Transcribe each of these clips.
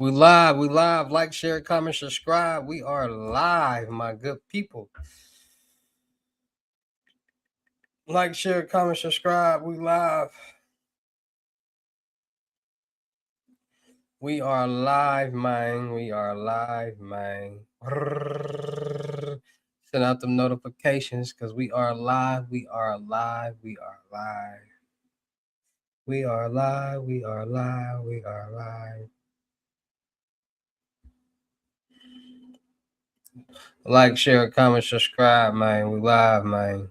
We live, we live. Like, share, comment, subscribe. We are live, my good people. Like, share, comment, subscribe. We live. We are live, man. We are live, man. Send out them notifications because we are live. We are live. We are live. We are live. We are live. We are live. Like, share, comment, subscribe, man. We live, man.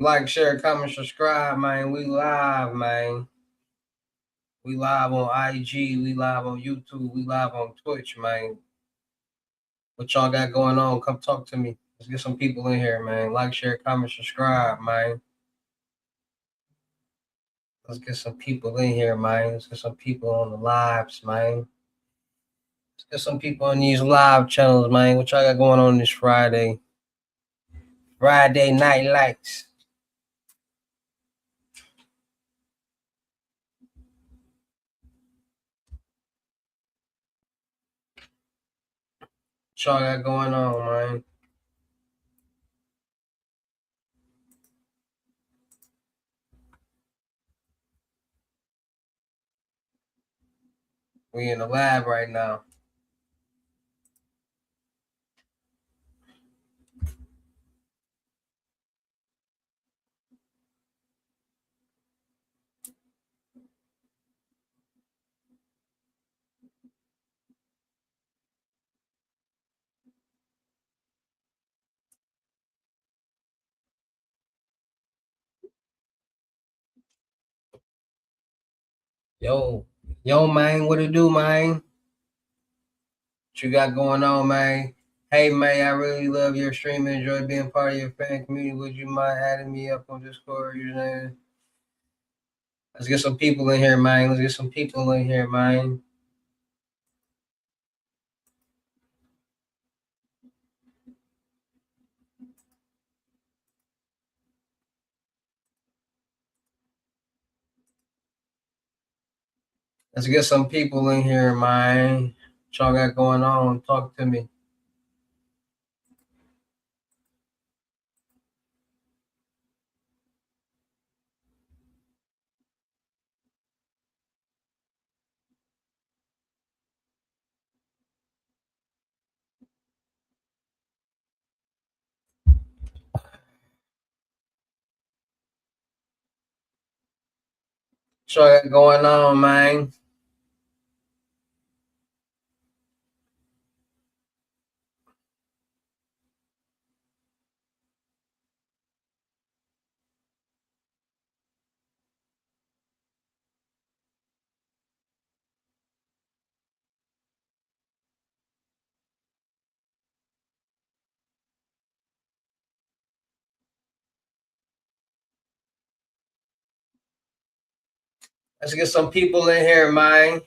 Like, share, comment, subscribe, man. We live, man. We live on IG. We live on YouTube. We live on Twitch, man. What y'all got going on? Come talk to me. Let's get some people in here, man. Like, share, comment, subscribe, man. Let's get some people in here, man. Let's get some people on the lives, man. Let's get some people on these live channels, man. What y'all got going on this Friday? Friday night lights. What y'all got going on, man? We in the lab right now. Yo, man, what it do, man? What you got going on, man? Hey, man, I really love your stream and enjoy being part of your fan community. Would you mind adding me up on Discord? You know, let's get some people in here, man. Let's get some people in here, man. Let's get some people in here, man. What y'all got going on? Talk to me. What y'all got going on, man? Let's get some people in here, man.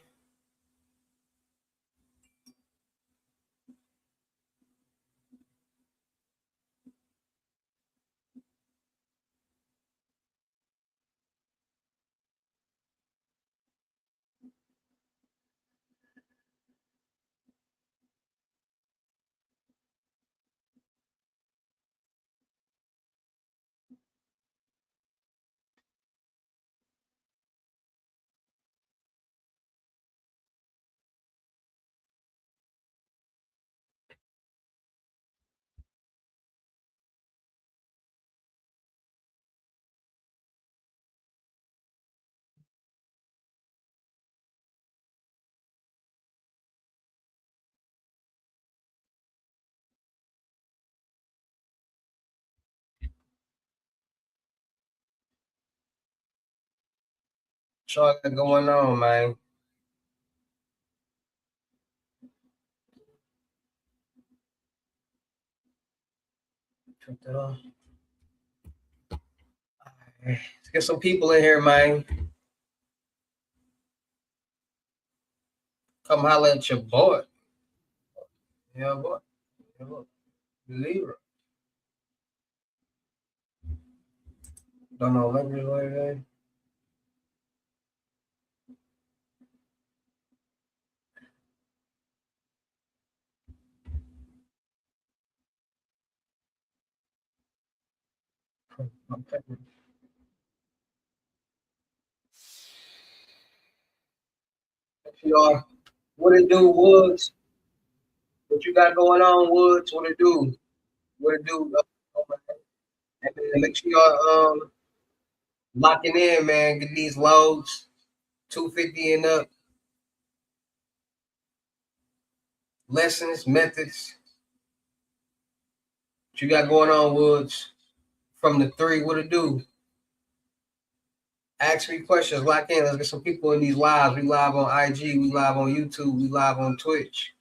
What y'all got going on, man? Turn that off. Let's get some people in here, man. Come holler at your boy. Yeah, boy. Yeah, boy. Libra. Don't know what you're like. Okay. Y'all, what it do, Woods? What you got going on, Woods? What it do? What it do? And make sure y'all locking in, man. Get these loads, 250 and up. Lessons, methods. What you got going on, Woods? From the three, what it do? Ask me questions, lock in. Let's get some people in these lives. We live on IG, we live on YouTube, we live on Twitch.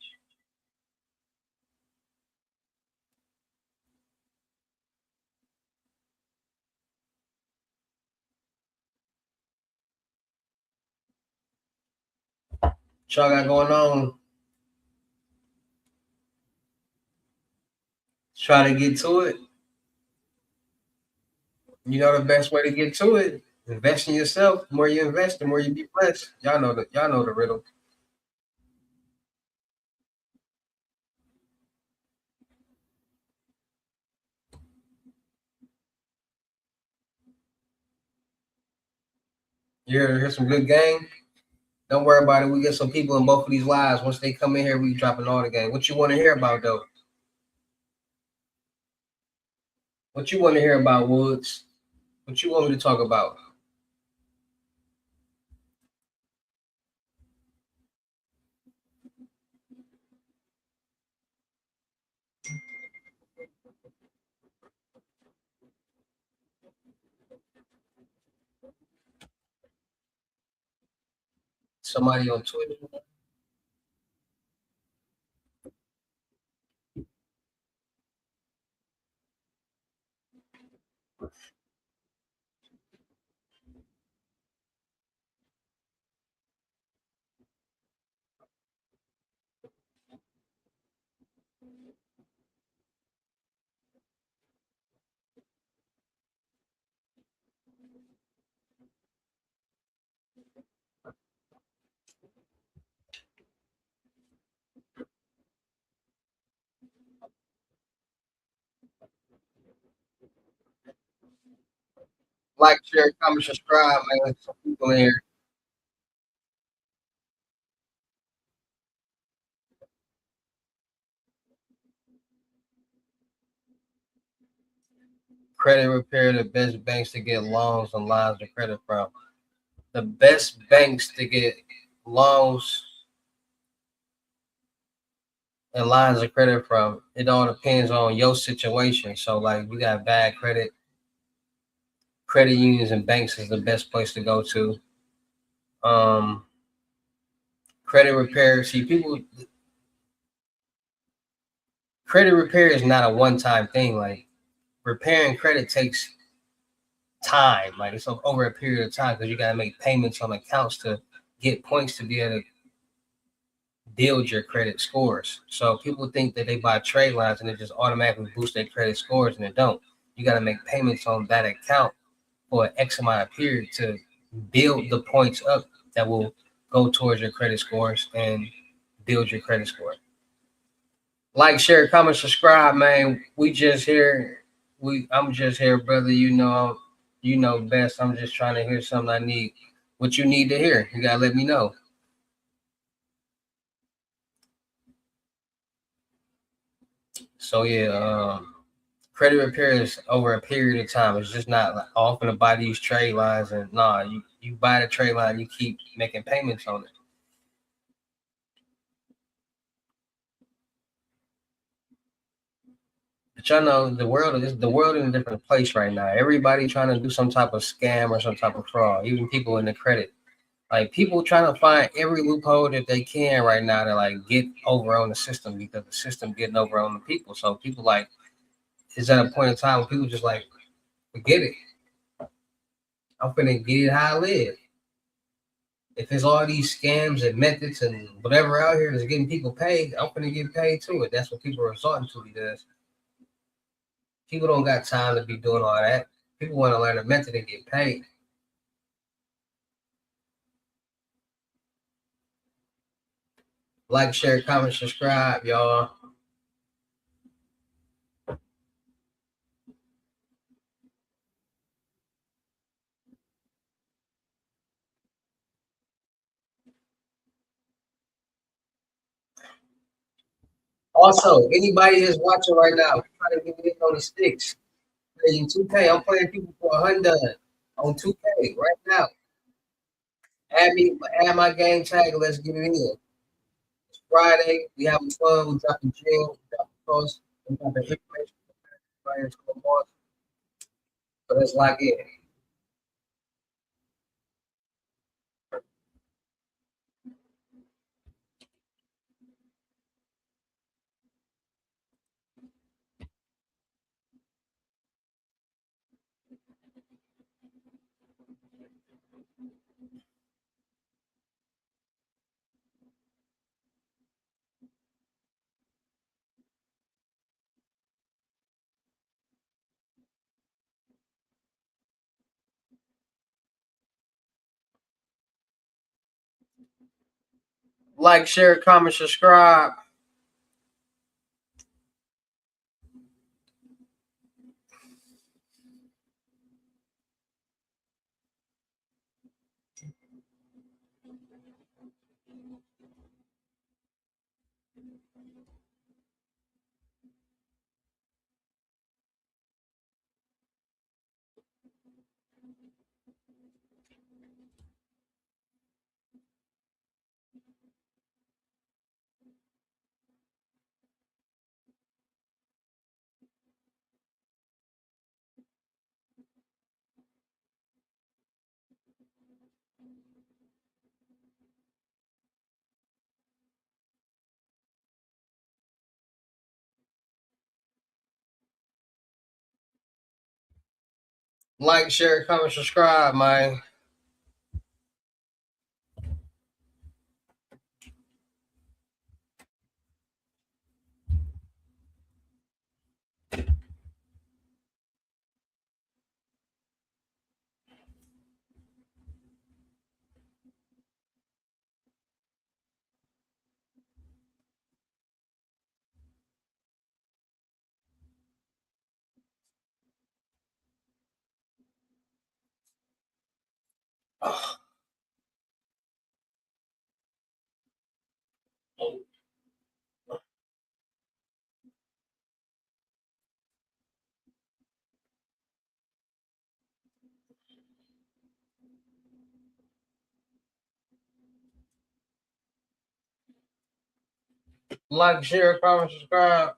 What y'all got going on? Try to get to it. You know the best way to get to it. Invest in yourself. The more you invest, the more you be blessed. Y'all know the riddle. Here's some good game. Don't worry about it. We get some people in both of these lives. Once they come in here, we dropping all the game. What you want to hear about though? What you want to hear about, Woods? What you want me to talk about? Somebody on Twitter. Like, share, comment, subscribe, man. Some people in here. Credit repair, the best banks to get loans and lines of credit from. The best banks to get loans and lines of credit from. It all depends on your situation. So, like, you got bad credit, credit unions and banks is the best place to go to. Um, Credit repair. See, people, credit repair is not a one-time thing. Like, repairing credit takes time. Like, it's over a period of time because you got to make payments on accounts to get points to be able to build your credit scores. So people think that they buy trade lines and it just automatically boosts their credit scores, and it don't. You got to make payments on that account for an X amount of period to build the points up that will go towards your credit scores and build your credit score. Like, share, comment, subscribe, man. We just here. I'm just here, brother. You know best. I'm just trying to hear something I need. What you need to hear, you gotta let me know. So yeah, credit repair is over a period of time. It's just not like often to buy these trade lines and nah, you buy the trade line, you keep making payments on it. But y'all know the world is in a different place right now. Everybody trying to do some type of scam or some type of fraud. Even people in the credit. Like people trying to find every loophole that they can right now to like get over on the system because the system getting over on the people. So people like is at a point in time where people just like forget it. I'm finna get it how I live. If it's all these scams and methods and whatever out here that's getting people paid, I'm finna get paid to it. That's what people are resorting to because people don't got time to be doing all that. People want to learn a method and get paid. Like, share, comment, subscribe, y'all. Also, anybody that's watching right now, trying to get me on the sticks. Playing 2K. I'm playing people for 100 on 2K right now. Add me, add my game tag, and let's get it in. It's Friday. We having fun. We dropping gems, we dropping posts, we dropping information. Players come on. So let's lock in. Like, share, comment, subscribe. Like, share, comment, subscribe, man. Like, share, comment, subscribe.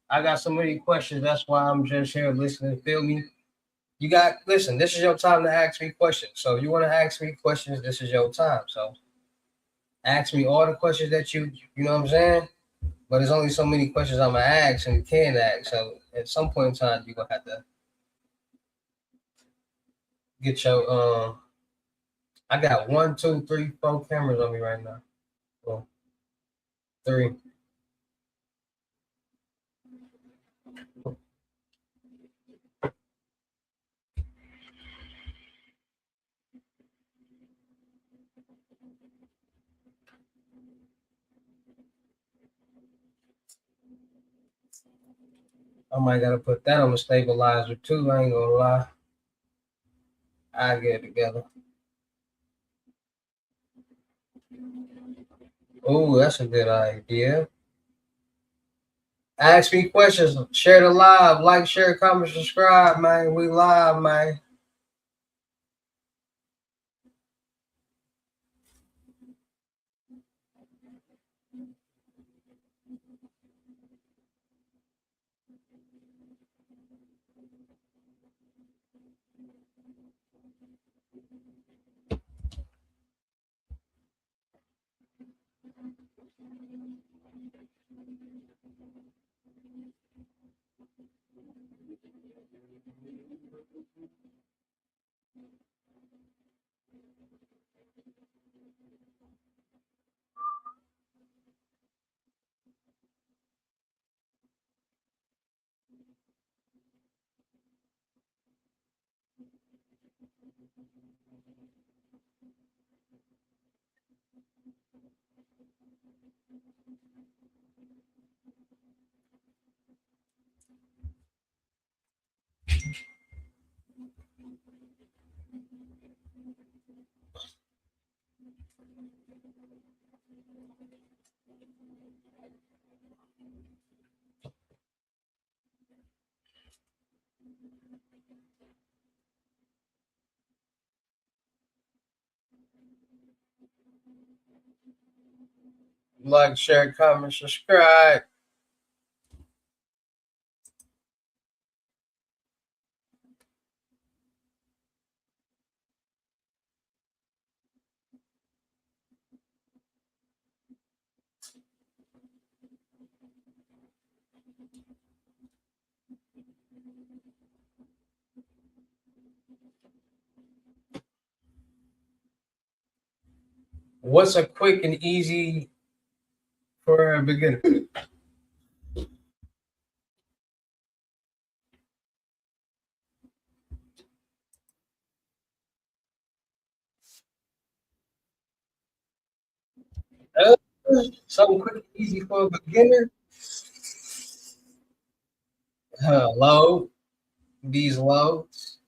I got so many questions. That's why I'm just here listening. Feel me? You got listen. This is your time to ask me questions. So you want to ask me questions? This is your time. So ask me all the questions that you know what I'm saying. But there's only so many questions I'm gonna ask and can ask. So at some point in time, you're gonna have to get your I got one, two, three, four cameras on me right now. Well, three. I might gotta put that on the stabilizer too. I ain't gonna lie. I get it together. Oh, that's a good idea. Ask me questions. Share the live. Like, share, comment, subscribe, man. We live, man. Like, share, comment, subscribe. What's a quick and easy for a beginner? Uh, Something quick and easy for a beginner. Load these loads.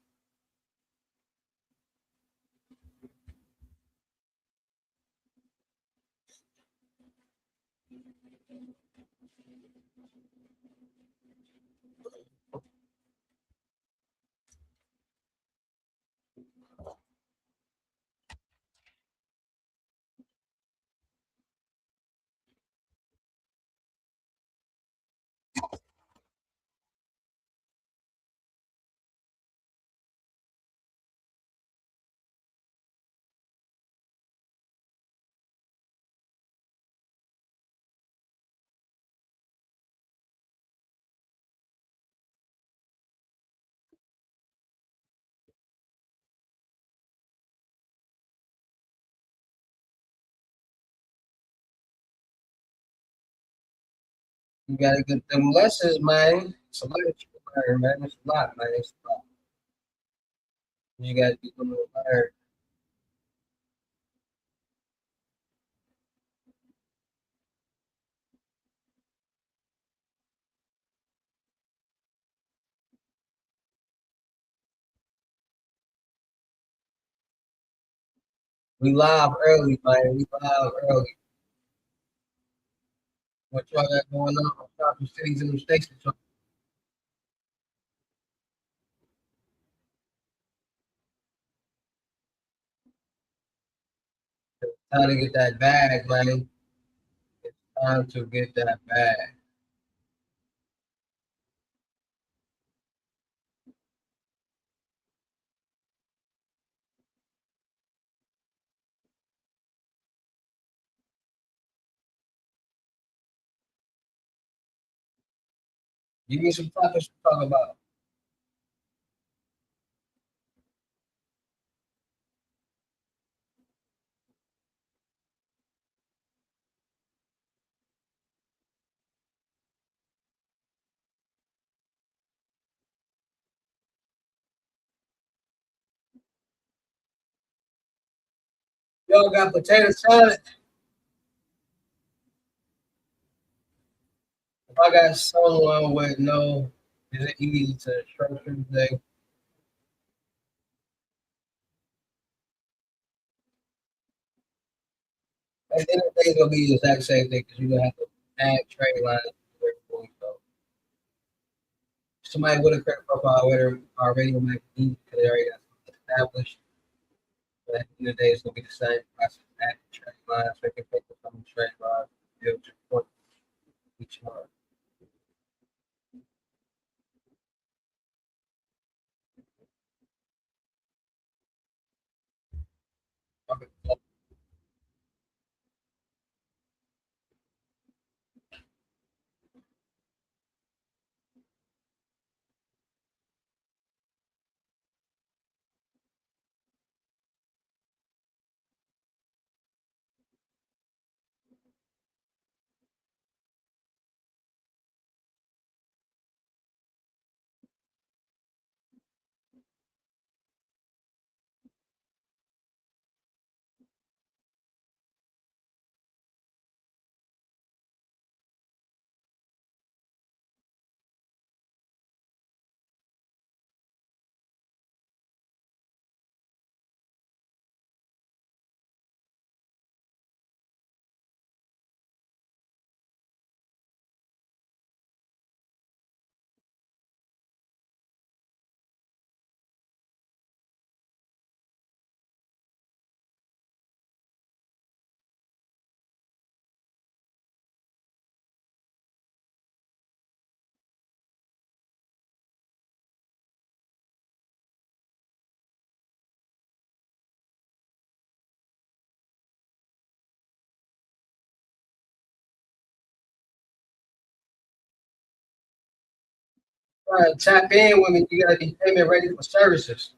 You gotta get them lessons, man. It's a lot that you learn, man. It's a lot, man. It's a lot. You gotta get them to learn. We live early, man. We live early. What y'all got going on? Shopping cities and the states. Time to get that bag, man. It's time to get that bag. Give me some topics to talk about. Y'all got potato salad. If I got someone with no, is it easy to structure the day? At the end of the day, it's gonna be the exact same thing because you're gonna have to add trade lines to everything. So somebody with a credit profile already might be because they already got something established. But at the end of the day, it's gonna be the same process. Add trade lines, so they can focus on the trade lines, build your point each month. Okay. Try to tap in with me. You gotta be payment ready for services.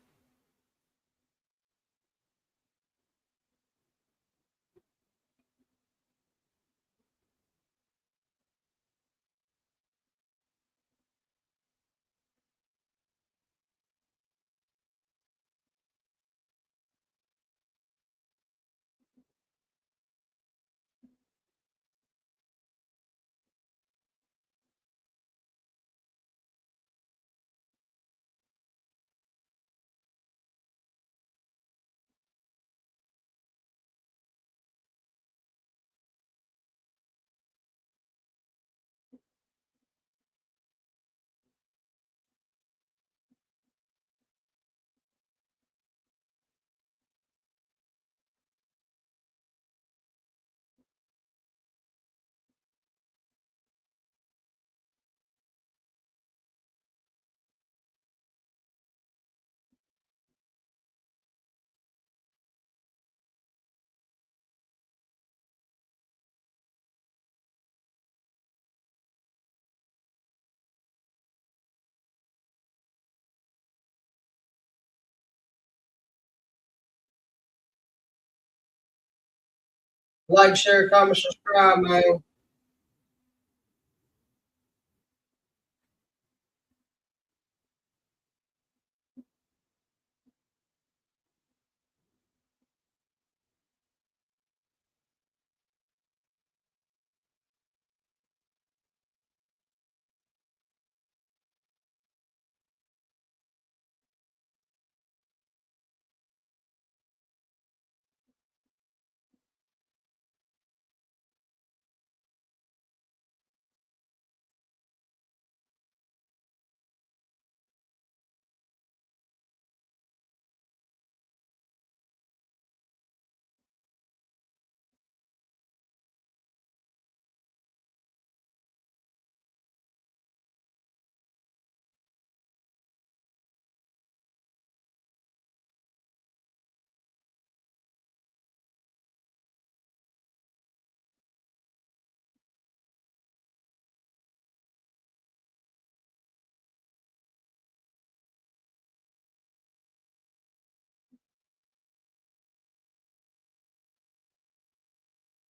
Like, share, comment, subscribe, man.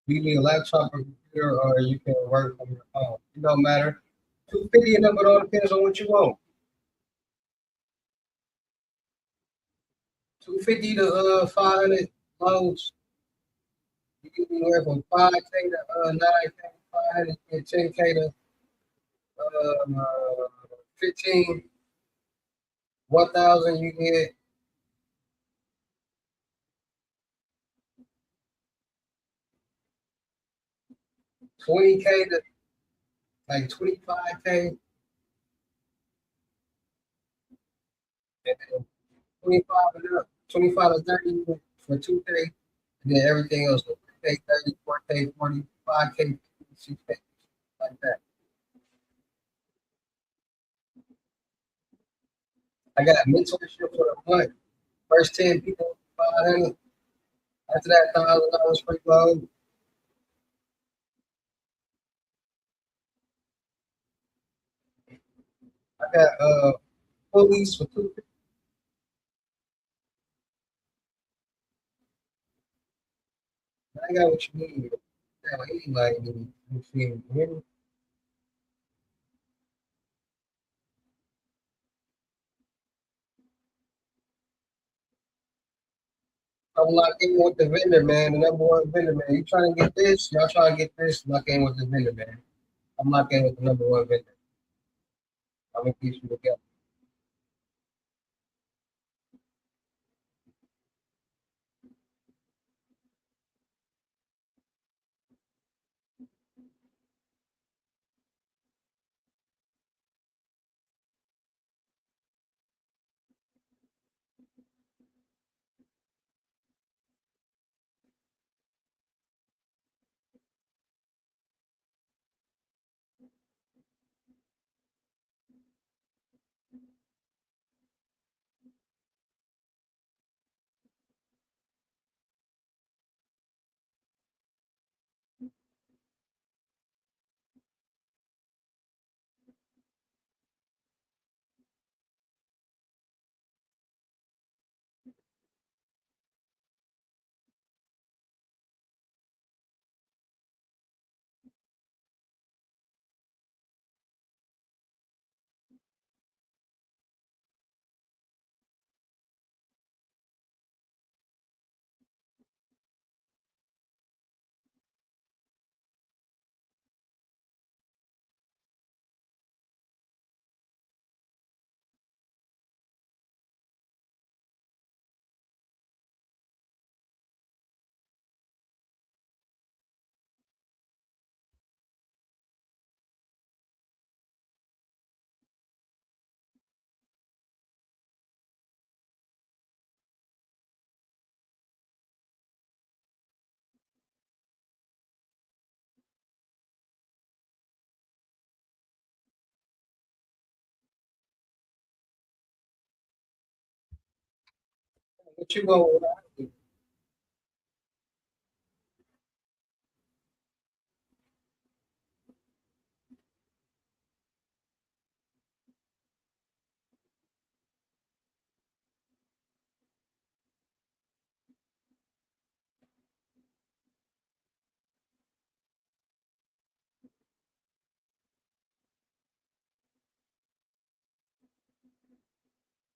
You need a laptop or computer, or you can work from your phone. It don't matter. 250 and up, it all depends on what you want. 250 to 500 loads. You can be anywhere from 5K to 9K, 500 and 10K to 15, 1,000. You get 20K to like 25K, and then 25 and up, 25 to 30 for 2K, and then everything else, 3K, 30, 4K, 40, 5K, 6K, like that. I got mentorship for the month. First 10 people, 500. After that, $1,000 free load. I got pulleys for 250. I got what you need. Now, anybody need. You feel me? I'm locked in with the vendor, man. The number one vendor, man. You trying to get this? Y'all trying to get this? Lock in with the vendor, man. I'm locked in with the number one vendor. I'm gonna piece you together. What you going with?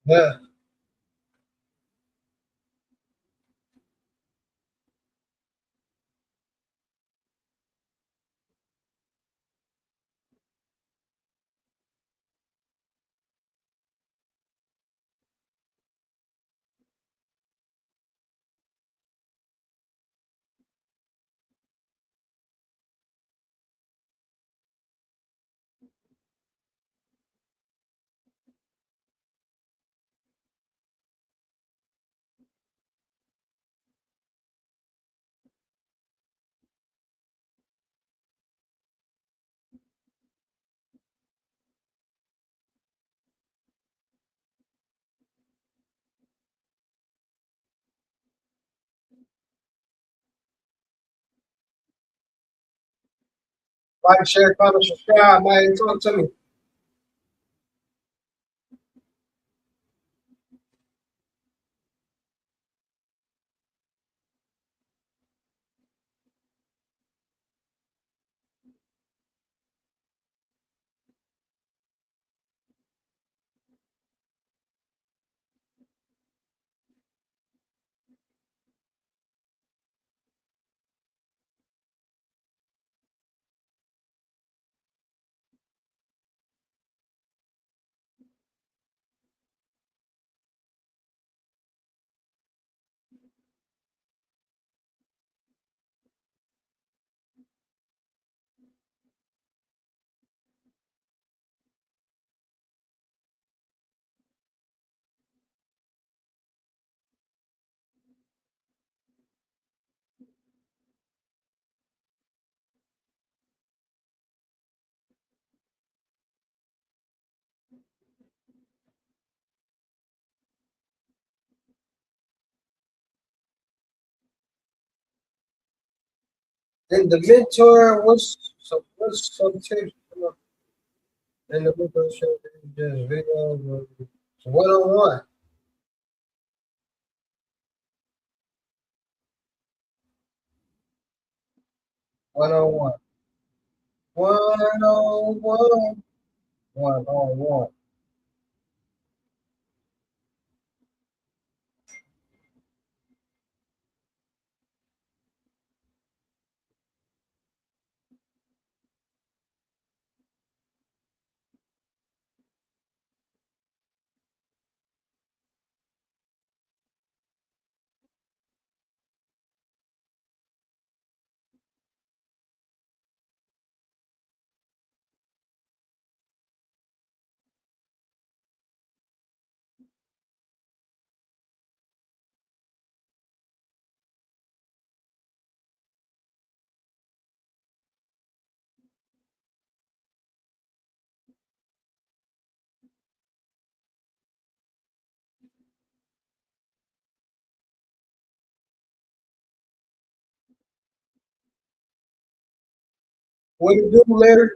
Yeah. Like, share, comment, subscribe, man. Talk to me. And the mentor, what's some tips in the mentorship? Just videos, one on one, 1 on 1, 1 on 1, 1 on 1. What you do later?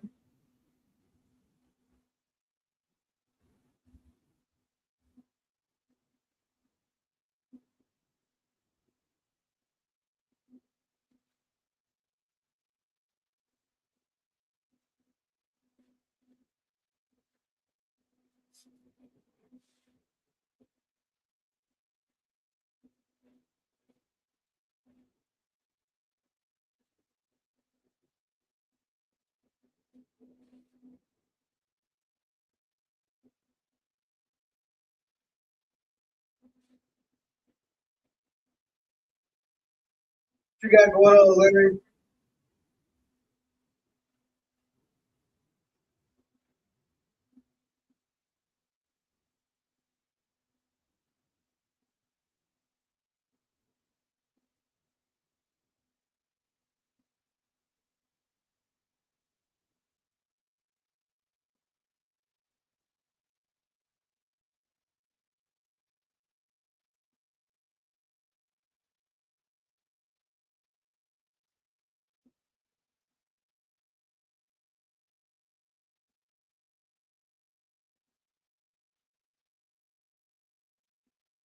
What you got going on, Larry?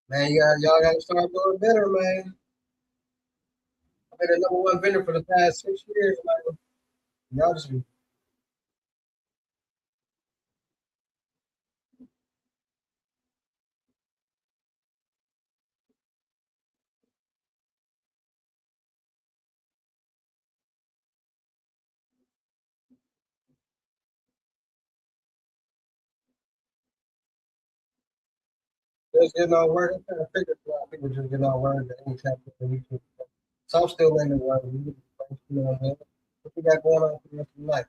Man, y'all gotta start doing better, man. I've been the number one vendor for the past 6 years, man. Y'all just be just getting on work. I'm trying to figure it out. People just getting on work at any time of the week. So I'm still in the work. You know what I mean? What you got going on for the rest of the night?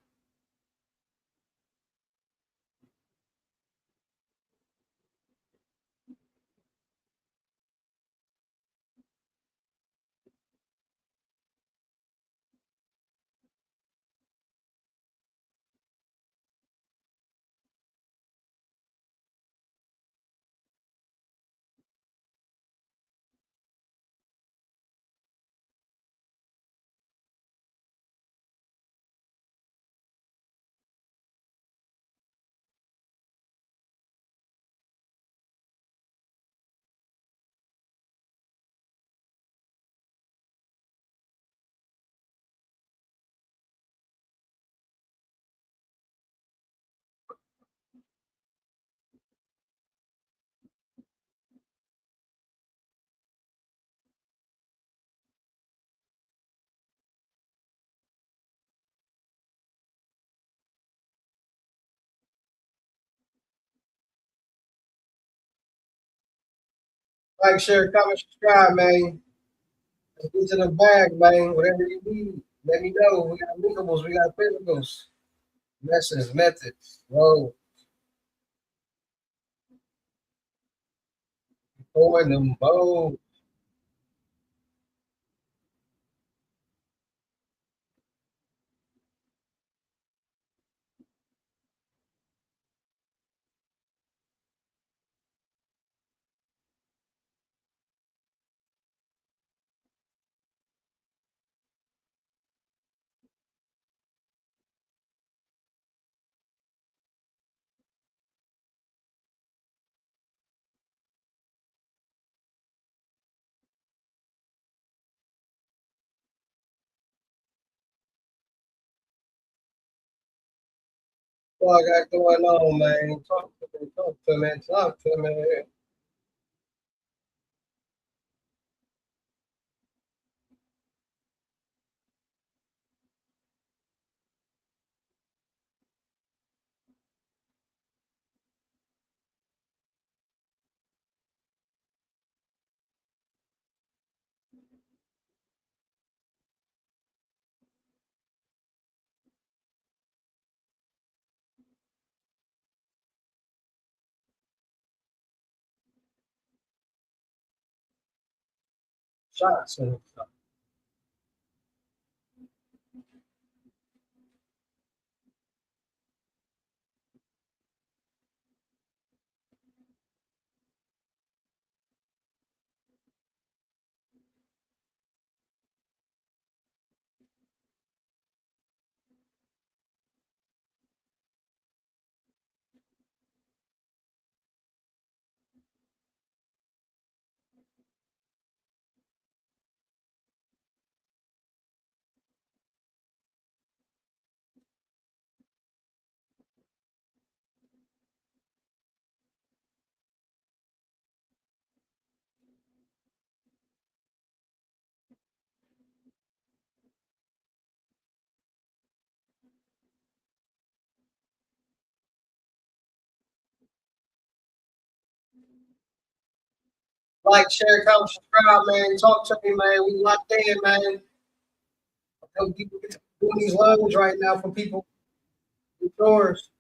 Like, share, comment, subscribe, man. Let's get to the bag, man. Whatever you need, let me know. We got linkables, we got physicals, lessons, methods. Whoa, throwing them bows. What I got going on, man? Talk to me, talk to me, talk to me. Shots and stuff. Like, share, comment, subscribe, man. Talk to me, man. We locked in, man. Help people get doing these loans right now for people with yours.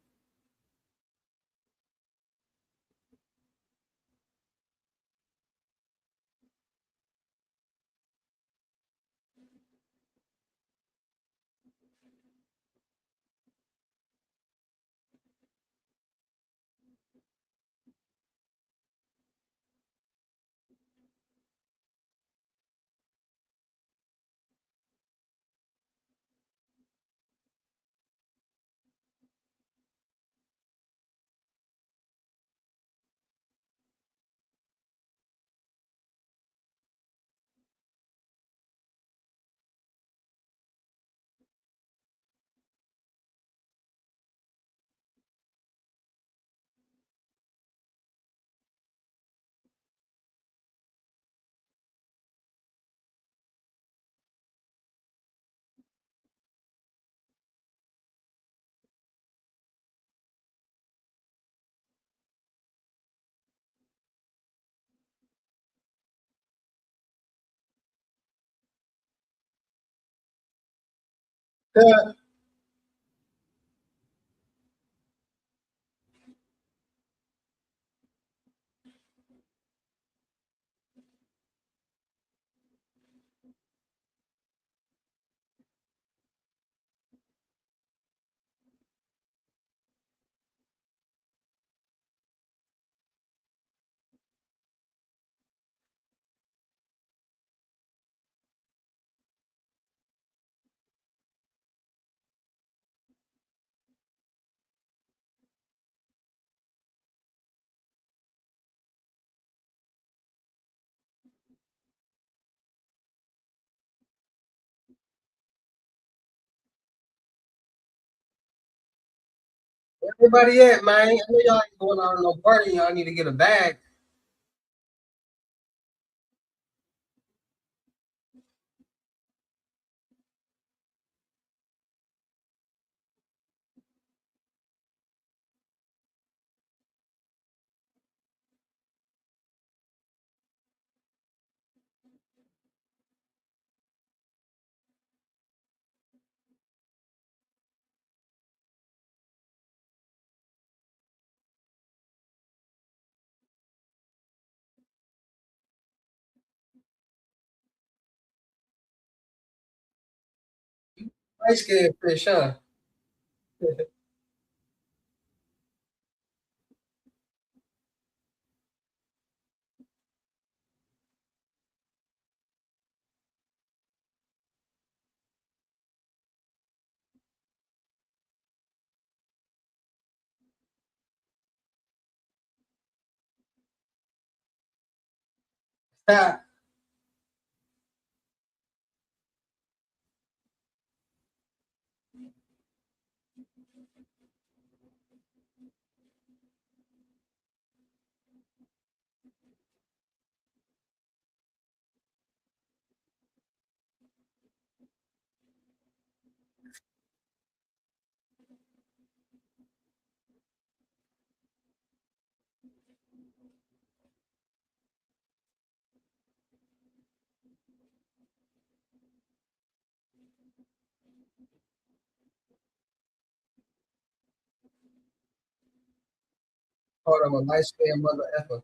Everybody at, man. I know y'all ain't going out on no party. Y'all need to get a bag. Ice scared fish, huh? Ha. Called him a light skinned mother effer.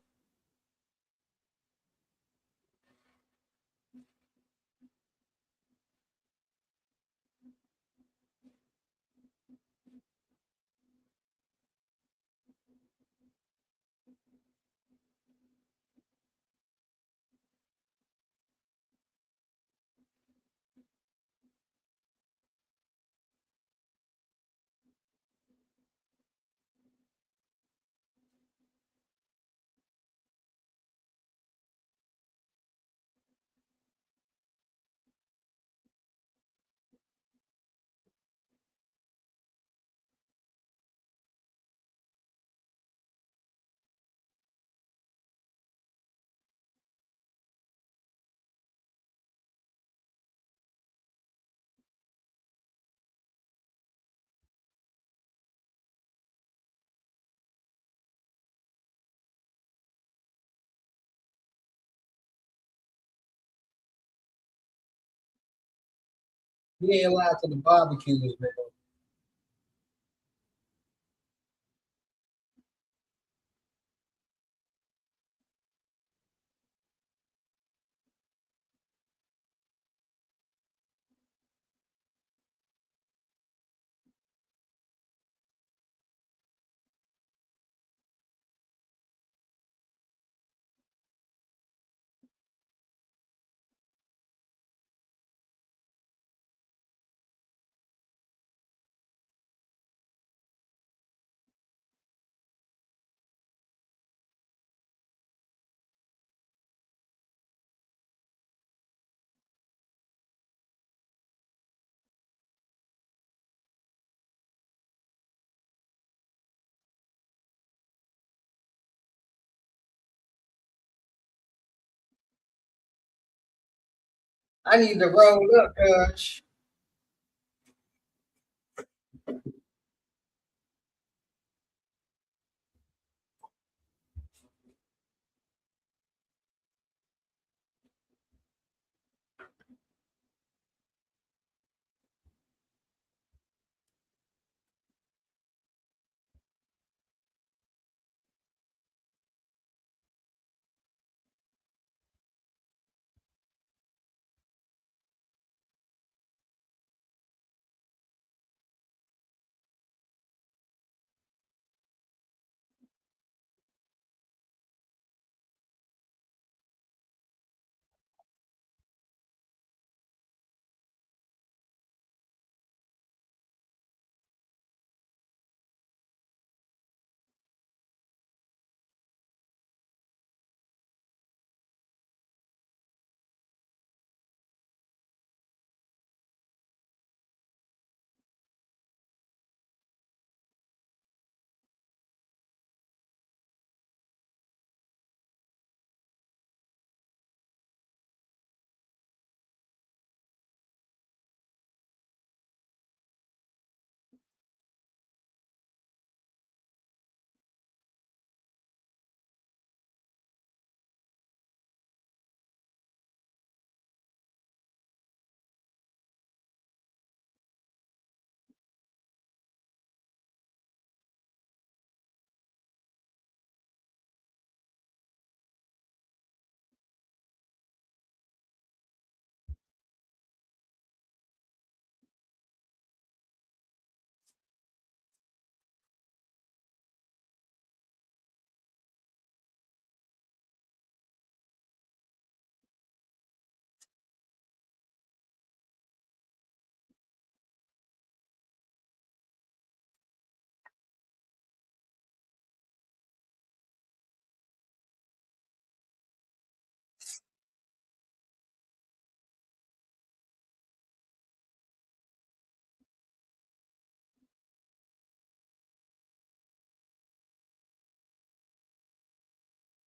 He ain't allowed to the barbecues, man. I need to roll up, Coach.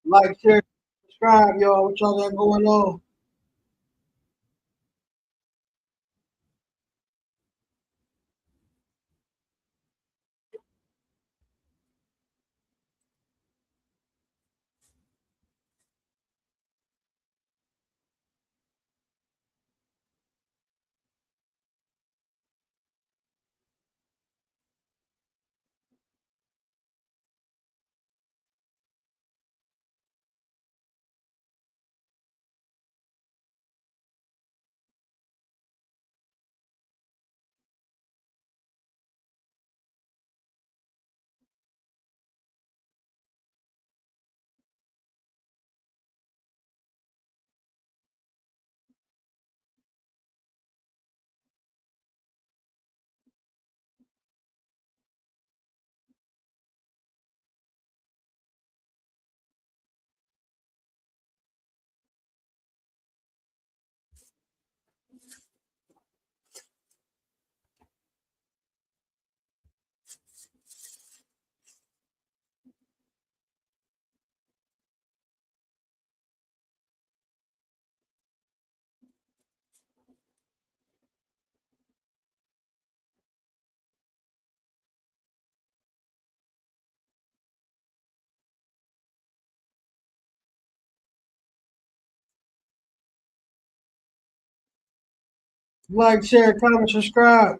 Like, share, subscribe, y'all. What y'all got going on? Like, share, comment, subscribe.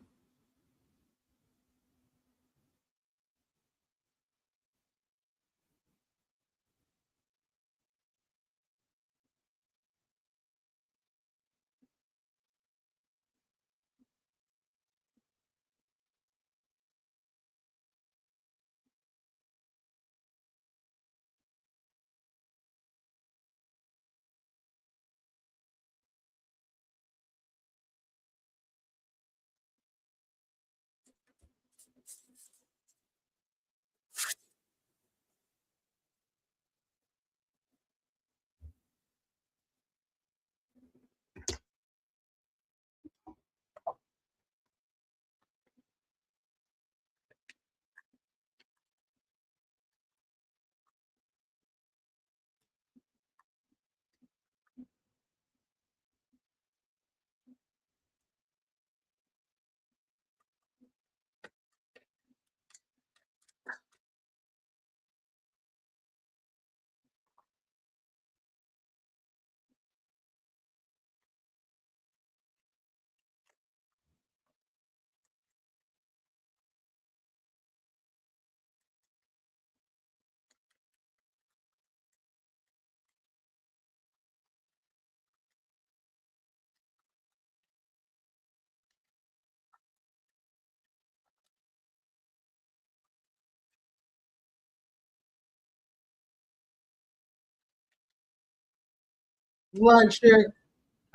Like, share,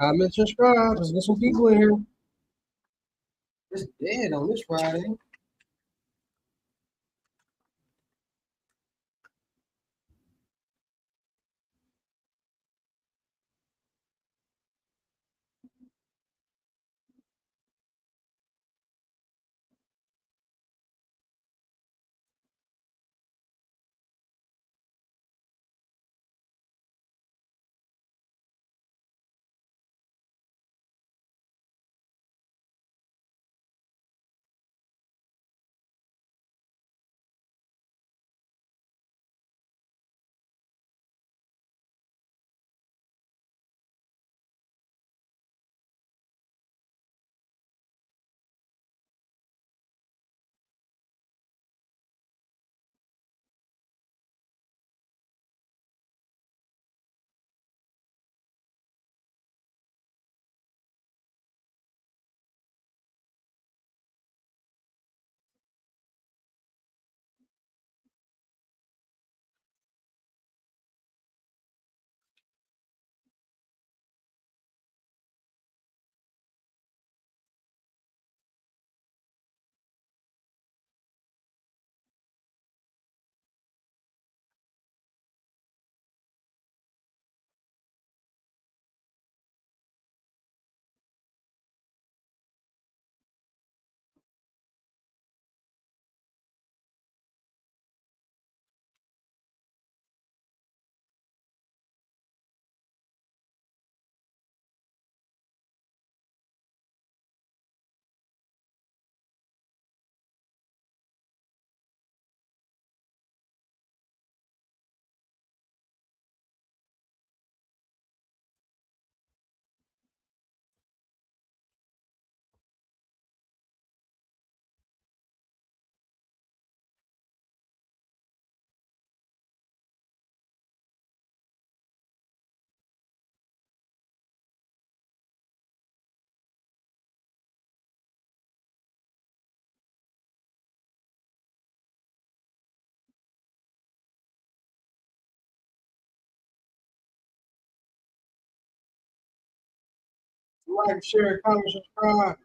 comment, subscribe. Let's get some people in here. It's dead on this Friday. like, share, comment, subscribe.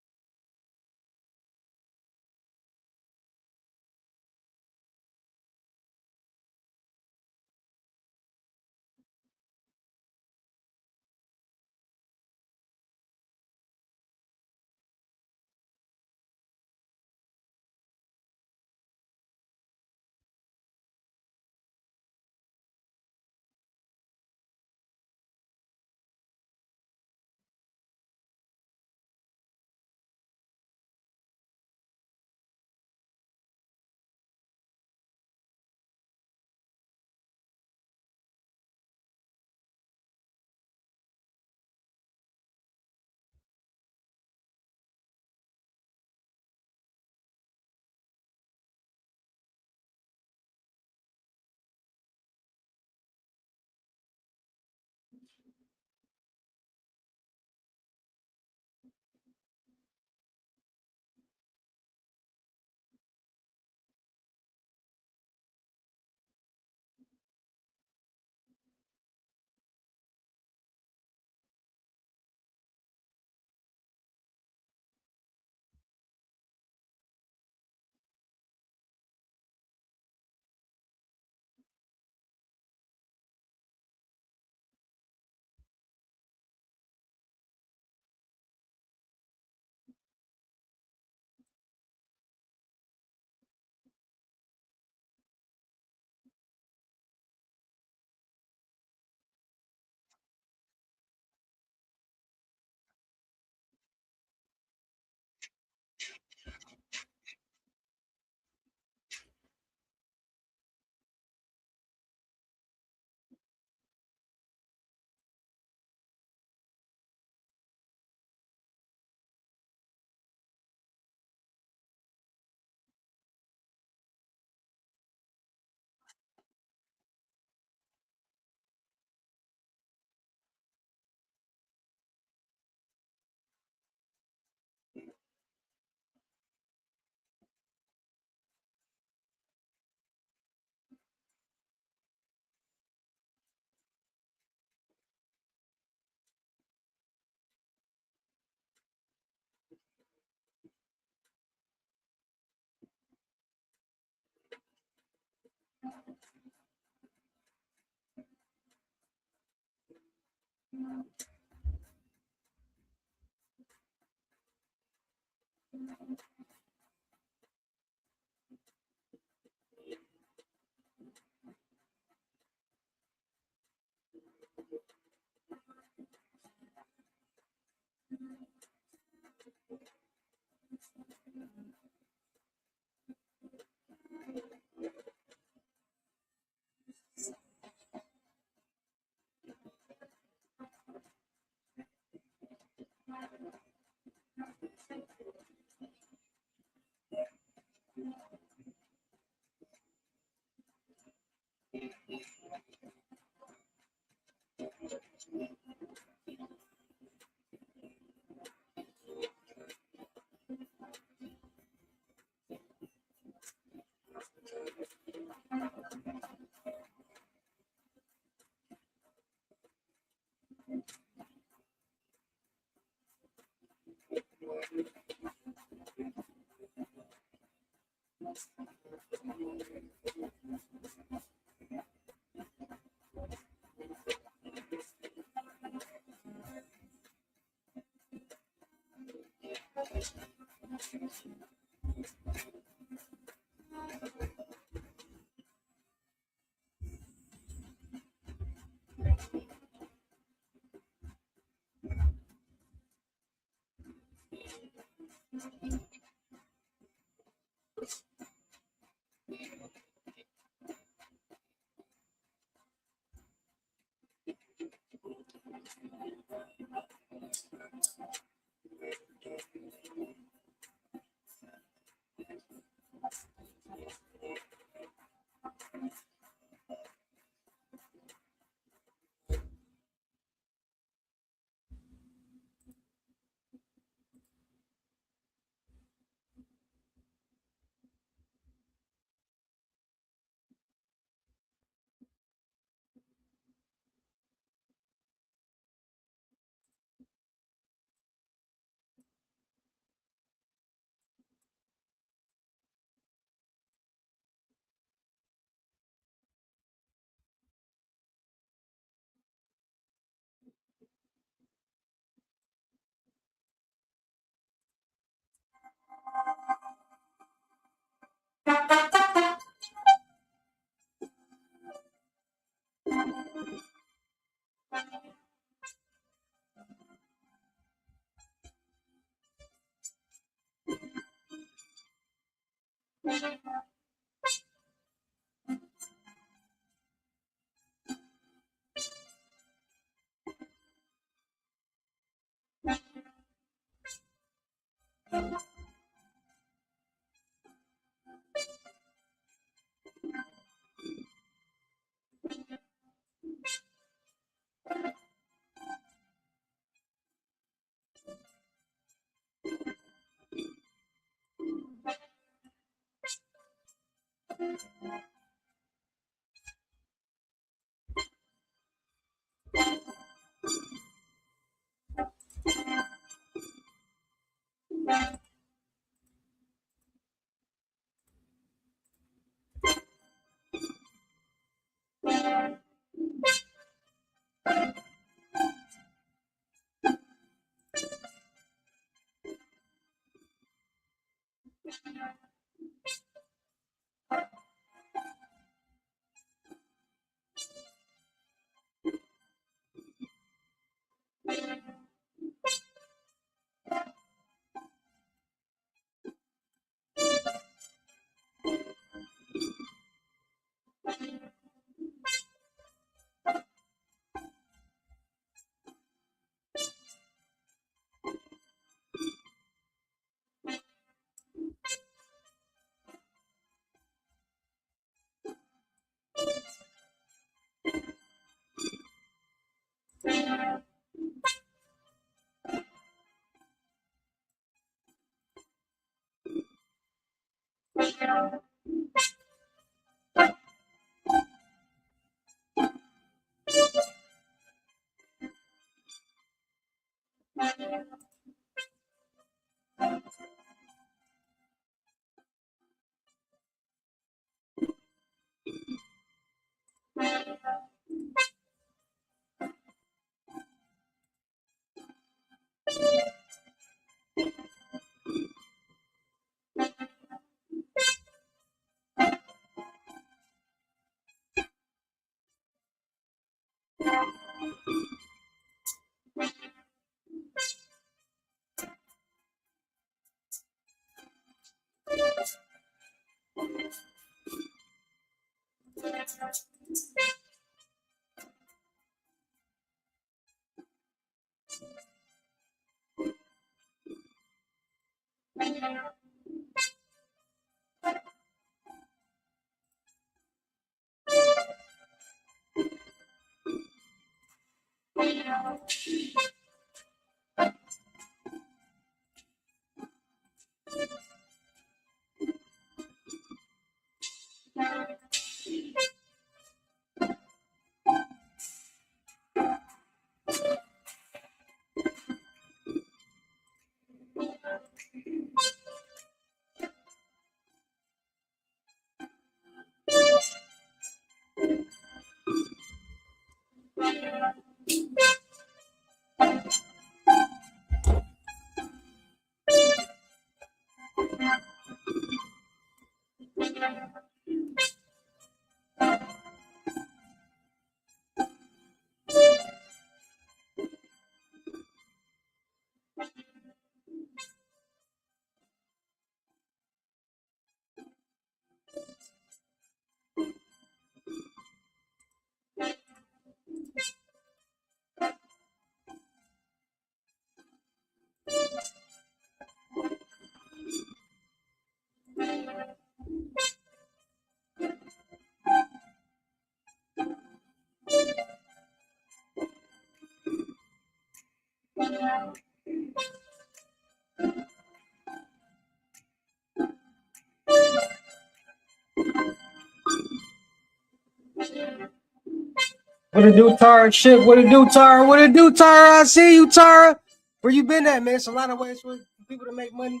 What it do, Tara? Shit, what it do, Tara? What it do, Tara? I see you, Tara. Where you been at, man? It's a lot of ways for people to make money.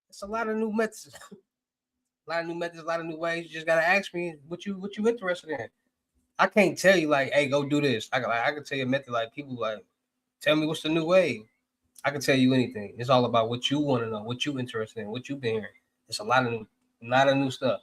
It's a lot of new methods. A lot of new methods, a lot of new ways. You just gotta ask me what you interested in. I can't tell you like, hey, go do this. I can tell you a method like people like tell me what's the new way. I can tell you anything. It's all about what you want to know, what you interested in, what you've been hearing. It's a lot of new stuff.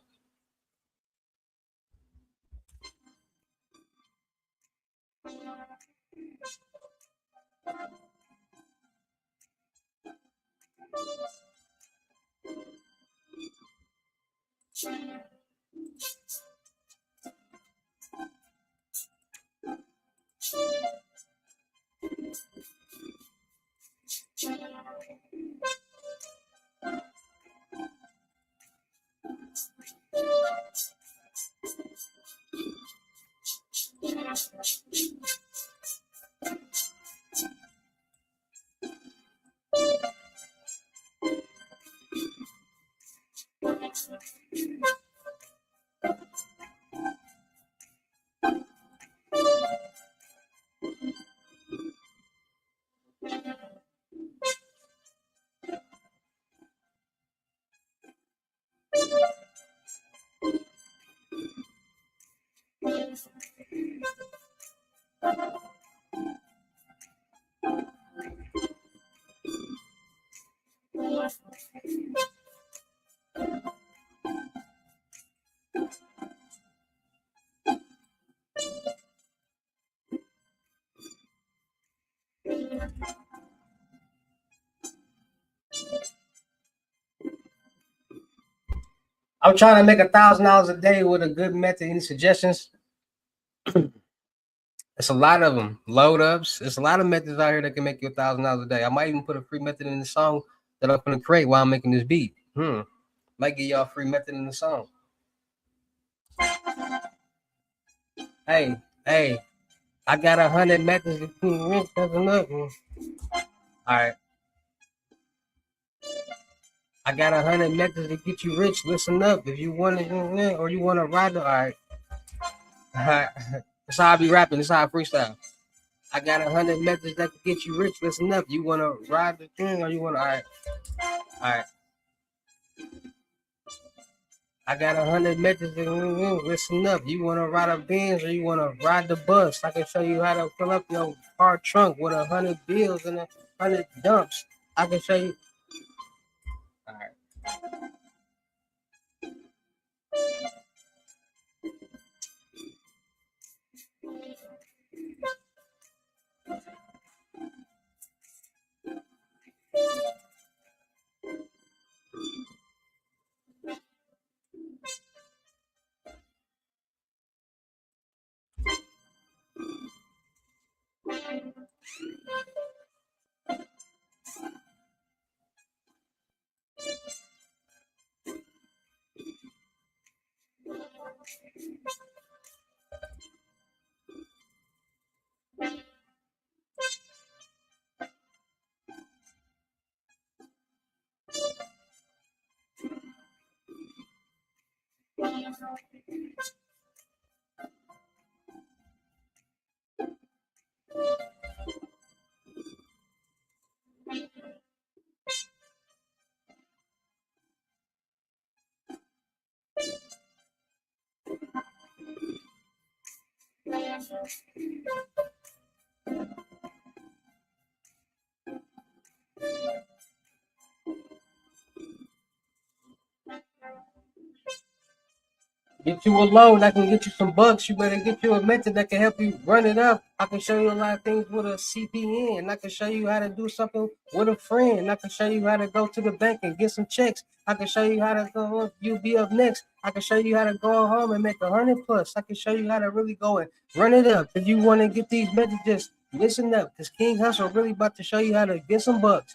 I'm trying to make $1,000 a day with a good method. Any suggestions? It's a lot of them. Load ups. There's a lot of methods out here that can make you $1,000 a day. I might even put a free method in the song that I'm gonna create while I'm making this beat. Might give y'all a free method in the song. Hey, hey, I got 100 methods to keep rich. That's enough. All right, I got 100 methods to get you rich. Listen up, if you want to, or you want to ride the. All right. That's how I be rapping. That's how I freestyle. I got 100 methods that can get you rich. Listen up. You want to ride the thing, or you want to? All right. I got 100 methods. Listen up. You want to ride a Benz or you want to ride the bus? I can show you how to fill up your car trunk with 100 bills and 100 dumps. I can show you. All right. Get you a loan, I can get you some bucks. You better get you a method that can help you run it up. I can show you a lot of things with a CPN. I can show you how to do something with a friend. I can show you how to go to the bank and get some checks. I can show you how to go, you be up next. I can show you how to go home and make 100 plus. I can show you how to really go and run it up. If you want to get these messages, listen up, because King Hussle really about to show you how to get some bucks.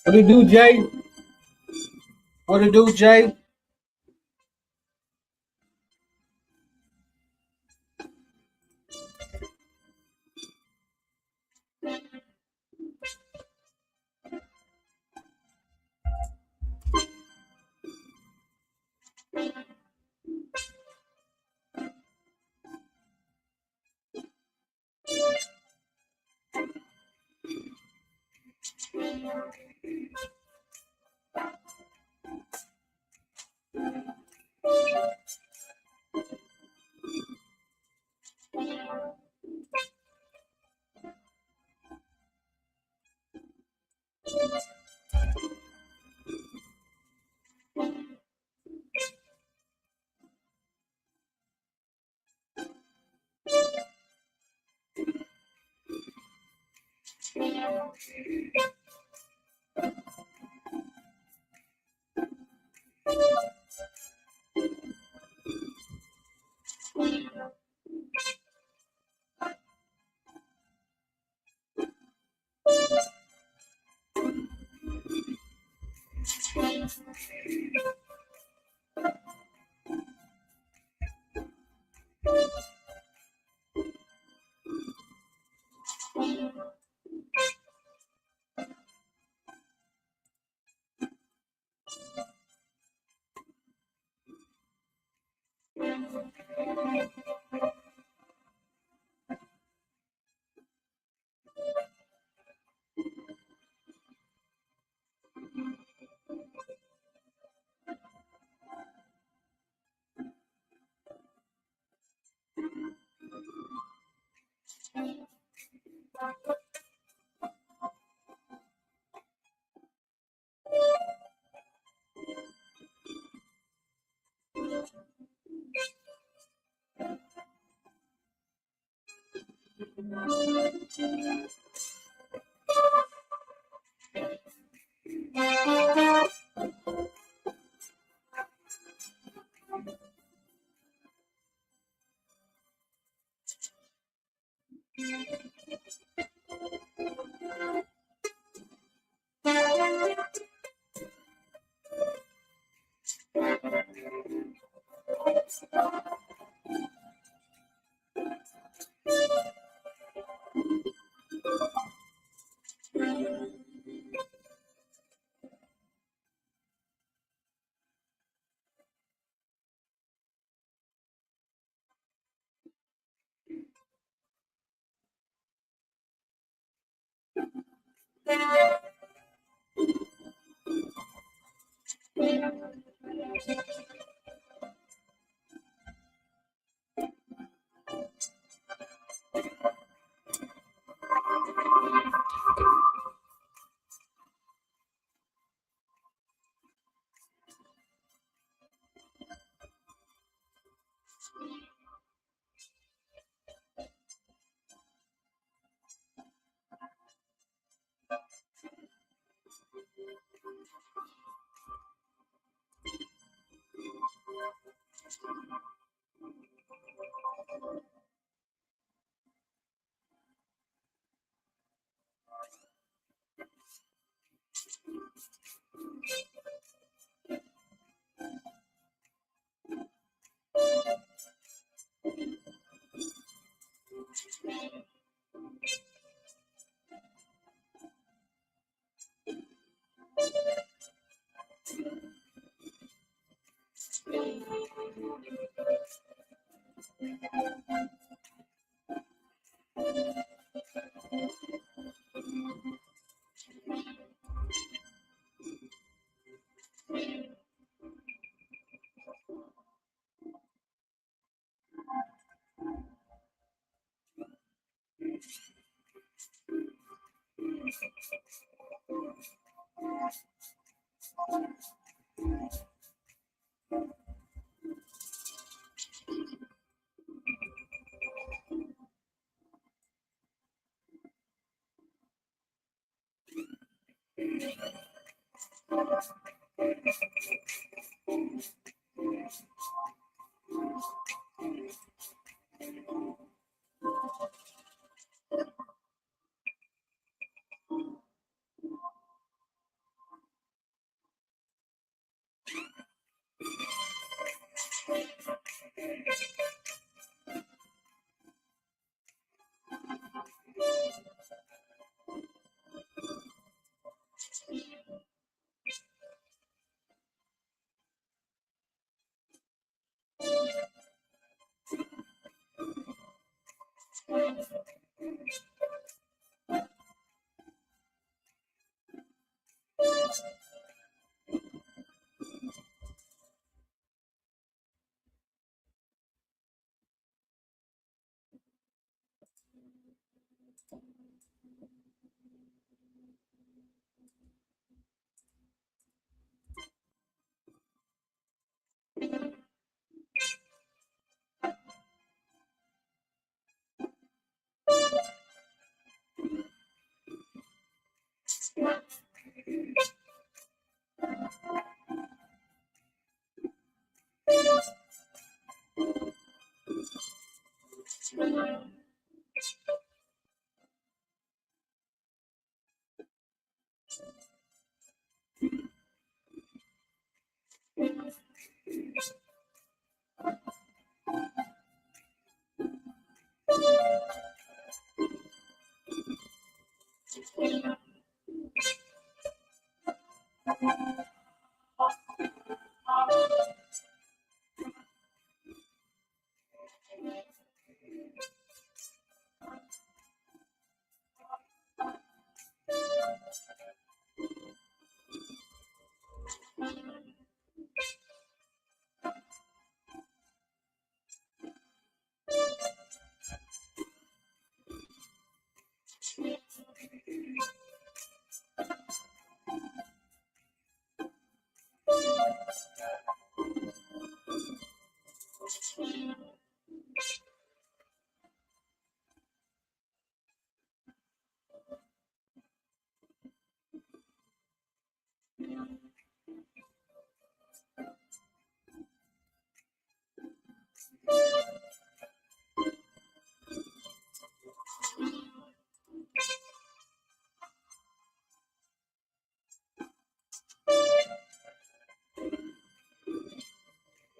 What it do, Jay? What it do, Jay?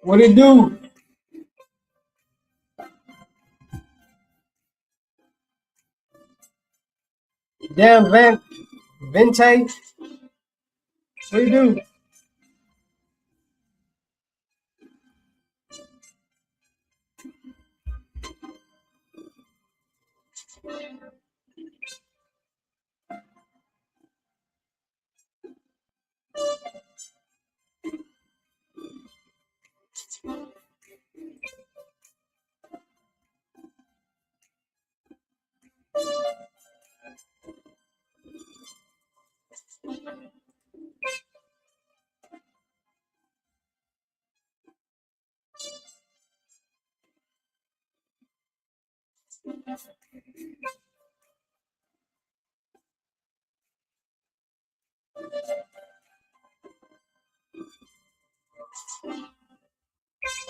What it do? Damn, Vente. What you do?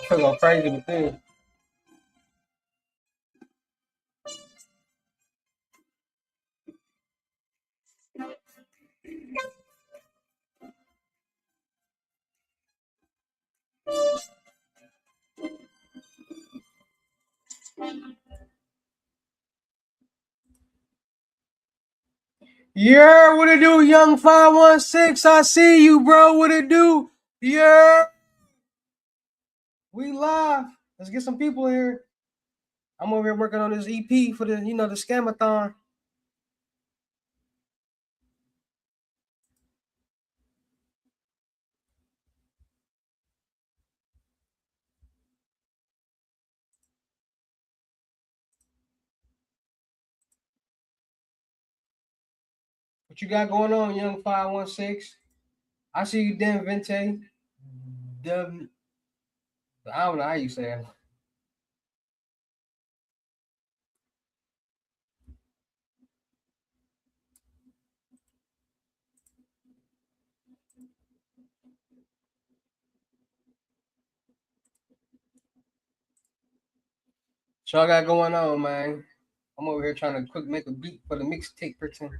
I feel go crazy with this. Yeah, what it do, young 516? I see you, bro. What it do? Yeah, we live. Let's get some people here. I'm over here working on this EP for the the scamathon. What you got going on, young 516? I see you, Dan Vente. The I don't know how you say it. What y'all got going on, man? I'm over here trying to quick make a beat for the mixtape pretend.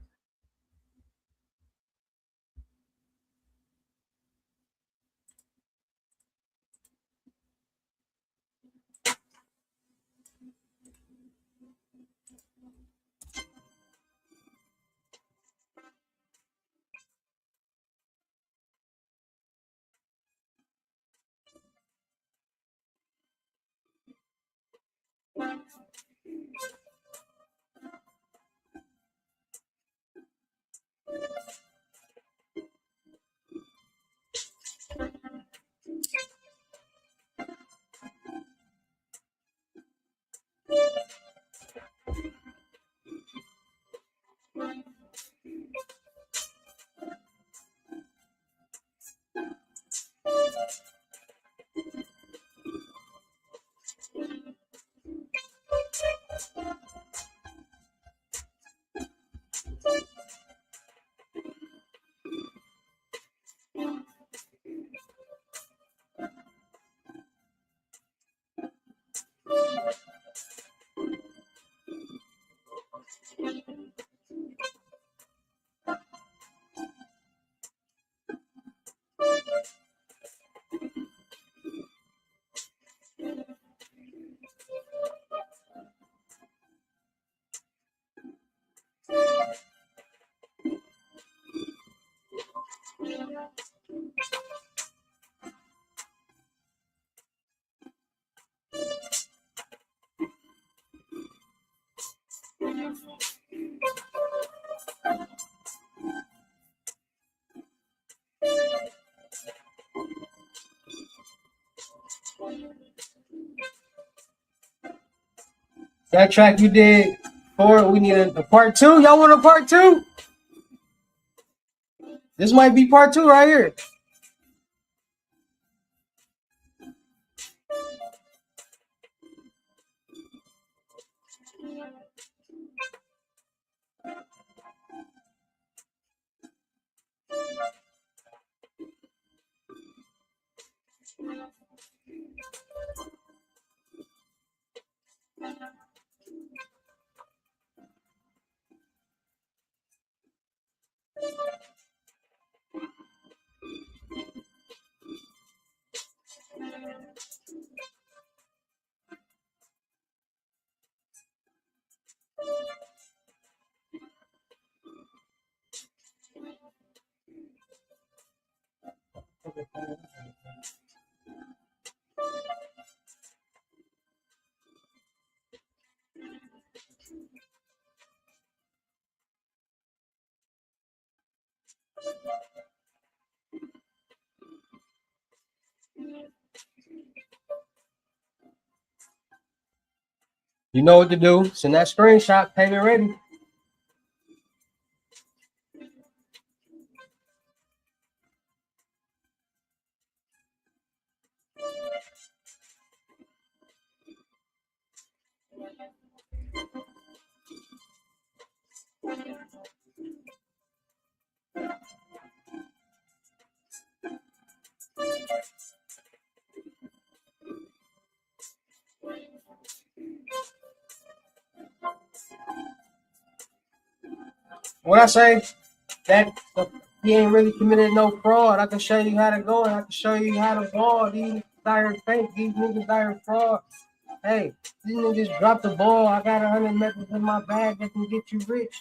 That track you did for we need a part two. Y'all want a part two? This might be part two right here. You know what to do. Send that screenshot. Payment ready. When I say that he ain't really committed no fraud, I can show you how to go and I can show you how to ball. These dire fake, these niggas dire fraud. Hey, these niggas drop the ball. I got 100 methods in my bag that can get you rich.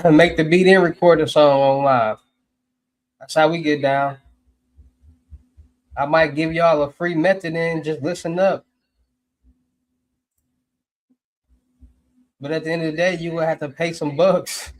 Make the beat and record the song on live. That's how we get down. I might give y'all a free method and just listen up. But at the end of the day, you will have to pay some bucks.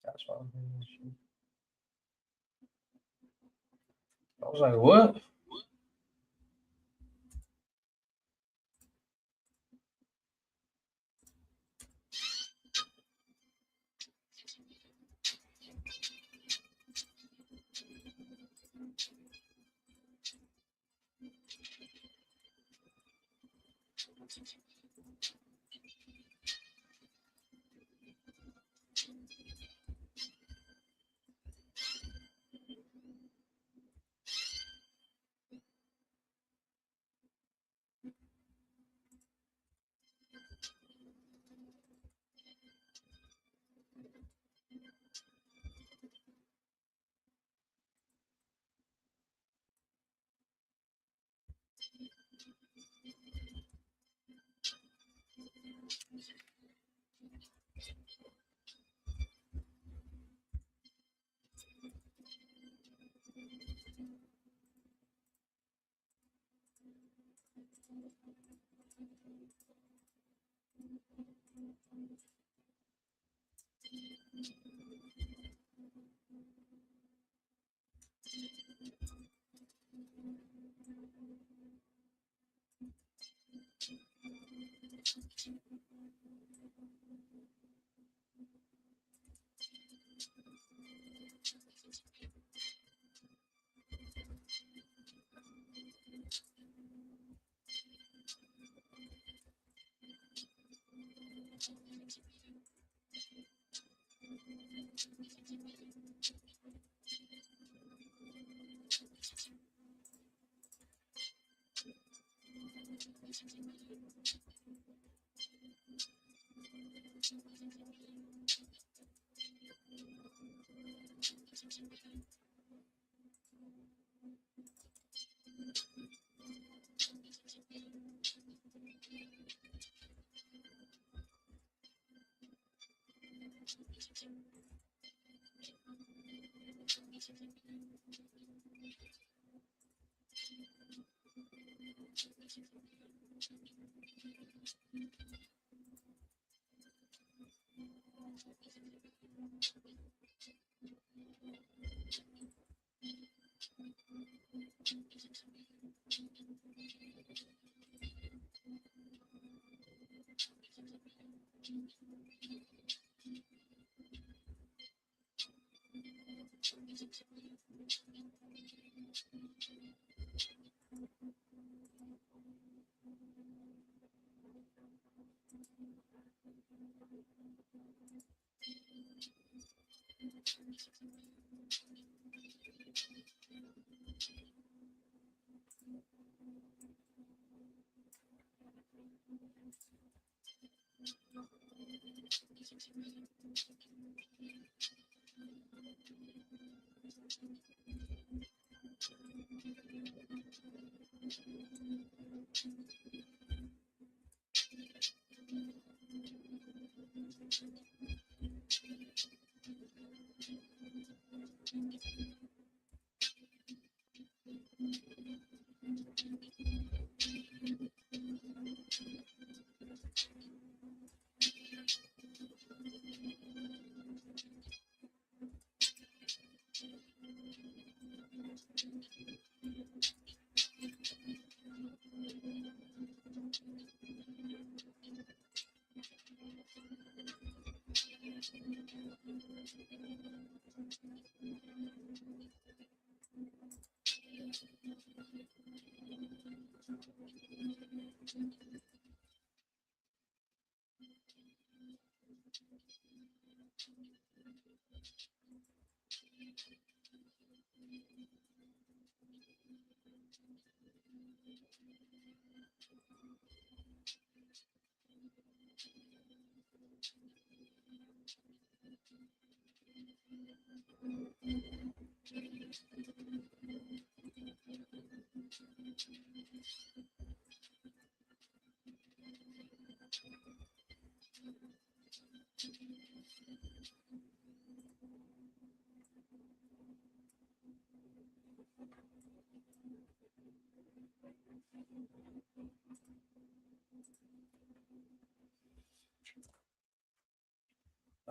That's what I was like, what?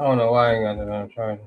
I don't know why I ain't got that on charger.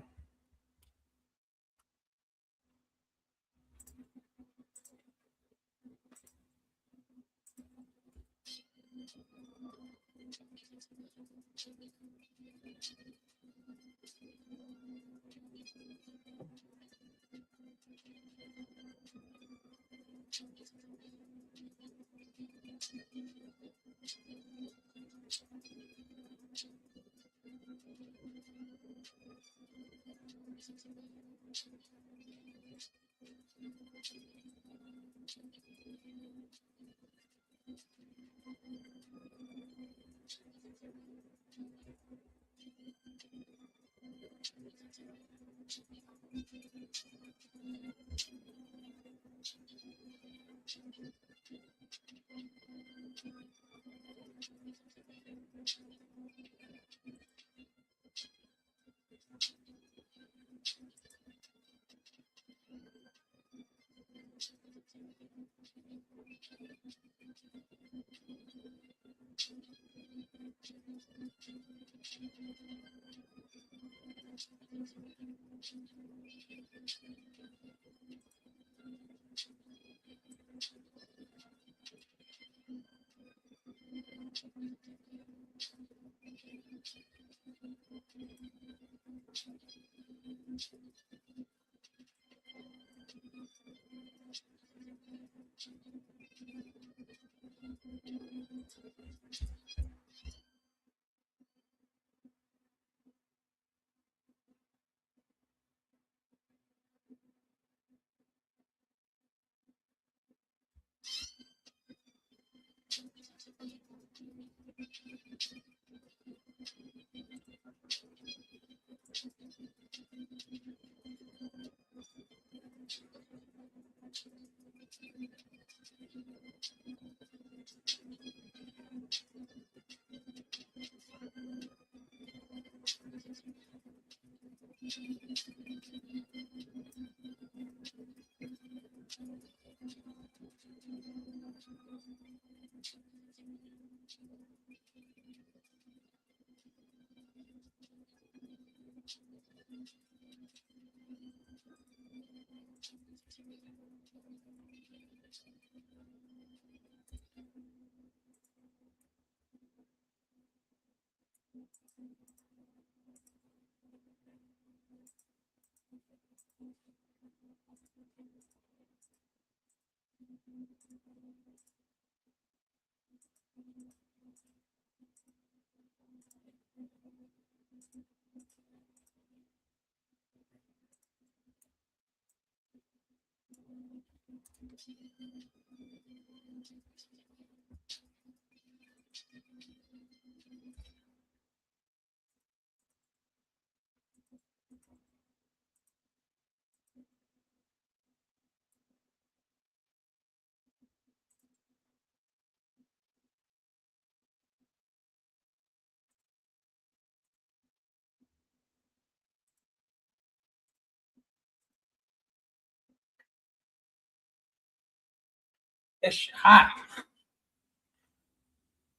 It's hot.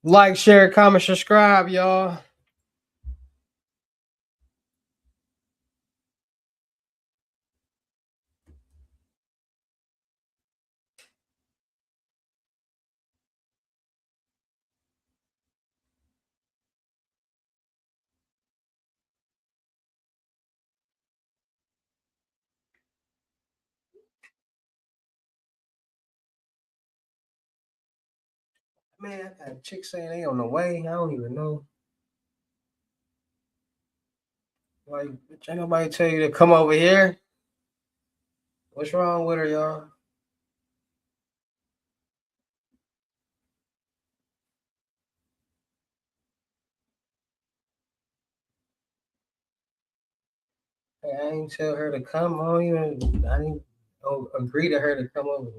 Like, share, comment, subscribe, y'all. Man, I got a chick saying they on the way. I don't even know. Like, ain't nobody tell you to come over here. What's wrong with her, y'all? Hey, I ain't tell her to come. I didn't agree to her to come over.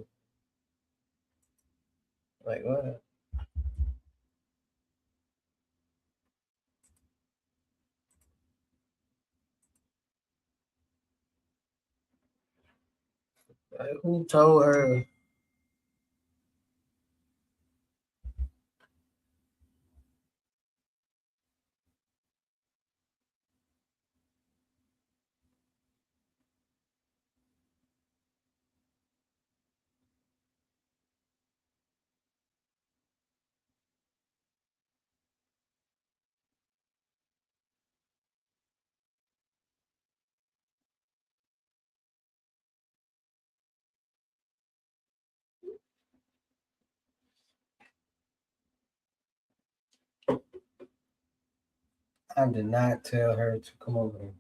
Like, what? Like, who told her? I did not tell her to come over here.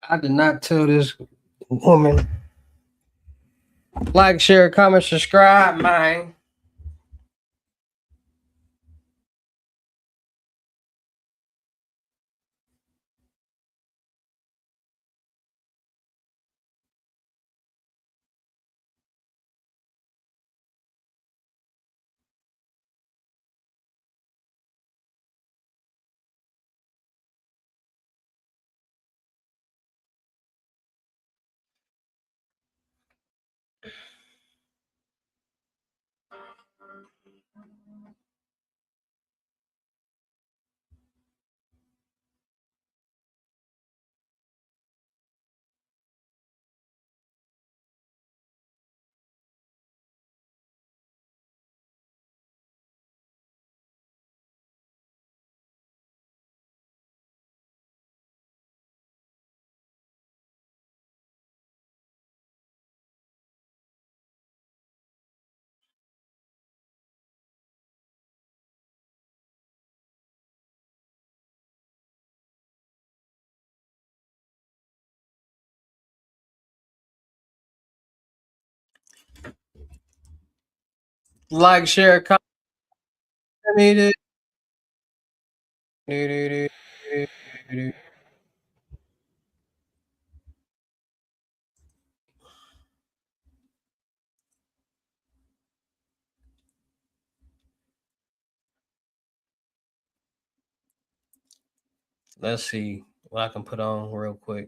I did not tell this woman. Like, share, comment, subscribe, man. Like, share, comment. Let's see what I can put on real quick.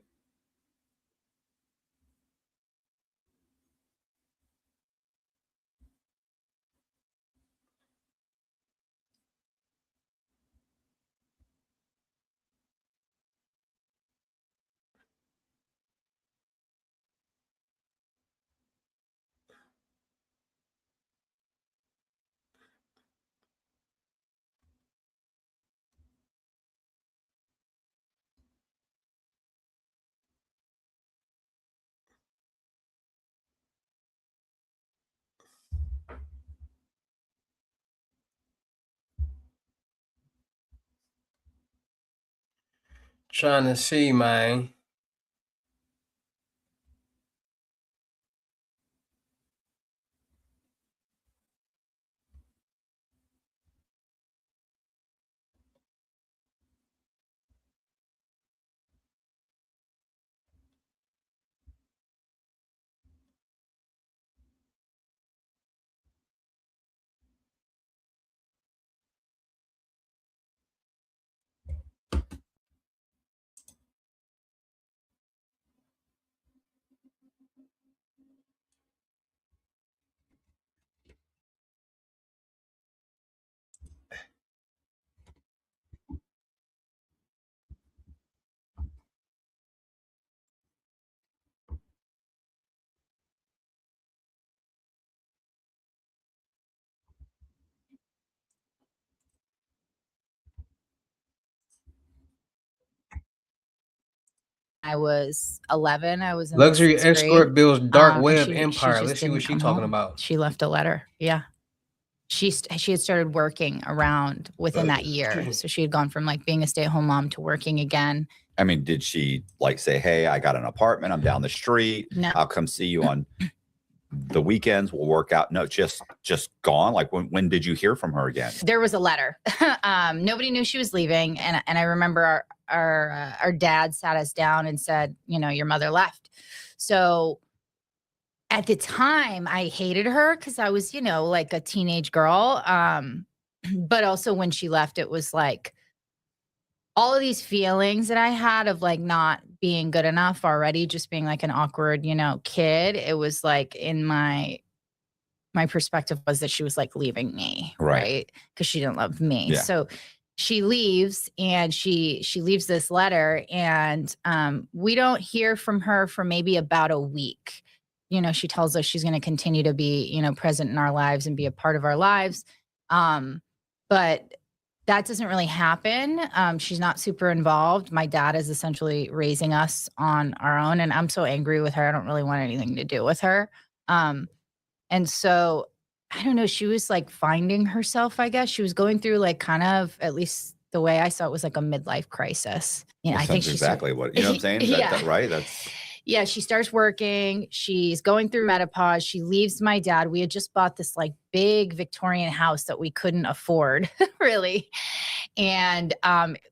Trying to see, man. I was 11. I was in Luxury the sixth escort grade. builds dark web She empire. just Let's see what didn't she's come talking home. about. She left a letter. Yeah. She had started working around within that year. So she had gone from like being a stay-at-home mom to working again. I mean, did she like say, "Hey, I got an apartment. I'm down the street. No. I'll come see you on the weekends. We'll work out." No, just gone. Like when did you hear from her again? There was a letter. Nobody knew she was leaving, and I remember our dad sat us down and said, you know, your mother left. So at the time, I hated her because I was, you know, like a teenage girl. But also when she left, it was like all of these feelings that I had of like not being good enough already, just being like an awkward, you know, kid. It was like in my perspective was that she was like leaving me, right? Because she didn't love me. Yeah. So she leaves and she leaves this letter, and we don't hear from her for maybe about a week. You know, she tells us she's going to continue to be, you know, present in our lives and be a part of our lives. But that doesn't really happen. She's not super involved. My dad is essentially raising us on our own, and I'm so angry with her. I don't really want anything to do with her. And so I don't know, she was like finding herself, I guess. She was going through like kind of, at least the way I saw it was like a midlife crisis. You know, That I think sounds she's exactly what, you know what I'm saying? Yeah. Right? That's Yeah, she starts working. She's going through menopause. She leaves my dad. We had just bought this like big Victorian house that we couldn't afford, really. And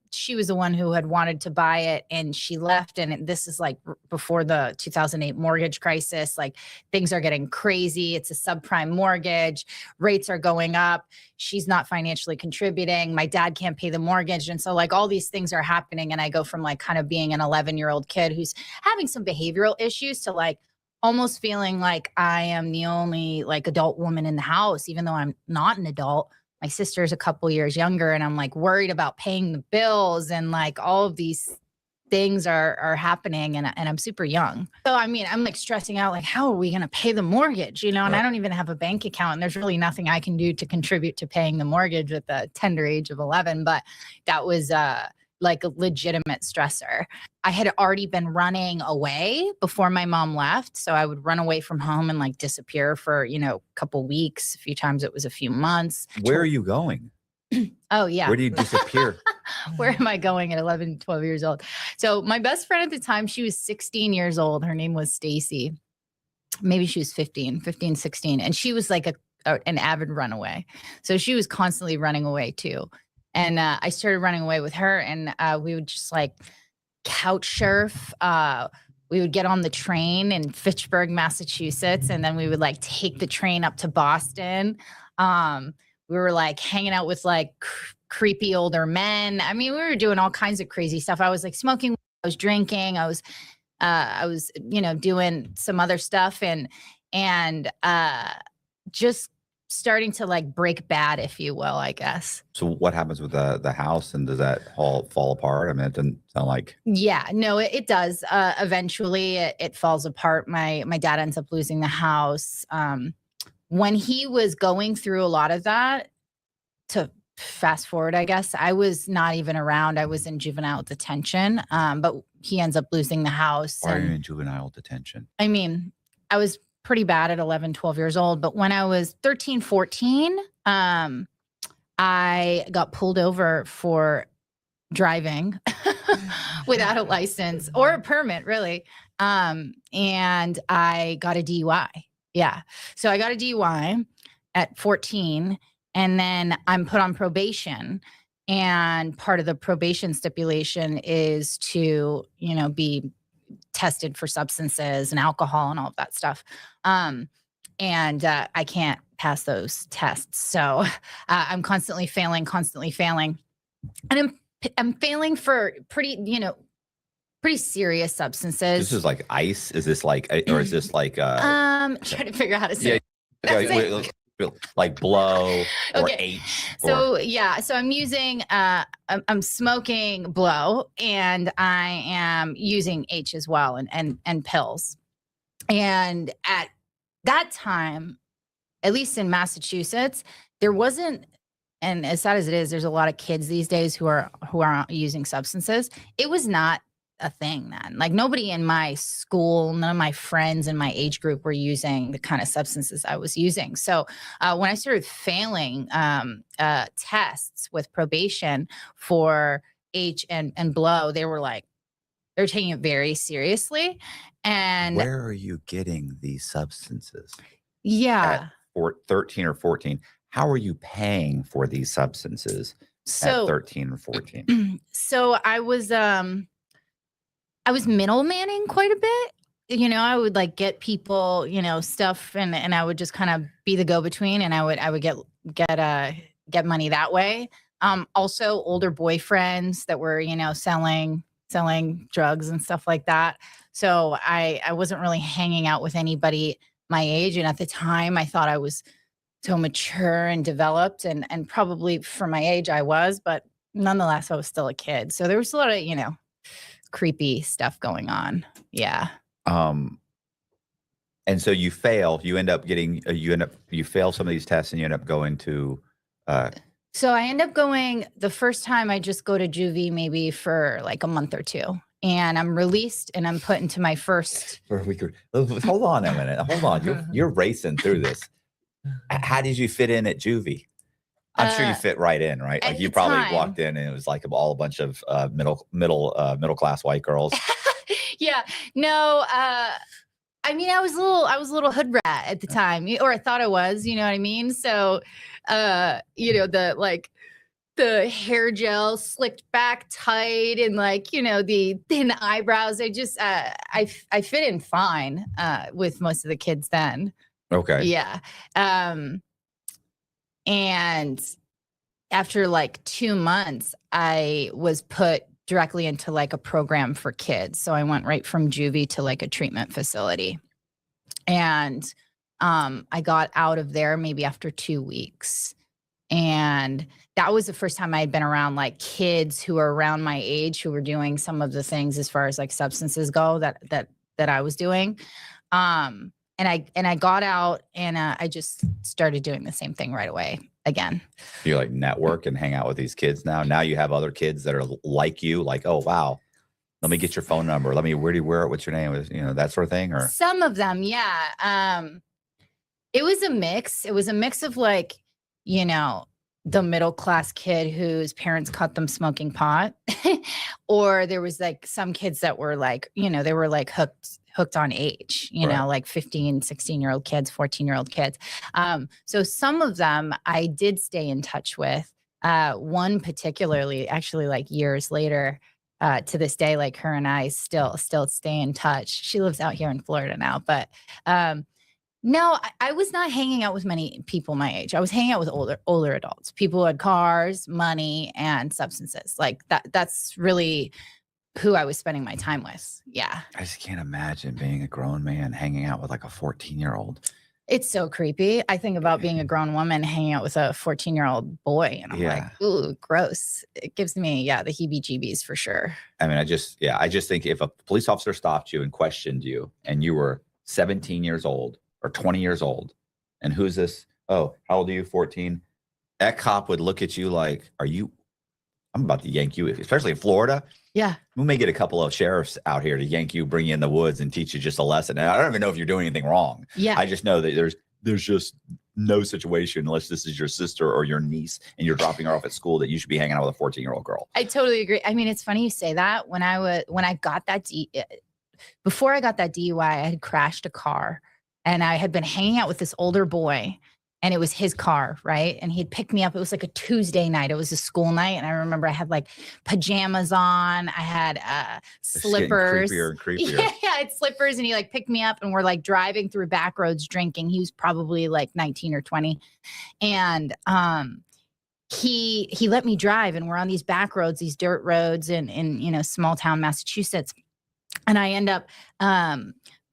she was the one who had wanted to buy it, and she left. And this is like before the 2008 mortgage crisis. Like things are getting crazy. It's a subprime mortgage. Rates are going up. She's not financially contributing. My dad can't pay the mortgage. And so like all these things are happening. And I go from like kind of being an 11-year-old kid who's having some behavioral issues to like almost feeling like I am the only like adult woman in the house, even though I'm not an adult. My sister's a couple years younger, and I'm like worried about paying the bills, and like all of these things are happening, and I'm super young. So I mean, I'm like stressing out, like how are we going to pay the mortgage, you know? And Right. I don't even have a bank account, and there's really nothing I can do to contribute to paying the mortgage at the tender age of 11. But that was like a legitimate stressor. I had already been running away before my mom left. So I would run away from home and like disappear for, you know, a couple weeks. A few times it was a few months. Where are you going? Oh, yeah. Where do you disappear? Where am I going at 11, 12 years old? So my best friend at the time, she was 16 years old. Her name was Stacy. Maybe she was 15, 16. And she was like an avid runaway. So she was constantly running away too. And I started running away with her, and we would just like couch surf. We would get on the train in Fitchburg, Massachusetts, and then we would like take the train up to Boston. We were like hanging out with like creepy older men. I mean, we were doing all kinds of crazy stuff. I was like smoking, I was drinking, I was, you know, doing some other stuff, and just starting to like break bad, if you will, I guess. So what happens with the house, and does that all fall apart? I mean, it doesn't sound like. Yeah, no, it does. Eventually it falls apart. My dad ends up losing the house. When he was going through a lot of that, to fast forward, I guess, I was not even around. I was in juvenile detention. But he ends up losing the house. Why are you in juvenile detention? I mean, I was pretty bad at 11, 12 years old. But when I was 13, 14, I got pulled over for driving without a license or a permit, really. And I got a DUI. Yeah. So I got a DUI at 14, and then I'm put on probation. And part of the probation stipulation is to, you know, be tested for substances and alcohol and all of that stuff. And I can't pass those tests. So I'm constantly failing. And I'm failing for pretty serious substances. This is like ice. Is this like, or is this like trying to figure out how to say like blow or Okay. H? So yeah, so I'm using I'm smoking blow, and I am using H as well, and pills. And at that time, at least in Massachusetts, there wasn't, and as sad as it is, there's a lot of kids these days who are using substances. It was not a thing then. Like nobody in my school, none of my friends in my age group were using the kind of substances I was using. So when I started failing tests with probation for H and blow, they were taking it very seriously. And where are you getting these substances? Yeah. At 13 or 14, how are you paying for these substances at 13 or 14? So I was middlemaning quite a bit. You know, I would like get people, you know, stuff, and I would just kind of be the go-between, and I would get money that way. Also older boyfriends that were, you know, selling drugs and stuff like that. So I wasn't really hanging out with anybody my age. And at the time I thought I was so mature and developed, and probably for my age I was, but nonetheless, I was still a kid. So there was a lot of, you know, creepy stuff going on. Yeah. And so you fail, you fail some of these tests, and you end up going to, so I end up going, the first time I just go to juvie maybe for like a month or two, and I'm released, and I'm put into my first. Hold on a minute. Hold on. You're racing through this. How did you fit in at juvie? I'm sure you fit right in, right? at Like you the probably time- walked in and it was like all a bunch of middle class white girls. Yeah. No, I mean, I was a little hood rat at the time, or I thought I was, you know what I mean? So, you know, the hair gel slicked back tight and like, you know, the thin eyebrows. I just, I fit in fine, with most of the kids then. Okay. Yeah. And after like 2 months, I was put directly into like a program for kids. So I went right from juvie to like a treatment facility. And I got out of there maybe after 2 weeks. And that was the first time I had been around like kids who were around my age who were doing some of the things as far as like substances go that I was doing. And I got out and I just started doing the same thing right away again. You like network and hang out with these kids now. Now you have other kids that are like you, like, oh wow, let me get your phone number. Let me what's your name? You know, that sort of thing. Or Some of them, yeah. It was a mix. It was a mix of like, you know, the middle class kid whose parents caught them smoking pot, or there was like some kids that were like, you know, they were like hooked on age, you know, like 15, 16-year-old kids, 14-year-old kids. So some of them I did stay in touch with. One particularly, actually, like years later, to this day, like her and I still stay in touch. She lives out here in Florida now, but no, I was not hanging out with many people my age. I was hanging out with older adults, people who had cars, money, and substances. Like that's really who I was spending my time with. Yeah. I just can't imagine being a grown man hanging out with like a 14-year-old. It's so creepy. I think about being a grown woman hanging out with a 14-year-old boy, and I'm like, ooh, gross. It gives me, the heebie-jeebies for sure. I mean, I just think if a police officer stopped you and questioned you and you were 17 years old or 20 years old, and who's this? Oh, how old are you? 14. That cop would look at you like, I'm about to yank you, especially in Florida. Yeah. We may get a couple of sheriffs out here to yank you, bring you in the woods and teach you just a lesson. And I don't even know if you're doing anything wrong. Yeah. I just know that there's just no situation, unless this is your sister or your niece and you're dropping her off at school, that you should be hanging out with a 14-year-old girl. I totally agree. I mean, it's funny you say that. Before I got that DUI, I had crashed a car and I had been hanging out with this older boy. And it was his car, right? And he'd pick me up. It was like a Tuesday night. It was a school night. And I remember I had like pajamas on. I had slippers. Creepier and creepier. Yeah, I had slippers. And he like picked me up and we're like driving through back roads drinking. He was probably like 19 or 20. And he let me drive. And we're on these back roads, these dirt roads in small town Massachusetts. And I end up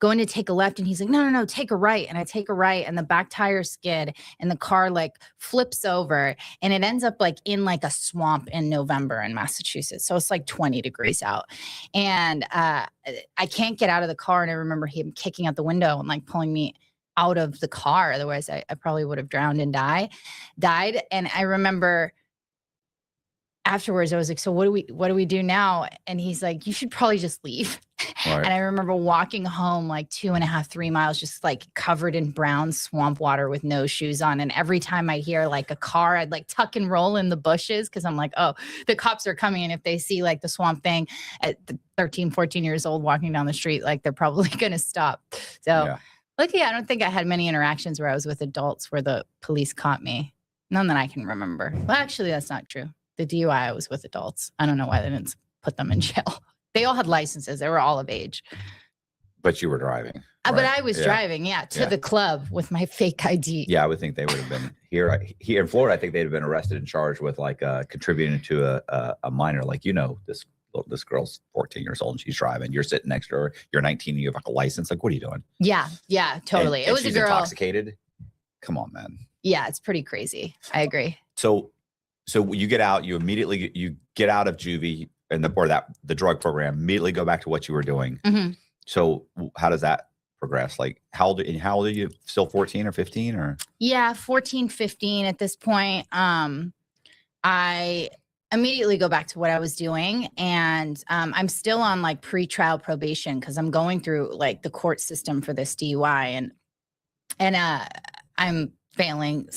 going to take a left, and he's like, no, take a right. And I take a right, and the back tire skid and the car like flips over, and it ends up like in like a swamp in November in Massachusetts. So it's like 20 degrees out. And I can't get out of the car. And I remember him kicking out the window and like pulling me out of the car. Otherwise I probably would have drowned and died. And I remember afterwards I was like, so what do we do now? And he's like, you should probably just leave. Right. And I remember walking home like 2.5, 3 miles, just like covered in brown swamp water with no shoes on. And every time I hear like a car, I'd like tuck and roll in the bushes, because I'm like, oh, the cops are coming. And if they see like the swamp thing at 13, 14 years old walking down the street, like they're probably going to stop. So luckily, I don't think I had many interactions where I was with adults where the police caught me. None that I can remember. Well, actually, that's not true. The DUI, I was with adults. I don't know why they didn't put them in jail. They all had licenses. They were all of age. But you were driving. Right? But I was driving, to the club with my fake ID. Yeah, I would think they would have been here in Florida. I think they'd have been arrested and charged with like contributing to a minor. Like, this girl's 14 years old and she's driving. You're sitting next to her. You're 19 and you have like a license. Like, what are you doing? Yeah, totally. And it was she's a girl. Intoxicated. Come on, man. Yeah, it's pretty crazy. I agree. So you get out. You immediately get out of juvie and the drug program. Immediately go back to what you were doing. Mm-hmm. So how does that progress? Like how old are you? Still 14 or 15 or? Yeah, 14, 15 at this point. I immediately go back to what I was doing, and I'm still on like pre-trial probation because I'm going through like the court system for this DUI, and I'm failing,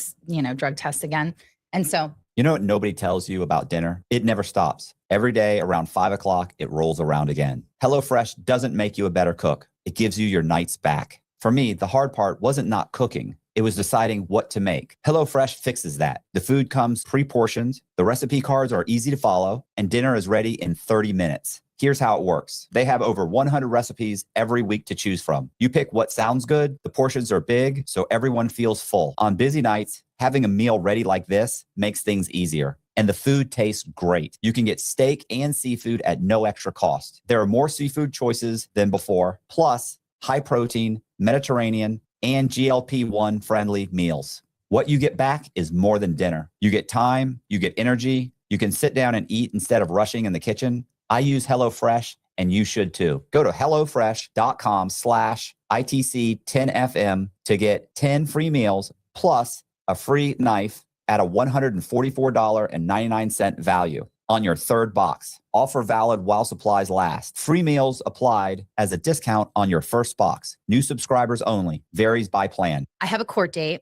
drug tests again. And so, You know what nobody tells you about dinner? It never stops. Every day around 5 o'clock, it rolls around again. HelloFresh doesn't make you a better cook. It gives you your nights back. For me, the hard part wasn't not cooking. It was deciding what to make. HelloFresh fixes that. The food comes pre-portioned, the recipe cards are easy to follow, and dinner is ready in 30 minutes. Here's how it works. They have over 100 recipes every week to choose from. You pick what sounds good, the portions are big, so everyone feels full. On busy nights, having a meal ready like this makes things easier. And the food tastes great. You can get steak and seafood at no extra cost. There are more seafood choices than before, plus high protein, Mediterranean, and GLP-1 friendly meals. What you get back is more than dinner. You get time, you get energy, you can sit down and eat instead of rushing in the kitchen. I use HelloFresh and you should too. Go to HelloFresh.com/ITC10FM to get 10 free meals plus a free knife at a $144.99 value on your third box. Offer valid while supplies last. Free meals applied as a discount on your first box. New subscribers only. Varies by plan. I have a court date.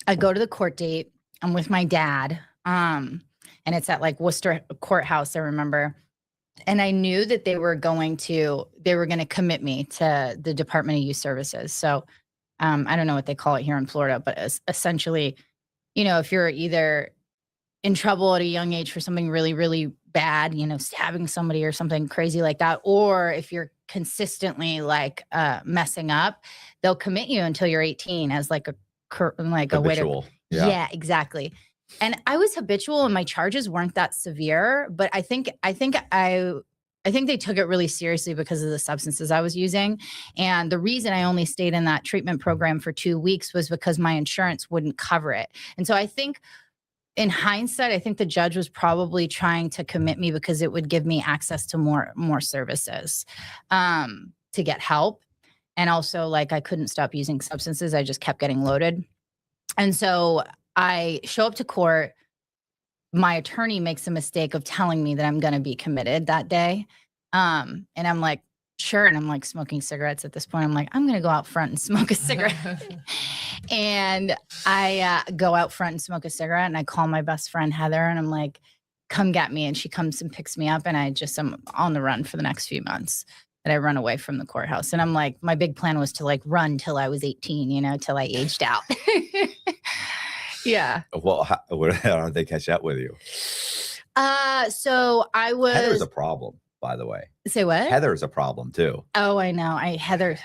I go to the court date. I'm with my dad. And it's at like Worcester Courthouse, I remember. And I knew that they were going to commit me to the Department of Youth Services. So I don't know what they call it here in Florida, but essentially, you know, if you're either in trouble at a young age for something really, really bad, you know, stabbing somebody or something crazy like that, or if you're consistently like messing up, they'll commit you until you're 18 as like a way to, yeah, exactly. And I was habitual and my charges weren't that severe, but I think they took it really seriously because of the substances I was using. And the reason I only stayed in that treatment program for 2 weeks was because my insurance wouldn't cover it. And so I think in hindsight, I think the judge was probably trying to commit me because it would give me access to more services to get help. And also, like, I couldn't stop using substances. I just kept getting loaded. And so I show up to court. My attorney makes a mistake of telling me that I'm going to be committed that day. And I'm like, sure. And I'm like smoking cigarettes at this point. I'm like, I'm going to go out front and smoke a cigarette. And I go out front and smoke a cigarette. And I call my best friend, Heather, and I'm like, come get me. And she comes and picks me up. And I just am on the run for the next few months. And I run away from the courthouse. And I'm like, my big plan was to like run till I was 18, you know, till I aged out. Yeah. Well, how did they catch up with you? So I was. Heather's a problem, by the way. Say what? Heather's a problem too. Oh, I know. Heather,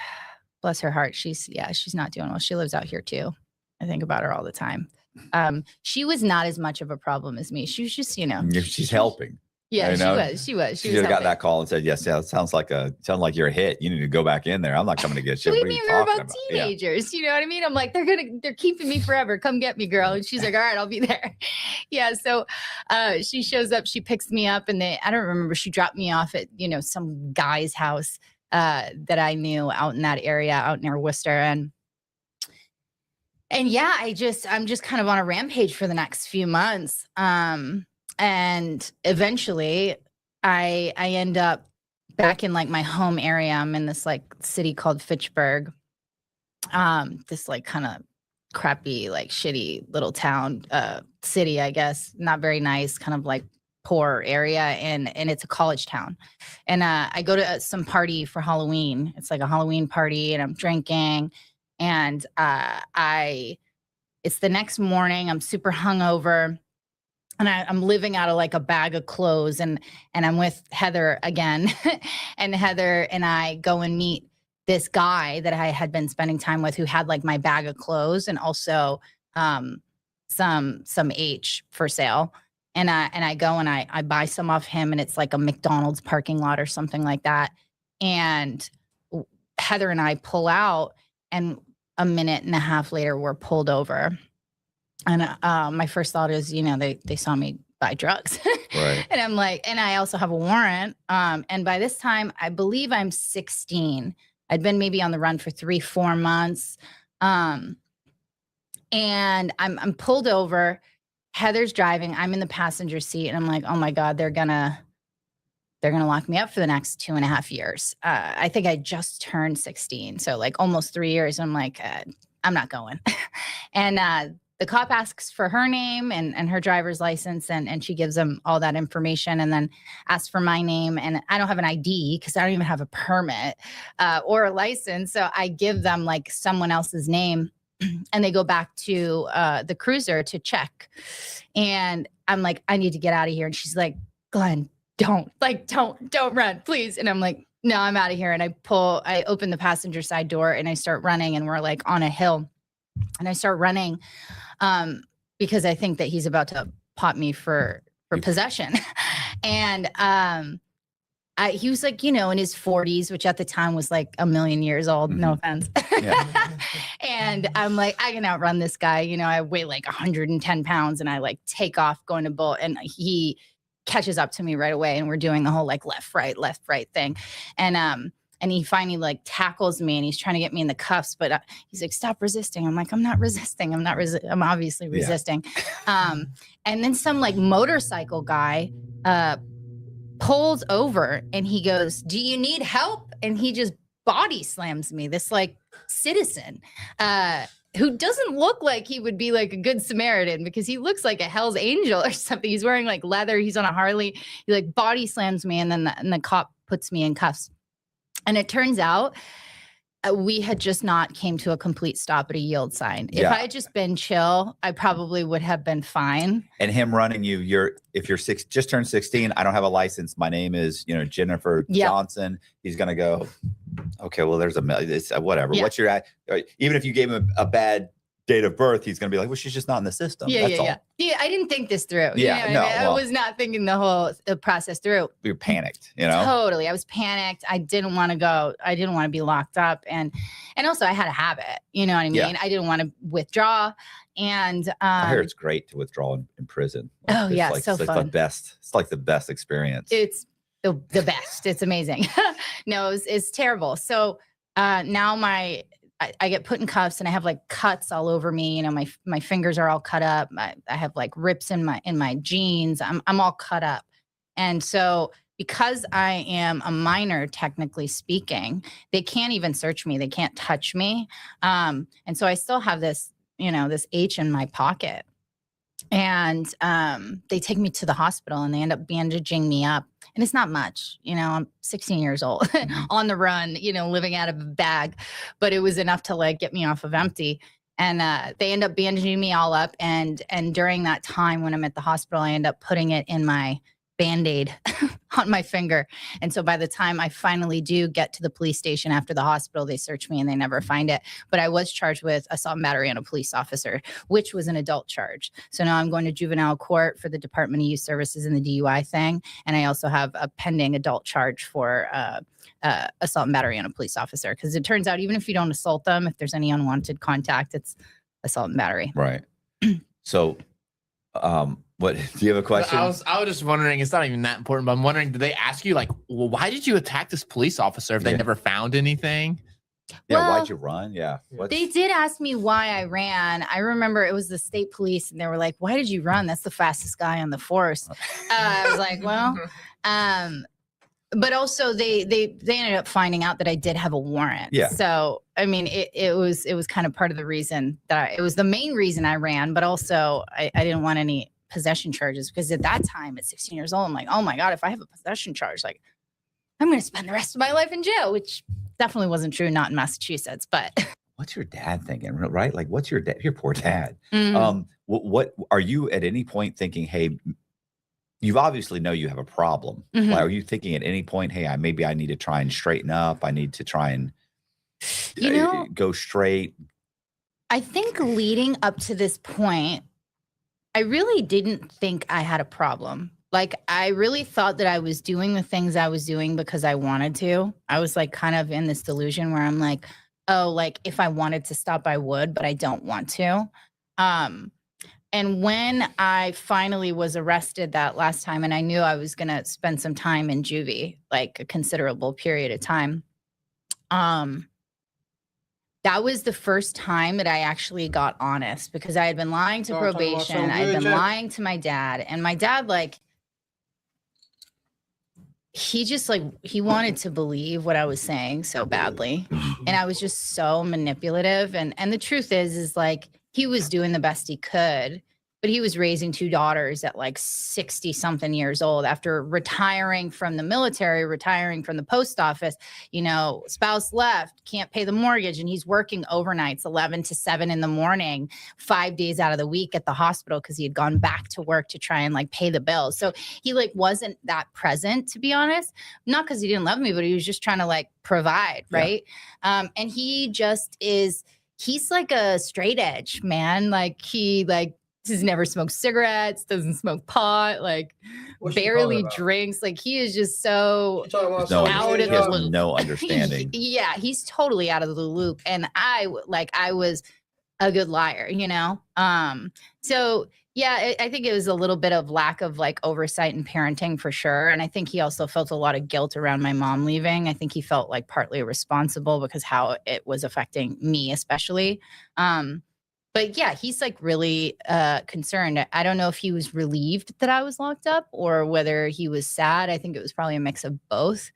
bless her heart. She's not doing well. She lives out here too. I think about her all the time. She was not as much of a problem as me. She was just, you know. She's helping. Yeah, she was. She got that call and said, yes, yeah, it sounds like you're a hit. You need to go back in there. I'm not coming to get you. What do you mean? We're about teenagers. Yeah. You know what I mean? I'm like, they're keeping me forever. Come get me, girl. And she's like, all right, I'll be there. Yeah. So she shows up, she picks me up, and I don't remember, she dropped me off at, you know, some guy's house that I knew out in that area, out near Worcester. And yeah, I'm just kind of on a rampage for the next few months. And eventually I end up back in like my home area. I'm in this like city called Fitchburg. This like kind of crappy, like shitty little town, city, I guess. Not very nice, kind of like poor area. And it's a college town. And I go to some party for Halloween. It's like a Halloween party and I'm drinking. And it's the next morning. I'm super hungover. And I'm living out of like a bag of clothes, and I'm with Heather again. And Heather and I go and meet this guy that I had been spending time with, who had like my bag of clothes and also some H for sale. And I go and I buy some off him, and it's like a McDonald's parking lot or something like that. And Heather and I pull out, and a minute and a half later, we're pulled over. And my first thought is, you know, they saw me buy drugs. Right. And I'm like, and I also have a warrant. And by this time, I believe I'm 16. I'd been maybe on the run for 3-4 months. And I'm pulled over. Heather's driving. I'm in the passenger seat. And I'm like, oh my God, they're gonna lock me up for the next 2.5 years. I think I just turned 16. So like almost 3 years. I'm like, I'm not going. And the cop asks for her name and her driver's license, and she gives him all that information, and then asks for my name. And I don't have an ID because I don't even have a permit or a license. So I give them like someone else's name, and they go back to the cruiser to check. And I'm like, I need to get out of here. And she's like, Glenn, don't run, please. And I'm like, no, I'm out of here. And I open the passenger side door and I start running, and we're like on a hill, and I start running because I think that he's about to pop me for possession. And he was like, in his 40s, which at the time was like a million years old. No offense. Yeah. And I'm like, I can outrun this guy. I weigh like 110 pounds, and I like take off going to bolt, and he catches up to me right away, and we're doing the whole like left, right thing. And he finally like tackles me, and he's trying to get me in the cuffs, but he's like, stop resisting. I'm like, I'm not resisting. I'm obviously resisting. And then some like motorcycle guy pulls over, and he goes, do you need help? And he just body slams me, this like citizen who doesn't look like he would be like a good Samaritan, because he looks like a Hell's Angel or something. He's wearing like leather. He's on a Harley. He like body slams me, and then the cop puts me in cuffs. And it turns out we had just not came to a complete stop at a yield sign. If I had just been chill, I probably would have been fine. And him running you, if you're just turned 16, I don't have a license. My name is, Jennifer Johnson. He's going to go, okay, well, there's whatever. Yeah. What's your, even if you gave him a bad date of birth, he's going to be like, well, she's just not in the system. That's all. Yeah, I didn't think this through. I was not thinking the whole process through. We were panicked, Totally. I was panicked. I didn't want to go. I didn't want to be locked up. And also I had a habit, you know what I mean? Yeah. I didn't want to withdraw. And I hear it's great to withdraw in prison. So it's fun. The best. It's like the best experience. It's the best. It's amazing. No, it's terrible. So now I get put in cuffs, and I have like cuts all over me. My fingers are all cut up. I have like rips in my jeans. I'm all cut up. And so because I am a minor, technically speaking, they can't even search me. They can't touch me. And so I still have this, this H in my pocket. And they take me to the hospital, and they end up bandaging me up. And it's not much, I'm 16 years old on the run, living out of a bag, but it was enough to like get me off of empty. And they end up bandaging me all up. And during that time when I'm at the hospital, I end up putting it in my Band-Aid on my finger. And so by the time I finally do get to the police station after the hospital, they search me and they never find it. But I was charged with assault and battery on a police officer, which was an adult charge. So now I'm going to juvenile court for the Department of Youth Services and the DUI thing. And I also have a pending adult charge for assault and battery on a police officer. Because it turns out even if you don't assault them, if there's any unwanted contact, it's assault and battery. Right. So what do you have a question? I was just wondering, it's not even that important, but I'm wondering, did they ask you like, well, why did you attack this police officer if they never found anything? Yeah, well, why'd you run? Yeah. They did ask me why I ran. I remember it was the state police, and they were like, why did you run? That's the fastest guy on the force. I was like, well, but also they ended up finding out that I did have a warrant. Yeah. So I mean, it was kind of part of the reason it was the main reason I ran, but also I didn't want any possession charges, because at that time at 16 years old, I'm like, oh my God, if I have a possession charge, like I'm going to spend the rest of my life in jail, which definitely wasn't true, not in Massachusetts, but. What's your dad thinking, right? Like, what's your poor dad? Mm-hmm. What are you at any point thinking, hey, you obviously know you have a problem. Mm-hmm. Like, are you thinking at any point, hey, maybe I need to try and straighten up. I need to try and go straight. I think leading up to this point, I really didn't think I had a problem. Like, I really thought that I was doing the things I was doing because I wanted to. I was like kind of in this delusion where I'm like, oh, like if I wanted to stop, I would, but I don't want to. And when I finally was arrested that last time, and I knew I was going to spend some time in juvie, like a considerable period of time, that was the first time that I actually got honest, because I had been lying to probation. I had been lying to my dad, and my dad, like, he just like, he wanted to believe what I was saying so badly. And I was just so manipulative. And the truth is like, he was doing the best he could, but he was raising 2 daughters at like 60 something years old after retiring from the military, retiring from the post office. You know, spouse left, can't pay the mortgage, and he's working overnights 11 to 7 in the morning, 5 days out of the week at the hospital because he had gone back to work to try and like pay the bills. So he like wasn't that present, to be honest, not because he didn't love me, but he was just trying to like provide, right? And he just he's like a straight edge man. Like he he's never smoked cigarettes, doesn't smoke pot, like barely drinks. Like he is just so out of the loop. No understanding. Yeah, he's totally out of the loop. And I was a good liar, you know? So yeah, I think it was a little bit of lack of like oversight and parenting for sure. And I think he also felt a lot of guilt around my mom leaving. I think he felt like partly responsible because how it was affecting me, especially. But yeah, he's like really concerned. I don't know if he was relieved that I was locked up or whether he was sad. I think it was probably a mix of both.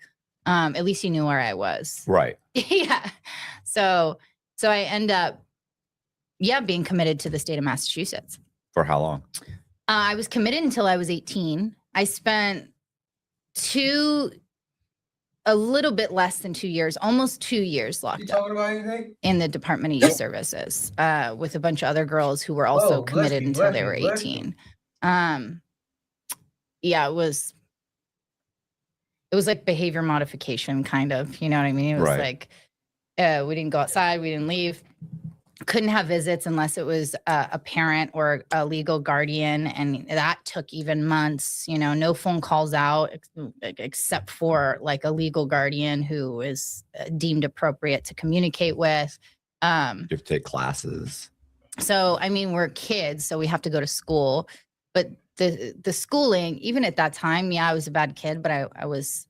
At least he knew where I was. Right. Yeah. So I end up, being committed to the state of Massachusetts. For how long? I was committed until I was 18. I spent a little bit less than 2 years, almost 2 years locked up in the Department of Youth Services with a bunch of other girls who were also committed until they were 18. It was like behavior modification, kind of, you know what I mean? It was like, we didn't go outside, we didn't leave. Couldn't have visits unless it was a parent or a legal guardian. And that took even months, you know, no phone calls out except for like a legal guardian who is deemed appropriate to communicate with. You have to take classes. So, I mean, we're kids, so we have to go to school. But the schooling, even at that time, I was a bad kid, but I was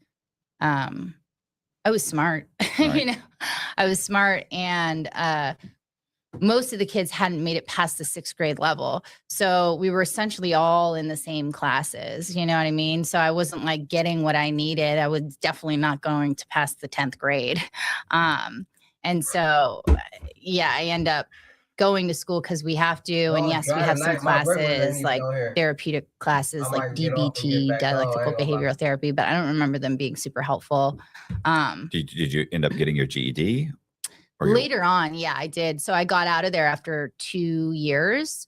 smart. Right. You know, I was smart, and most of the kids hadn't made it past the 6th grade level. So we were essentially all in the same classes. You know what I mean? So I wasn't like getting what I needed. I was definitely not going to pass the 10th grade. And so, I end up going to school because we have to. And yes, we have some classes like therapeutic classes like DBT, dialectical behavioral therapy, but I don't remember them being super helpful. Did you end up getting your GED? Later on, I did. So I got out of there after 2 years,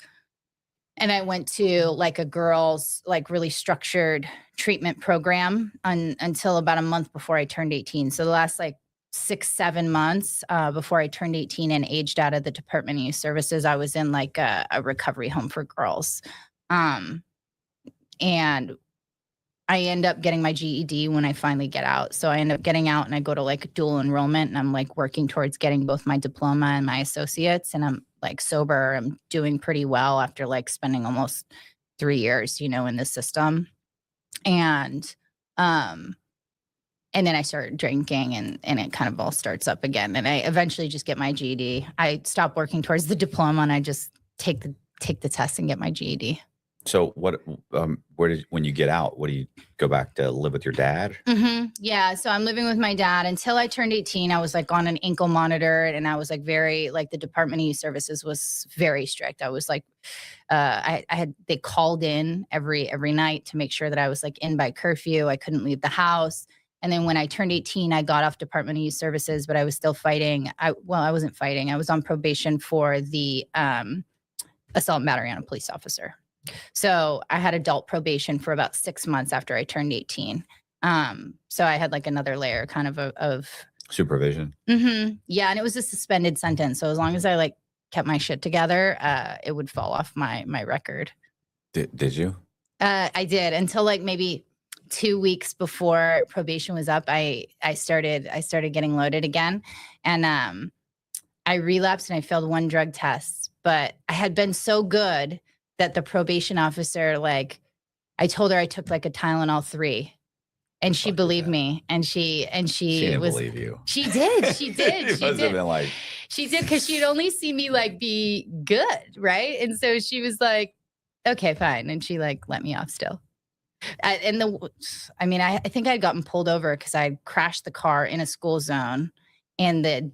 and I went to like a girls' like really structured treatment program until about a month before I turned 18. So the last like 6-7 months before I turned 18 and aged out of the Department of Youth Services, I was in like a recovery home for girls. And I end up getting my GED when I finally get out. So I end up getting out and I go to like dual enrollment, and I'm like working towards getting both my diploma and my associates. And I'm like sober. I'm doing pretty well after like spending almost 3 years, you know, in the system. And then I started drinking, and it kind of all starts up again. And I eventually just get my GED. I stop working towards the diploma, and I just take the test and get my GED. So when you get out, do you go back to live with your dad? Mm-hmm. Yeah. So I'm living with my dad until I turned 18. I was like on an ankle monitor, and I was like very, like the Department of Youth Services was very strict. I was like, they called in every night to make sure that I was like in by curfew. I couldn't leave the house. And then when I turned 18, I got off Department of Youth Services, but I was still fighting. I wasn't fighting. I was on probation for the assault and battery on a police officer. So I had adult probation for about 6 months after I turned 18. So I had like another layer kind of supervision. Mm-hmm. Yeah. And it was a suspended sentence. So as long as I like kept my shit together, it would fall off my record. Did you? I did, until like maybe 2 weeks before probation was up. I started getting loaded again, and I relapsed and I failed 1 drug test, but I had been so good that the probation officer, like, I told her I took like a Tylenol 3, and she believed me. And she didn't believe you. She did. She did. She must have been like, she did, because she'd only see me like be good, right? And so she was like, okay, fine. And she like let me off still. I think I'd gotten pulled over because I crashed the car in a school zone, and the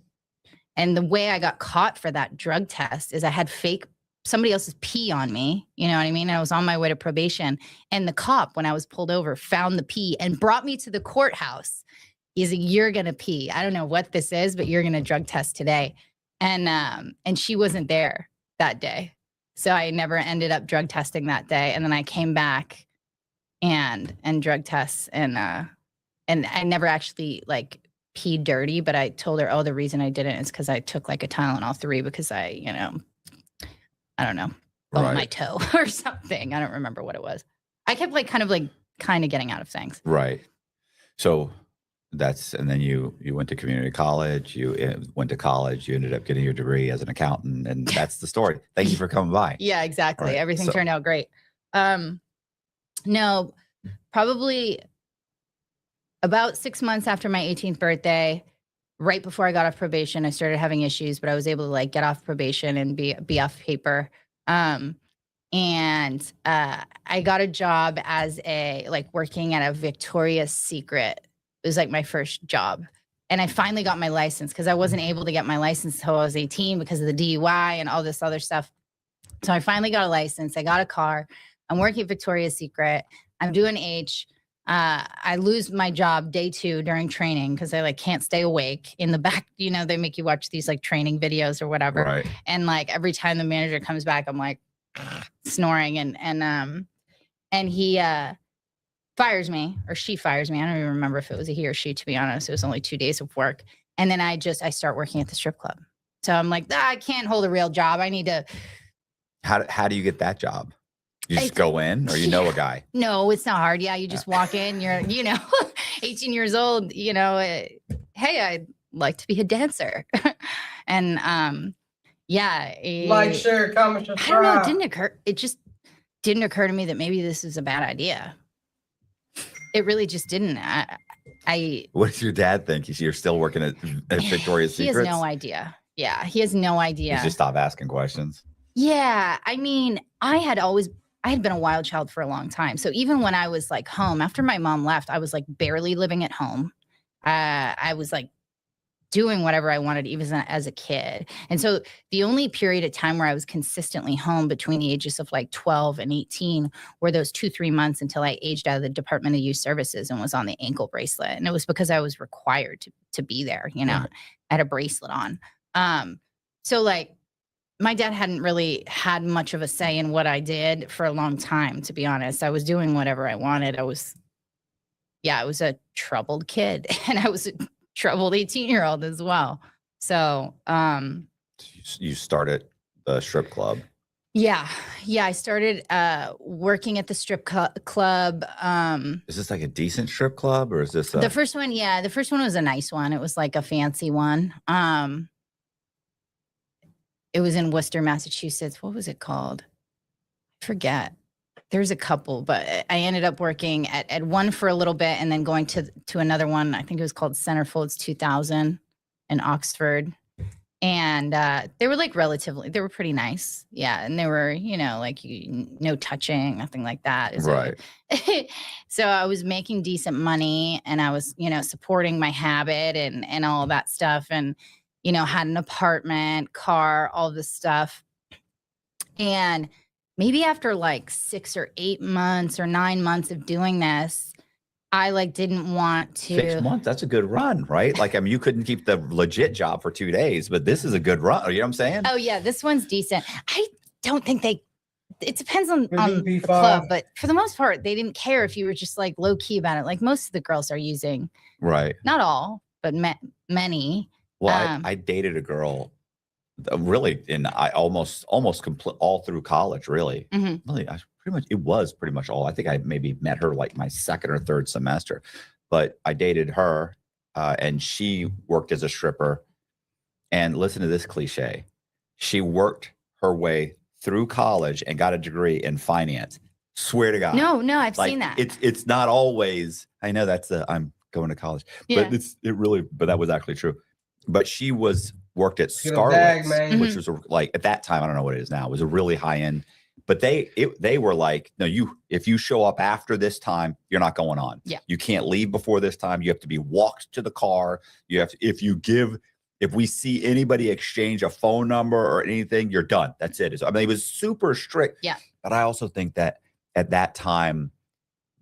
way I got caught for that drug test is I had fake somebody else's pee on me. You know what I mean? I was on my way to probation, and the cop, when I was pulled over, found the pee and brought me to the courthouse. He's like, "You're gonna pee. I don't know what this is, but you're gonna drug test today." And she wasn't there that day, so I never ended up drug testing that day. And then I came back and drug tests, and I never actually like peed dirty, but I told her, oh, the reason I didn't is because I took like a Tylenol 3 because I don't know, bumped my toe or something. I don't remember what it was. I kept like kind of getting out of things. Right. So and then you went to community college, you went to college, you ended up getting your degree as an accountant, and that's the story. Thank you for coming by. Yeah, exactly. Right. Everything turned out great. No, probably about 6 months after my 18th birthday, right before I got off probation, I started having issues, but I was able to like get off probation and be off paper. And I got a job as working at a Victoria's Secret. It was like my first job. And I finally got my license because I wasn't able to get my license until I was 18 because of the DUI and all this other stuff. So I finally got a license. I got a car. I'm working at Victoria's Secret. I'm doing H. I lose my job day 2 during training because I like can't stay awake in the back. You know, they make you watch these like training videos or whatever. Right. And like every time the manager comes back, I'm like snoring and he fires me, or she fires me. I don't even remember if it was a he or she, to be honest. It was only 2 days of work. And then I start working at the strip club. So I'm like, I can't hold a real job. I need to. How do you get that job? You just go in, or you know a guy? No, it's not hard. Yeah, you just walk in. You're 18 years old. Hey, I'd like to be a dancer. And Like, share, comment, subscribe. I don't know. It just didn't occur to me that maybe this is a bad idea. It really just didn't. What does your dad think? You're still working at Victoria's Secret? He has no idea. Yeah, he has no idea. He's just stop asking questions. Yeah, I mean, I had been a wild child for a long time. So even when I was like home, after my mom left, I was like barely living at home. I was like doing whatever I wanted, even as a kid. And so the only period of time where I was consistently home between the ages of like 12 and 18 were those 2-3 months until I aged out of the Department of Youth Services and was on the ankle bracelet. And it was because I was required to be there, Right. I had a bracelet on. So like my dad hadn't really had much of a say in what I did for a long time, to be honest. I was doing whatever I wanted. I was a troubled kid, and I was a troubled 18-year-old as well. So you started the strip club. Yeah, I started working at the strip club. Is this like a decent strip club, or is this the first one? Yeah, the first one was a nice one. It was like a fancy one. It was in Worcester, Massachusetts. What was it called? I forget. There's a couple, but I ended up working at one for a little bit and then going to another one. I think it was called Centerfolds 2000 in Oxford. And they were like they were pretty nice. Yeah. And they were, like no touching, nothing like that. Right. So I was making decent money, and I was, supporting my habit and all that stuff. And, had an apartment, car, all this stuff. And maybe after like 6 or 8 months or 9 months of doing this, I like didn't want to. 6 months, that's a good run, right? Like, I mean, you couldn't keep the legit job for 2 days, but this is a good run. You know what I'm saying? Oh yeah, this one's decent. I don't think it depends on the club, but for the most part, they didn't care if you were just like low key about it. Like most of the girls are using, right? Not all, but many. Well, I dated a girl really I almost complete all through college, really. Mm-hmm. Really, it was pretty much all. I think I maybe met her like my second or third semester, but I dated her and she worked as a stripper. And listen to this cliche. She worked her way through college and got a degree in finance. Swear to God. No, I've seen that. It's not always, I know I'm going to college, but but that was actually true. But she worked at Scarlett's, which was like at that time, I don't know what it is now, it was a really high end. But they were like, no, if you show up after this time, you're not going on. Yeah. You can't leave before this time. You have to be walked to the car. If you give if we see anybody exchange a phone number or anything, you're done. That's it. I mean, he was super strict. Yeah. But I also think that at that time,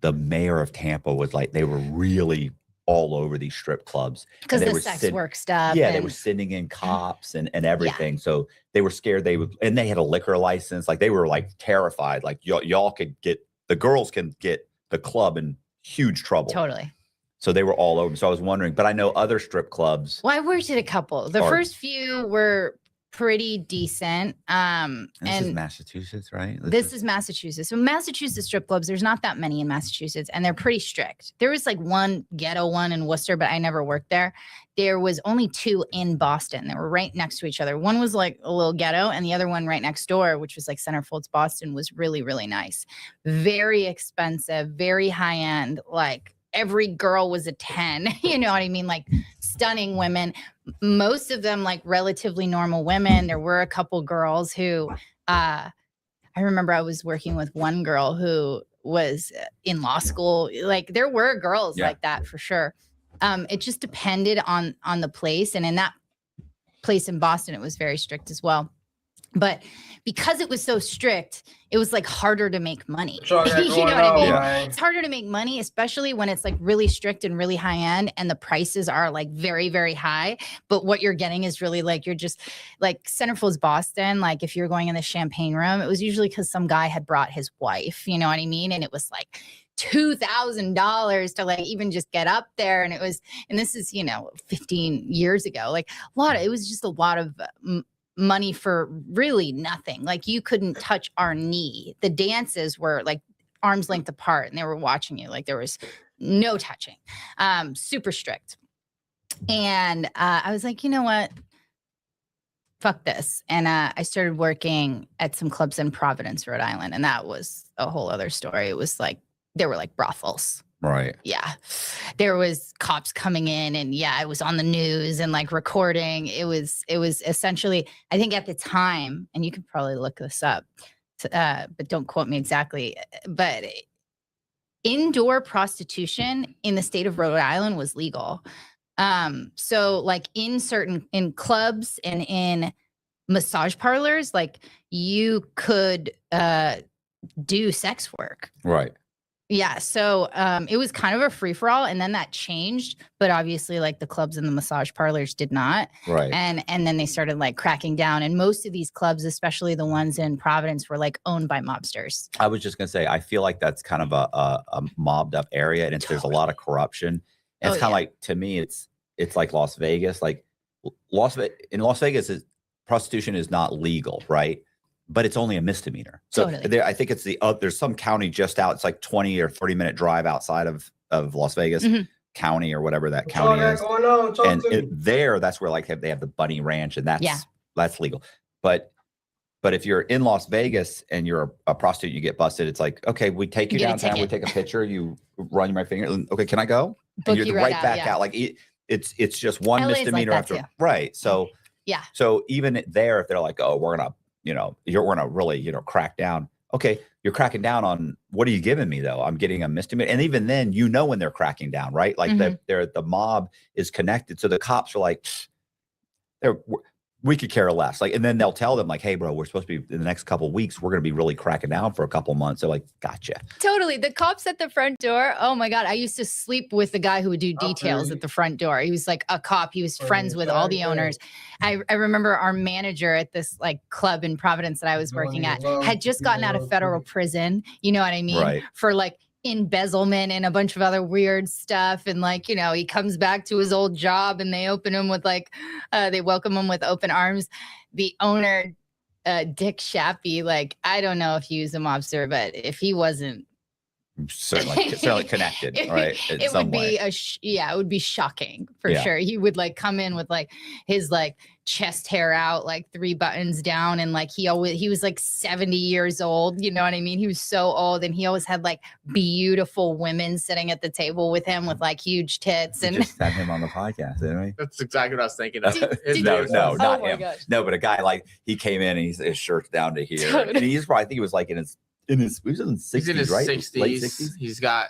the mayor of Tampa was like, they were really all over these strip clubs. Because And they the were sex work stuff. Yeah, they were sending in cops and everything. So they were scared they would, and they had a liquor license. Like they were like terrified. Like y'all could get, the girls can get the club in huge trouble. Totally. So they were all over. So I was wondering, but I know other strip clubs. Well, I worked at a couple. The first few were pretty decent. This is Massachusetts, right? This is Massachusetts. So Massachusetts strip clubs, there's not that many in Massachusetts, and they're pretty strict. There was like one ghetto one in Worcester, but I never worked there. There was only 2 in Boston. They were right next to each other. One was like a little ghetto, and the other one right next door, which was like Centerfolds Boston, was really, really nice. Very expensive, very high end. Like every girl was a 10. You know what I mean? Like stunning women. Most of them like relatively normal women. There were a couple girls who I remember I was working with one girl who was in law school. Like there were girls like that for sure. It just depended on the place. And in that place in Boston, it was very strict as well. But because it was so strict, it was like harder to make money. You know what I mean? Yeah. It's harder to make money, especially when it's like really strict and really high end and the prices are like very, very high. But what you're getting is really like, you're just like Centerfolds Boston. Like if you're going in the champagne room, it was usually because some guy had brought his wife, you know what I mean? And it was like $2,000 to like even just get up there. And it was, and this is, 15 years ago, like it was just a lot of money for really nothing. Like you couldn't touch our knee. The dances were like arm's length apart and they were watching you. Like there was no touching, super strict. And I was like, you know what? Fuck this. And I started working at some clubs in Providence, Rhode Island. And that was a whole other story. It was like, there were like brothels. Right. Yeah. There was cops coming in and it was on the news and like recording. It was essentially, I think at the time, and you could probably look this up, but don't quote me exactly, but indoor prostitution in the state of Rhode Island was legal. So like in clubs and in massage parlors, like you could do sex work. Right. Yeah. So it was kind of a free for all. And then that changed. But obviously like the clubs and the massage parlors did not. Right. And then they started like cracking down. And most of these clubs, especially the ones in Providence, were like owned by mobsters. I was just going to say, I feel like that's kind of a mobbed up area and there's a lot of corruption. And it's kind of like, to me, it's like Las Vegas. Like in Las Vegas, prostitution is not legal, right? But it's only a misdemeanor. So totally. I think it's there's some county just out. It's like 20 or 30-minute drive outside of Las Vegas County or whatever that county is. And there, that's where like they have the bunny ranch and that's legal. But if you're in Las Vegas and you're a prostitute, you get busted. It's like, okay, we take you downtown, we take a picture, you run my finger. Okay, can I go? And you're right back out. Like it's just one LA misdemeanor like after. Right. So So even there, if they're like, oh, we're gonna really, crack down. Okay, you're cracking down on what are you giving me though? I'm getting a misdemeanor. And even then, when they're cracking down, right? Like the mob is connected. So the cops are like, we could care less. Like, and then they'll tell them like, hey, bro, we're supposed to be in the next couple of weeks. We're going to be really cracking down for a couple of months. They're like, gotcha. Totally. The cops at the front door. Oh my God. I used to sleep with the guy who would do details at the front door. He was like a cop. He was friends with all the owners. I remember our manager at this like club in Providence that I was working at had just gotten out of federal prison. You know what I mean? Right. For like embezzlement and a bunch of other weird stuff. And like, he comes back to his old job and they open him with like, they welcome him with open arms. The owner, Dick Shappy, like, I don't know if he was a mobster, but if he wasn't, certainly connected, right? It would be it would be shocking for sure. He would like come in with like his like chest hair out, like 3 buttons down, and like he was like 70 years old. You know what I mean? He was so old, and he always had like beautiful women sitting at the table with him with like huge tits. And just had him on the podcast, didn't we? That's exactly what I was thinking of. No, not him. Gosh. No, but a guy like he came in and his shirt's down to here, Totally. and he's probably, I think he was like in his 60s, He's in his right? 60s. Late 60s. He's got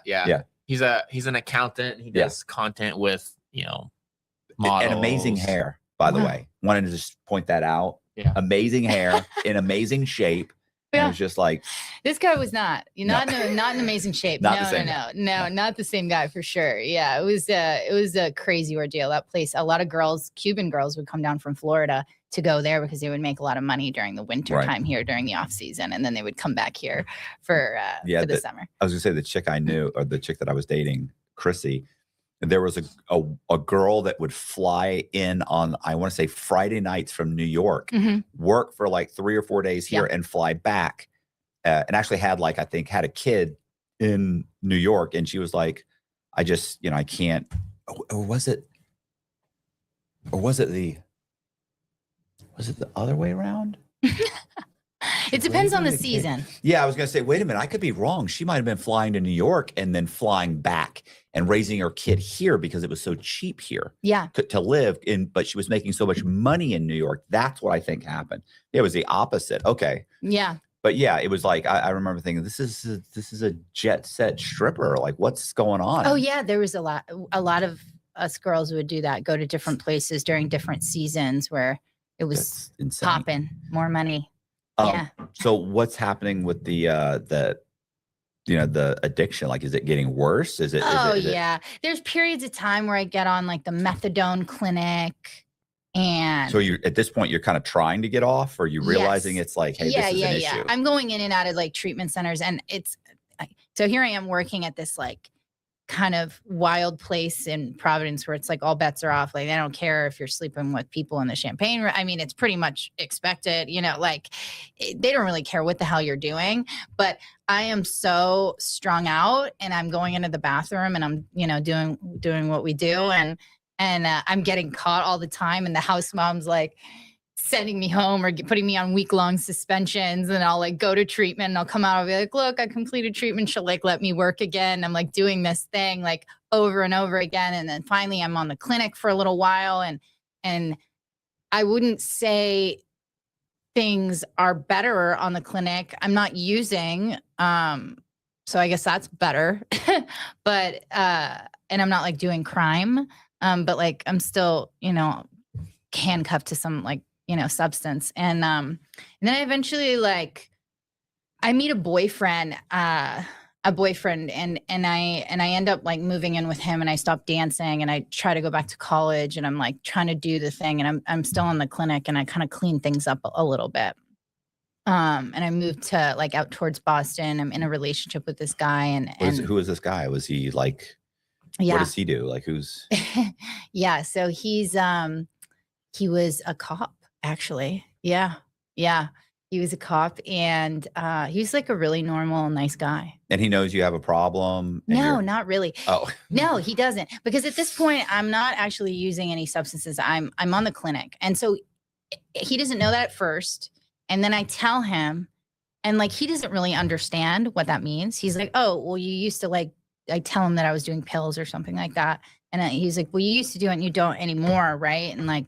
he's an accountant. He does content with models. And amazing hair. by the Wow. way. Wanted to just point that out. Yeah. Amazing hair, in amazing shape. And Yeah. it was just like, This guy was not. You're No. not in amazing shape. Not the No, same no, not the same guy for sure. Yeah, it was a crazy ordeal. That place. A lot of girls, Cuban girls, would come down from Florida to go there because they would make a lot of money during the winter Right. time here during the off season, and then they would come back here for the summer. I was gonna say the chick I knew, or the chick that I was dating, Chrissy, there was a girl that would fly in on, I want to say, Friday nights from New York, work for like 3 or 4 days here, and fly back, and actually had had a kid in New York, and she was like, I just, I can't. Or was it the other way around? It depends on the season. Yeah, I was going to say, wait a minute, I could be wrong. She might have been flying to New York and then flying back and raising her kid here because it was so cheap here to live in, but she was making so much money in New York. That's what I think happened. It was the opposite. Okay. Yeah. But yeah, it was like, I remember thinking, this is a jet set stripper. Like, what's going on? Oh yeah, there was a lot of us girls would do that, go to different places during different seasons where it was popping, more money. Yeah. So what's happening with the addiction? Like, is it getting worse? Is it? Yeah. There's periods of time where I get on like the methadone clinic, and so you at this point you're kind of trying to get off, or you realizing it's like, hey, this is an issue. I'm going in and out of like treatment centers, and so here I am working at this like kind of wild place in Providence where it's like all bets are off. Like, they don't care if you're sleeping with people in the champagne room. I mean, it's pretty much expected, like they don't really care what the hell you're doing. But I am so strung out, and I'm going into the bathroom, and I'm, doing what we do. And I'm getting caught all the time. And the house mom's like sending me home or putting me on week-long suspensions, and I'll like go to treatment, and I'll come out and be like, look, I completed treatment. She'll like let me work again. I'm like doing this thing like over and over again. And then finally I'm on the clinic for a little while, and I wouldn't say things are better on the clinic. I'm not using, so I guess that's better. But and I'm not like doing crime. But like I'm still, handcuffed to some like, substance. And then I eventually I meet a boyfriend, and I end up like moving in with him, and I stop dancing, and I try to go back to college, and I'm like trying to do the thing, and I'm still in the clinic, and I kind of clean things up a little bit. And I moved to like out towards Boston. I'm in a relationship with this guy, and who is this guy? Was he like, what does he do? Like, who's? Yeah. So he was a cop, actually. Yeah. He was a cop, and he was like a really normal, nice guy. And he knows you have a problem? No, not really. Oh. No, he doesn't. Because at this point, I'm not actually using any substances. I'm on the clinic. And so he doesn't know that at first. And then I tell him, and like, he doesn't really understand what that means. He's like, oh, well, you used to like, I tell him that I was doing pills or something like that. And he's like, well, you used to do it and you don't anymore, right? And like,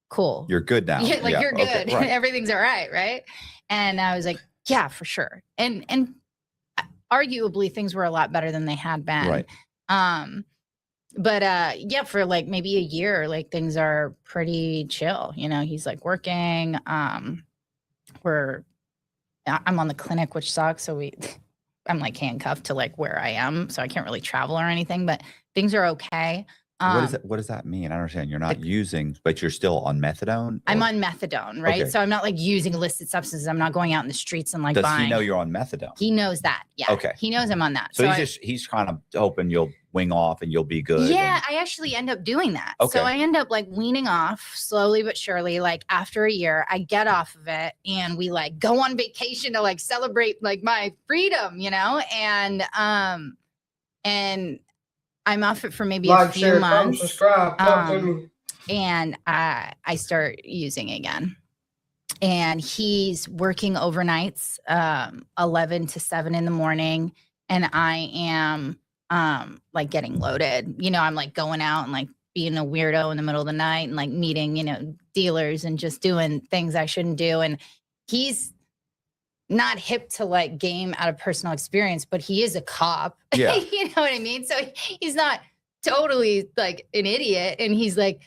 cool. You're good now. Yeah, like you're good. Okay, right. Everything's all right, right? And I was like, yeah, for sure. And arguably things were a lot better than they had been. Right. But yeah, for like maybe a year, like things are pretty chill. He's like working. I'm on the clinic, which sucks. So I'm like handcuffed to like where I am, so I can't really travel or anything, but things are okay. What does that mean? I don't understand. You're not using, but you're still on methadone? I'm on methadone, right? Okay. So I'm not like using illicit substances. I'm not going out in the streets and like Does buying. he know you're on methadone? He knows that. Yeah. Okay. He knows I'm on that. So he's kind of hoping you'll wing off and you'll be good. Yeah, I actually end up doing that. Okay. So I end up like weaning off slowly but surely. Like after a year, I get off of it, and we like go on vacation to like celebrate like my freedom, and I'm off it for maybe a few months. Subscribe, talk to me. And I start using again. And he's working overnights, 11 to 7 in the morning. And I am like getting loaded. I'm like going out and like being a weirdo in the middle of the night and like meeting, dealers and just doing things I shouldn't do. And he's not hip to like game out of personal experience, but he is a cop. Yeah. You know what I mean? So he's not totally like an idiot. And he's like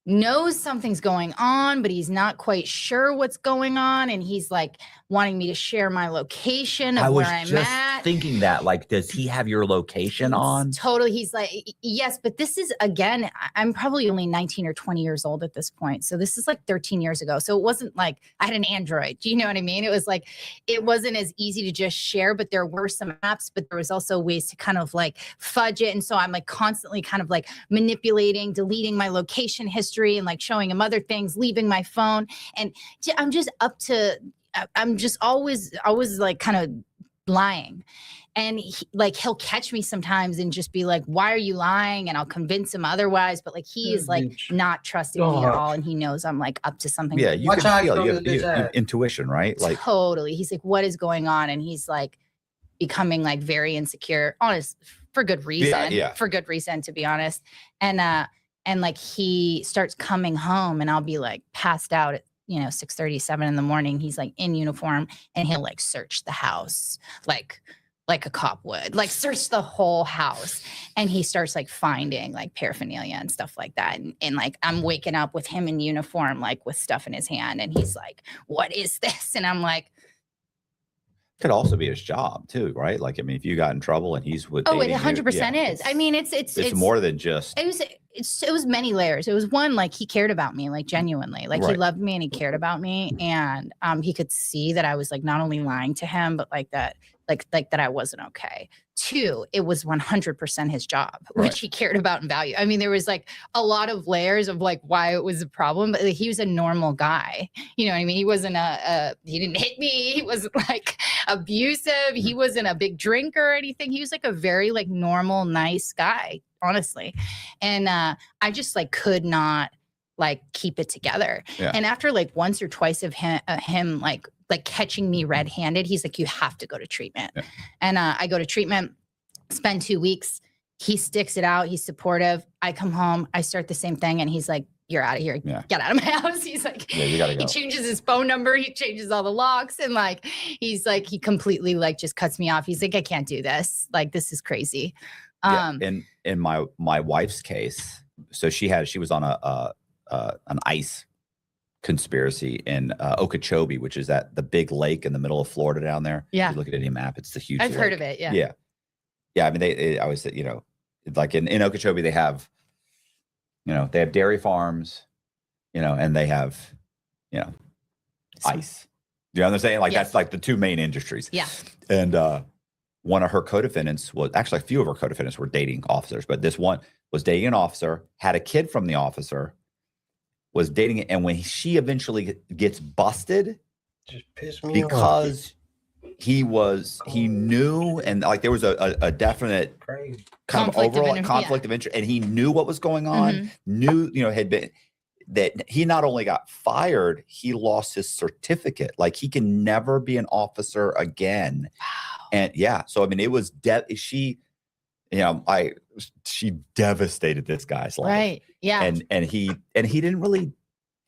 knows something's going on, but he's not quite sure what's going on. And he's like wanting me to share my location of where I'm at. Thinking that, like, does he have your location on? Totally. He's like, yes, but this is, again, I'm probably only 19 or 20 years old at this point. So this is like 13 years ago. So it wasn't like I had an Android. Do you know what I mean? It was like, it wasn't as easy to just share, but there were some apps, but there was also ways to kind of like fudge it. And so I'm like constantly kind of like manipulating, deleting my location history and like showing him other things, leaving my phone. And I'm just I'm just always like kind of lying. And he'll catch me sometimes and just be like, why are you lying? And I'll convince him otherwise. But like, he is like not trusting me at all. And he knows I'm like up to something. Yeah. You can feel, you have intuition, right? Like totally. He's like, what is going on? And he's like becoming like very insecure, honest, for good reason, for good reason, to be honest. And like he starts coming home and I'll be like passed out at 6:37 in the morning. He's like in uniform and he'll like search the house like a cop would, like search the whole house. And he starts like finding like paraphernalia and stuff like that. And like I'm waking up with him in uniform, like with stuff in his hand. And he's like, what is this? And I'm like, could also be his job too, right? Like, I mean, if you got in trouble and he's with, it 100% is. I mean, it's more than just. It was many layers. It was one, like he cared about me, like genuinely, like he loved me and he cared about me, and he could see that I was like not only lying to him, but like that I wasn't okay. Two, it was 100% his job, which he cared about and valued. I mean, there was like a lot of layers of like why it was a problem, but like, he was a normal guy. You know what I mean? He wasn't he didn't hit me. He wasn't like abusive. He wasn't a big drinker or anything. He was like a very like normal, nice guy, honestly. And I just like could not like keep it together. Yeah. And after like once or twice of him like catching me red-handed, he's like, you have to go to treatment. Yeah. And I go to treatment, spend 2 weeks. He sticks it out. He's supportive. I come home. I start the same thing. And he's like, you're out of here. Yeah. Get out of my house. He's like, you gotta go. He changes his phone number. He changes all the locks. And like, he's like, he completely like just cuts me off. He's like, I can't do this. Like, this is crazy. In my wife's case, so she was on an ICE conspiracy in Okeechobee, which is the big lake in the middle of Florida down there. Yeah. If you look at any map, it's the huge. I've lake. heard of it. Yeah. Yeah. Yeah. I mean, they always say, like in Okeechobee, they have dairy farms, and they have, ICE. You know what I'm saying? Like that's like the two main industries. Yeah. And one of her co-defendants was actually a few of her co-defendants were dating officers, but this one was dating an officer, had a kid from the officer, was dating it, and when she eventually gets busted, just pissed me off because he knew, and like there was a definite kind of overall conflict of interest, and he knew what was going on, knew had been that he not only got fired, he lost his certificate. Like he can never be an officer again. Wow. And yeah, so I mean, it was she devastated this guy's life. Right. Yeah. And he didn't really,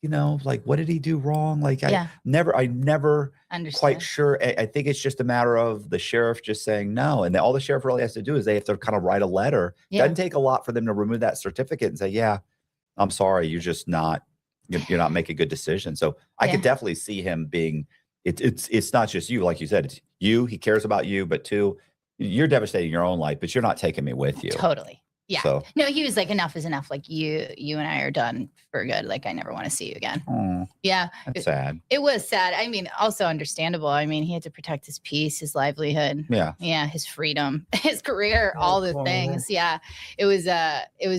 like, what did he do wrong? Like I never understood. Quite sure. I think it's just a matter of the sheriff just saying no. And all the sheriff really has to do is they have to kind of write a letter. It doesn't take a lot for them to remove that certificate and say, yeah, I'm sorry. You're just not, you're not making good decisions. So I could definitely see him being, it's not just you, like you said, it's you, he cares about you, but two, you're devastating your own life, but you're not taking me with you. Totally. Yeah. So, no, he was like, enough is enough. Like you and I are done for good. Like I never want to see you again. Yeah. That's sad. It was sad. I mean, also understandable. I mean, he had to protect his peace, his livelihood. Yeah. Yeah. His freedom, his career, all the things. Yeah. It was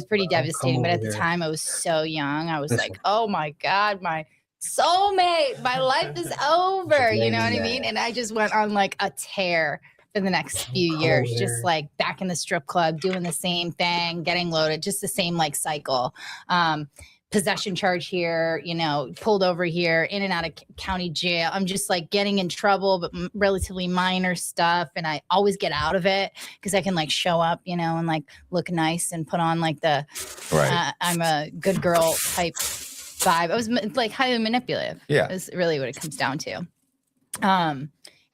pretty devastating. But at the time I was so young. I was like, oh my God, my soulmate, my life is over. You know what I mean? And I just went on like a tear for the next few years, just like back in the strip club, doing the same thing, getting loaded, just the same like cycle. Possession charge here, pulled over here, in and out of county jail. I'm just like getting in trouble, but relatively minor stuff. And I always get out of it because I can like show up, and like look nice and put on like the, I'm a good girl type vibe. I was like highly manipulative. Yeah. Is really what it comes down to.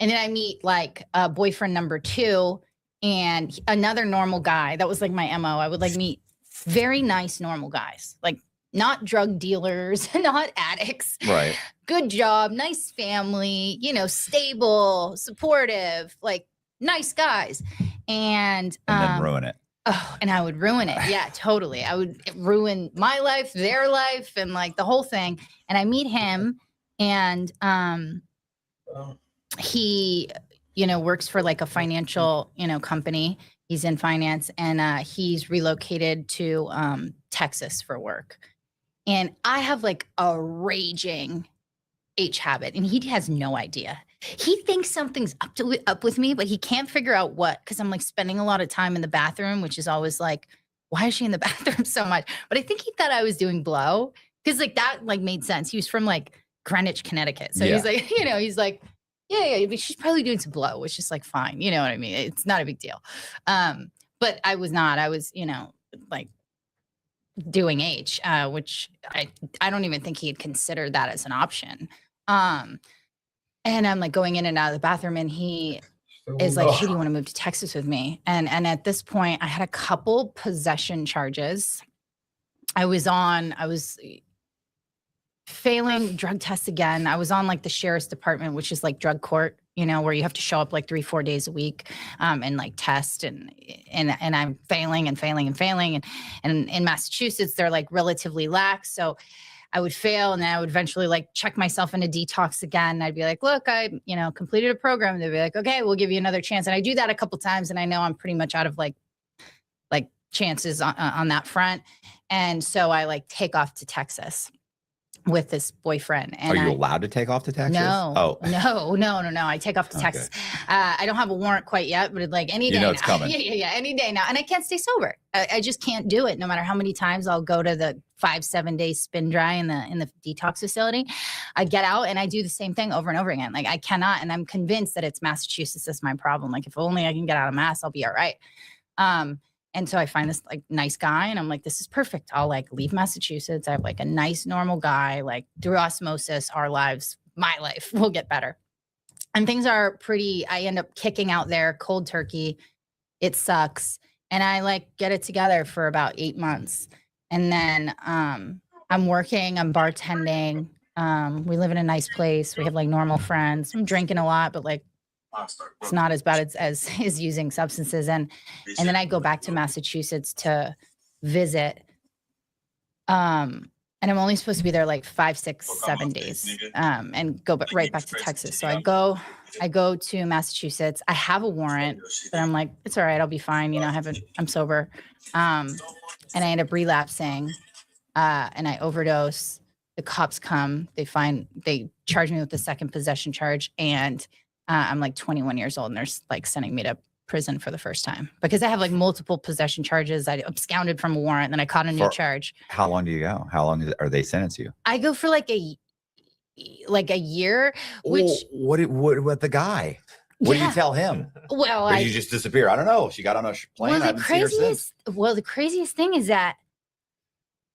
And then I meet like boyfriend number 2 and another normal guy. That was like my MO. I would like meet very nice normal guys, like not drug dealers, not addicts. Right. Good job, nice family, you know, stable, supportive, like nice guys. And then ruin it. oh, and I would ruin it. Yeah, totally. I would ruin my life, their life, and like the whole thing. And I meet him, and he, you know, works for like a financial, you know, company. He's in finance, and he's relocated to Texas for work. And I have like a raging H habit, and he has no idea. He thinks something's up with me, but he can't figure out what, because I'm like spending a lot of time in the bathroom, which is always like, why is she in the bathroom so much? But I think he thought I was doing blow, because like that like made sense. He was from like Greenwich, Connecticut. So he's like, you know, he's like, yeah, but she's probably doing some blow, which is like fine. You know what I mean? It's not a big deal. But I was not. I was, you know, like doing H, which I don't even think he had considered that as an option. And I'm like going in and out of the bathroom, and he is like, hey, do you want to move to Texas with me? And at this point I had a couple possession charges. I was failing drug tests again. I was on like the sheriff's department, which is like drug court, you know, where you have to show up like 3-4 days a week and like test, and I'm failing. And in Massachusetts, they're like relatively lax. So I would fail, and then I would eventually like check myself into detox again. I'd be like, look, I, you know, completed a program. They'd be like, okay, we'll give you another chance. And I do that a couple times, and I know I'm pretty much out of like chances on that front. And so I like take off to Texas with this boyfriend. And are you allowed to take off to Texas? No. Oh. No. I take off to Texas. I don't have a warrant quite yet, but like any day you know now. It's coming. Yeah, any day now. And I can't stay sober. I just can't do it. No matter how many times I'll go to the 5-7 day spin dry in the detox facility, I get out and I do the same thing over and over again. Like I cannot, and I'm convinced that it's Massachusetts is my problem. Like if only I can get out of Mass, I'll be all right. And so I find this like nice guy, and I'm like, this is perfect. I'll like leave Massachusetts. I have like a nice, normal guy, like through osmosis, our lives, my life will get better. And things are pretty, I end up kicking out there cold turkey. It sucks. And I like get it together for about 8 months. And then I'm working, I'm bartending. We live in a nice place. We have like normal friends. I'm drinking a lot, but like, it's not as bad as is using substances. And then I go back to Massachusetts to visit. And I'm only supposed to be there like 5, 6, 7 days, and go right back to Texas. So I go to Massachusetts. I have a warrant, but I'm like, it's all right. I'll be fine. You know, I'm sober. And I end up relapsing, and I overdose. The cops come, they charge me with the second possession charge. And I'm like 21 years old, and they're like sending me to prison for the first time because I have like multiple possession charges. I absconded from a warrant, and then I caught a new charge. How long do you go? How long are they sentencing you? I go for like a year. Which what the guy? What do you tell him? Well, or did you just disappear? I don't know. She got on a plane. Well, I haven't seen her since. The craziest thing is that,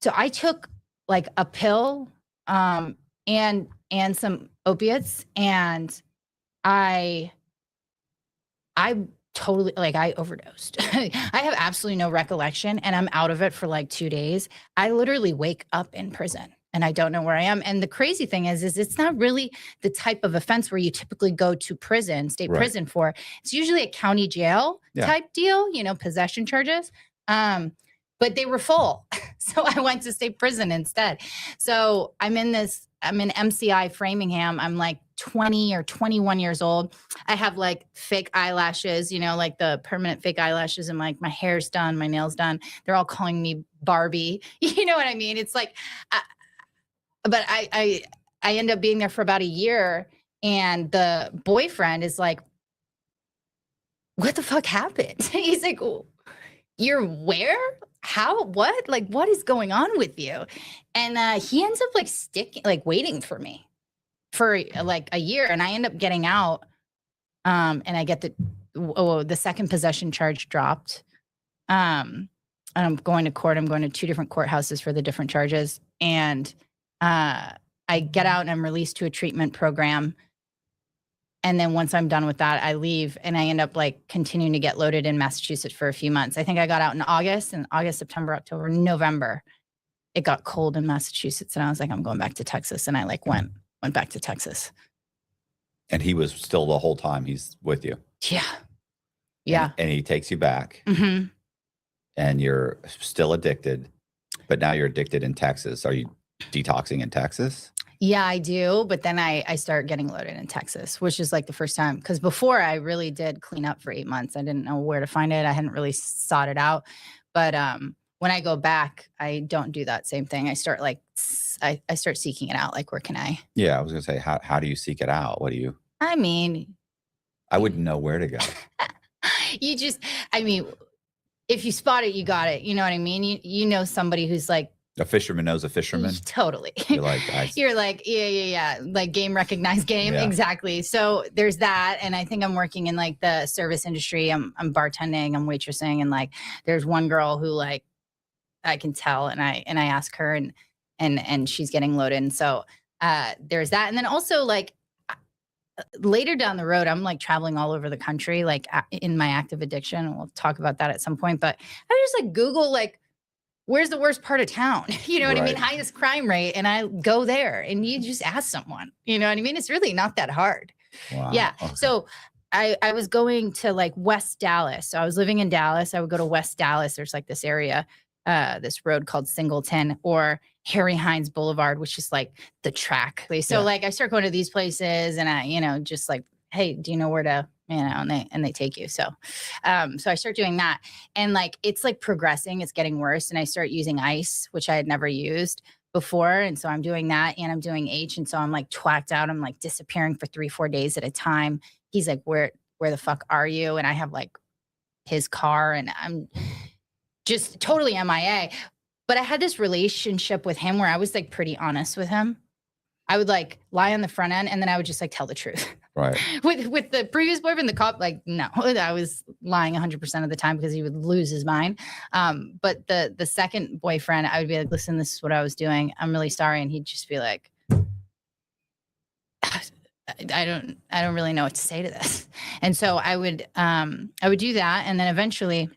so I took like a pill, and some opiates, and I totally, like, I overdosed. I have absolutely no recollection, and I'm out of it for like 2 days. I literally wake up in prison and I don't know where I am. And the crazy thing is it's not really the type of offense where you typically go to prison, state prison for. It's usually a county jail type deal, you know, possession charges. But they were full. So I went to state prison instead. So I'm in MCI Framingham. I'm like 20 or 21 years old. I have like fake eyelashes, you know, like the permanent fake eyelashes, and like my hair's done, my nails done. They're all calling me Barbie. You know what I mean? It's like, but I end up being there for about a year, and the boyfriend is like, what the fuck happened? He's like, you're where? How? What? Like, what is going on with you? And he ends up like waiting for me for like a year, and I end up getting out. And I get the second possession charge dropped. And I'm going to court. I'm going to 2 different courthouses for the different charges. And I get out and I'm released to a treatment program. And then once I'm done with that, I leave, and I end up like continuing to get loaded in Massachusetts for a few months. I think I got out in August, September, October, November. it got cold in Massachusetts, and I was like, I'm going back to Texas. And I like went back to Texas. And he was still the whole time he's with you. Yeah. Yeah. And he takes you back, Mm-hmm. and you're still addicted, but now you're addicted in Texas. Are you detoxing in Texas? Yeah, I do. But then I start getting loaded in Texas, which is like the first time. Because before I really did clean up for 8 months. I didn't know where to find it. I hadn't really sought it out. But when I go back, I don't do that same thing. I start like, I start seeking it out. Like, where can I? Yeah, I was gonna say, how do you seek it out? What do you? I mean, I wouldn't know where to go. you just, I mean, if you spot it, you got it. You know what I mean? You know somebody who's like, A fisherman knows a fisherman. totally. You're like, You're like, yeah. Like game recognized game. Yeah. Exactly. So there's that. And I think I'm working in like the service industry. I'm bartending, I'm waitressing. And like, there's one girl who like, I can tell. And I ask her and she's getting loaded. And so there's that. And then also like later down the road, I'm like traveling all over the country, like in my active addiction. We'll talk about that at some point, but I just like Google, like, where's the worst part of town? You know what I mean? Right. Highest crime rate. And I go there and you just ask someone, you know what I mean? It's really not that hard. wow. Yeah. Okay. So I was going to like West Dallas. So I was living in Dallas. I would go to West Dallas. There's like this area, this road called Singleton or Harry Hines Boulevard, which is like the track. So Yeah. like I start going to these places and I, you know, just like, hey, do you know where to, you know, and they take you. So I start doing that and like, it's like progressing, it's getting worse. And I start using ice, which I had never used before. And so I'm doing that and I'm doing H. And so I'm like twacked out. I'm like disappearing for 3-4 days at a time. He's like, where the fuck are you? And I have like his car and I'm just totally MIA. But I had this relationship with him where I was like pretty honest with him. I would like lie on the front end and then I would just like tell the truth. Right. With the previous boyfriend, the cop, like, no, I was lying 100% of the time because he would lose his mind. But the second boyfriend, I would be like, listen, this is what I was doing. I'm really sorry. And he'd just be like, I don't really know what to say to this. And so I would do that. And then eventually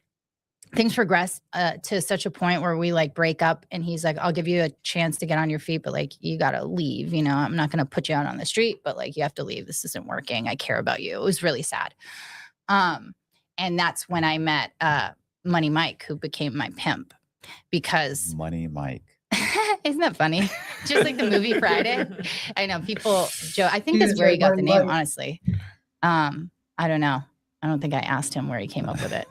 things progress to such a point where we like break up and he's like, I'll give you a chance to get on your feet, but like, you got to leave, you know, I'm not going to put you out on the street, but like, you have to leave. This isn't working. I care about you. It was really sad. And that's when I met Money Mike, who became my pimp because Money Mike. isn't that funny? Just like the movie Friday. I know people joke. I think He that's is where he like got the Money name, Mike. honestly. I don't know. I don't think I asked him where he came up with it,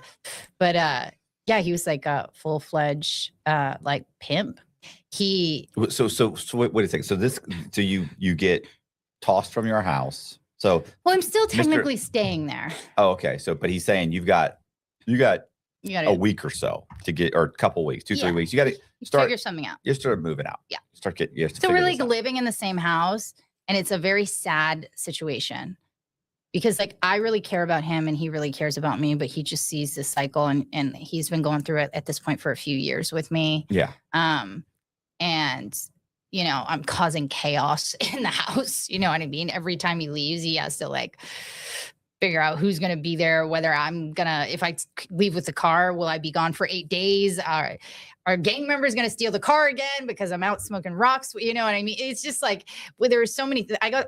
but yeah, he was like a full-fledged like pimp. He So wait a second. So you get tossed from your house. So well, I'm still technically staying there. oh, okay. So but he's saying you got You got a to week or so to get, or a couple weeks, 2-3 Yeah. weeks. You got to start. figure something out. You start moving out. Yeah. Start getting. You have to So figure we're this like out. living in the same house, and it's a very sad situation because like I really care about him and he really cares about me, but he just sees this cycle and he's been going through it at this point for a few years with me. Yeah. And you know, I'm causing chaos in the house. You know what I mean? Every time he leaves, he has to like figure out who's going to be there, whether I'm going to, if I leave with the car, will I be gone for 8 days? Are gang members going to steal the car again because I'm out smoking rocks? You know what I mean? It's just like, well, there are so many, I got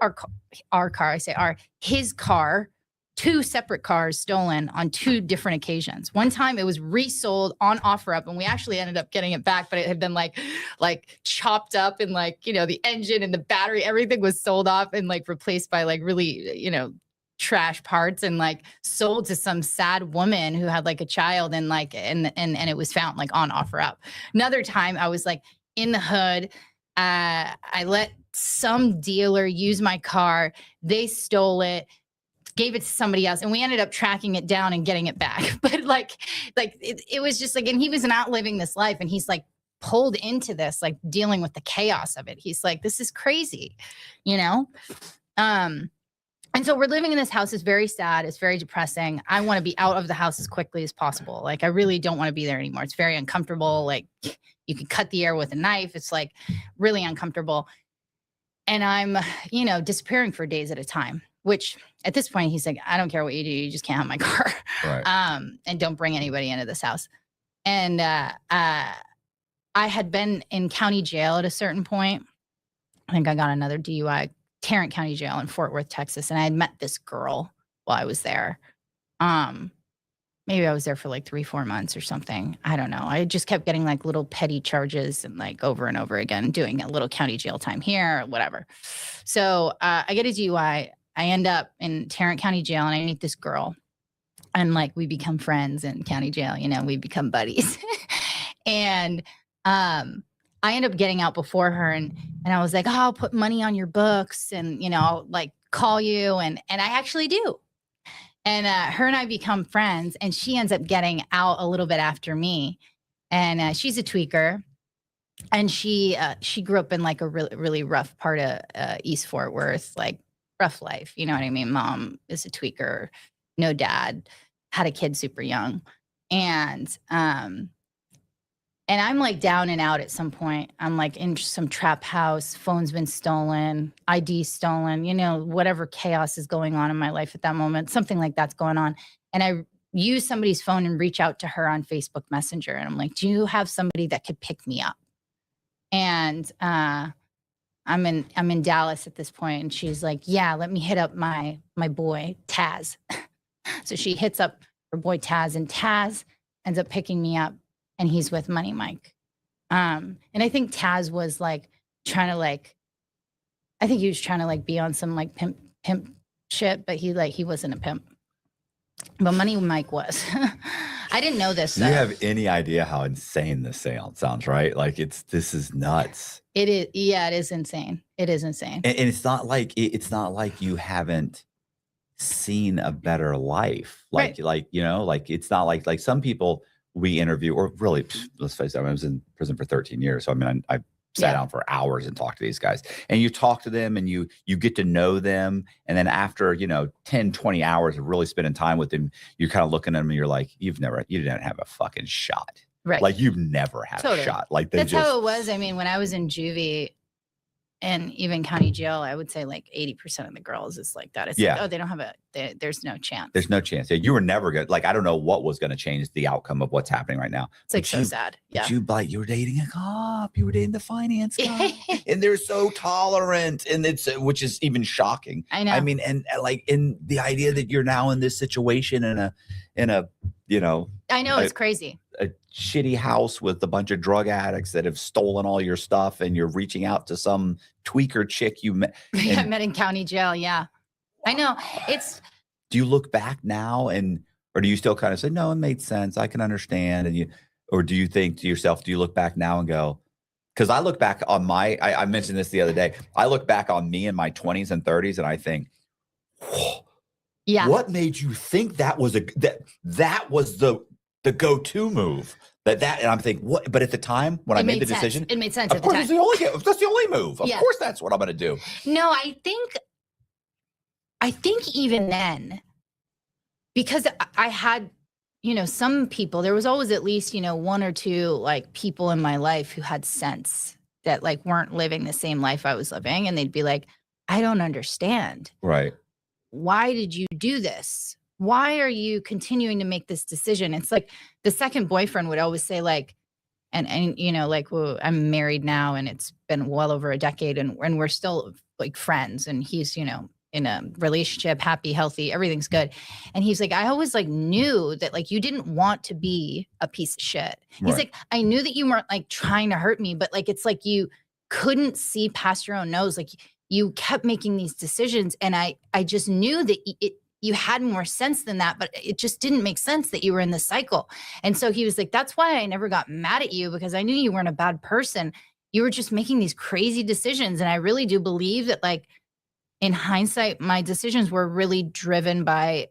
our car, I say his car, 2 separate cars stolen on 2 different occasions. One time it was resold on OfferUp and we actually ended up getting it back, but it had been like chopped up and like, you know, the engine and the battery, everything was sold off and like replaced by like really, you know, trash parts and like sold to some sad woman who had like a child and like and it was found like on OfferUp. Another time I was like in the hood, I let some dealer use my car, they stole it, gave it to somebody else, and we ended up tracking it down and getting it back. But like it was just like, and he was not living this life and he's like pulled into this, like dealing with the chaos of it. He's like, this is crazy, you know? And so we're living in this house. It's very sad. It's very depressing. I want to be out of the house as quickly as possible. Like, I really don't want to be there anymore. It's very uncomfortable. Like, you can cut the air with a knife. It's like really uncomfortable. And I'm, you know, disappearing for days at a time, which at this point, he's like, I don't care what you do. You just can't have my car. Right. And don't bring anybody into this house. And I I had been in county jail at a certain point. I think I got another DUI, Tarrant County Jail in Fort Worth, Texas. And I had met this girl while I was there. Maybe I was there for like 3-4 months or something. I don't know. I just kept getting like little petty charges and like over and over again, doing a little county jail time here, whatever. So I get a DUI. I end up in Tarrant County Jail and I meet this girl. And like we become friends in county jail, you know, we become buddies. And I end up getting out before her and I was like, oh, I'll put money on your books and, you know, I'll like call you. And I actually do. And her and I become friends and she ends up getting out a little bit after me. And she's a tweaker. And she grew up in like a really, really rough part of East Fort Worth, like rough life. You know what I mean? Mom is a tweaker, no dad, had a kid super young. And I'm like down and out at some point. I'm like in some trap house, phone's been stolen, ID stolen, you know, whatever chaos is going on in my life at that moment, something like that's going on. And I use somebody's phone and reach out to her on Facebook Messenger. And I'm like, do you have somebody that could pick me up? And I'm in Dallas at this point, and she's like, yeah, let me hit up my boy, Taz. So she hits up her boy, Taz, and Taz ends up picking me up. And he's with Money Mike. And I think Taz was like trying to like, I think he was trying to like be on some like pimp shit, but he wasn't a pimp. But Money Mike was. I didn't know this. Do you have any idea how insane this sounds, right? Like this is nuts. It is. Yeah, it is insane. It is insane. And it's not like you haven't seen a better life. Like, Right. like, you know, like it's not like some people we interview, or really, let's face it, I was in prison for 13 years. So, I mean, I sat down for hours and talked to these guys, and you talk to them and you get to know them. And then after, 10, 20 hours of really spending time with them, you're kind of looking at them and you're like, you didn't have a fucking shot. Right. Like you've never had a shot. Like that's how it was. I mean, when I was in juvie and even county jail, I would say like 80% of the girls is like that. It's like, oh, they don't have there's no chance. There's no chance. Yeah, you were never good. Like, I don't know what was going to change the outcome of what's happening right now. It's like so sad. Yeah. But you were dating a cop. You were dating the finance guy. And they're so tolerant. And which is even shocking. I know. I mean, and like in the idea that you're now in this situation in a I know it's crazy. A shitty house with a bunch of drug addicts that have stolen all your stuff, and you're reaching out to some tweaker chick you met. I met in county jail. Yeah, I know. Do you look back now or do you still kind of say, no, it made sense, I can understand, or do you think to yourself, do you look back now and go? Because I look back on I mentioned this the other day. I look back on me in my 20s and 30s, and I think, what made you think that was that was the go-to move? And I'm thinking, what? But at the time when I made the decision, it made sense. Of course, that's the only move. Of course, that's what I'm going to do. No, I think even then, because I had, some people. There was always at least, one or two like people in my life who had sense that like weren't living the same life I was living, and they'd be like, I don't understand. Right. Why did you do this? Why are you continuing to make this decision? It's like the second boyfriend would always say like, and like, well, I'm married now and it's been well over a decade and we're still like friends. And he's, in a relationship, happy, healthy, everything's good. And he's like, I always like knew that like you didn't want to be a piece of shit. He's like, I knew that you weren't like trying to hurt me, but like, it's like you couldn't see past your own nose. Like you kept making these decisions. And I just knew that you had more sense than that, but it just didn't make sense that you were in the cycle. And so he was like, that's why I never got mad at you, because I knew you weren't a bad person. You were just making these crazy decisions. And I really do believe that like in hindsight, my decisions were really driven by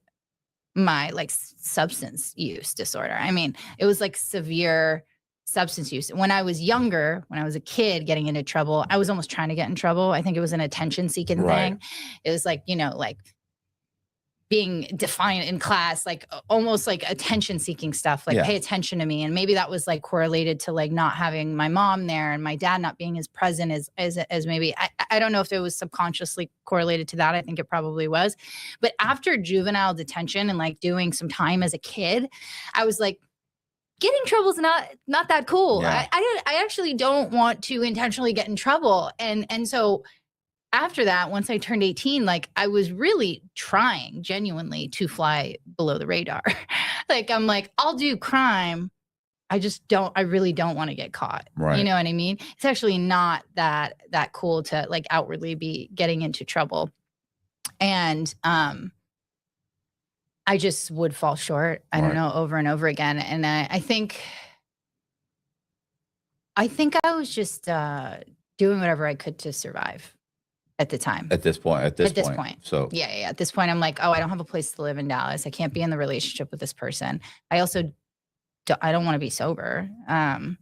my like substance use disorder. I mean, it was like severe substance use. When I was younger, when I was a kid getting into trouble, I was almost trying to get in trouble. I think it was an attention seeking thing. It was like, like being defiant in class, like almost like attention seeking stuff, like pay attention to me. And maybe that was like correlated to like not having my mom there and my dad not being as present as maybe, I don't know if it was subconsciously correlated to that. I think it probably was. But after juvenile detention and like doing some time as a kid, I was like, getting in trouble is not that cool. Yeah. I actually don't want to intentionally get in trouble. And so after that, once I turned 18, like I was really trying genuinely to fly below the radar. Like I'm like, I'll do crime. I really don't want to get caught. Right. You know what I mean? It's actually not that cool to like outwardly be getting into trouble. And I just would fall short. I don't know, over and over again. And I think I was just doing whatever I could to survive at the time. At this point. So yeah. At this point, I'm like, oh, I don't have a place to live in Dallas. I can't be in the relationship with this person. I also I don't want to be sober. And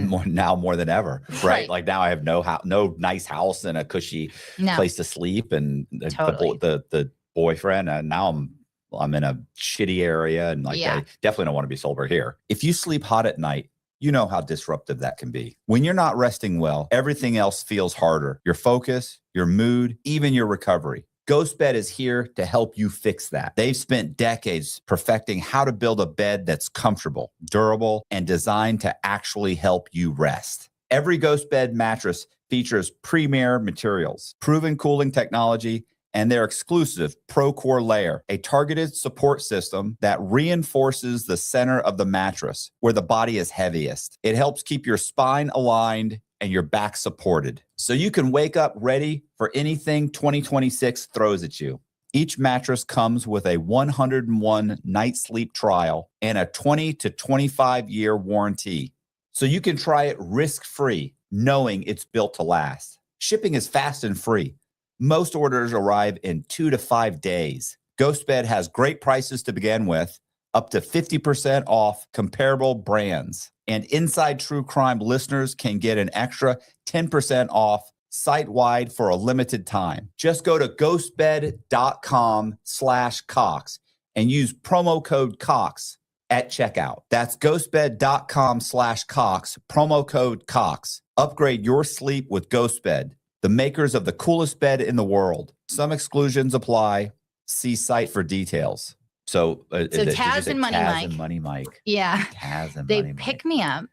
more than ever, right? Like now I have no nice house and a cushy place to sleep, and the boyfriend, and now I'm in a shitty area, and like I definitely don't want to be sober here. If you sleep hot at night, you know how disruptive that can be. When you're not resting well, everything else feels harder. Your focus, your mood, even your recovery. GhostBed is here to help you fix that. They've spent decades perfecting how to build a bed that's comfortable, durable, and designed to actually help you rest. Every GhostBed mattress features premier materials, proven cooling technology, and their exclusive ProCore layer, a targeted support system that reinforces the center of the mattress where the body is heaviest. It helps keep your spine aligned and your back supported, so you can wake up ready for anything 2026 throws at you. Each mattress comes with a 101 night sleep trial and a 20 to 25 year warranty, so you can try it risk-free, knowing it's built to last. Shipping is fast and free. Most orders arrive in 2 to 5 days. GhostBed has great prices to begin with, up to 50% off comparable brands. And Inside True Crime listeners can get an extra 10% off site-wide for a limited time. Just go to ghostbed.com/Cox and use promo code Cox at checkout. That's ghostbed.com/Cox, promo code Cox. Upgrade your sleep with GhostBed, the makers of the coolest bed in the world. Some exclusions apply. See site for details. So Taz and Money Mike. And Money Mike. Yeah. Taz and they Money pick Mike. me up,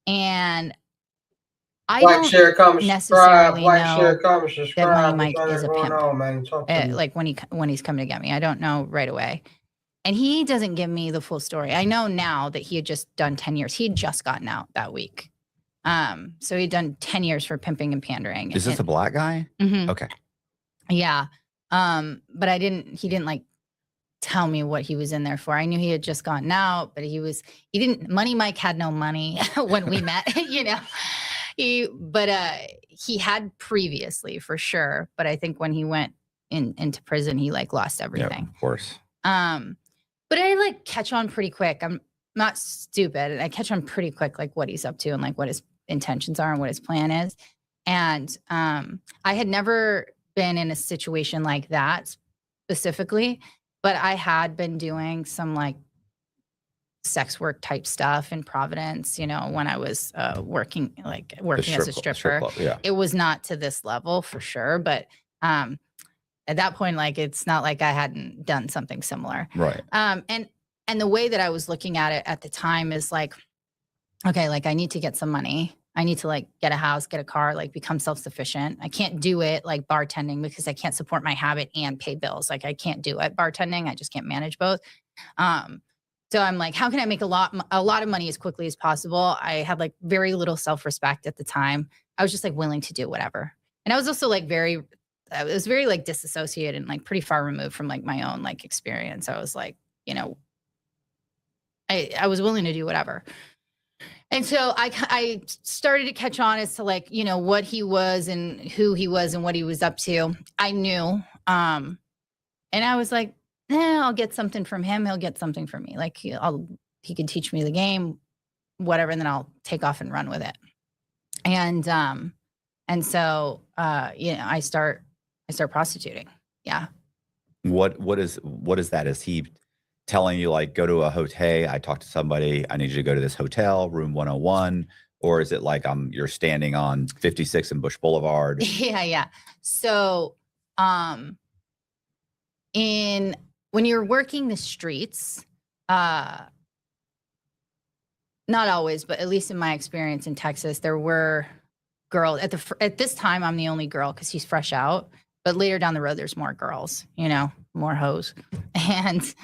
and I like, don't share, comment, necessarily subscribe. Like, know share, comment, subscribe. that Money Mike What's is a going pimp. on, man? Talk to me. Like when he's coming to get me, I don't know right away. And he doesn't give me the full story. I know now that he had just done 10 years. He had just gotten out that week. So he'd done 10 years for pimping and pandering. Is this a black guy? Mm-hmm. Okay. Yeah. But he didn't like tell me what he was in there for. I knew he had just gotten out, but Money Mike had no money when we met, you know. He had previously for sure, but I think when he went into prison, he like lost everything. Yeah, of course. But I like catch on pretty quick. I'm not stupid, and I catch on pretty quick like what he's up to and like what his intentions are and what his plan is. And I had never been in a situation like that specifically, but I had been doing some like sex work type stuff in Providence, you know, when I was working as a stripper. Yeah. It was not to this level for sure, but at that point, like, it's not like I hadn't done something similar. Right. And the way that I was looking at it at the time is like, okay, like I need to get some money. I need to like get a house, get a car, like become self-sufficient. I can't do it like bartending because I can't support my habit and pay bills. Like I can't do it bartending. I just can't manage both. So I'm like, how can I make a lot of money as quickly as possible? I had like very little self-respect at the time. I was just like willing to do whatever. And I was also like very like disassociated and like pretty far removed from like my own like experience. I was like, you know, I was willing to do whatever. And so I started to catch on as to like, you know, what he was and who he was and what he was up to. I knew. And I was like, I'll get something from him. He'll get something from me. Like he could teach me the game, whatever, and then I'll take off and run with it. And so you know, I start prostituting. Yeah. What is that? Is he telling you like, go to a hotel? I talked to somebody. I need you to go to this hotel, room 101. Or is it like you're standing on 56 and Bush Boulevard? Yeah. So when you're working the streets, not always, but at least in my experience in Texas, there were girls at this time. I'm the only girl because he's fresh out. But later down the road, there's more girls, more hoes, and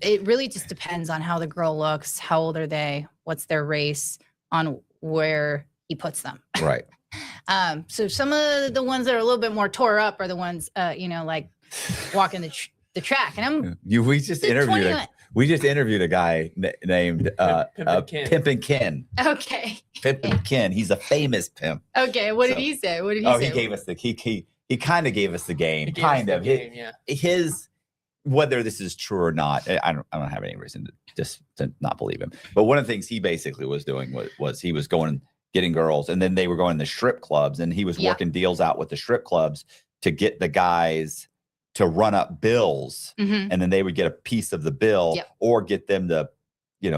it really just depends on how the girl looks, how old are they, what's their race, on where he puts them. Right. So some of the ones that are a little bit more tore up are the ones, like walking the track. And we just interviewed a guy named Pimpin' Ken. Okay. Pimpin' Ken. He's a famous pimp. Okay. What did he say? He gave us he kind of gave us the game. Kind of. His whether this is true or not, I don't have any reason to not believe him. But one of the things he basically was doing was he was getting girls, and then they were going to strip clubs, and he was working deals out with the strip clubs to get the guys to run up bills, and then they would get a piece of the bill or get them to,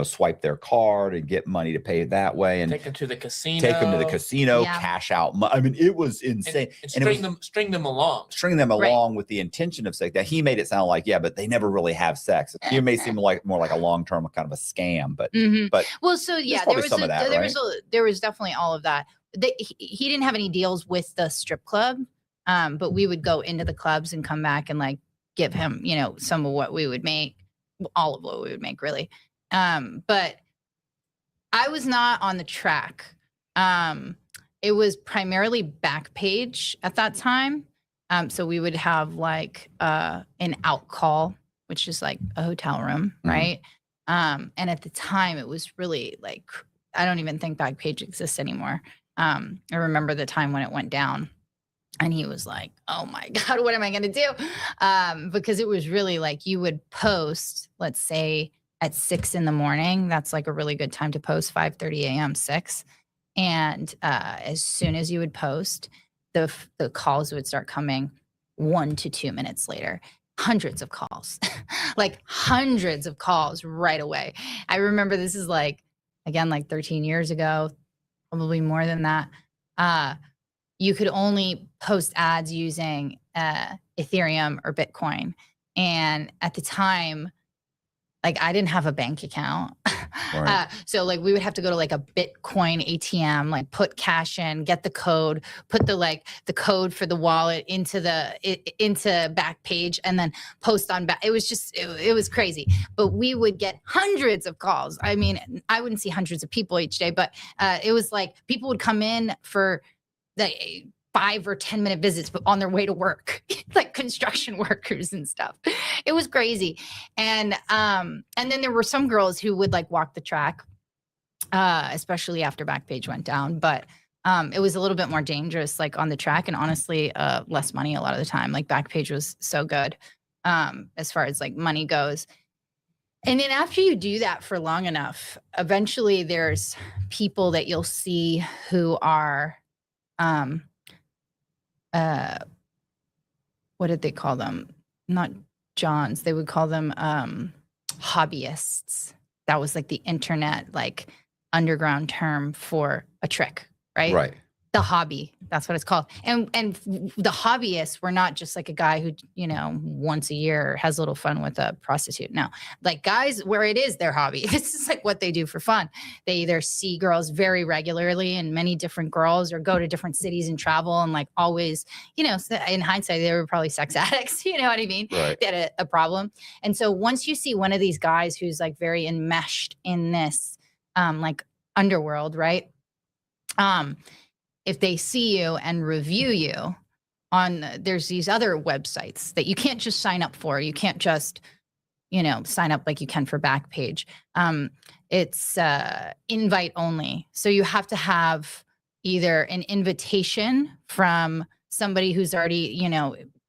swipe their card and get money to pay that way, and take them to the casino, cash out. I mean, it was insane. And string them along with the intention of sex. That he made it sound like, but they never really have sex. It may seem like more like a long-term kind of a scam, but well, so there was definitely all of that. He didn't have any deals with the strip club. But we would go into the clubs and come back and like give him, some of what we would make, all of what we would make really. But I was not on the track. It was primarily Backpage at that time. So we would have like an out call, which is like a hotel room, right? And at the time it was really like, I don't even think Backpage exists anymore. I remember the time when it went down. And he was like, oh my God, what am I going to do? Because it was really like you would post, let's say at 6 a.m. That's like a really good time to post, 5:30 a.m., 6. And as soon as you would post, the calls would start coming 1 to 2 minutes later. Hundreds of calls, like hundreds of calls right away. I remember this is like 13 years ago, probably more than that. You could only post ads using Ethereum or Bitcoin. And at the time, like I didn't have a bank account. Right. So like we would have to go to like a Bitcoin ATM, like put cash in, get the code, put the code for the wallet into Backpage, and then post on back. It was just, it was crazy. But we would get hundreds of calls. I mean, I wouldn't see hundreds of people each day, but it was like people would come in for the 5 or 10 minute visits, but on their way to work, like construction workers and stuff. It was crazy. And then there were some girls who would like walk the track, especially after Backpage went down. But it was a little bit more dangerous, like on the track, and honestly, less money a lot of the time. Like Backpage was so good as far as like money goes. And then after you do that for long enough, eventually there's people that you'll see who are what did they call them? Not Johns. They would call them hobbyists. That was like the internet, like underground term for a trick, right? Right. The hobby, that's what it's called. And the hobbyists were not just like a guy who, once a year has a little fun with a prostitute. No, like guys where it is their hobby. This is like what they do for fun. They either see girls very regularly and many different girls, or go to different cities and travel, and like always, in hindsight, they were probably sex addicts. You know what I mean? Right. They had a problem. And so once you see one of these guys who's like very enmeshed in this like underworld, right? If they see you and review you there's these other websites that you can't just sign up for. You can't just, sign up like you can for Backpage. It's invite only. So you have to have either an invitation from somebody who's already,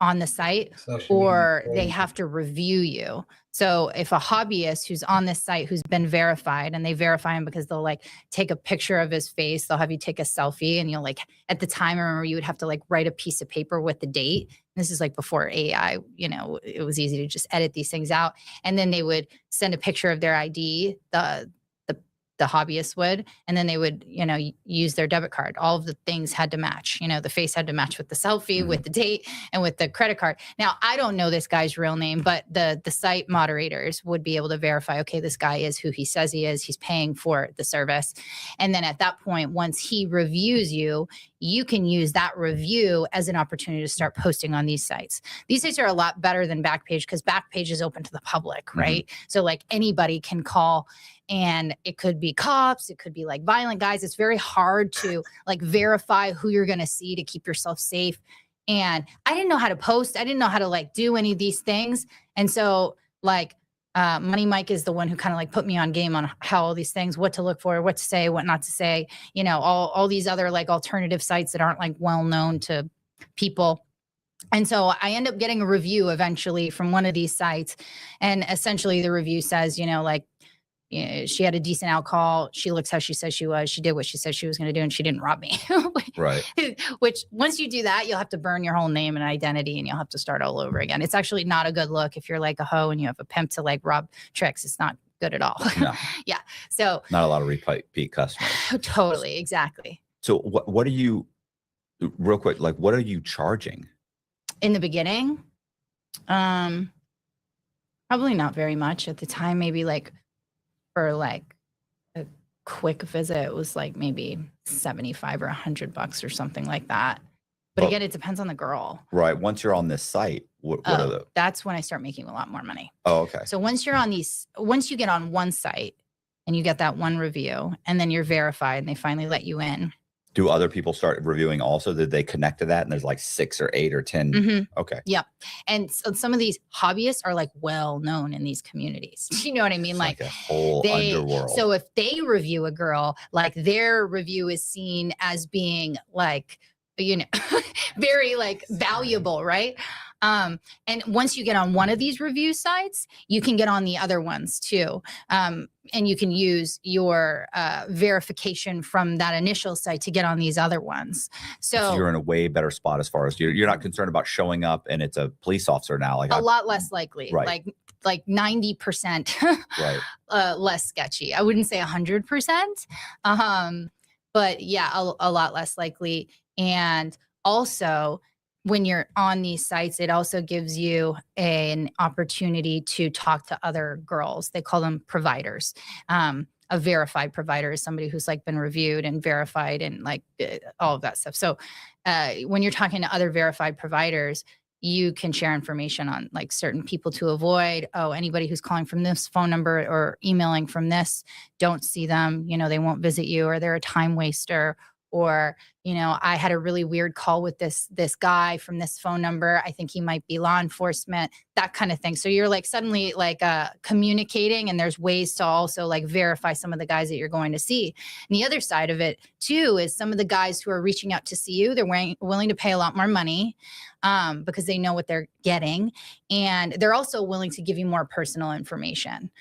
on the site, or they have to review you. So if a hobbyist who's on this site who's been verified, and they verify him because they'll like take a picture of his face, they'll have you take a selfie, and you'll like, at the time, I remember you would have to like write a piece of paper with the date. This is like before AI, it was easy to just edit these things out. And then they would send a picture of their ID, the the hobbyists would, and then they would, use their debit card. All of the things had to match. The face had to match with the selfie, with the date, and with the credit card. Now, I don't know this guy's real name, but the site moderators would be able to verify, okay, this guy is who he says he is. He's paying for the service. And then at that point, once he reviews you, you can use that review as an opportunity to start posting on these sites. These sites are a lot better than Backpage because Backpage is open to the public, right? So like anybody can call, and it could be cops, it could be like violent guys. It's very hard to like verify who you're going to see to keep yourself safe. And I didn't know how to post. I didn't know how to like do any of these things. And so like Money Mike is the one who kind of like put me on game on how all these things, what to look for, what to say, what not to say, all these other like alternative sites that aren't like well known to people. And so I end up getting a review eventually from one of these sites. And essentially the review says, she had a decent alcohol. She looks how she says she was. She did what she said she was going to do, and she didn't rob me. Right. Which once you do that, you'll have to burn your whole name and identity, and you'll have to start all over again. It's actually not a good look if you're like a hoe and you have a pimp to like rob tricks. It's not good at all. No. Yeah. So not a lot of repeat customers. Totally. Exactly. So what are you, real quick, like what are you charging? In the beginning, probably not very much at the time. Maybe like for like a quick visit, it was like maybe $75 or $100 or something like that. But again, it depends on the girl. Right. Once you're on this site, what are the? That's when I start making a lot more money. Oh, okay. So once you get on one site and you get that one review, and then you're verified and they finally let you in. Do other people start reviewing also? Did they connect to that? And there's like 6 or 8 or 10. Okay. Yep. And so some of these hobbyists are like well known in these communities. You know what I mean? It's like a whole underworld. So if they review a girl, like their review is seen as being like, very like valuable, right? And once you get on one of these review sites, you can get on the other ones too. And you can use your verification from that initial site to get on these other ones. So you're in a way better spot as far as you're not concerned about showing up and it's a police officer now. Like a lot less likely, right. like 90% right. Less sketchy. I wouldn't say 100%. But yeah, a lot less likely. And also, when you're on these sites, it also gives you an opportunity to talk to other girls. They call them providers. A verified provider is somebody who's like been reviewed and verified and like all of that stuff. So when you're talking to other verified providers, you can share information on like certain people to avoid. Oh, anybody who's calling from this phone number or emailing from this, don't see them. They won't visit you, or they're a time waster. Or, I had a really weird call with this guy from this phone number. I think he might be law enforcement, that kind of thing. So you're like suddenly like communicating, and there's ways to also like verify some of the guys that you're going to see. And the other side of it too is some of the guys who are reaching out to see you, they're willing to pay a lot more money because they know what they're getting. And they're also willing to give you more personal information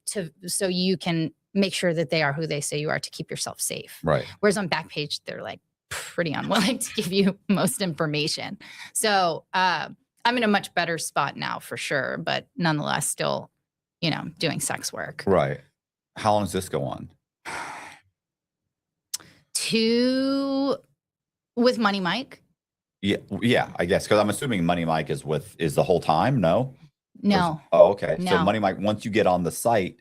so you can make sure that they are who they say you are to keep yourself safe. Right. Whereas on Backpage, they're like pretty unwilling to give you most information. So I'm in a much better spot now for sure, but nonetheless still, doing sex work. Right. How long does this go on? With Money Mike. Yeah, I guess, because I'm assuming Money Mike is the whole time. No. Oh, okay. No. So Money Mike, once you get on the site,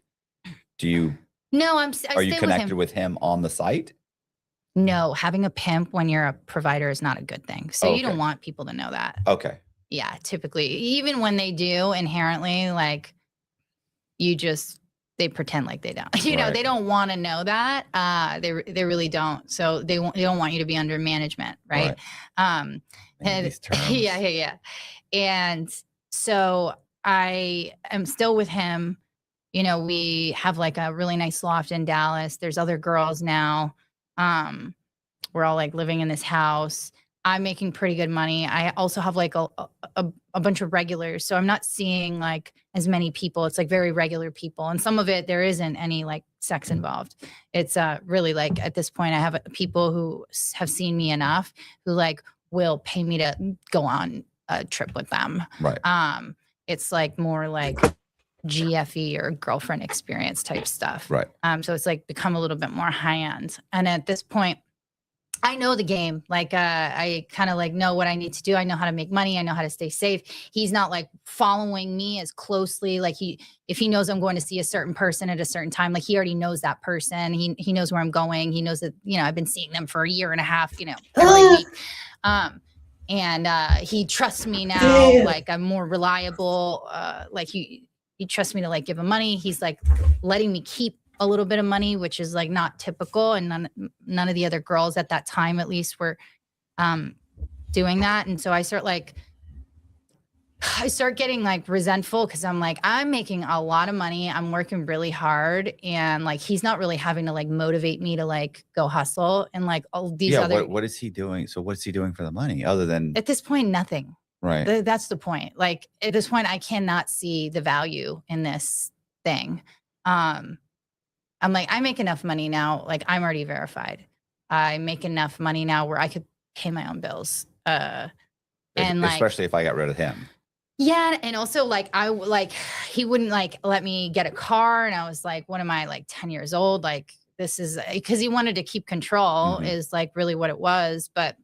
No, are you connected with him on the site? No, having a pimp when you're a provider is not a good thing. So you don't want people to know that. Okay. Yeah, typically, even when they do inherently, like they pretend like they don't. Right. They don't want to know that. They really don't. So they don't want you to be under management, right? Man, these terms. Yeah. And so I am still with him. We have like a really nice loft in Dallas. There's other girls now. We're all like living in this house. I'm making pretty good money. I also have like a bunch of regulars. So I'm not seeing like as many people. It's like very regular people. And some of it, there isn't any like sex involved. It's really like at this point, I have people who have seen me enough who like will pay me to go on a trip with them. Right. It's like more like GFE or girlfriend experience type stuff. Right. So it's like become a little bit more high end. And at this point, I know the game. Like, I kind of like know what I need to do. I know how to make money. I know how to stay safe. He's not like following me as closely. Like if he knows I'm going to see a certain person at a certain time, like he already knows that person. He knows where I'm going. He knows that, I've been seeing them for a year and a half, every week. And he trusts me now. Like I'm more reliable. Like he trusts me to like give him money. He's like letting me keep a little bit of money, which is like not typical. And none of the other girls at that time, at least, were doing that. And so I start getting like resentful because I'm like, I'm making a lot of money. I'm working really hard. And like, he's not really having to like motivate me to like go hustle. And like all these other. What is he doing? So what's he doing for the money other than? At this point, nothing. Right. That's the point. Like at this point, I cannot see the value in this thing. I'm like, I make enough money now. Like I'm already verified. I make enough money now where I could pay my own bills. And like, especially if I got rid of him. Yeah. And also like, he wouldn't like let me get a car. And I was like, what am I, like 10 years old? Like this is because he wanted to keep control is like really what it was. But,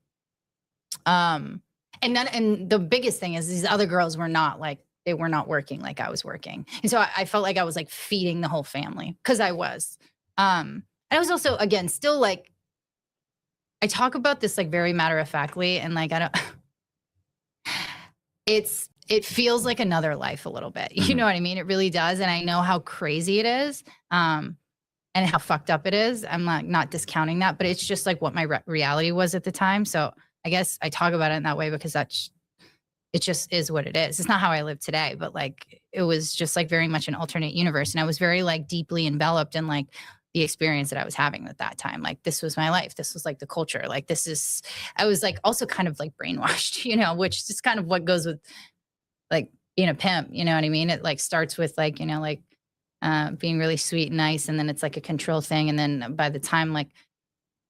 and the biggest thing is these other girls were not like, they were not working like I was working. And so I felt like I was like feeding the whole family because I was. And I was also, again, still like, I talk about this like very matter of factly and like, it feels like another life a little bit. You know what I mean? It really does. And I know how crazy it is and how fucked up it is. I'm not discounting that, but it's just like what my reality was at the time. So I guess I talk about it in that way because it just is what it is. It's not how I live today, but like, it was just like very much an alternate universe. And I was very like deeply enveloped in like the experience that I was having at that time. Like, this was my life. This was like the culture. Like, I was like also kind of like brainwashed, which is kind of what goes with like being a pimp, you know what I mean? It like starts with like, being really sweet and nice. And then it's like a control thing. And then by the time like,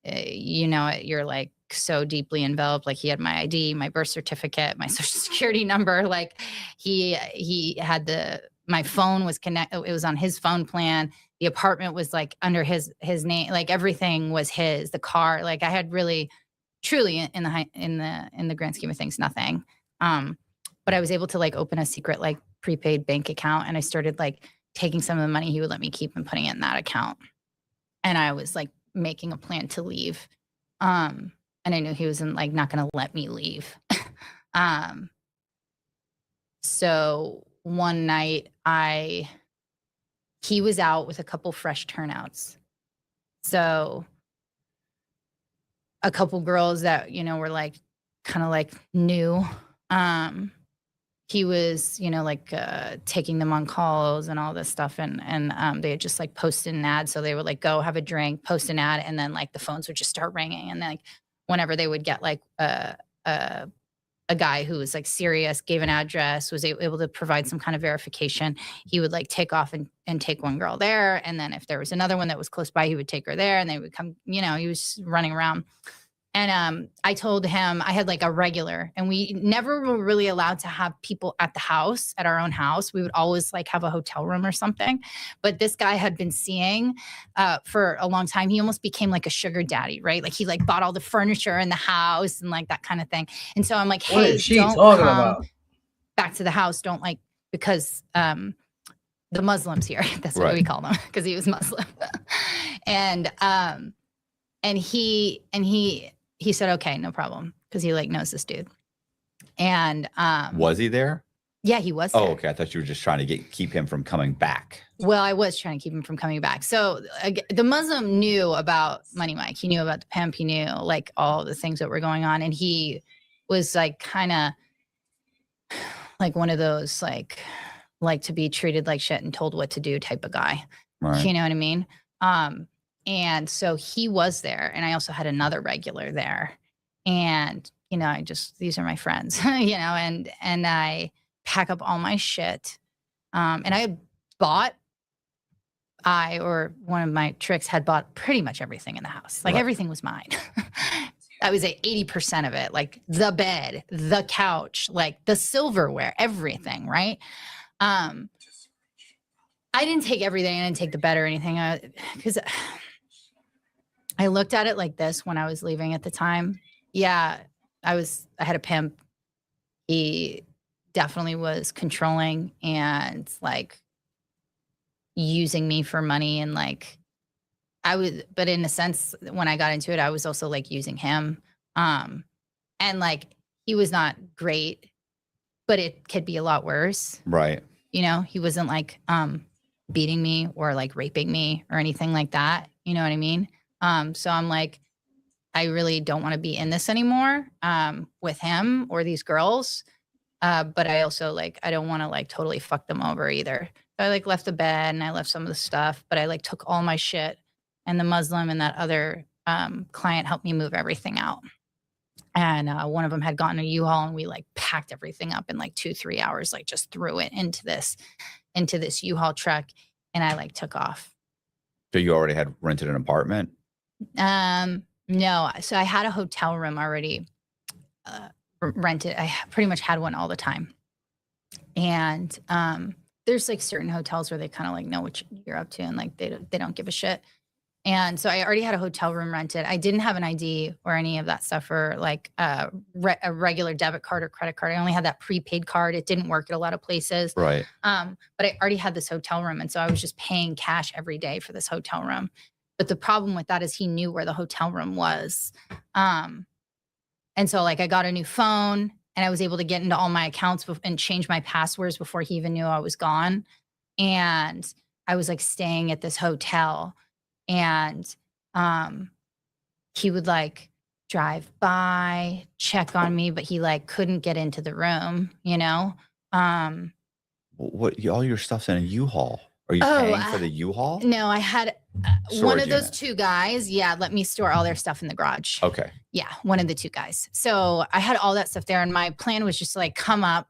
you're like so deeply enveloped. Like he had my ID, my birth certificate, my social security number. Like he had my phone was connected. It was on his phone plan. The apartment was like under his name. Like everything was his, the car. Like I had really, truly in the grand scheme of things, nothing. But I was able to like open a secret, like prepaid bank account. And I started like taking some of the money he would let me keep and putting it in that account. And I was like making a plan to leave. And I knew he wasn't like not going to let me leave. So one night he was out with a couple fresh turnouts. So a couple girls that, were like kind of like new. He was, like taking them on calls and all this stuff. And they had just like posted an ad. So they would like go have a drink, post an ad. And then like the phones would just start ringing. And then like whenever they would get like a guy who was like serious, gave an address, was able to provide some kind of verification, he would like take off and take one girl there. And then if there was another one that was close by, he would take her there and they would come, he was running around. And I told him I had like a regular, and we never were really allowed to have people at the house, at our own house. We would always like have a hotel room or something. But this guy had been seeing for a long time. He almost became like a sugar daddy, right? Like he like bought all the furniture in the house and like that kind of thing. And so I'm like, hey, what is she don't talking come about? back to the house. Don't like, because the Muslims here, that's what we call them, because he was Muslim. And he said, okay, no problem. Cause he like knows this dude. And, was he there? Yeah, he was there. there. Oh, okay. I thought you were just trying to keep him from coming back. Well, I was trying to keep him from coming back. So the Muslim knew about Money Mike. He knew about the pimp. He knew like all the things that were going on. And he was like, kind of like one of those, like to be treated like shit and told what to do type of guy. Right. You know what I mean? And so he was there, and I also had another regular there. And, these are my friends, and I pack up all my shit. And one of my tricks had bought pretty much everything in the house. Like everything was mine. I was at 80% of it, like the bed, the couch, like the silverware, everything. Right. I didn't take everything. I didn't take the bed or anything. Because I looked at it like this when I was leaving at the time. Yeah, I had a pimp. He definitely was controlling and like using me for money. And like, but in a sense, when I got into it, I was also like using him. And like, he was not great, but it could be a lot worse. Right. You know, he wasn't like, beating me or like raping me or anything like that. You know what I mean? So I'm like, I really don't want to be in this anymore with him or these girls. But I also like, I don't want to like totally fuck them over either. So I like left the bed and I left some of the stuff, but I like took all my shit, and the Muslim and that other client helped me move everything out. And one of them had gotten a U-Haul, and we like packed everything up in like 2-3 hours, like just threw it into this U-Haul truck, and I like took off. So you already had rented an apartment? No. So I had a hotel room already rented. I pretty much had one all the time. And there's like certain hotels where they kind of like know what you're up to, and like they don't give a shit. And so I already had a hotel room rented. I didn't have an ID or any of that stuff for like a regular debit card or credit card. I only had that prepaid card. It didn't work at a lot of places. Right. But I already had this hotel room. And so I was just paying cash every day for this hotel room. But the problem with that is he knew where the hotel room was. And so like I got a new phone, and I was able to get into all my accounts and change my passwords before he even knew I was gone. And I was like staying at this hotel. And he would like drive by, check on me, but he like couldn't get into the room, you know? What? All your stuff's in a U-Haul. Are you paying for the U-Haul? No, I had one of those unit. two guys. Yeah, let me store all their stuff in the garage. Okay. Yeah, one of the two guys. So I had all that stuff there, and my plan was just to like come up,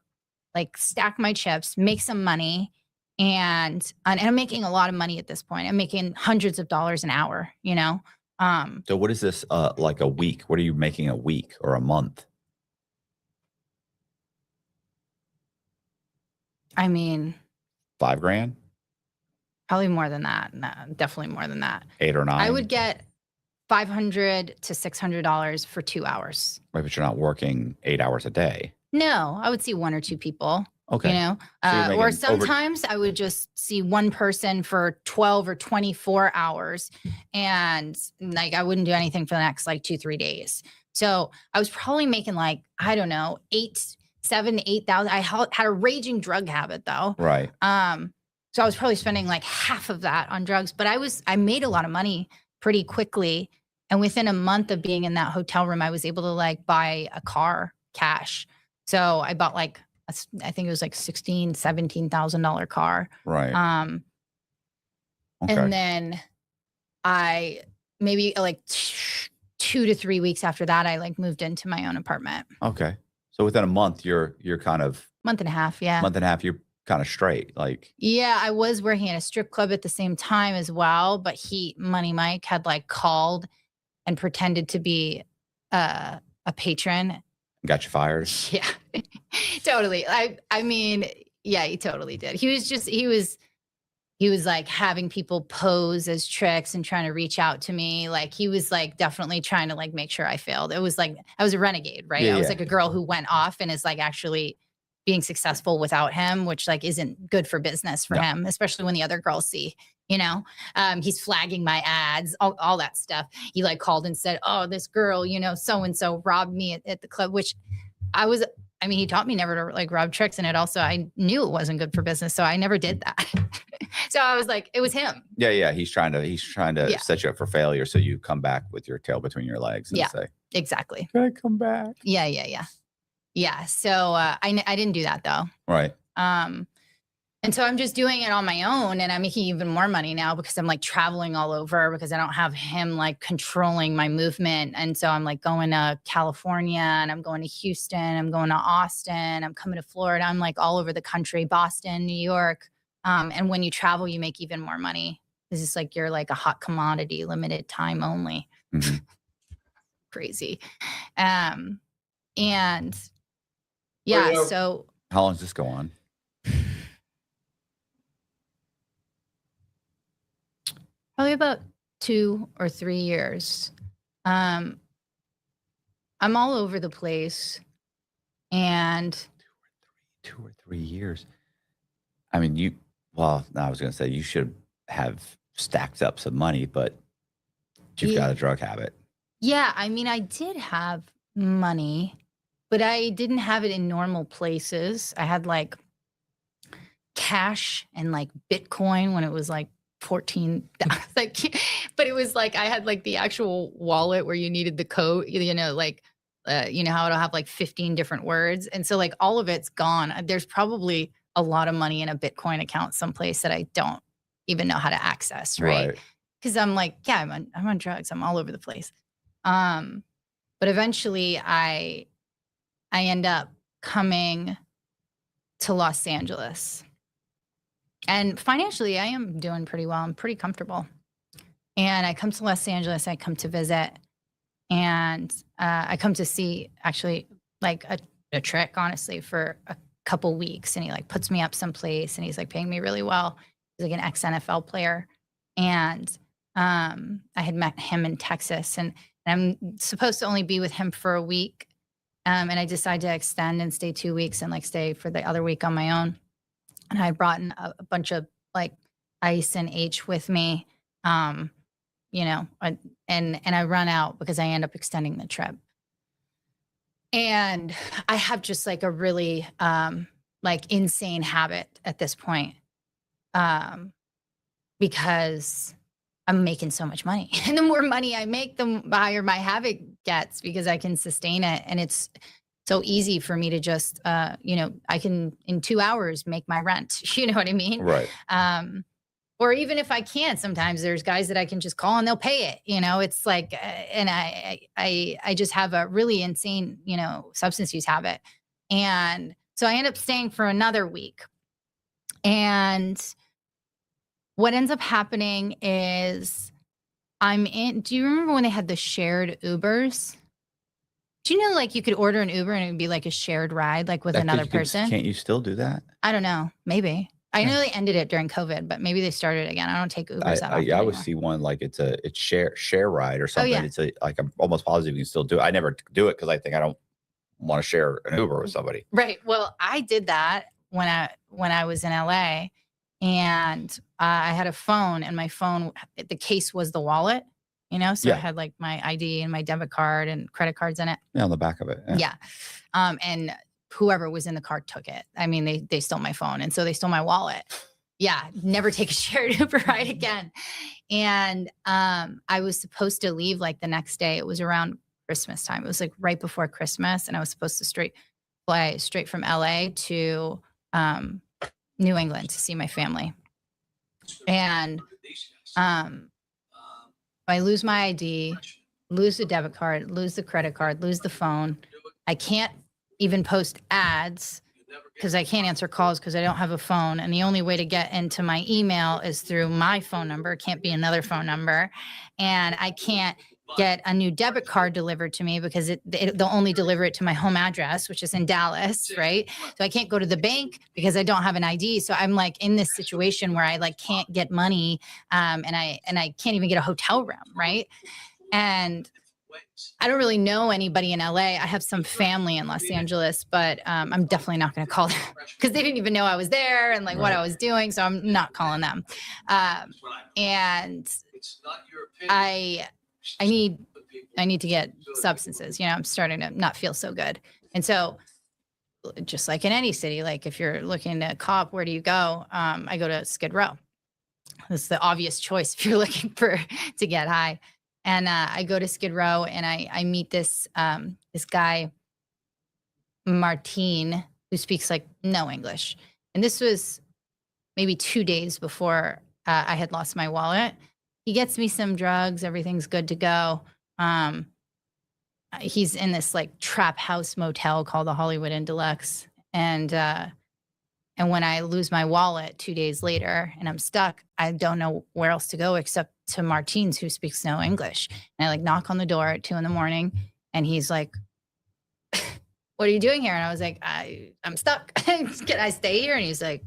like stack my chips, make some money. And I'm making a lot of money at this point. I'm making hundreds of dollars an hour, you know? So what is this like a week? What are you making a week or a month? I mean, $5,000? probably more than that. No, definitely more than that. 8 or 9? I would get $500 to $600 for 2 hours. Right, but you're not working 8 hours a day. No, I would see 1 or 2 people. Okay. You know, So or sometimes I would just see one person for 12 or 24 hours, and like I wouldn't do anything for the next like 2-3 days. So I was probably making like, I don't know, 7,000 to 8,000. I had a raging drug habit though. Right. So I was probably spending like half of that on drugs, but I made a lot of money pretty quickly. And within a month of being in that hotel room, I was able to like buy a car cash. So I bought like, I think it was like $17,000 car. Right. Okay. And then I maybe like 2 to 3 weeks after that, I like moved into my own apartment. Okay. So within a month, you're kind of month and a half. Yeah. Month and a half, you're kind of straight. Like, yeah, I was working at a strip club at the same time as well. But Money Mike had like called and pretended to be a patron. Got you fired? Yeah, totally. I mean, yeah, he totally did. He was like having people pose as tricks and trying to reach out to me. Like he was like definitely trying to like make sure I failed. It was like, I was a renegade, right? Yeah, I was like a girl who went off and is like actually being successful without him, which like isn't good for business for him, especially when the other girls see, you know, he's flagging my ads, all that stuff. He like called and said, oh, this girl, you know, so-and-so robbed me at the club, which he taught me never to like rob tricks. And I knew it wasn't good for business. So I never did that. So I was like, it was him. Yeah. He's trying to set you up for failure. So you come back with your tail between your legs and say, exactly. Can I come back? Yeah. So I didn't do that though. Right. And so I'm just doing it on my own, and I'm making even more money now because I'm like traveling all over because I don't have him like controlling my movement. And so I'm like going to California, and I'm going to Houston, I'm going to Austin, I'm coming to Florida. I'm like all over the country, Boston, New York. And when you travel, you make even more money. This is like, you're like a hot commodity, limited time only. Mm-hmm. Crazy. And yeah, so how long does this go on? Probably about 2 or 3 years. I'm all over the place, and 2 or 3 years. I mean, well, no, I was going to say you should have stacked up some money, but you've got a drug habit. Yeah, I mean, I did have money, but I didn't have it in normal places. I had like cash and like Bitcoin when it was like 14, like, but it was like I had like the actual wallet where you needed the code, like, you know how it'll have like 15 different words. And so like all of it's gone. There's probably a lot of money in a Bitcoin account someplace that I don't even know how to access, right? Because I'm like, yeah, I'm on drugs. I'm all over the place. But eventually I end up coming to Los Angeles. And financially, I am doing pretty well. I'm pretty comfortable. And I come to Los Angeles, I come to visit, and I come to see actually like a trick, honestly, for a couple weeks. And he like puts me up someplace and he's like paying me really well. He's like an ex-NFL player. And I had met him in Texas, and I'm supposed to only be with him for a week. And I decided to extend and stay 2 weeks and like stay for the other week on my own. And I brought in a bunch of like ice and H with me, and I run out because I end up extending the trip. And I have just like a really like insane habit at this point, because I'm making so much money. And the more money I make, the higher my habit gets because I can sustain it. And it's so easy for me to just, I can in 2 hours make my rent. You know what I mean? Right. Or even if I can't, sometimes there's guys that I can just call and they'll pay it. It's like, and I just have a really insane, substance use habit. And so I end up staying for another week. And what ends up happening is do you remember when they had the shared Ubers? Do you know, like you could order an Uber and it would be like a shared ride, like with another person? Can't you still do that? I don't know. Maybe. I know they ended it during COVID, but maybe they started it again. I don't take Ubers that often I always anymore. see one like it's share ride or something. yeah. It's like I'm almost positive you can still do it. I never do it because I think I don't want to share an Uber with somebody. Right. Well, I did that when I was in LA, and I had a phone, and my phone, the case was the wallet, so Yeah. it had like my ID and my debit card and credit cards in it. Yeah, on the back of it. Yeah. And whoever was in the car took it. I mean, they stole my phone, and so they stole my wallet. Yeah, never take a shared Uber ride again. And I was supposed to leave like the next day. It was around Christmas time. It was like right before Christmas, and I was supposed to fly straight from LA to New England to see my family. And I lose my ID, lose the debit card, lose the credit card, lose the phone. I can't even post ads because I can't answer calls because I don't have a phone. And the only way to get into my email is through my phone number. It can't be another phone number. And I can't get a new debit card delivered to me because they'll only deliver it to my home address, which is in Dallas, right? So I can't go to the bank because I don't have an ID. So I'm like in this situation where I like can't get money, and I can't even get a hotel room, right? And I don't really know anybody in LA. I have some family in Los Angeles, but I'm definitely not going to call them because they didn't even know I was there and like what I was doing. So I'm not calling them. And I need to get substances. I'm starting to not feel so good. And so just like in any city, like if you're looking to cop, where do you go? I go to Skid Row. That's the obvious choice if you're looking to get high. And I go to Skid Row and I meet this guy, Martine, who speaks like no English. And this was maybe 2 days before I had lost my wallet. He gets me some drugs. Everything's good to go. He's in this like trap house motel called the Hollywood Inn Deluxe. And when I lose my wallet 2 days later and I'm stuck, I don't know where else to go except to Martine's, who speaks no English. And I like knock on the door at 2 a.m. and he's like, "What are you doing here?" And I was like, I'm stuck. Can I stay here? And he's like,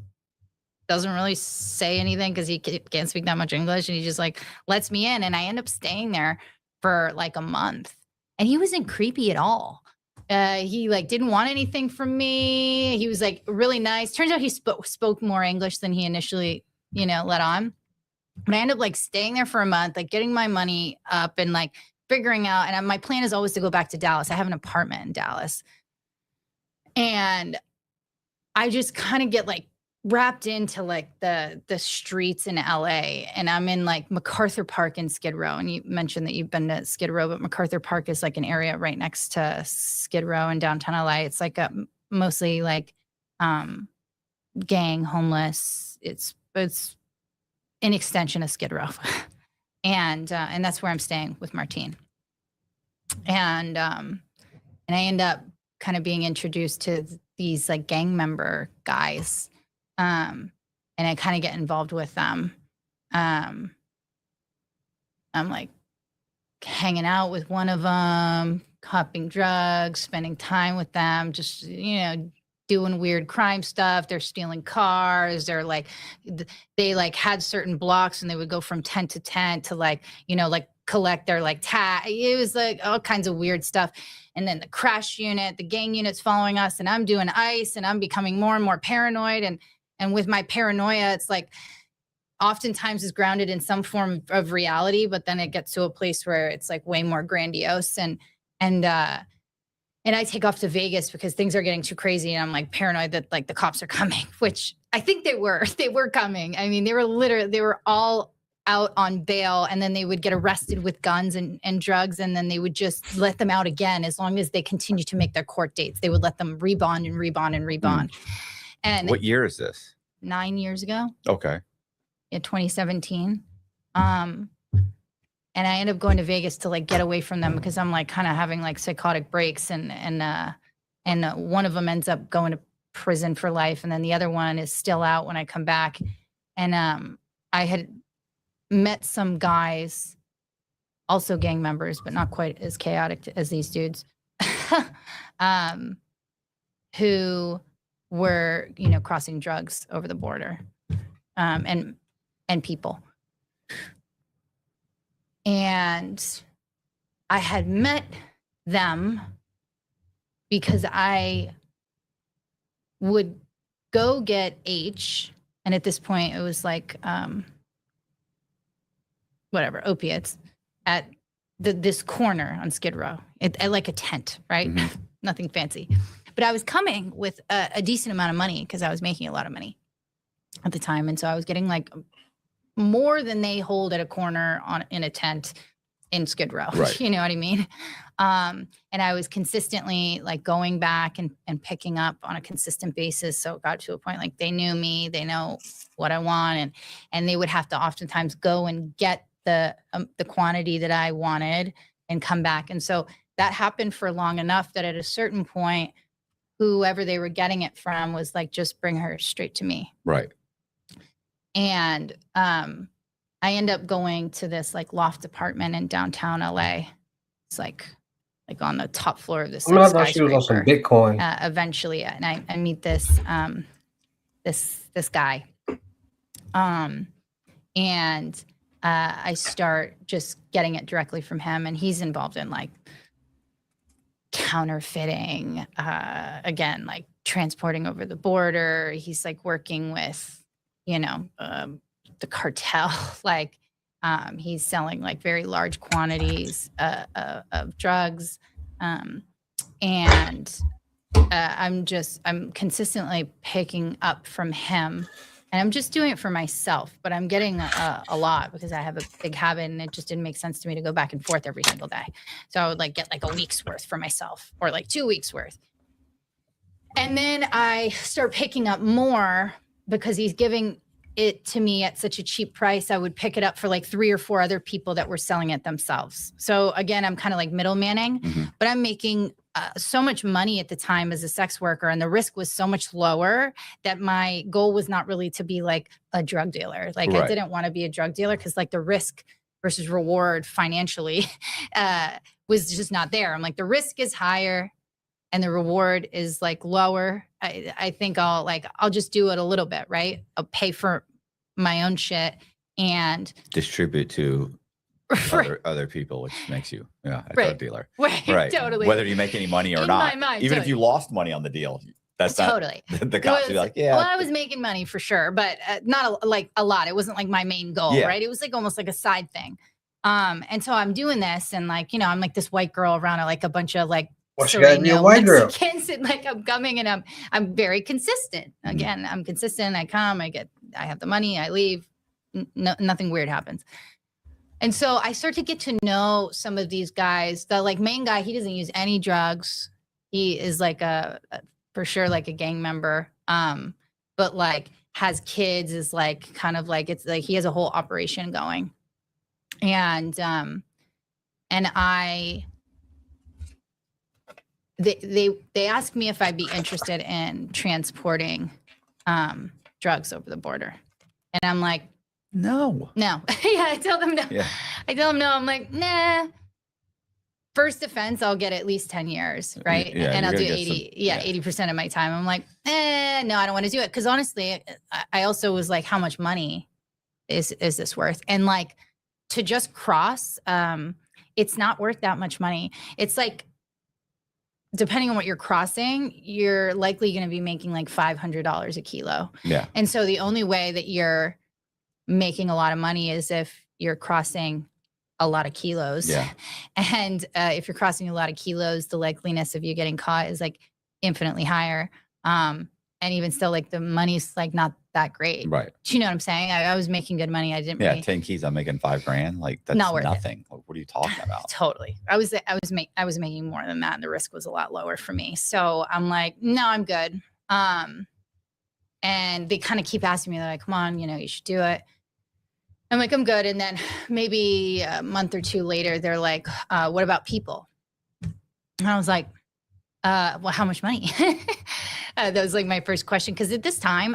doesn't really say anything because he can't speak that much English, and he just like lets me in, and I end up staying there for like a month, and he wasn't creepy at all. He like didn't want anything from me. He was like really nice. Turns out he spoke more English than he initially, let on. But I ended up like staying there for a month, like getting my money up and like figuring out. And my plan is always to go back to Dallas. I have an apartment in Dallas, and I just kind of get like wrapped into like the streets in LA, and I'm in like MacArthur Park in Skid Row. And you mentioned that you've been to Skid Row, but MacArthur Park is like an area right next to Skid Row in downtown LA. It's like mostly like gang, homeless. It's an extension of Skid Row. and that's where I'm staying with Martine. And I end up kind of being introduced to these like gang member guys. And I kind of get involved with them. I'm like hanging out with one of them, copping drugs, spending time with them, just, doing weird crime stuff. They're stealing cars. They're like, they like had certain blocks, and they would go from tent to tent to like, like collect their like it was like all kinds of weird stuff. And then the crash unit, the gang unit's following us, and I'm doing ice, and I'm becoming more and more paranoid. And with my paranoia, it's like oftentimes is grounded in some form of reality, but then it gets to a place where it's like way more grandiose. And I take off to Vegas because things are getting too crazy, and I'm like paranoid that like the cops are coming, which I think they were coming. I mean, they were all out on bail, and then they would get arrested with guns and drugs, and then they would just let them out again as long as they continue to make their court dates. They would let them rebond and rebond and rebond. And what year is this? 9 years ago. Okay. In 2017. And I ended up going to Vegas to like get away from them because I'm like kind of having like psychotic breaks, and one of them ends up going to prison for life, and then the other one is still out when I come back. And I had met some guys, also gang members, but not quite as chaotic as these dudes, who were, crossing drugs over the border, and people. And I had met them because I would go get H, and at this point it was like opiates at this corner on Skid Row, at like a tent, right? Mm-hmm. Nothing fancy. But I was coming with a decent amount of money because I was making a lot of money at the time. And so I was getting like more than they hold at a corner in a tent in Skid Row. Right. You know what I mean? And I was consistently like going back and picking up on a consistent basis. So it got to a point like they knew me, they know what I want. And they would have to oftentimes go and get the quantity that I wanted and come back. And so that happened for long enough that at a certain point, whoever they were getting it from was like, just bring her straight to me. Right. And I end up going to this like loft apartment in downtown LA. It's like on the top floor of this. I thought she was on some Bitcoin. Eventually, and I meet this this guy, and I start just getting it directly from him, and he's involved in like counterfeiting, again, like transporting over the border. He's like working with, the cartel, like he's selling like very large quantities of drugs. And I'm consistently picking up from him, and I'm just doing it for myself, but I'm getting a lot because I have a big habit, and it just didn't make sense to me to go back and forth every single day. So I would like get like a week's worth for myself, or like 2 weeks worth. And then I start picking up more because he's giving it to me at such a cheap price. I would pick it up for like 3 or 4 other people that were selling it themselves. So again, I'm kind of like middlemaning, but I'm making so much money at the time as a sex worker, and the risk was so much lower that my goal was not really to be like a drug dealer. Like right. I didn't want to be a drug dealer because like the risk versus reward financially was just not there. I'm like, the risk is higher and the reward is like lower. I think I'll just do it a little bit, right? I'll pay for my own shit and distribute to other people, which makes you a drug dealer. Right. Totally. Whether you make any money or In not. my mind, Even if you lost money on the deal, that's totally. not the cops would be like, yeah. Well, I was making money for sure, but not a lot. It wasn't like my main goal, right? It was like almost like a side thing. And so I'm doing this and like, I'm like this white girl around like a bunch of like Sereno Mexicans and like I'm coming and I'm very consistent. Again, I'm consistent. I come, I have the money, I leave. Nothing weird happens. And so I start to get to know some of these guys. The like main guy, he doesn't use any drugs. He is like for sure like a gang member. But like has kids, is like kind of like, it's like he has a whole operation going. And they asked me if I'd be interested in transporting drugs over the border. And I'm like, no. Yeah, I tell them no. Yeah. I tell them no. I'm like, nah. First offense, I'll get at least 10 years, right? Yeah, and I'll do 80% of my time. I'm like, no, I don't want to do it. Because honestly, I also was like, how much money is this worth? And like to just cross, it's not worth that much money. It's like, depending on what you're crossing, you're likely going to be making like $500 a kilo. Yeah. And so the only way that you're making a lot of money is if you're crossing a lot of kilos. Yeah. And if you're crossing a lot of kilos, the likeliness of you getting caught is like infinitely higher. And even still, like the money's like not that great. Right. Do you know what I'm saying? I was making good money. I didn't. Yeah, really, 10 keys. I'm making $5,000. Like that's not worth nothing. Like, what are you talking about? Totally. I was making more than that, and the risk was a lot lower for me. So I'm like, no, I'm good. And they kind of keep asking me, they're like, come on, you should do it. I'm like, I'm good. And then maybe a month or two later, they're like, what about people? And I was like, well, how much money? That was like my first question. Cause at this time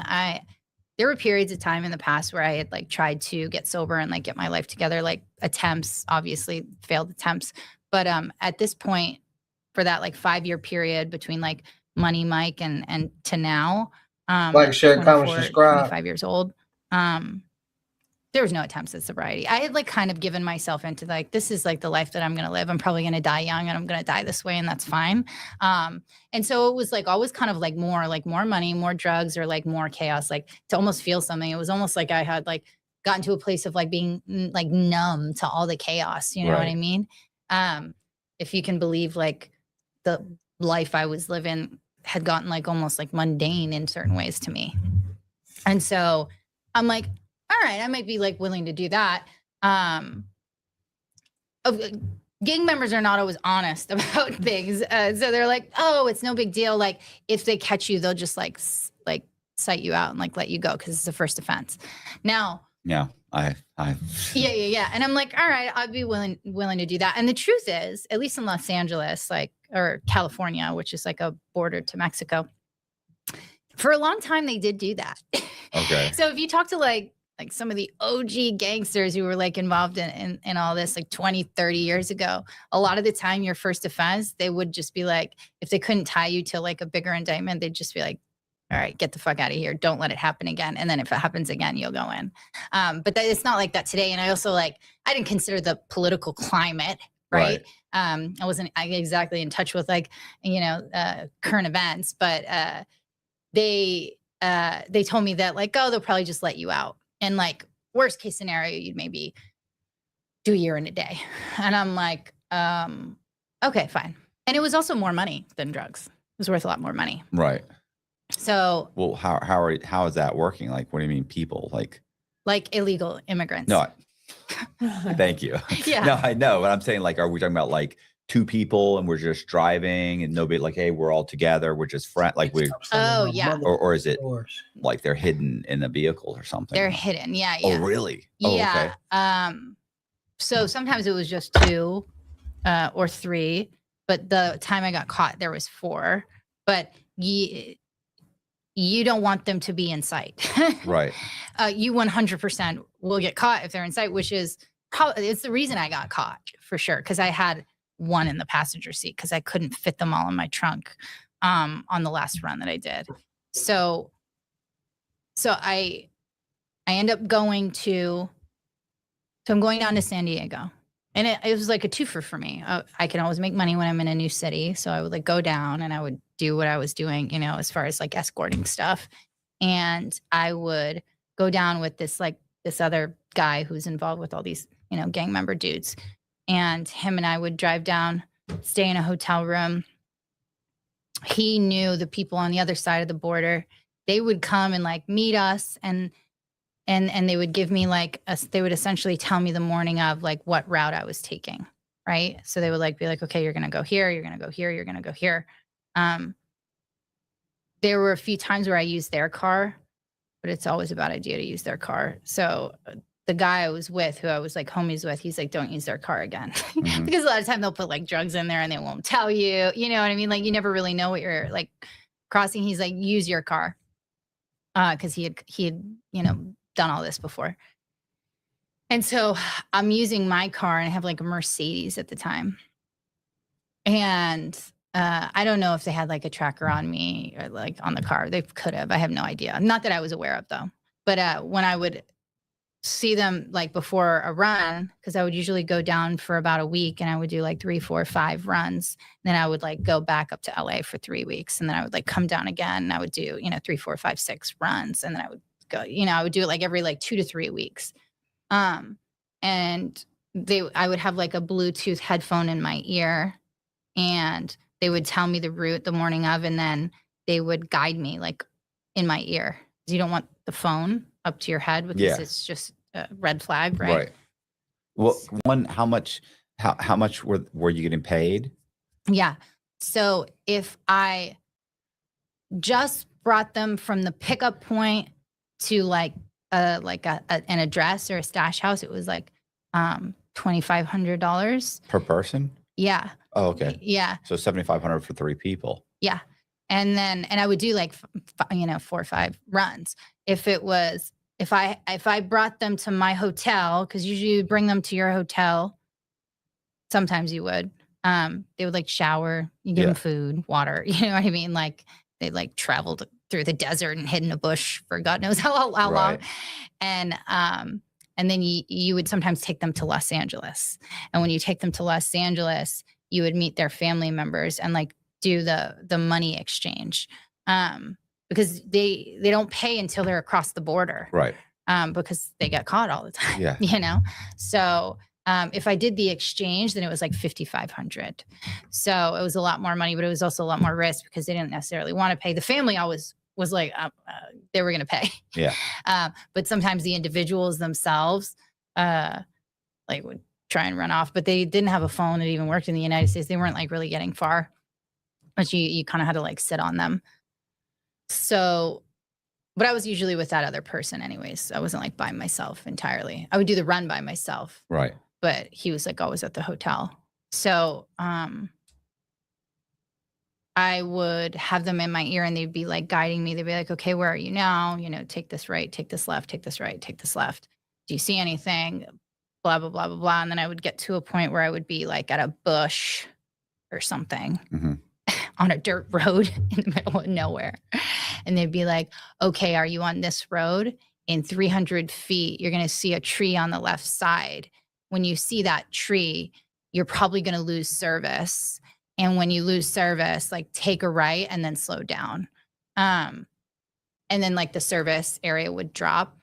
there were periods of time in the past where I had like tried to get sober and like get my life together, like attempts, obviously failed attempts. But at this point for that like 5-year period between like Money Mike and to now, like, share, comment, subscribe. 25 years old. There was no attempts at sobriety. I had like kind of given myself into like, this is like the life that I'm going to live. I'm probably going to die young and I'm going to die this way. And that's fine. And so it was like always kind of like more money, more drugs, or like more chaos, like to almost feel something. It was almost like I had like gotten to a place of like being like numb to all the chaos. You know what I mean? If you can believe like the life I was living had gotten like almost like mundane in certain ways to me. And so I'm like, all right, I might be like willing to do that. Gang members are not always honest about things. So they're like, oh, it's no big deal. Like if they catch you, they'll just like cite you out and like let you go because it's a first offense. Now, yeah, yeah. And I'm like, all right, I'd be willing to do that. And the truth is, at least in Los Angeles, like, or California, which is like a border to Mexico, for a long time, they did do that. Okay. So if you talk to like some of the OG gangsters who were like involved in all this like 20, 30 years ago, a lot of the time your first offense, they would just be like, if they couldn't tie you to like a bigger indictment, they'd just be like, all right, get the fuck out of here. Don't let it happen again. And then if it happens again, you'll go in. But it's not like that today. And I also I didn't consider the political climate, right? I wasn't exactly in touch with like, current events, but they told me that like, oh, they'll probably just let you out. And like worst case scenario, you'd maybe do a year and a day. And I'm like, okay, fine. And it was also more money than drugs. It was worth a lot more money. Right. So, well, how is that working? Like, what do you mean people? Like illegal immigrants. No, thank you. Yeah. No, I know. But I'm saying like, are we talking about like two people and we're just driving and nobody like, hey, we're all together. We're just friends. Like yeah. Or is it like they're hidden in a vehicle or something? They're hidden. Yeah. Oh, really? Yeah. Oh, okay. So sometimes it was just 2 or 3, but the time I got caught, there was 4, but you don't want them to be in sight. Right. You 100% will get caught if they're in sight, which is it's the reason I got caught for sure. Cause I had one in the passenger seat because I couldn't fit them all in my trunk on the last run that I did. So I end up going to, so I'm going down to San Diego. And it was like a twofer for me. I can always make money when I'm in a new city. So I would like go down and I would do what I was doing, you know, as far as like escorting stuff. And I would go down with this other guy who's involved with all these, you know, gang member dudes. And him and I would drive down, stay in a hotel room. He knew the people on the other side of the border. They would come and like meet us and they would give me like they would essentially tell me the morning of like what route I was taking, right? So they would like be like, okay, you're gonna go here, you're gonna go here, you're gonna go here. There were a few times where I used their car, but it's always a bad idea to use their car. So the guy I was with, who I was like homies with, he's like, don't use their car again. Because a lot of time they'll put like drugs in there and they won't tell you, you know what I mean? Like you never really know what you're like crossing. He's like, use your car. Cause he had, you know, done all this before. And so I'm using my car and I have like a Mercedes at the time. And I don't know if they had like a tracker on me or like on the car. They could have. I have no idea. Not that I was aware of though. But when I would see them like before a run, because I would usually go down for about a week and I would do like 3, 4, 5 runs. Then I would like go back up to LA for 3 weeks. And then I would like come down again and I would do, you know, 3, 4, 5, 6 runs. And then I would go, you know, I would do it like every like 2 to 3 weeks. And I would have like a Bluetooth headphone in my ear and they would tell me the route the morning of, and then they would guide me like in my ear. You don't want the phone up to your head because it's just a red flag, right? Right. Well, how much were you getting paid? Yeah. So if I just brought them from the pickup point to like an address or a stash house, it was like $2,500 per person. Yeah. Oh, okay. Yeah. So 7,500 for 3 people. Yeah. And I would do like 4 or 5 runs. If I brought them to my hotel, because usually you bring them to your hotel. Sometimes you would. They would like shower, you give them food, water. You know what I mean? Like they like traveled through the desert and hid in a bush for God knows how long. And then you would sometimes take them to Los Angeles. And when you take them to Los Angeles, you would meet their family members and like do the money exchange. Because they don't pay until they're across the border. Right. Because they get caught all the time. Yeah. You know? So if I did the exchange, then it was like $5,500. So it was a lot more money, but it was also a lot more risk because they didn't necessarily want to pay. The family always was like, they were going to pay. Yeah. But sometimes the individuals themselves like would try and run off, but they didn't have a phone that even worked in the United States. They weren't like really getting far, but you kind of had to like sit on them. So, but I was usually with that other person anyways. I wasn't like by myself entirely. I would do the run by myself. Right. But he was like always at the hotel. So, I would have them in my ear and they'd be like guiding me. They'd be like, okay, where are you now? You know, take this right, take this left, take this right, take this left. Do you see anything? Blah, blah, blah, blah, blah. And then I would get to a point where I would be like at a bush or something on a dirt road in the middle of nowhere. And they'd be like, okay, are you on this road? In 300 feet, you're going to see a tree on the left side. When you see that tree, you're probably going to lose service. And when you lose service, like take a right and then slow down. And then like the service area would drop,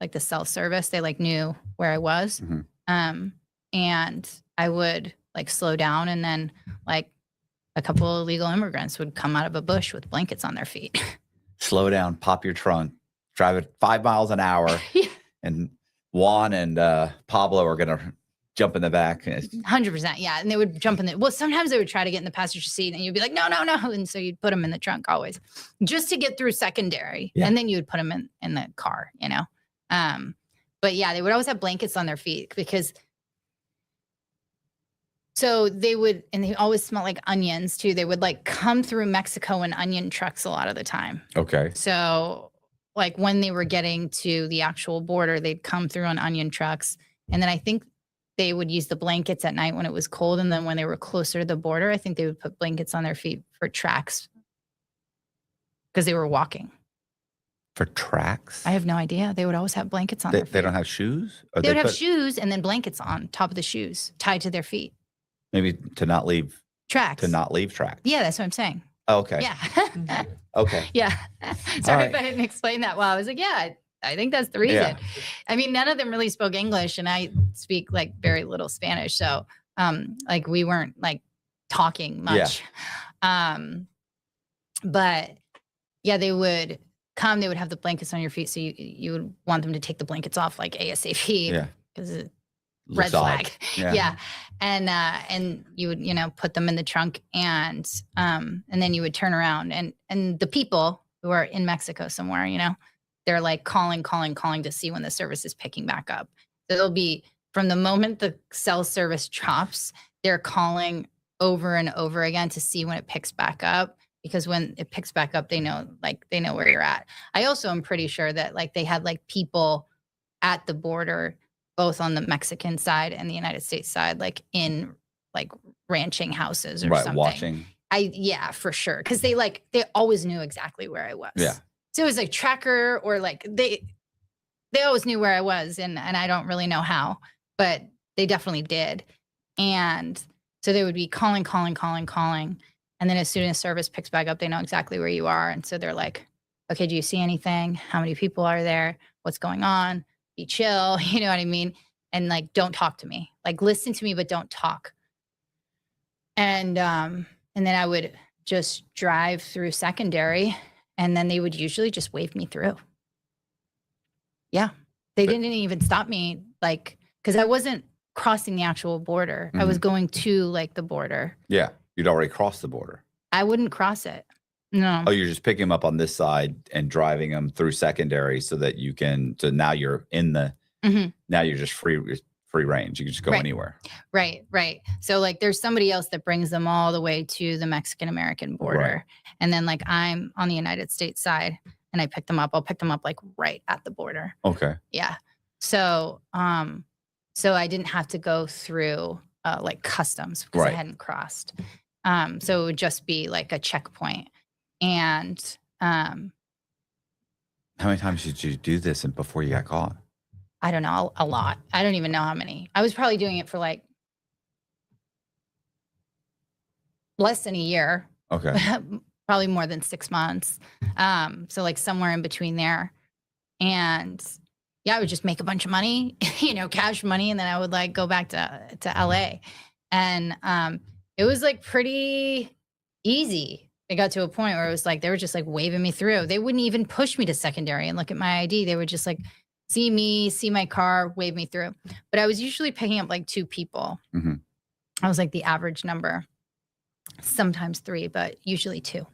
like the cell service. They like knew where I was. And I would like slow down and then like a couple of illegal immigrants would come out of a bush with blankets on their feet. Slow down, pop your trunk, drive it 5 miles an hour. And Juan and Pablo are going to jump in the back. 100%. Yeah. And they would jump in well, sometimes they would try to get in the passenger seat and you'd be like, no. And so you'd put them in the trunk always just to get through secondary. Yeah. And then you would put them in the car, you know? But yeah, they would always have blankets on their feet because so they would, and they always smell like onions too. They would like come through Mexico in onion trucks a lot of the time. Okay. So like when they were getting to the actual border, they'd come through on onion trucks. And then I think they would use the blankets at night when it was cold. And then when they were closer to the border, I think they would put blankets on their feet for tracks because they were walking. For tracks? I have no idea. They would always have blankets on their feet. They don't have shoes? Or They would have shoes and then blankets on top of the shoes tied to their feet. Maybe to not leave tracks. Yeah, that's what I'm saying. Oh, okay. Yeah. Okay. Yeah. Sorry right. if I didn't explain that well. I was like, yeah, I think that's the reason. Yeah. I mean, none of them really spoke English, and I speak like very little Spanish. So like we weren't like talking much. But yeah, they would come, they would have the blankets on your feet. So you would want them to take the blankets off like ASAP. Yeah. Because Looks red flag. odd. Yeah. Yeah. And you would, put them in the trunk and then you would turn around and the people who are in Mexico somewhere, they're like calling to see when the service is picking back up. So they'll be from the moment the cell service drops, they're calling over and over again to see when it picks back up, because when it picks back up, they know where you're at. I also am pretty sure that like they had like people at the border, both on the Mexican side and the United States side, like in like ranching houses or something. Watching. Yeah, for sure. Because they always knew exactly where I was. Yeah. So it was like tracker, or like they always knew where I was, and I don't really know how, but they definitely did. And so they would be calling. And then as soon as service picks back up, they know exactly where you are. And so they're like, okay, do you see anything? How many people are there? What's going on? Be chill. You know what I mean? And like, don't talk to me. Like, listen to me, but don't talk. And then I would just drive through secondary, and then they would usually just wave me through. Yeah. They didn't even stop me, like, because I wasn't crossing the actual border. Mm-hmm. I was going to like the border. Yeah. You'd already crossed the border. I wouldn't cross it. No. Oh, you're just picking them up on this side and driving them through secondary so that you can, so now you're in the, now you're just free range. You can just go anywhere. Right. So like there's somebody else that brings them all the way to the Mexican-American border. Right. And then like I'm on the United States side and I pick them up. I'll pick them up like right at the border. Okay. Yeah. So, so I didn't have to go through like customs because I hadn't crossed. So it would just be like a checkpoint. And how many times did you do this and before you got caught? I don't know, a lot. I don't even know how many. I was probably doing it for like less than a year. Okay. Probably more than 6 months. So like somewhere in between there. And yeah, I would just make a bunch of money, cash money. And then I would like go back to LA. And it was like pretty easy. It got to a point where it was like, they were just like waving me through. They wouldn't even push me to secondary and look at my ID. They would just like see me, see my car, wave me through. But I was usually picking up like 2 people. Mm-hmm. I was like the average number, sometimes 3, but usually 2.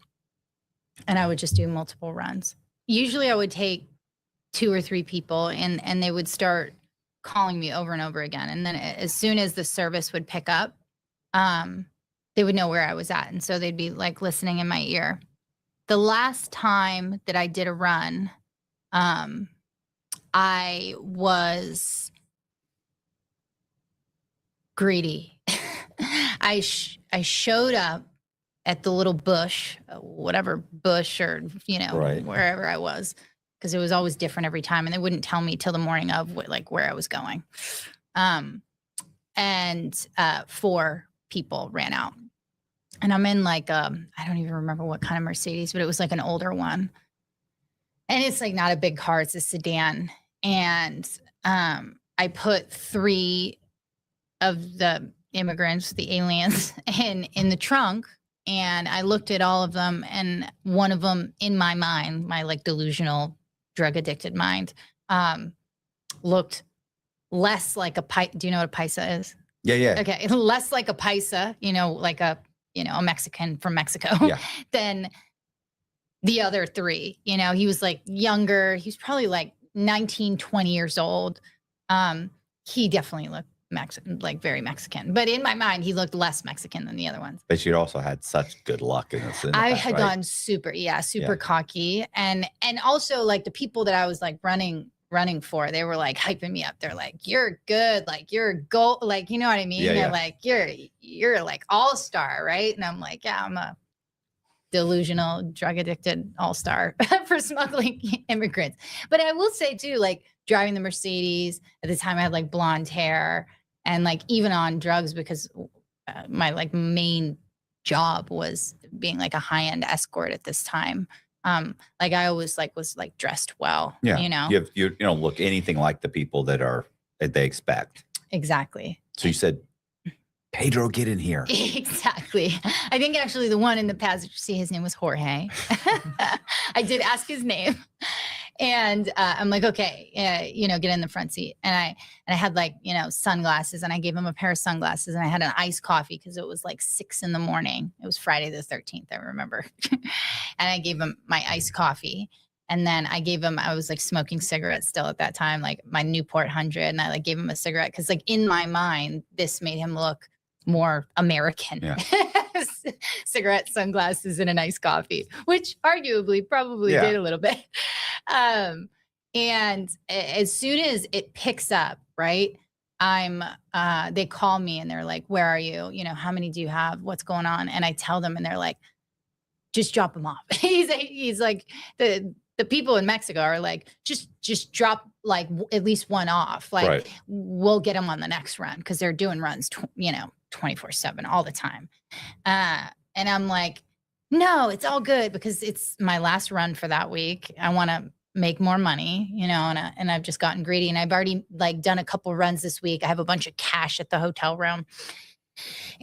And I would just do multiple runs. Usually I would take 2 or 3 people and they would start calling me over and over again. And then as soon as the service would pick up, they would know where I was at. And so they'd be like listening in my ear. The last time that I did a run, I was greedy. I showed up at the little bush, whatever bush or, wherever I was, because it was always different every time. And they wouldn't tell me till the morning of like where I was going. And 4 people ran out. And I'm in like, I don't even remember what kind of Mercedes, but it was like an older one. And it's like not a big car, it's a sedan. And I put 3 of the immigrants, the aliens, in the trunk. And I looked at all of them, and one of them in my mind, my like delusional, drug addicted mind, looked less like a do you know what a paisa is? Yeah. Okay. Less like a paisa, like a Mexican from Mexico than the other 3. He was like younger. He was probably like 19, 20 years old. He definitely looked Mexican, like very Mexican. But in my mind, he looked less Mexican than the other ones. But you'd also had such good luck in this. I had gotten super cocky. And also like the people that I was like running for, they were like hyping me up. They're like, you're good, like you're a goal, like, you know what I mean? They're like, you're like all-star, right? And I'm like, yeah, delusional, drug addicted all-star for smuggling immigrants. But I will say too, like driving the Mercedes at the time, I had like blonde hair and like even on drugs because my like main job was being like a high-end escort at this time. Like I always like was like dressed well, Yeah. you know? You don't look anything like the people that they expect. Exactly. So you said, Pedro, get in here. Exactly. I think actually the one in the passenger seat, his name was Jorge. I did ask his name. And I'm like, okay, you know, get in the front seat. And I had like, you know, sunglasses, and I gave him a pair of sunglasses, and I had an iced coffee because it was like 6 a.m. It was Friday the 13th, I remember. And I gave him my iced coffee. And then I was like smoking cigarettes still at that time, like my Newport 100. And I like gave him a cigarette because like in my mind, this made him look more American. Yeah. Cigarette, sunglasses, and a nice coffee, which arguably probably did a little bit. And as soon as it picks up, right, they call me and they're like, where are you? You know, how many do you have? What's going on? And I tell them and they're like, just drop them off. He's like, the people in Mexico are like, just drop like at least one off. Like we'll get them on the next run because they're doing runs, 24/7 all the time. And I'm like, no, it's all good because it's my last run for that week. I want to make more money, you know, and I've just gotten greedy, and I've already like done a couple runs this week. I have a bunch of cash at the hotel room.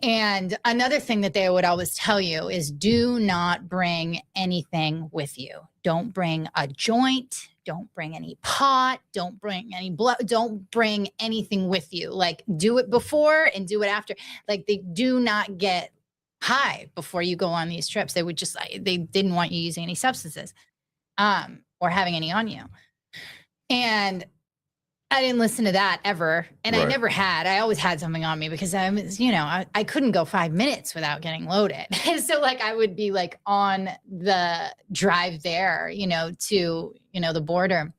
And another thing that they would always tell you is do not bring anything with you. Don't bring a joint. Don't bring any pot. Don't bring any blood. Don't bring anything with you. Like do it before and do it after. Like they do not get high before you go on these trips. They didn't want you using any substances or having any on you. And I didn't listen to that ever. And I never had. I always had something on me because I was, you know, I couldn't go 5 minutes without getting loaded. So like I would be like on the drive there, you know, to, you know, the border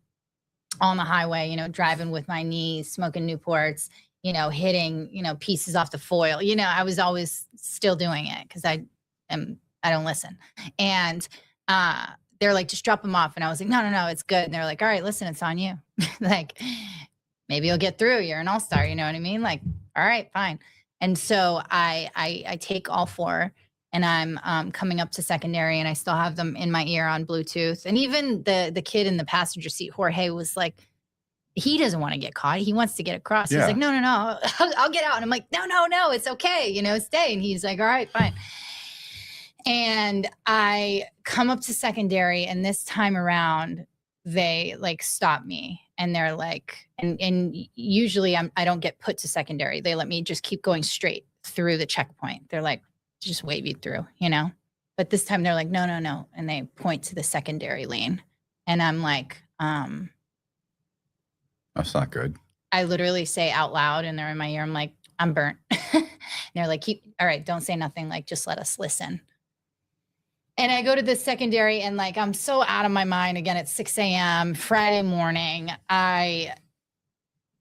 on the highway, you know, driving with my knees, smoking Newports, you know, hitting, you know, pieces off the foil. You know, I was always still doing it because I don't listen. And they're like, just drop them off. And I was like, no, it's good. And they're like, all right, listen, it's on you. Like, maybe you'll get through. You're an all-star. You know what I mean? Like, all right, fine. And so I take all 4 and I'm coming up to secondary, and I still have them in my ear on Bluetooth. And even the kid in the passenger seat, Jorge, was like, he doesn't want to get caught. He wants to get across. He's like, no, I'll get out. And I'm like, no, it's okay. You know, stay. And he's like, all right, fine. And I come up to secondary, and this time around, they like stop me, and they're like, and usually I don't get put to secondary. They let me just keep going straight through the checkpoint. They're like, just wave you through, you know? But this time they're like, no. And they point to the secondary lane. And I'm like, that's not good. I literally say out loud, and they're in my ear, I'm like, I'm burnt. And they're like, all right, don't say nothing. Like, just let us listen. And I go to the secondary, and like, I'm so out of my mind. Again, it's 6 a.m. Friday morning. I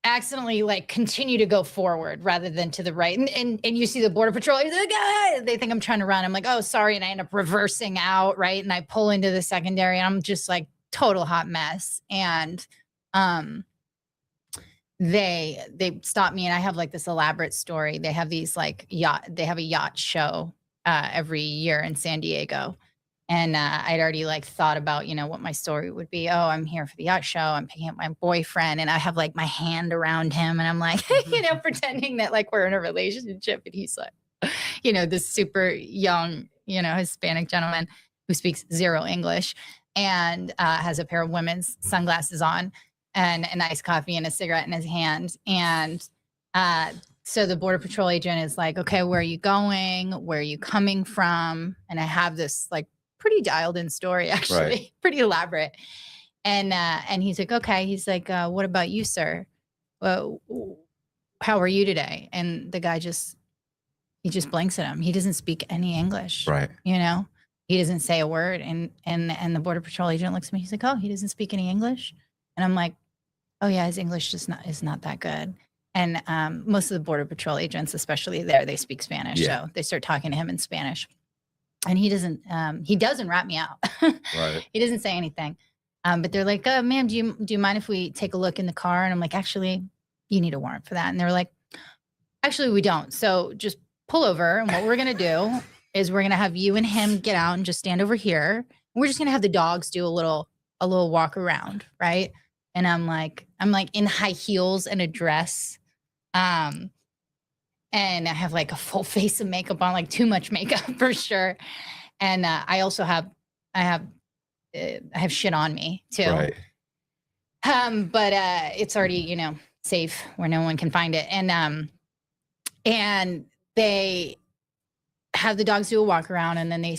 accidentally like continue to go forward rather than to the right. And you see the border patrol, like, ah! They think I'm trying to run. I'm like, oh, sorry. And I end up reversing out. Right. And I pull into the secondary, and I'm just like total hot mess. And, they stopped me, and I have like this elaborate story. They have these like they have a yacht show every year in San Diego. And I'd already like thought about, you know, what my story would be. Oh, I'm here for the yacht show. I'm picking up my boyfriend, and I have like my hand around him, and I'm like, you know, pretending that like we're in a relationship. And he's like, you know, this super young, you know, Hispanic gentleman who speaks 0 English and has a pair of women's sunglasses on and a nice coffee and a cigarette in his hand. And so the Border Patrol agent is like, okay, where are you going? Where are you coming from? And I have this like pretty dialed in story, actually, pretty elaborate. And he's like, okay. He's like, what about you, sir? Well, how are you today? And the guy he just blinks at him. He doesn't speak any English. Right. You know, he doesn't say a word. And the Border Patrol agent looks at me. He's like, oh, he doesn't speak any English. And I'm like, oh yeah, his English is not that good. And most of the Border Patrol agents, especially there, they speak Spanish. Yeah. So they start talking to him in Spanish. And he doesn't rat me out. Right. He doesn't say anything. But they're like, ma'am, do you mind if we take a look in the car? And I'm like, actually, you need a warrant for that. And they're like, actually, we don't. So just pull over. And what we're going to do is we're going to have you and him get out and just stand over here. We're just going to have the dogs do a little walk around. Right. And I'm like in high heels and a dress. And I have like a full face of makeup on, like too much makeup for sure. And I also have shit on me too. Right. But it's already, safe where no one can find it. And they have the dogs do a walk around, and then they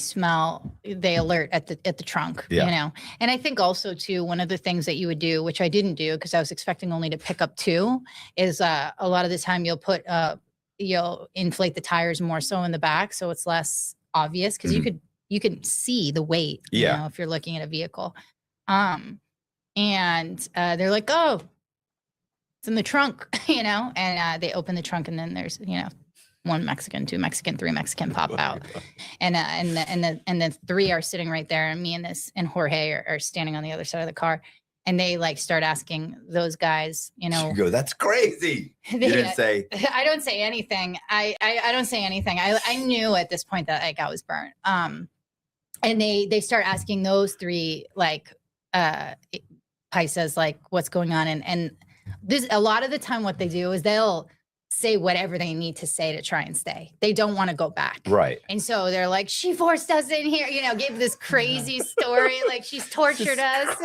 alert at the trunk, Yeah. And I think also too, one of the things that you would do, which I didn't do because I was expecting only to pick up 2, is a lot of the time you'll inflate the tires more so in the back, so it's less obvious because you could see the weight, if you're looking at a vehicle. And they're like, oh, it's in the trunk, and they open the trunk, and then there's, 1 Mexican, 2 Mexican, 3 Mexican pop out. And the 3 are sitting right there, and me and Jorge are standing on the other side of the car. And they like start asking those guys, You go, that's crazy. You didn't say. I don't say anything. I don't say anything. I knew at this point that like I was burnt. And they start asking those 3 like paisas like what's going on, and this a lot of the time what they do is they'll say whatever they need to say to try and stay. They don't want to go back. Right. And so they're like, she forced us in here, give this crazy story. Like she's tortured us.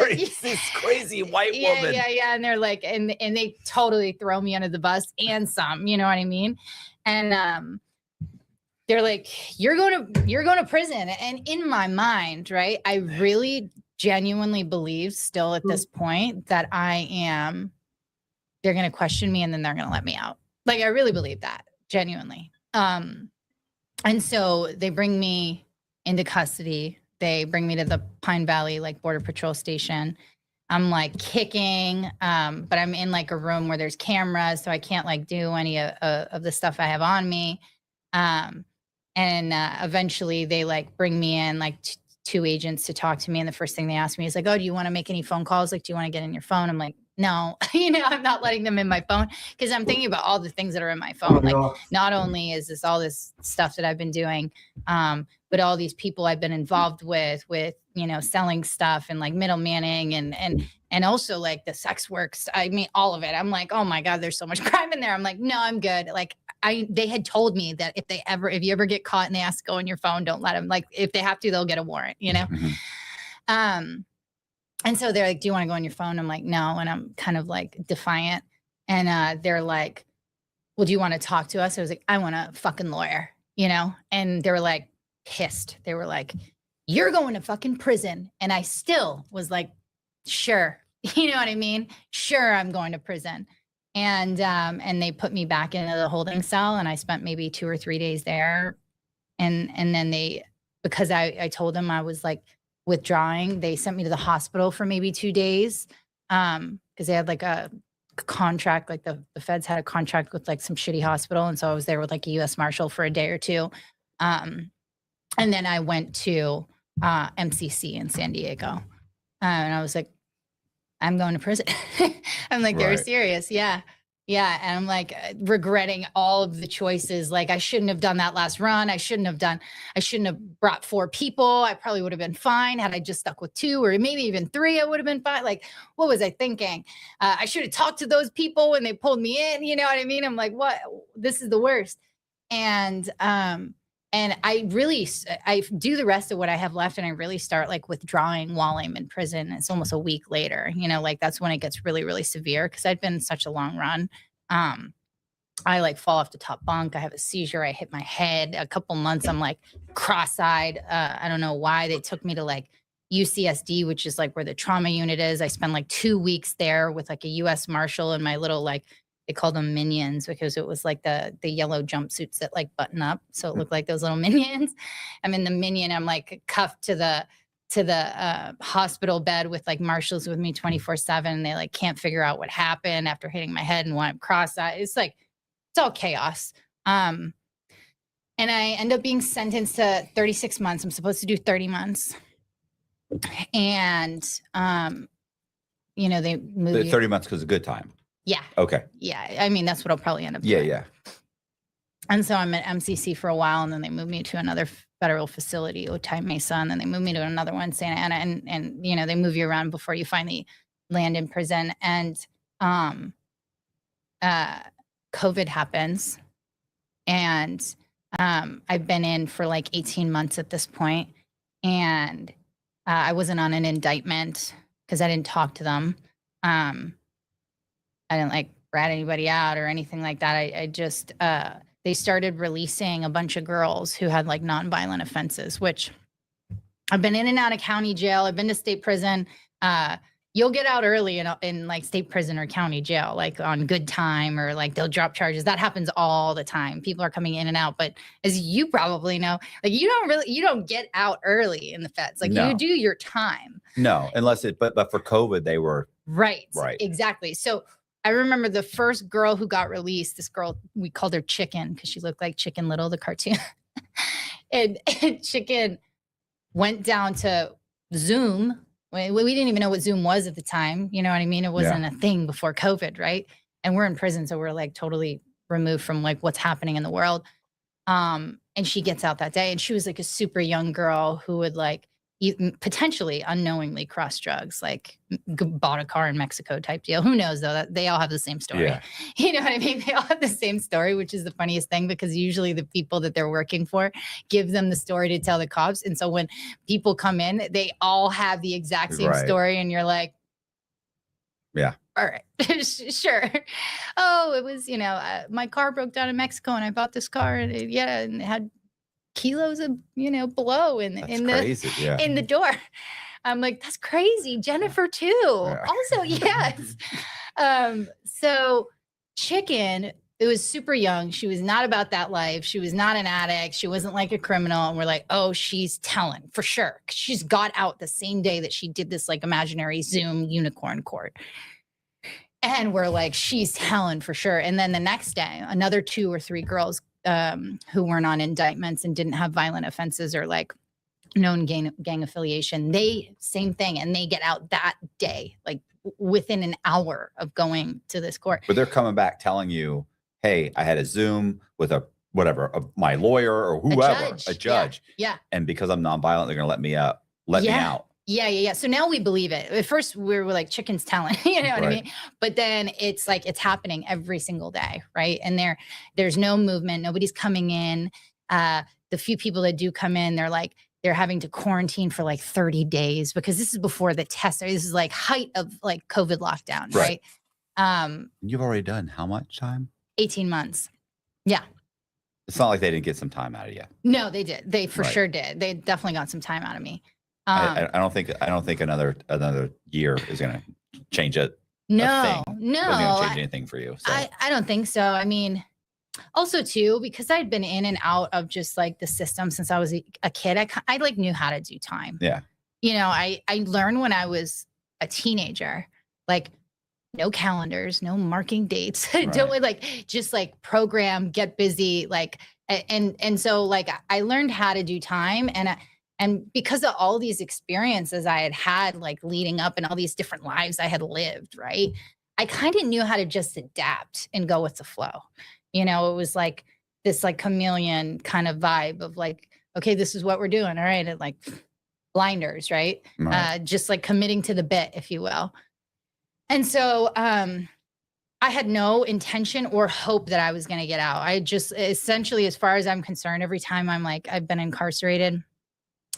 This crazy white woman. Yeah. And they're like, and they totally throw me under the bus and some, you know what I mean? And they're like, you're going to prison. And in my mind, right, I really genuinely believe still at this point that they're going to question me and then they're going to let me out. Like, I really believe that, genuinely. And so they bring me into custody. They bring me to the Pine Valley, like, Border Patrol station. I'm, like, kicking, but I'm in, like, a room where there's cameras, so I can't, like, do any of the stuff I have on me. And eventually they, like, bring me in, like, 2 agents to talk to me. And the first thing they ask me is, like, oh, do you want to make any phone calls? Like, do you want to get in your phone? I'm like, no, I'm not letting them in my phone because I'm thinking about all the things that are in my phone. Like, not only is this all this stuff that I've been doing, but all these people I've been involved with, selling stuff and like middlemaning and also like the sex works. I mean, all of it. I'm like, oh my God, there's so much crime in there. I'm like, no, I'm good. Like they had told me that if you ever get caught and they ask to go on your phone, don't let them, like, if they have to, they'll get a warrant, Mm-hmm. And so they're like, do you want to go on your phone? I'm like, no. And I'm kind of like defiant. And they're like, well, do you want to talk to us? I was like, I want a fucking lawyer, and they were like pissed. They were like, you're going to fucking prison. And I still was like, sure. You know what I mean? Sure. I'm going to prison. And they put me back into the holding cell, and I spent maybe 2 or 3 days there. And then because I told them I was like withdrawing, they sent me to the hospital for maybe 2 days. Because they had like a contract, like the feds had a contract with like some shitty hospital. And so I was there with like a US Marshal for a day or 2. And then I went to MCC in San Diego. And I was like, I'm going to prison. I'm like, they're serious. Yeah. Yeah. And I'm like regretting all of the choices. Like, I shouldn't have done that last run. I shouldn't have brought 4 people. I probably would have been fine had I just stuck with 2 or maybe even 3. I would have been fine. Like, what was I thinking? I should have talked to those people when they pulled me in. You know what I mean? I'm like, what? This is the worst. And I do the rest of what I have left, and I really start like withdrawing while I'm in prison. It's almost a week later, like that's when it gets really, really severe because I'd been such a long run. I like fall off the top bunk. I have a seizure. I hit my head. A couple months, I'm like cross-eyed. I don't know why. They took me to like UCSD, which is like where the trauma unit is. I spent like 2 weeks there with like a US Marshal and my little like, they called them minions because it was like the yellow jumpsuits that like button up. So it looked like those little minions. I'm in the minion. I'm like cuffed to the hospital bed with like marshals with me 24/7. They like can't figure out what happened after hitting my head and why I'm cross-eyed. It's like, it's all chaos. And And I end up being sentenced to 36 months. I'm supposed to do 30 months. And, they move The you. 30 months because of good time. Yeah. Okay. Yeah. I mean, that's what I'll probably end up Yeah, doing. yeah. And so I'm at MCC for a while, and then they moved me to another federal facility, Otay Mesa, and then they moved me to another one, Santa Ana, and they move you around before you finally land in prison. And COVID happens, and I've been in for like 18 months at this point, and I wasn't on an indictment because I didn't talk to them. I didn't like rat anybody out or anything like that. I just they started releasing a bunch of girls who had like nonviolent offenses, which I've been in and out of county jail. I've been to state prison. You'll get out early in like state prison or county jail, like on good time, or like they'll drop charges. That happens all the time. People are coming in and out. But as you probably know, like you don't get out early in the feds. Like No. you do your time. No, unless but for COVID, they were. Right. Right. Exactly. So I remember the first girl who got released, this girl, we called her Chicken because she looked like Chicken Little, the cartoon. and Chicken went down to Zoom. We didn't even know what Zoom was at the time. You know what I mean? It wasn't a thing before COVID, right? And we're in prison, so we're like totally removed from like what's happening in the world. And she gets out that day, and she was like a super young girl who would like potentially unknowingly cross drugs, like bought a car in Mexico type deal. Who knows though? That they all have the same story. Yeah. You know what I mean? They all have the same story, which is the funniest thing because usually the people that they're working for give them the story to tell the cops. And so when people come in, they all have the exact same story, and you're like, yeah. All right, sure. Oh, it was, my car broke down in Mexico and I bought this car and and it had kilos of, blow in the door. I'm like, that's crazy. Jennifer too. Yeah. Also, yes. So Chicken, it was super young. She was not about that life. She was not an addict. She wasn't like a criminal. And we're like, oh, she's telling for sure. She's got out the same day that she did this like imaginary Zoom unicorn court. And we're like, she's telling for sure. And then the next day, another 2 or 3 girls who weren't on indictments and didn't have violent offenses or like known gang affiliation, same thing. And they get out that day, like within an hour of going to this court. But they're coming back telling you, hey, I had a Zoom with my lawyer or whoever, a judge. Yeah. And because I'm nonviolent, they're going to let me out. Yeah. So now we believe it. At first we were like, Chicken's telling, you know what I mean? But then it's like, it's happening every single day. Right. And there's no movement. Nobody's coming in. The few people that do come in, they're having to quarantine for like 30 days because this is before the test. This is like height of like COVID lockdown. Right. You've already done how much time? 18 months. Yeah. It's not like they didn't get some time out of you. No, they did. They for sure did. They definitely got some time out of me. I don't think another year is going to change it. No, It's going to change anything for you. So. I don't think so. I mean, also too, because I'd been in and out of just like the system since I was a kid, I like knew how to do time. Yeah. I learned when I was a teenager, like no calendars, no marking dates, don't like just like program, get busy, like, and so like I learned how to do time and because of all these experiences I had like leading up and all these different lives I had lived, right? I kind of knew how to just adapt and go with the flow. It was like this like chameleon kind of vibe of like, okay, this is what we're doing. All right. And like blinders, right? Just like committing to the bit, if you will. And so I had no intention or hope that I was going to get out. I just essentially, as far as I'm concerned, every time I've been incarcerated,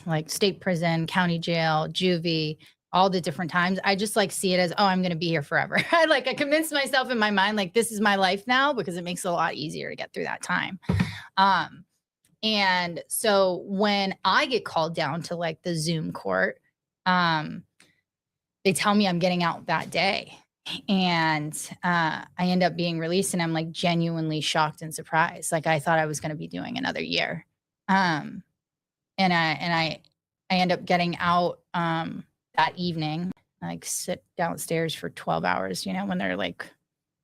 like state prison, county jail, juvie, all the different times, I just like see it as, oh, I'm going to be here forever. I convinced myself in my mind, like this is my life now because it makes it a lot easier to get through that time. And so when I get called down to like the Zoom court, they tell me I'm getting out that day. And I end up being released and I'm like genuinely shocked and surprised. Like I thought I was going to be doing another year. And I end up getting out that evening, like sit downstairs for 12 hours, when they're like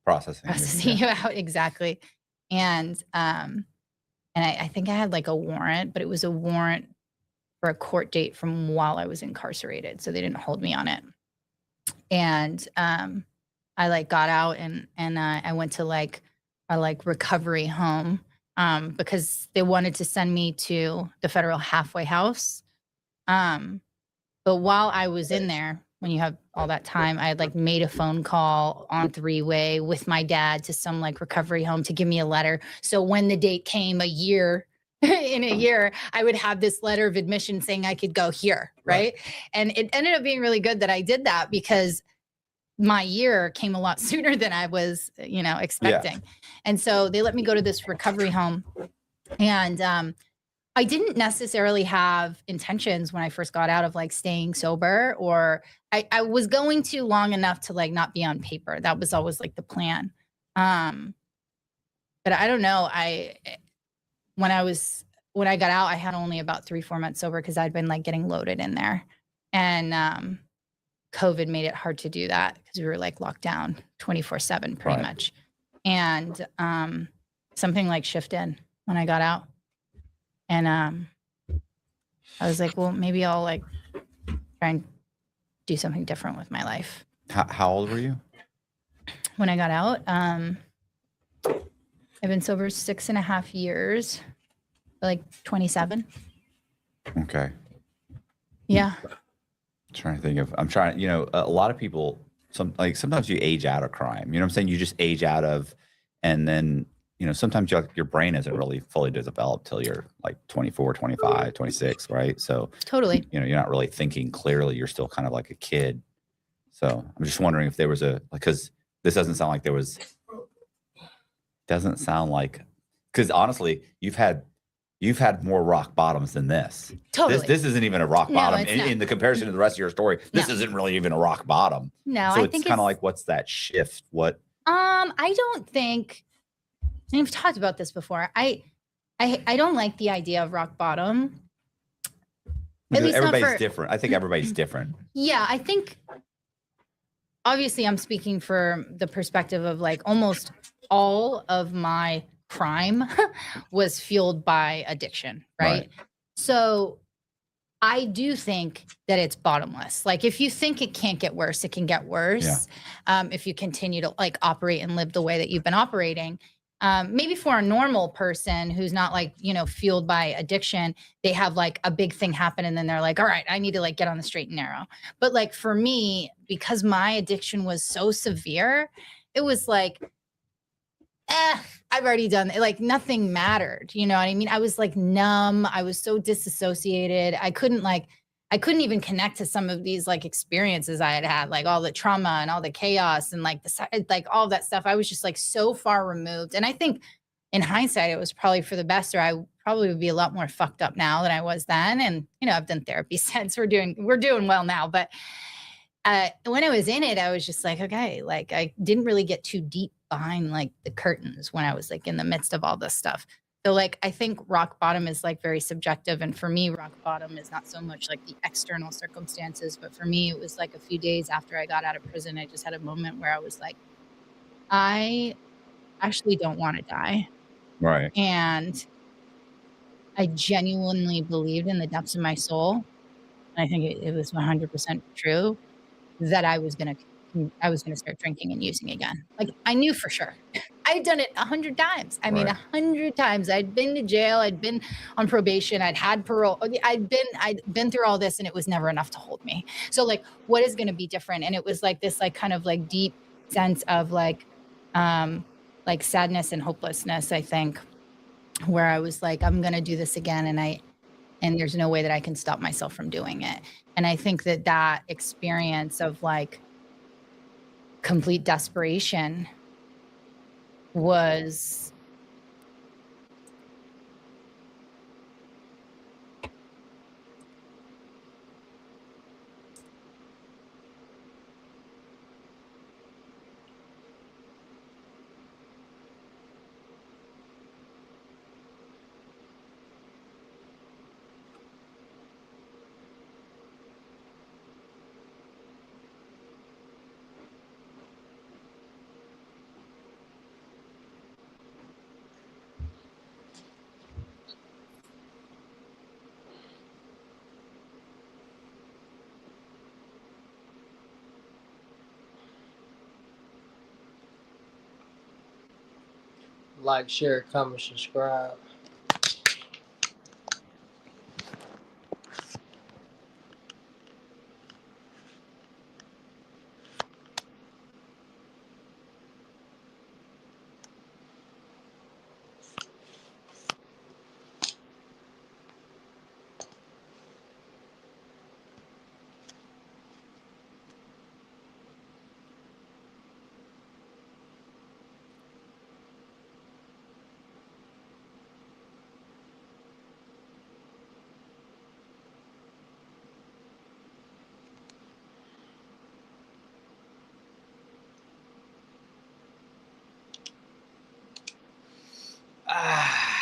processing you out. Exactly. And And I think I had like a warrant, but it was a warrant for a court date from while I was incarcerated. So they didn't hold me on it. And I like got out and I went to like a like recovery home because they wanted to send me to the federal halfway house. But while I was in there, when you have all that time, I had like made a phone call on three-way with my dad to some like recovery home to give me a letter. So when the date came a year, in a year, I would have this letter of admission saying I could go here. Right. And it ended up being really good that I did that because my year came a lot sooner than I was, expecting. And so they let me go to this recovery home. And I didn't necessarily have intentions when I first got out of like staying sober, or I was going to long enough to like not be on paper. That was always like the plan. But I don't know. When I got out, I had only about 3-4 months sober because I'd been like getting loaded in there. And COVID made it hard to do that because we were like locked down 24/7 pretty much. And something like shifted when I got out. And I was like, well, maybe I'll like try and do something different with my life. How old were you? When I got out, I've been sober 6.5 years, like 27. Okay. Yeah. I'm trying, a lot of people, sometimes you age out of crime, you know what I'm saying? You just age out of, and then, sometimes your brain isn't really fully developed till you're like 24, 25, 26, right? So Totally. you're not really thinking clearly. You're still kind of like a kid. So I'm just wondering if there was because this doesn't sound like because honestly, you've had more rock bottoms than this. Totally. This isn't even a rock bottom in the comparison to the rest of your story. This No. isn't really even a rock bottom. No, so I it's think kind of like, what's that shift? What? I don't think, and we've talked about this before. I don't like the idea of rock bottom. At least everybody's different. I think everybody's different. Yeah, I think obviously I'm speaking from the perspective of like almost all of my crime was fueled by addiction, right? So I do think that it's bottomless. Like if you think it can't get worse, it can get worse. If you continue to like operate and live the way that you've been operating. Maybe for a normal person who's not like, fueled by addiction, they have like a big thing happen and then they're like, all right, I need to like get on the straight and narrow. But like for me, because my addiction was so severe, it was like, I've already done it. Like nothing mattered. You know what I mean? I was like numb. I was so disassociated. I couldn't even connect to some of these like experiences I had, like all the trauma and all the chaos and like all that stuff. I was just like so far removed. And I think in hindsight, it was probably for the best, or I probably would be a lot more fucked up now than I was then. And, I've done therapy since. We're doing well now. But when I was in it, I was just like, okay, like I didn't really get too deep behind like the curtains when I was like in the midst of all this stuff. So like, I think rock bottom is like very subjective. And for me, rock bottom is not so much like the external circumstances, but for me, it was like a few days after I got out of prison, I just had a moment where I was like, I actually don't want to die. Right. And I genuinely believed in the depths of my soul. And I think it was 100% true that I was going to start drinking and using again. Like I knew for sure. I'd done it 100 times. I mean, 100 times. I'd been to jail. I'd been on probation. I'd had parole. I'd been through all this and it was never enough to hold me. So like, what is going to be different? And it was like this, like kind of like deep sense of like sadness and hopelessness, I think, where I was like, I'm going to do this again. And there's no way that I can stop myself from doing it. And I think that experience of like complete desperation was Like, share, comment, subscribe. Ah.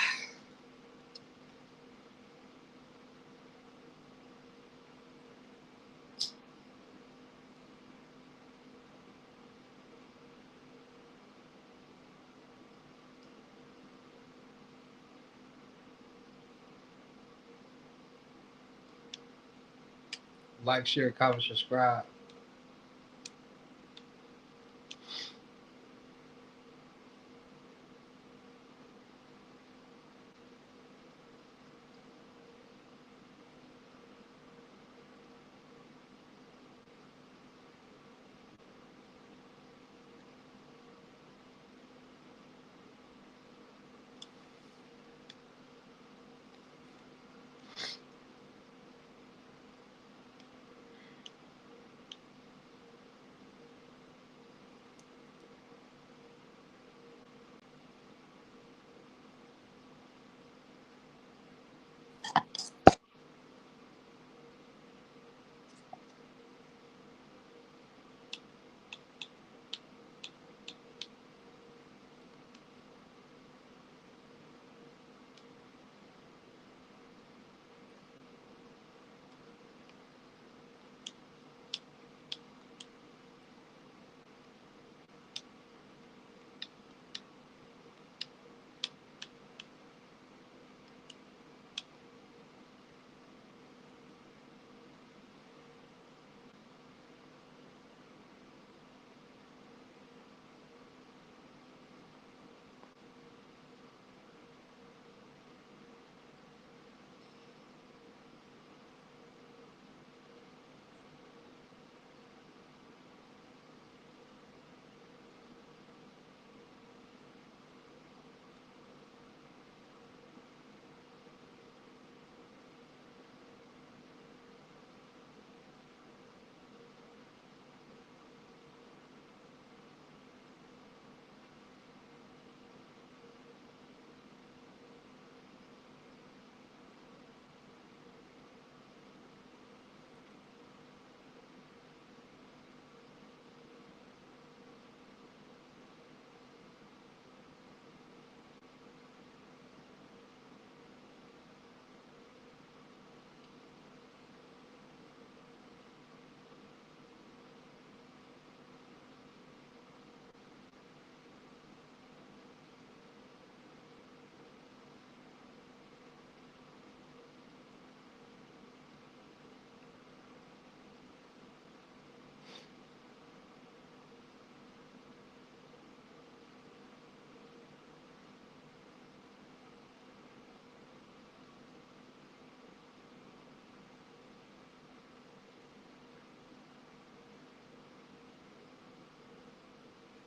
Like, share, comment, subscribe.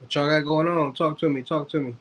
What y'all got going on? Talk to me. Talk to me.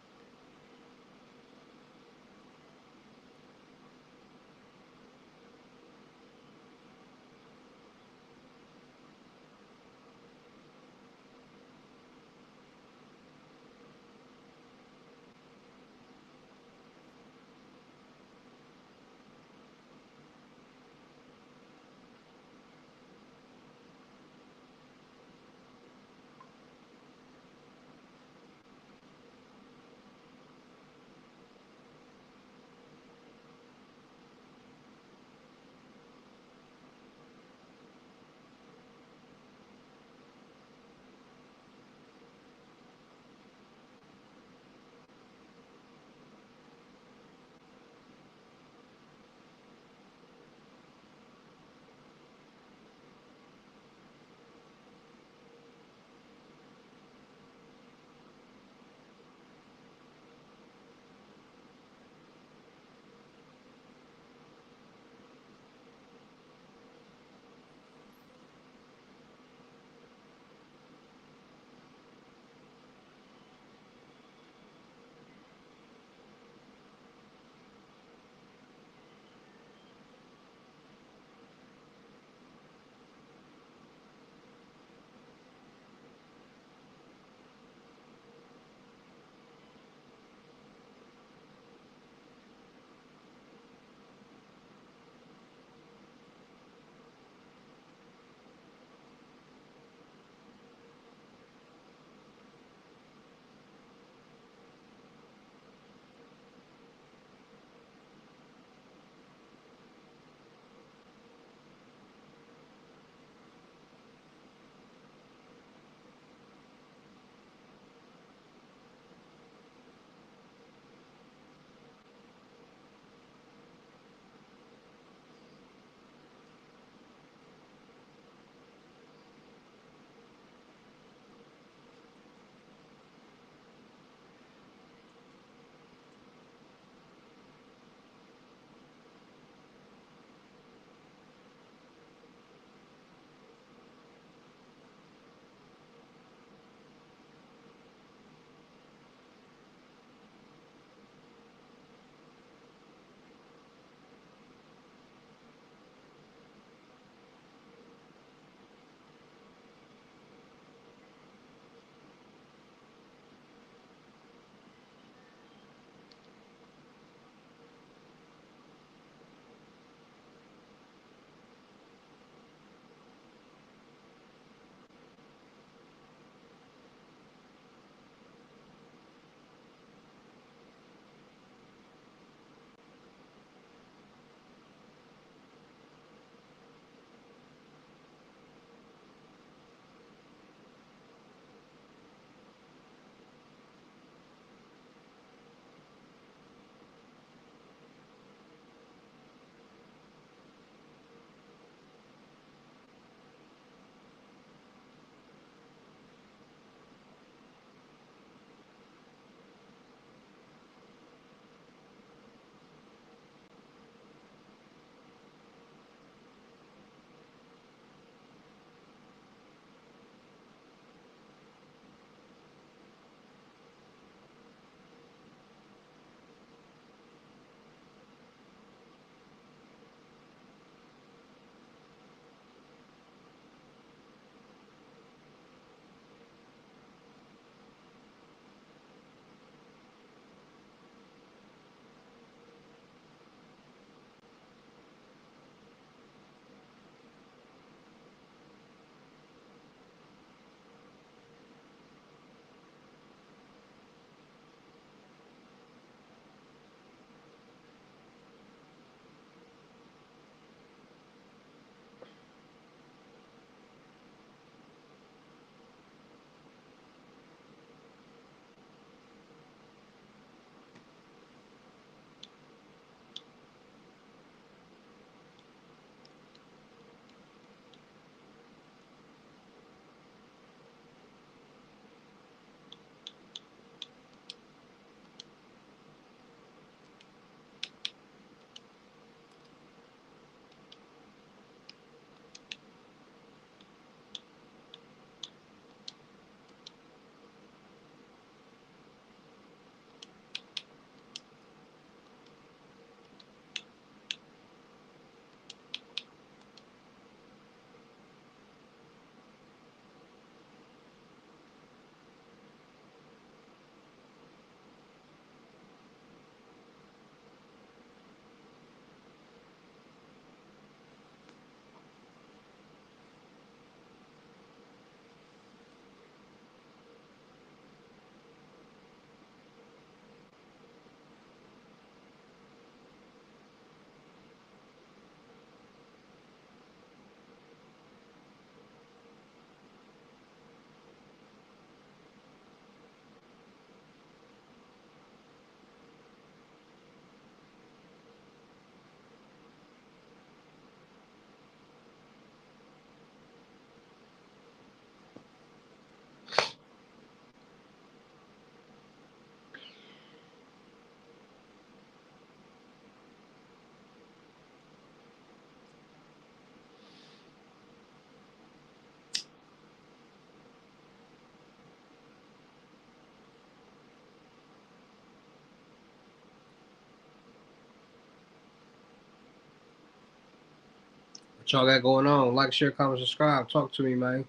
What y'all got going on? Like, share, comment, subscribe. Talk to me, man.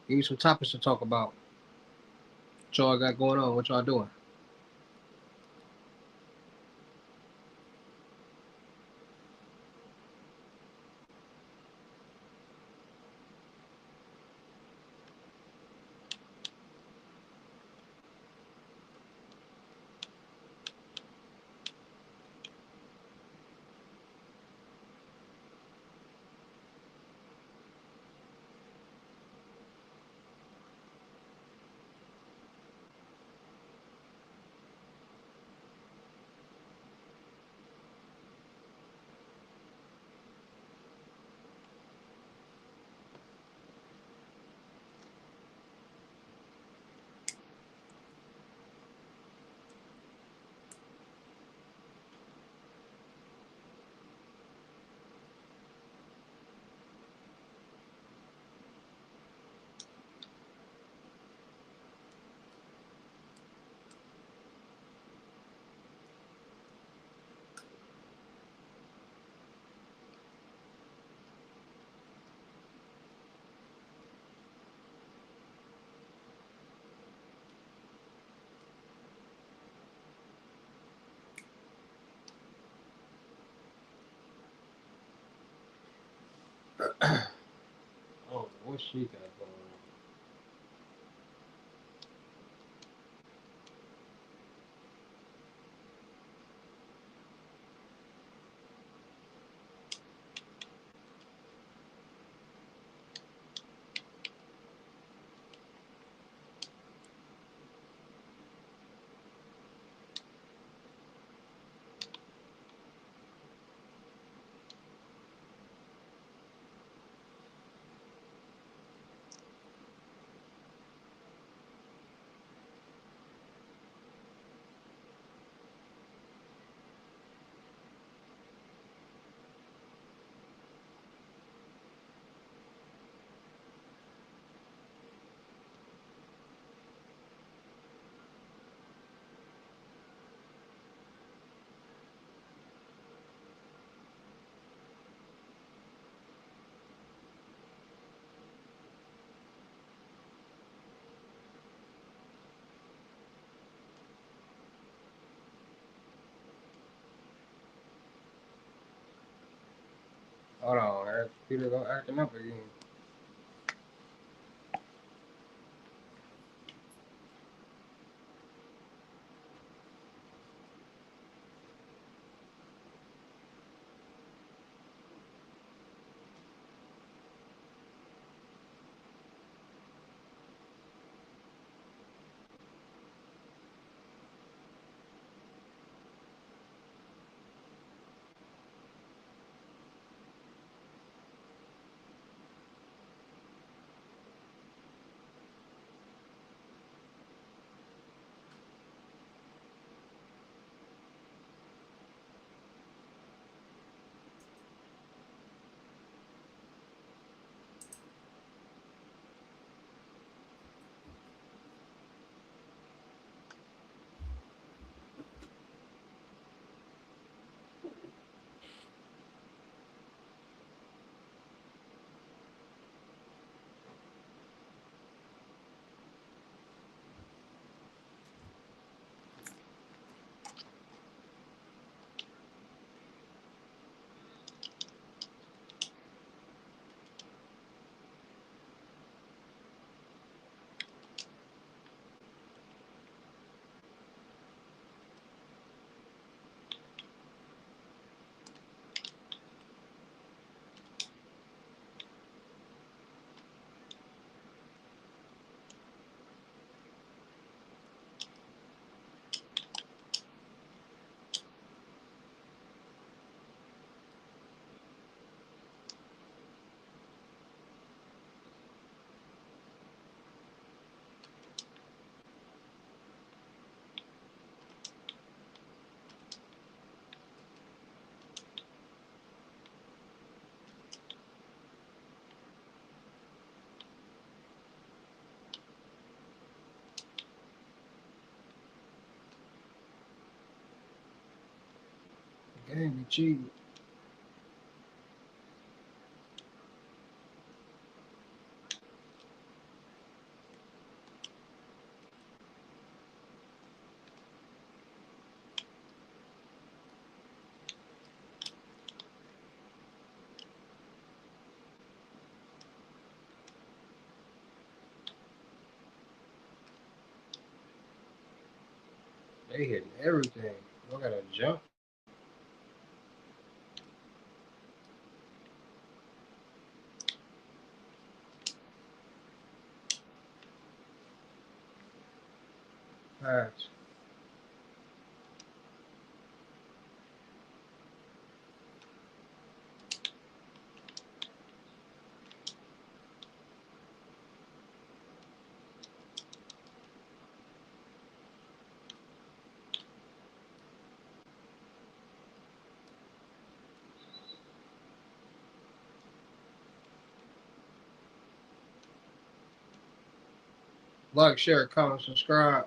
Give me some topics to talk about. What y'all got going on? What y'all doing? Oh, what she got going on? Hold on, Peter go acting up again. The game be cheating. They hitting everything. I gotta jump. Pass. Like, share, comment, subscribe.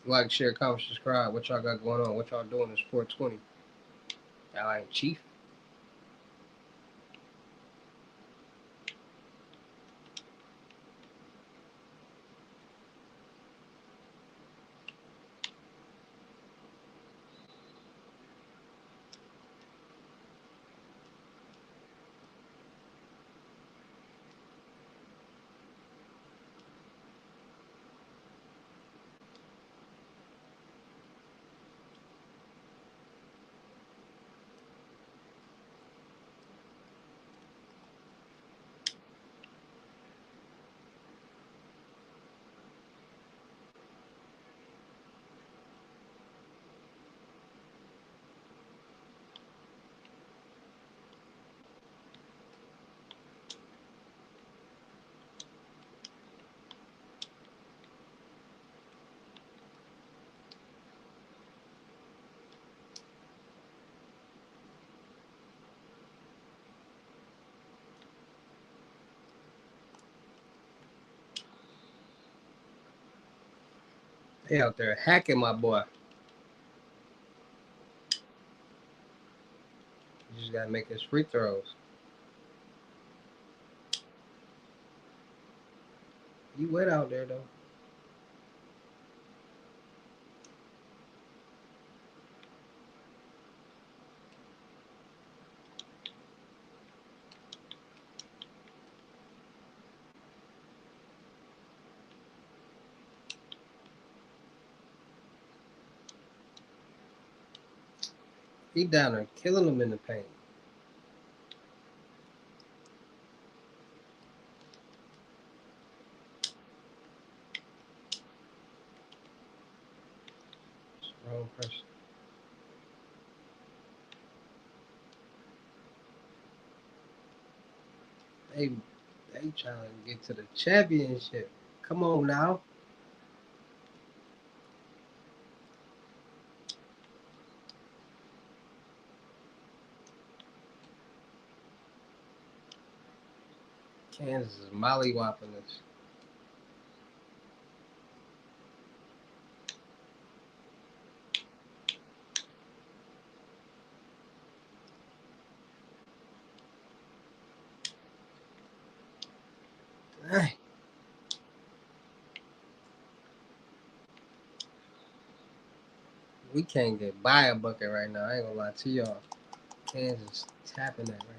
Like, share, comment, subscribe. What y'all got going on? What y'all doing in Sport 20? Y'all ain't Chief. They out there hacking my boy. You just gotta make his free throws. You wet out there though. He down there killing him in the paint. Wrong person. They they trying to get to the championship. Come on now. Kansas is mollywopping us. Dang. We can't get by a bucket right now. I ain't gonna lie to y'all. Kansas tapping that right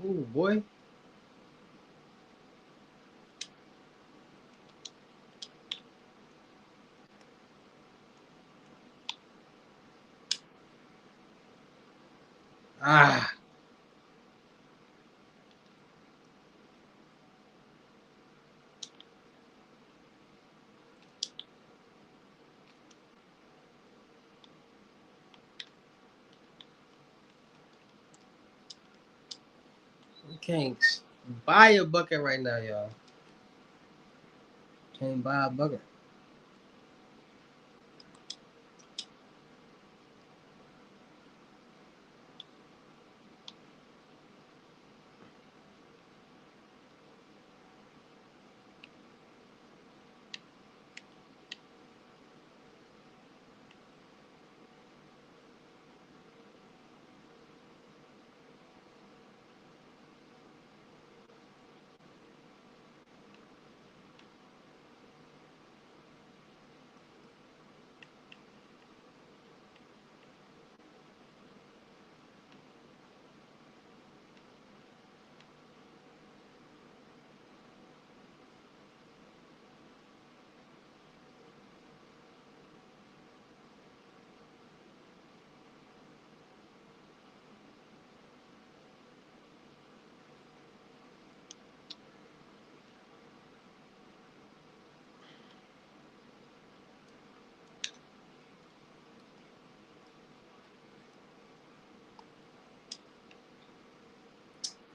now. Ooh, boy. Ah. We can't buy a bucket right now, y'all. Can't buy a bucket.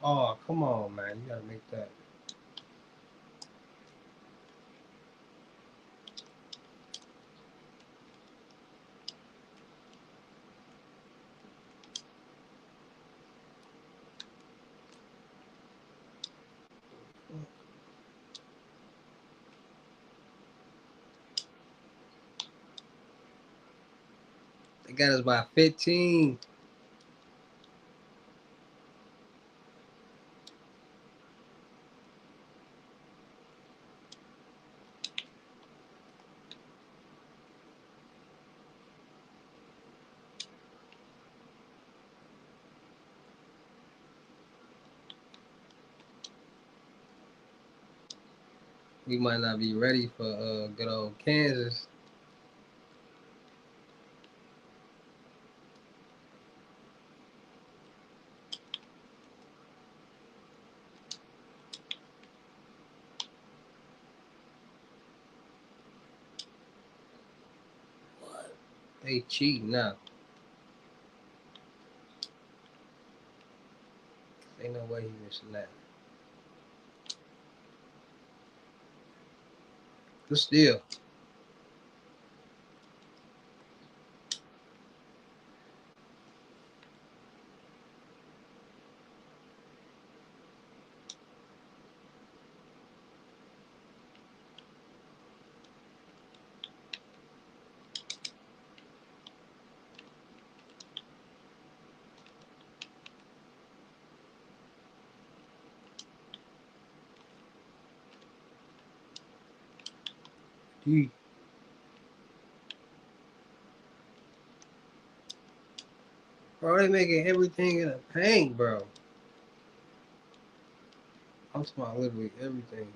Oh, come on, man. You gotta make that. They got us by 15. We might not be ready for good old Kansas. They cheating now. Ain't no way he missing that. But still, D. Bro, they making everything in a paint, bro. I'm talking about literally everything.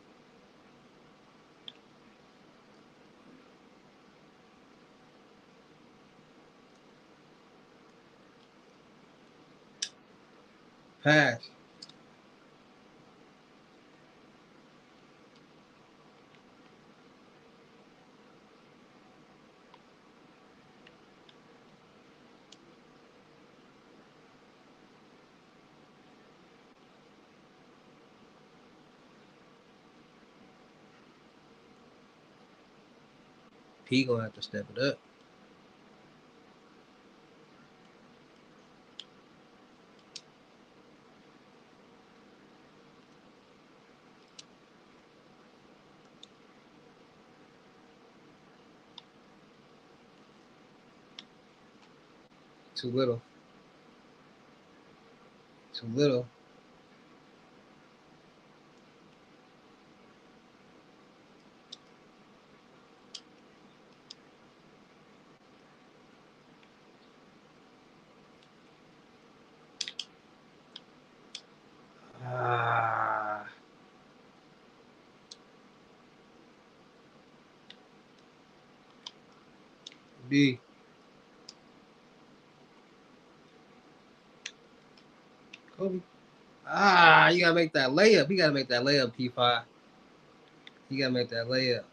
Pass. P gonna have to step it up. Too little. Too little. Ah. D. Kobe. Ah, you gotta make that layup. You gotta make that layup, P5. You gotta make that layup.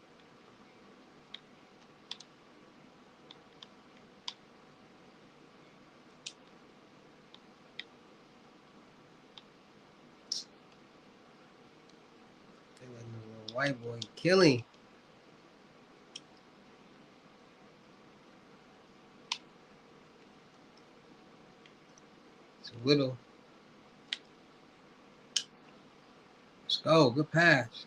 They letting the little white boy kill him. Too little. Let's go. Good pass.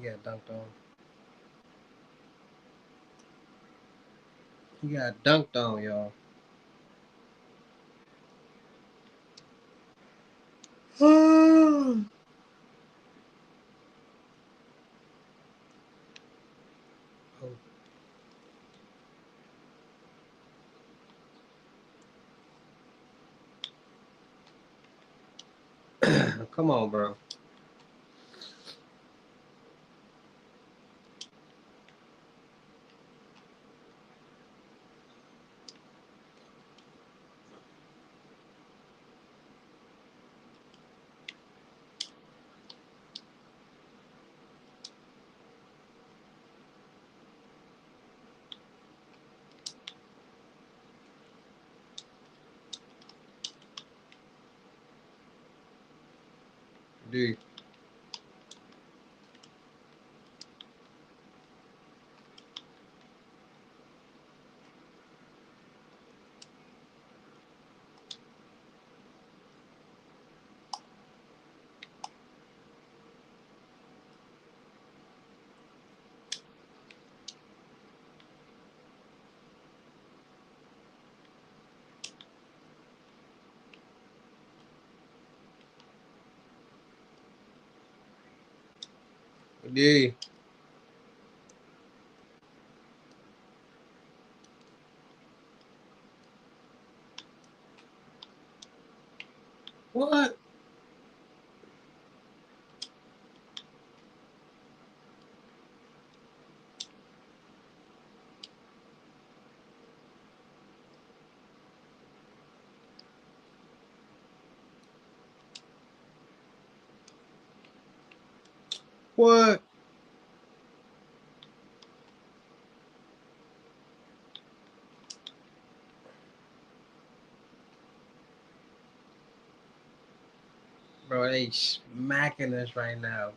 He got dunked on. He got dunked on, y'all. Oh, come on, bro. D. D. What? What? Bro, they smacking us right now.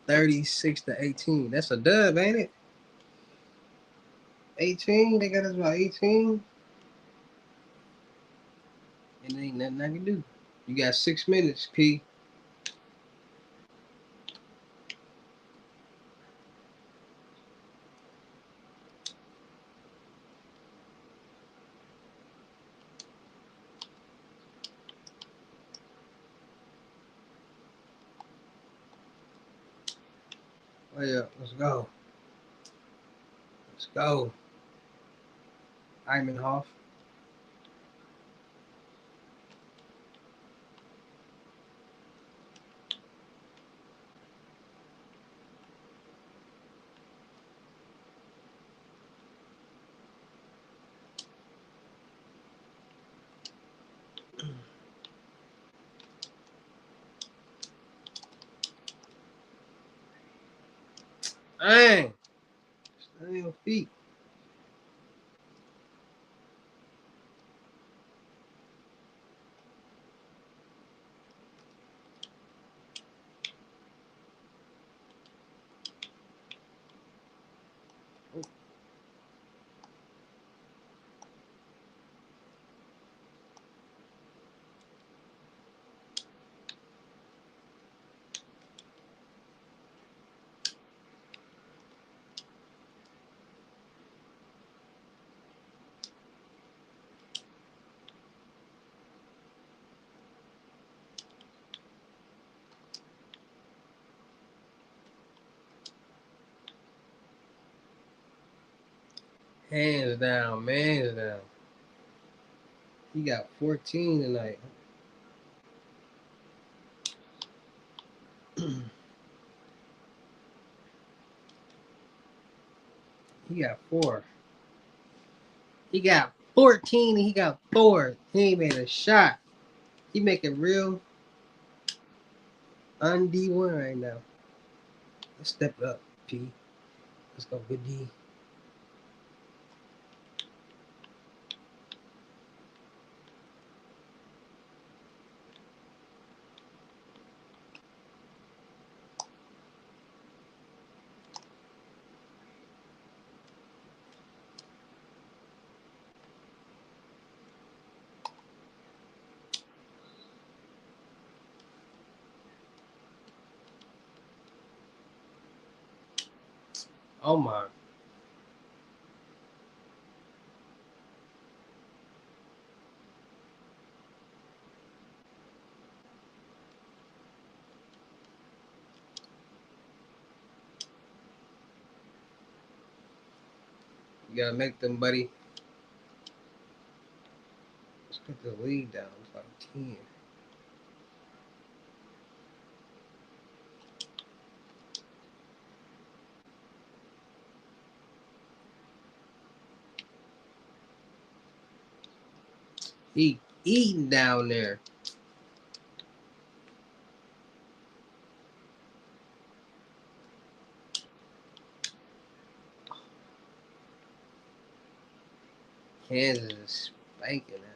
36-18. That's a dub, ain't it? 18? They got us about 18? And ain't nothing I can do. You got 6 minutes, P. Way up. Let's go. Let's go. Imanhoff. Dang. Stay on your feet. Hands down, man's down. He got 14 tonight. He got 4. He got 14 and he got 4. He ain't made a shot. He making real un-D1 right now. Let's step it up, P. Let's go, good D. Oh my. You gotta make them, buddy. Let's get the lead down. It's like 10. He eating down there. Kansas is spanking that.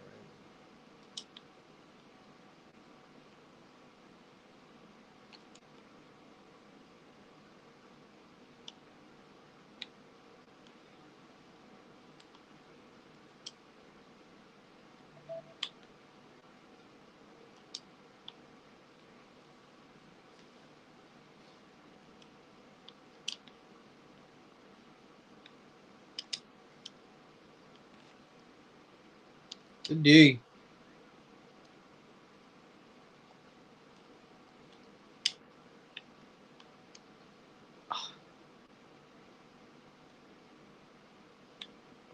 Good D.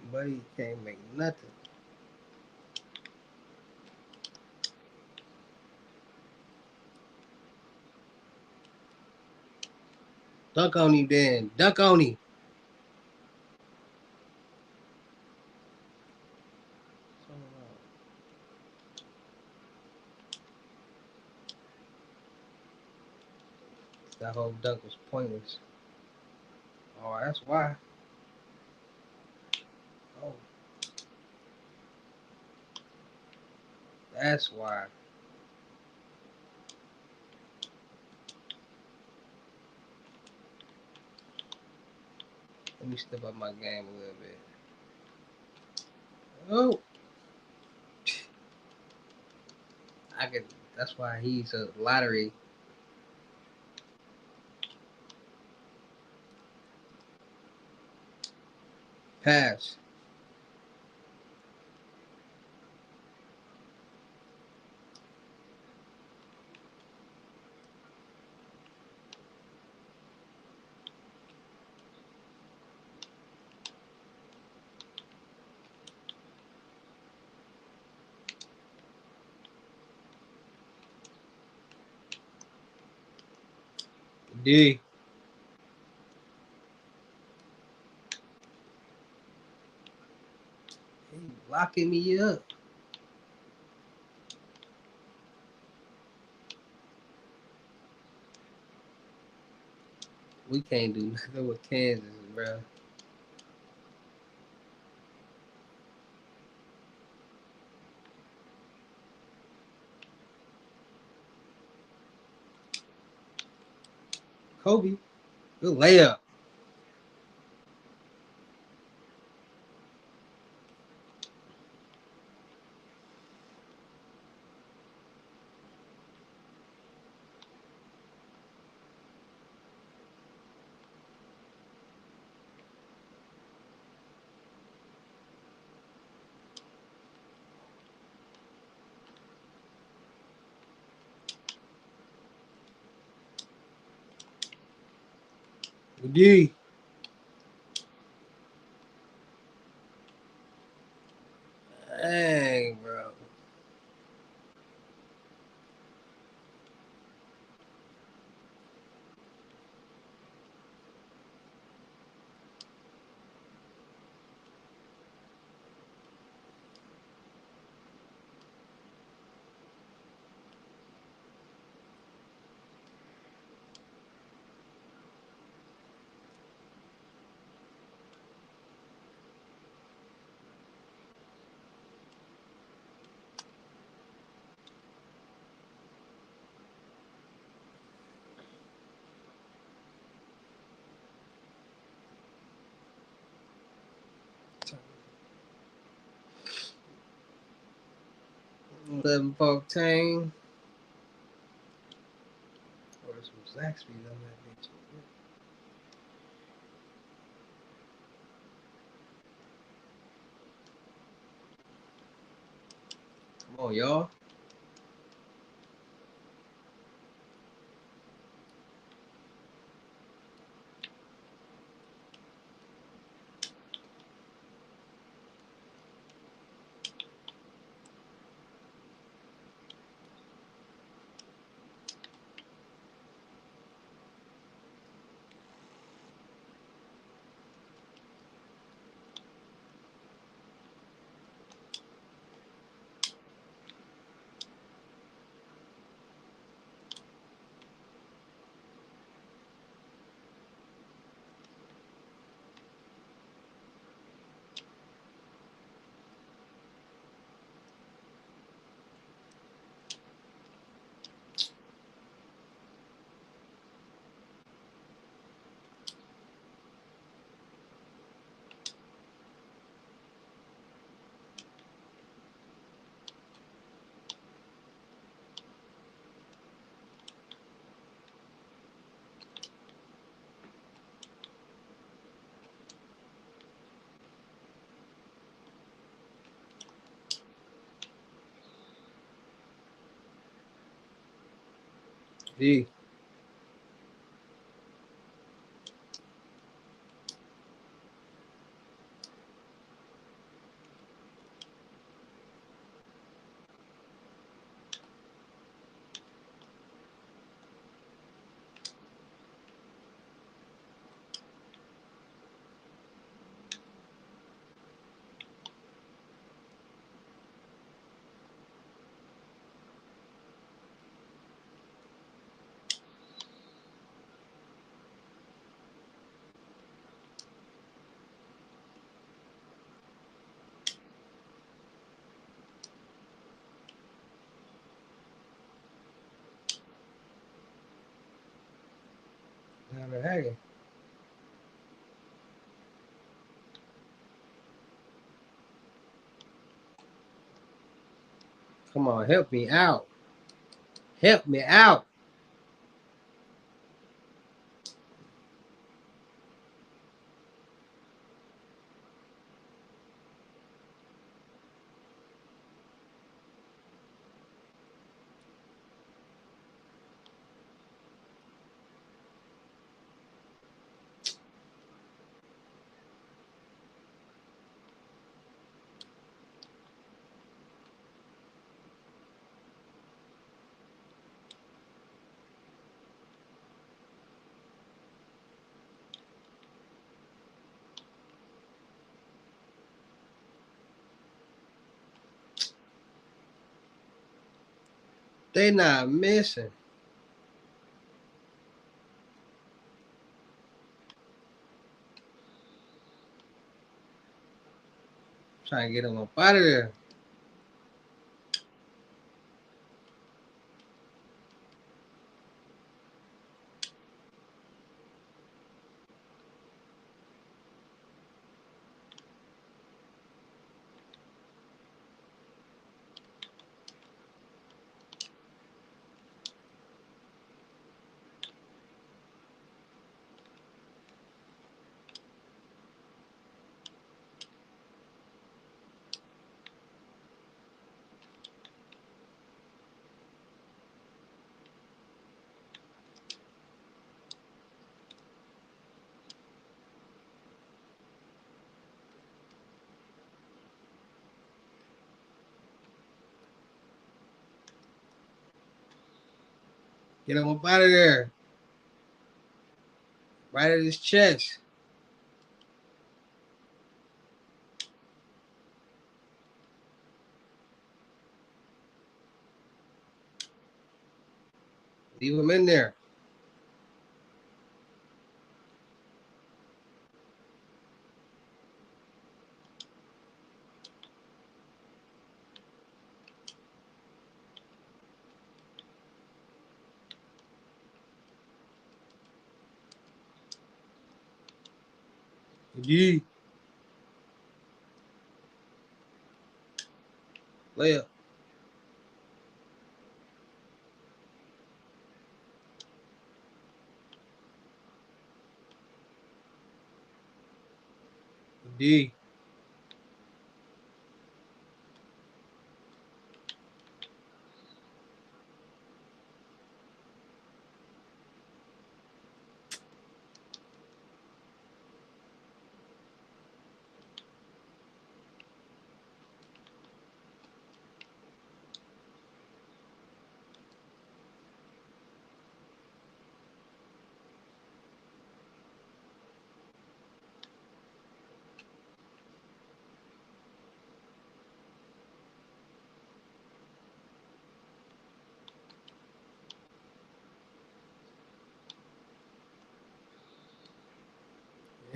Buddy can't make nothing. Dunk on him, then. Dunk on him. That whole dunk was pointless. Oh, that's why. Oh, that's why. Let me step up my game a little bit. Oh, I could. That's why he's a lottery pass. D. He locking me up. We can't do nothing with Kansas, bro. Kobe, good layup. D. Dang, bro. Eleven 14. Or some Zaxby's on that bitch. Come on, y'all. D. Hey, come on, help me out. Help me out. They not missing. Trying to get them up out of there. Get him up out of there. Right at his chest. Leave him in there. G. Lay up. D.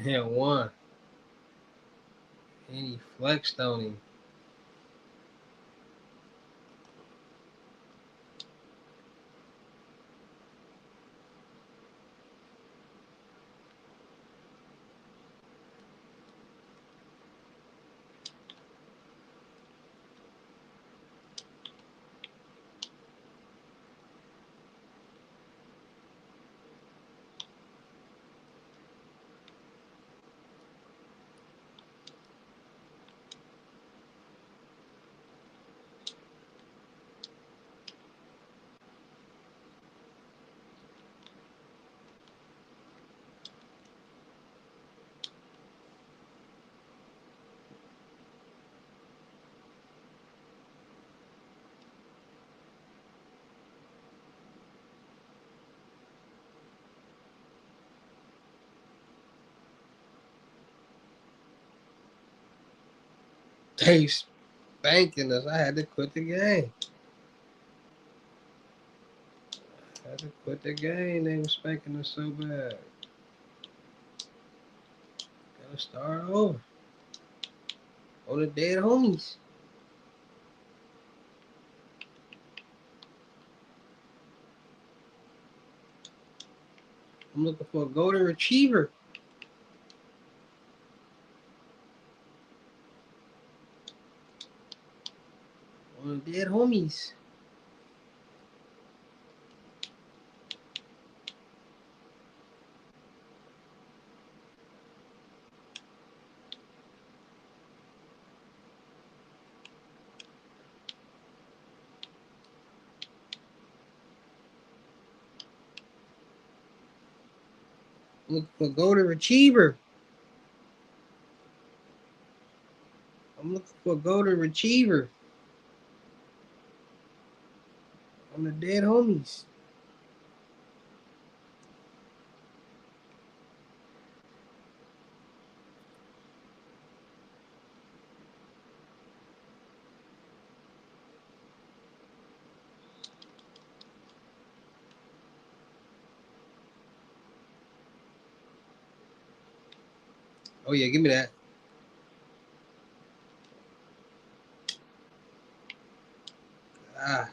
Yeah, one. And he flexed on him. They spanking us. I had to quit the game. I had to quit the game. They were spanking us so bad. Gotta start over. On the dead homies. I'm looking for a golden retriever. On the dead homies. I'm looking for a golden retriever. I'm looking for a golden retriever. On the dead homies. Oh yeah, give me that. Ah.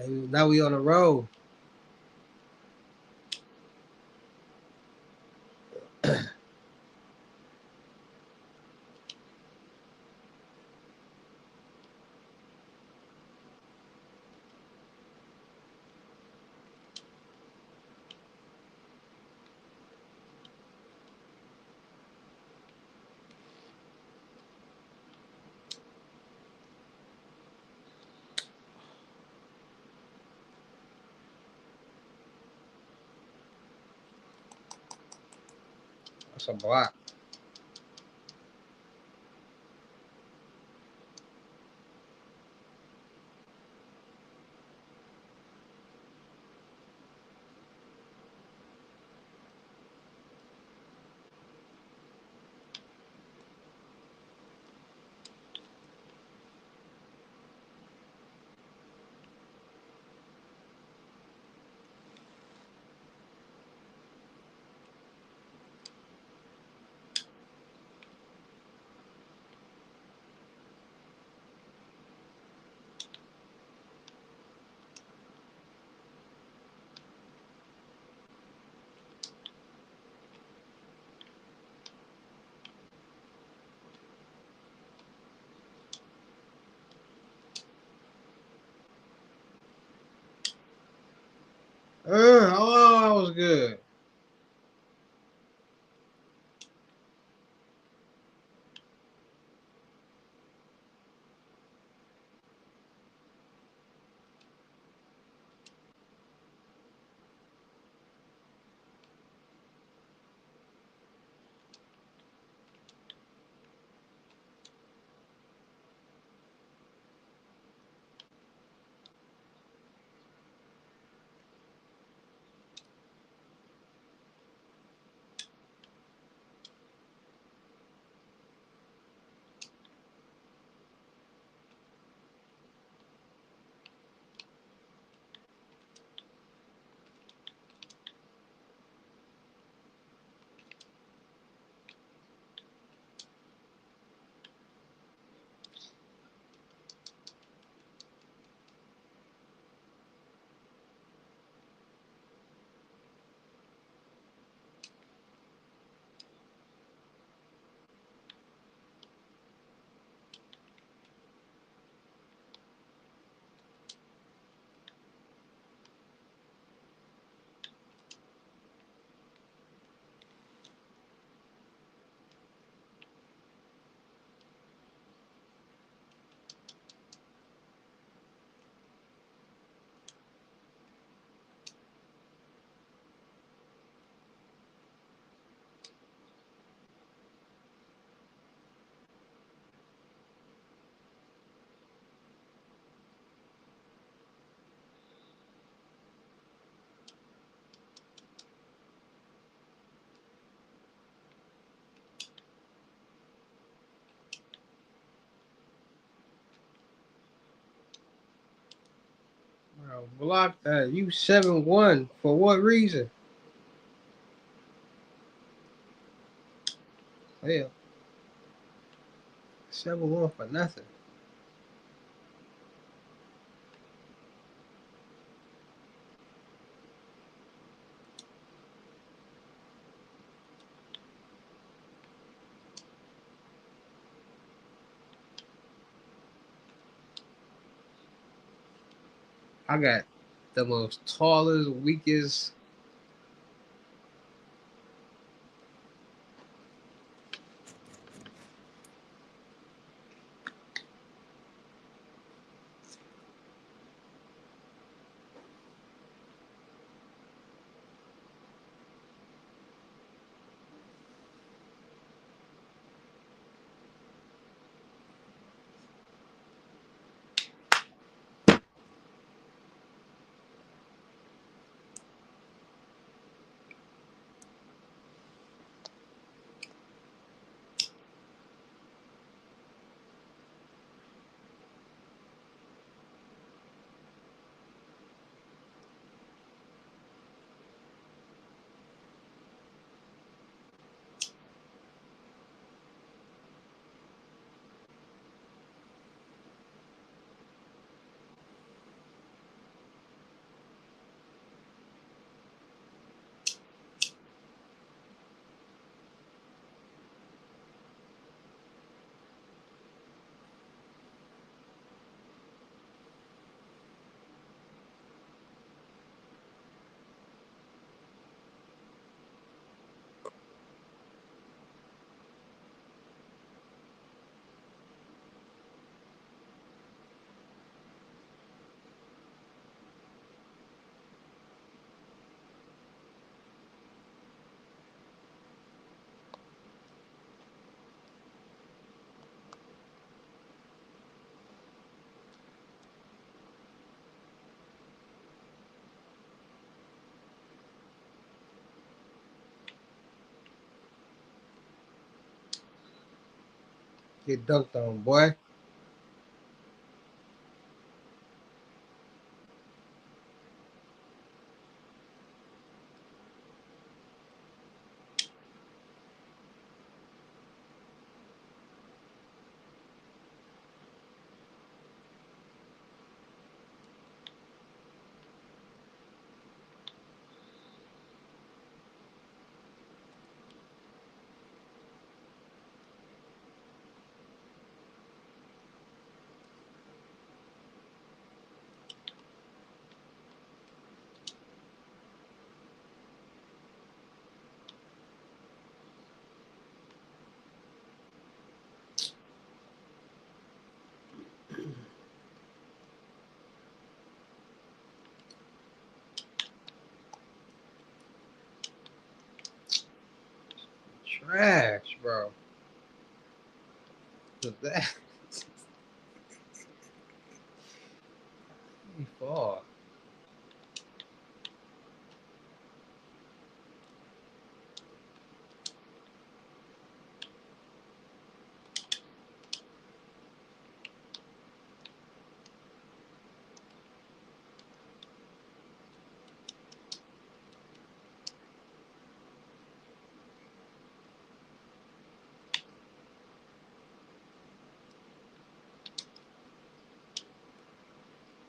Now we on the road. That's a block. Oh, that was good. Block that. You 7-1. For what reason? Hell. 7-1 for nothing. I got the most tallest, weakest. Get dunked on, boy. Trash, bro. Look at that. He fall.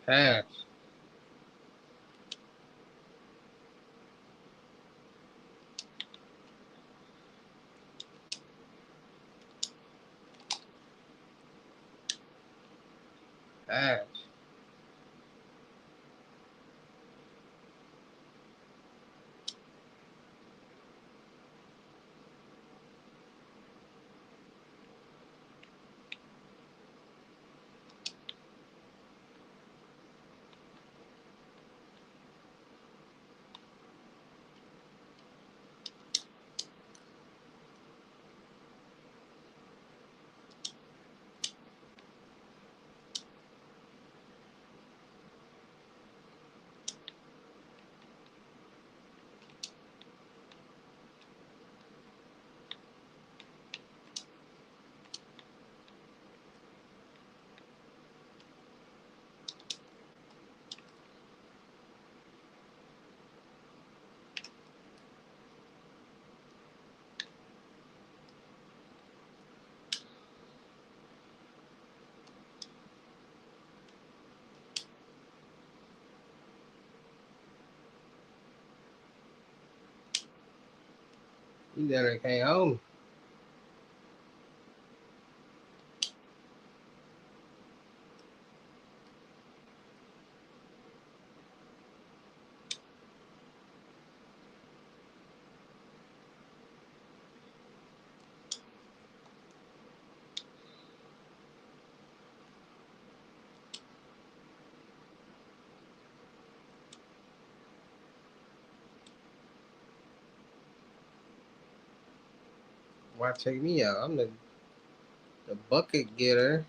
Pass. Pass. You never came home. Why take me out? I'm the bucket getter.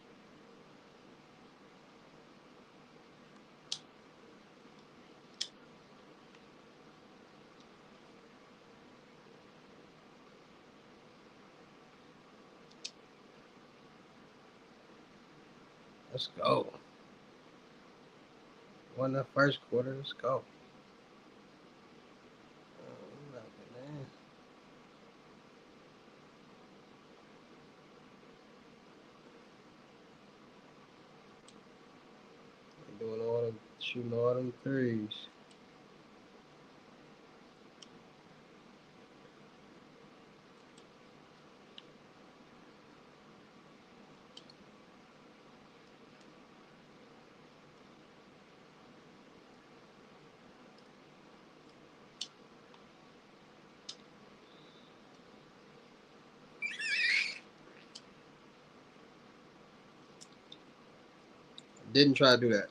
Let's go. Won the first quarter. Let's go. Doing all them, shooting all them threes. Didn't try to do that.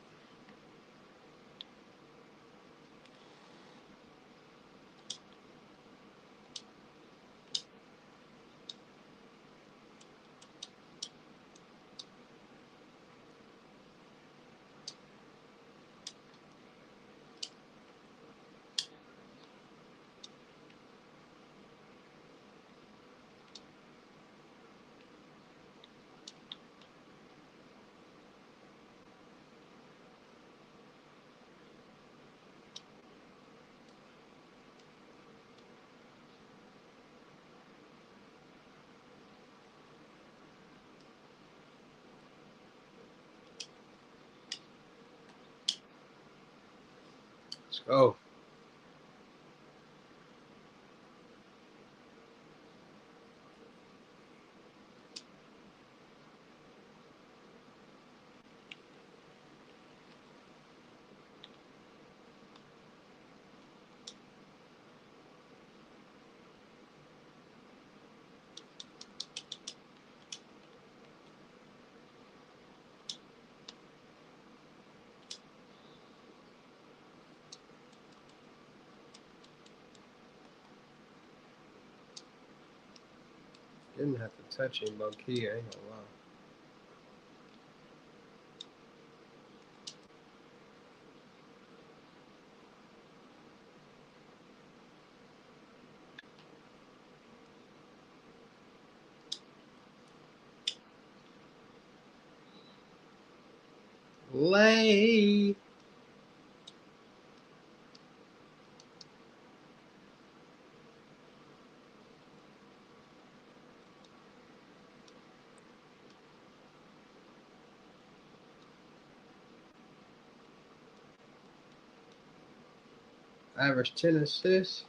Let's go. Didn't have to touch him low key. I ain't gonna lie. Lay. Average 10 assists.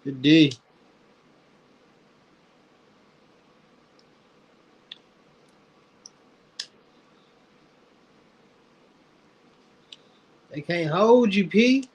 Good D. They can't hold you, P.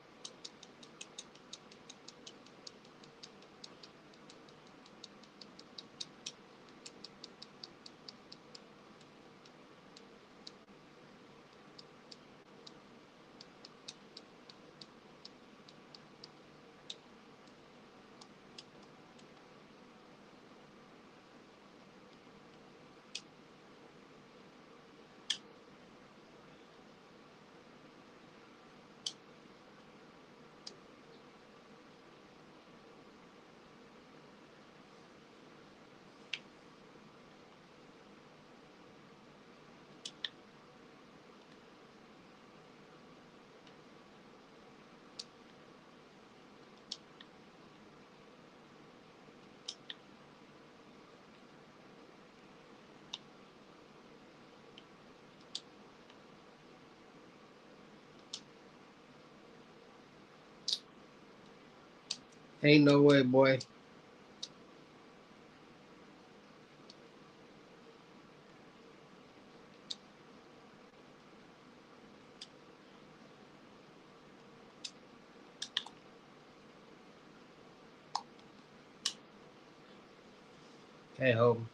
Ain't no way, boy. Can't hold him.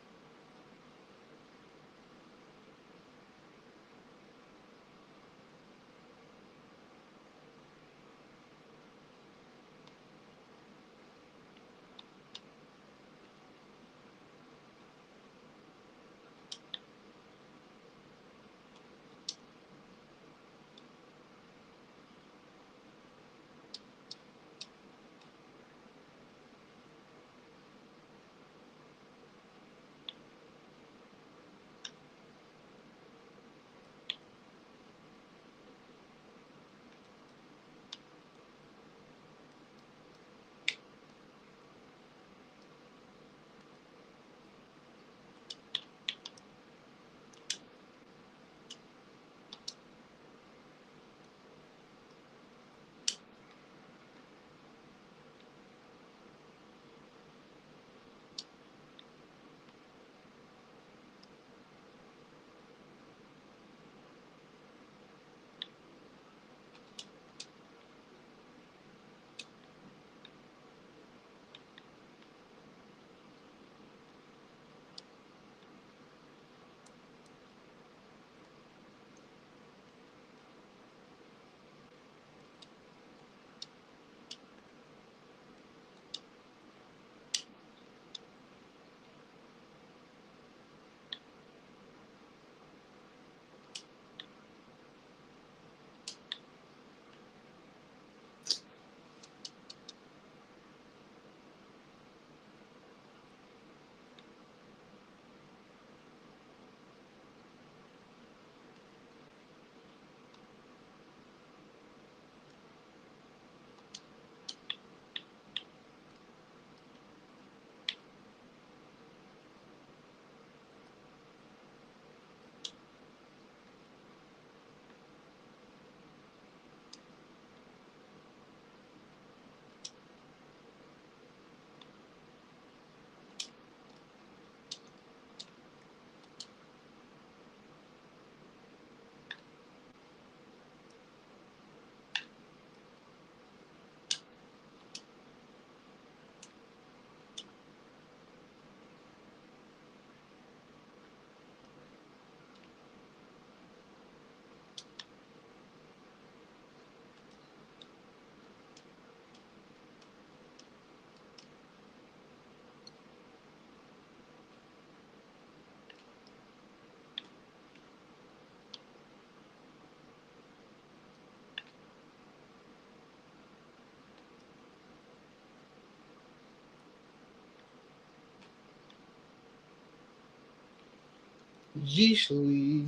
Yeesh Louise.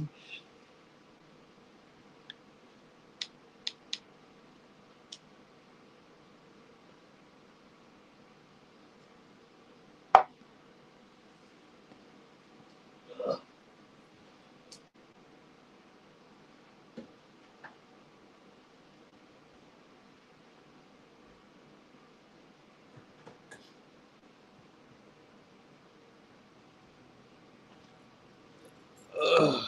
Ugh.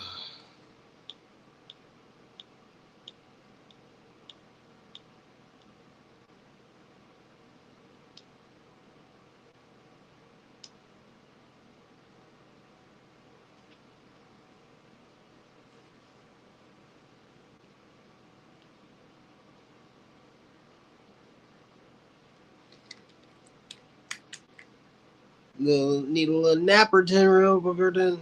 Need a little napper tin real quicker then.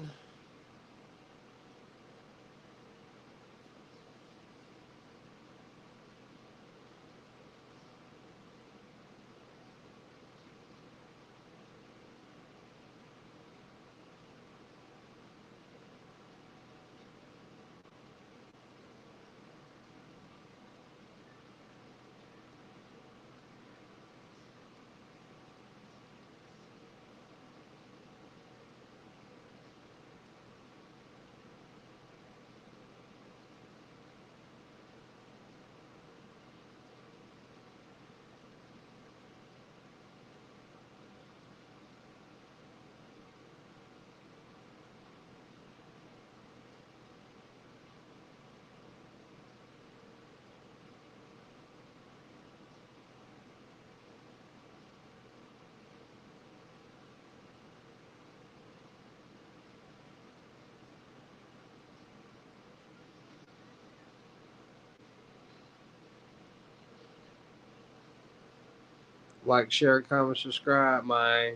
Like, share, comment, subscribe, man.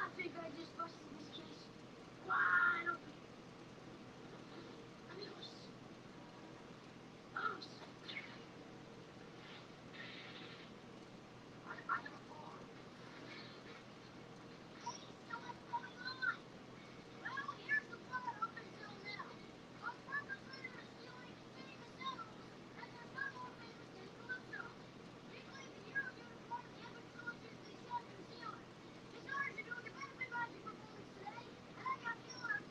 I think I just busted this case wide open. Amigos. Vamos. I have a phone. Hey, so what's going on? Well, here's the plot up until now. A perpetrator is stealing famous animals, and there's none more famous than Calypso. He claimed the hero uniform and the epic trilogy is the exact concealer. His orders are doing a benefit magic performance today, and I got a feeling our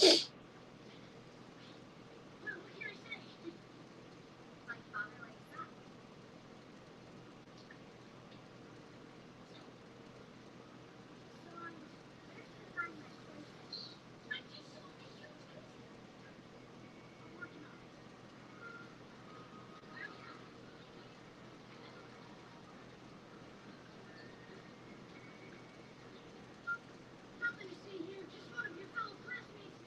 Well, what can I say? Like father, like son. Son, where's the time my princess? I just saw my YouTube. I'm working on it. Nothing to see here, just one of your fellow classmates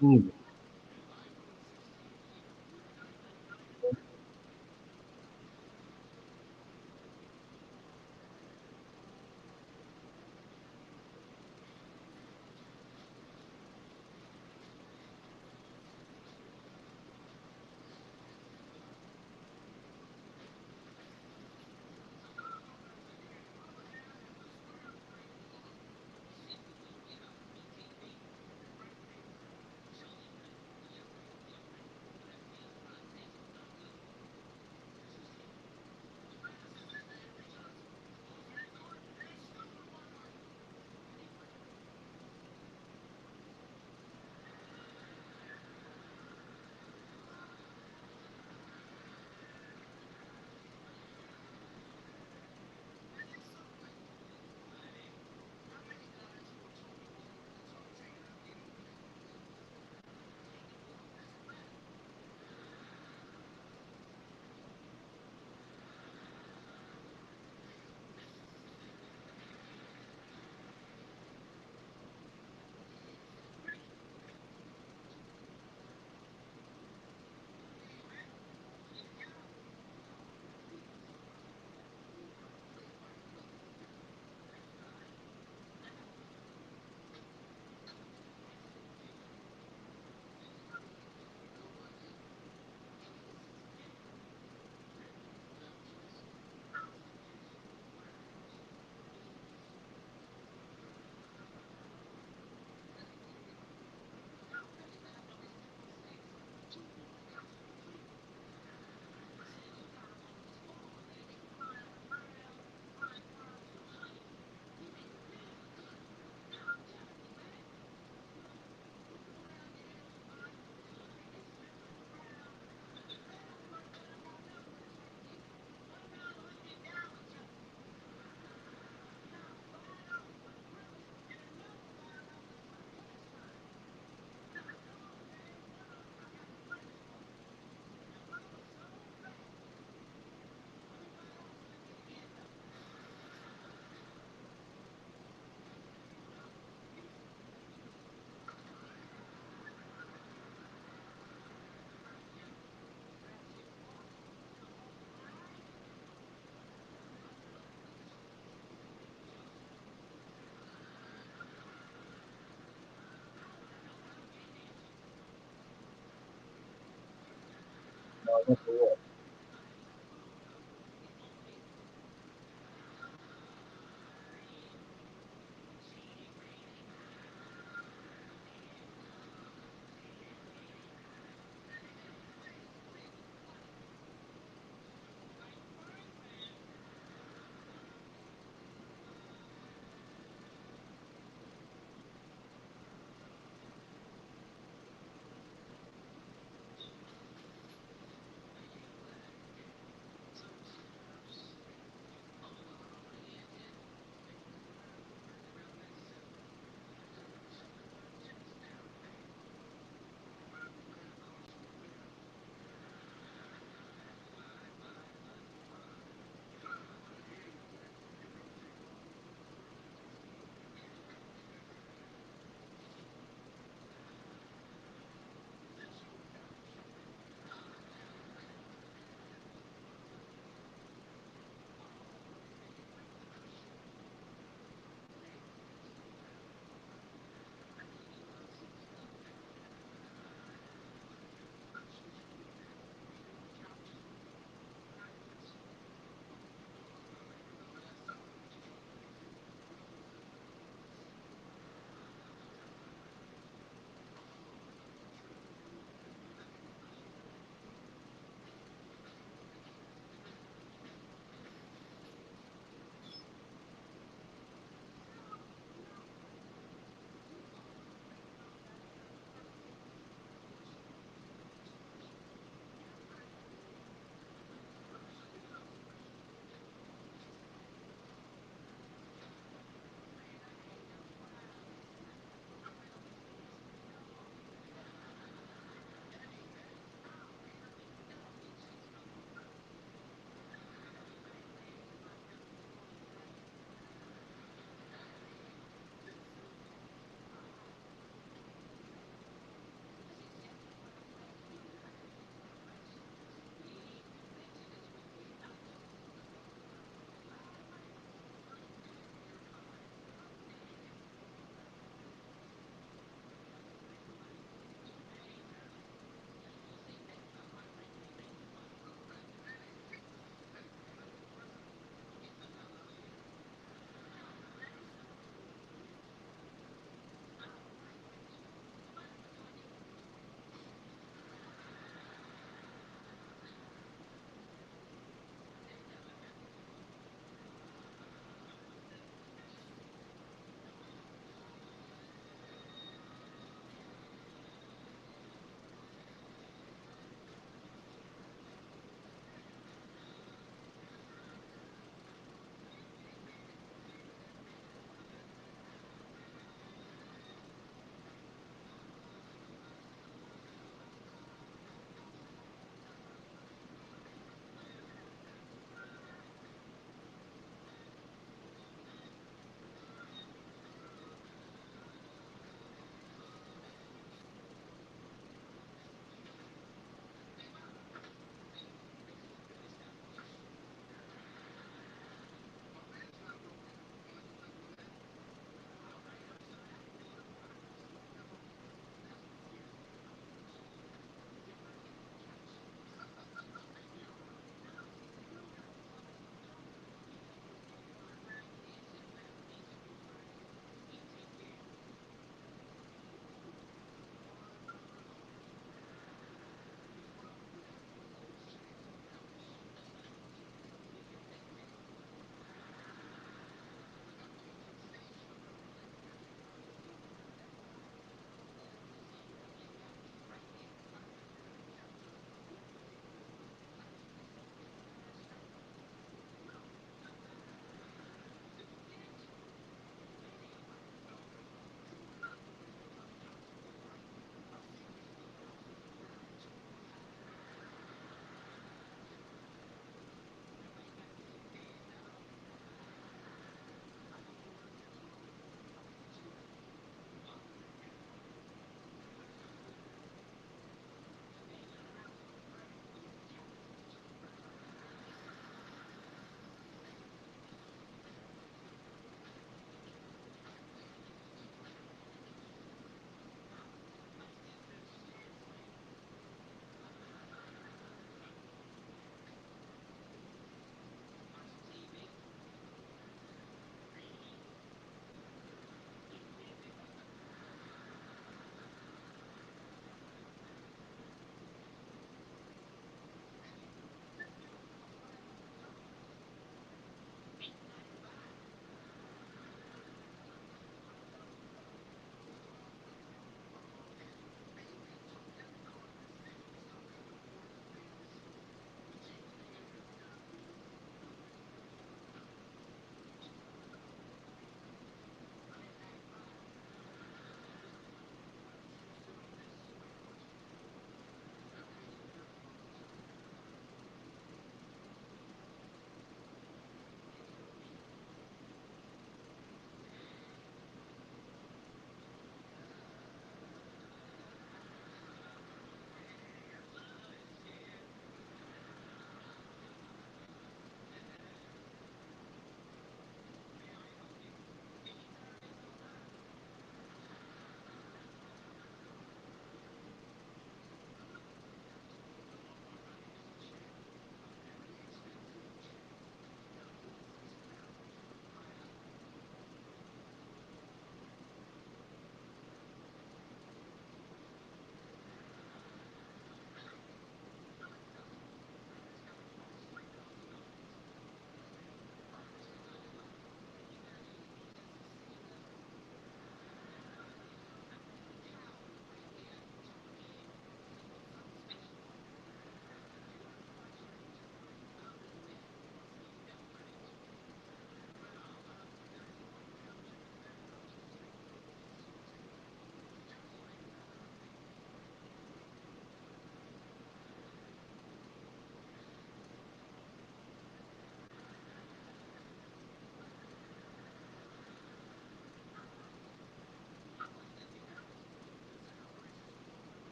Hmm.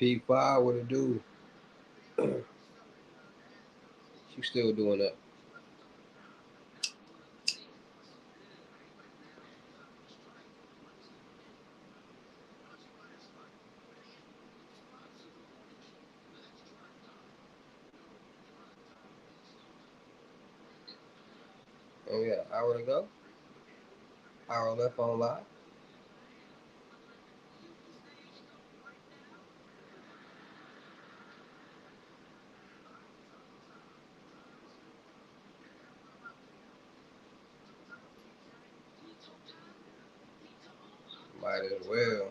P5, what it do? She's still doing that. Oh yeah, hour to go. Hour left on live. Might as well.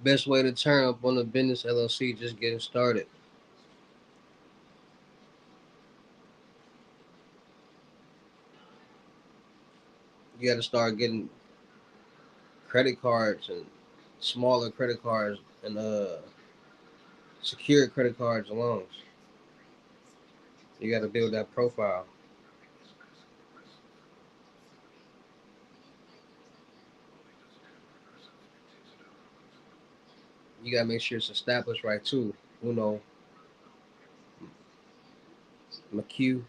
Best way to turn up on a business LLC, just getting started. You got to start getting credit cards and smaller credit cards and secured credit cards and loans. You got to build that profile. You got to make sure it's established right too. Uno, McHugh.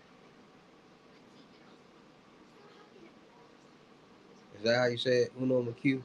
Is that how you say it? Uno McHugh?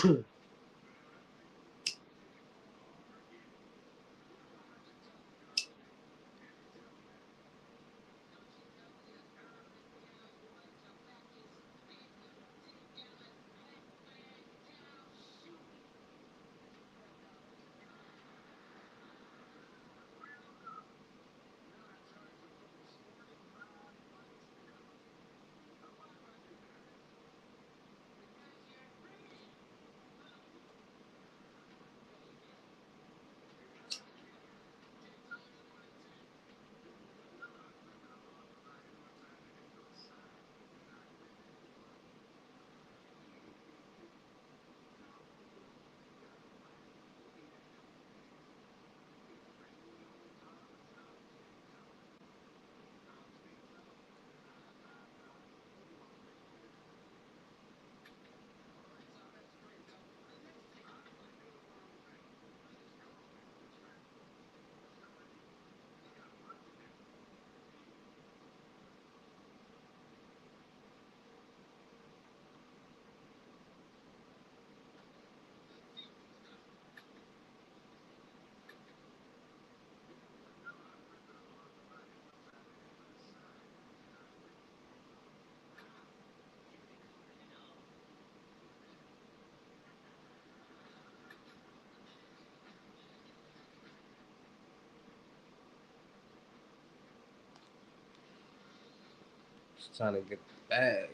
Just trying to get the bag.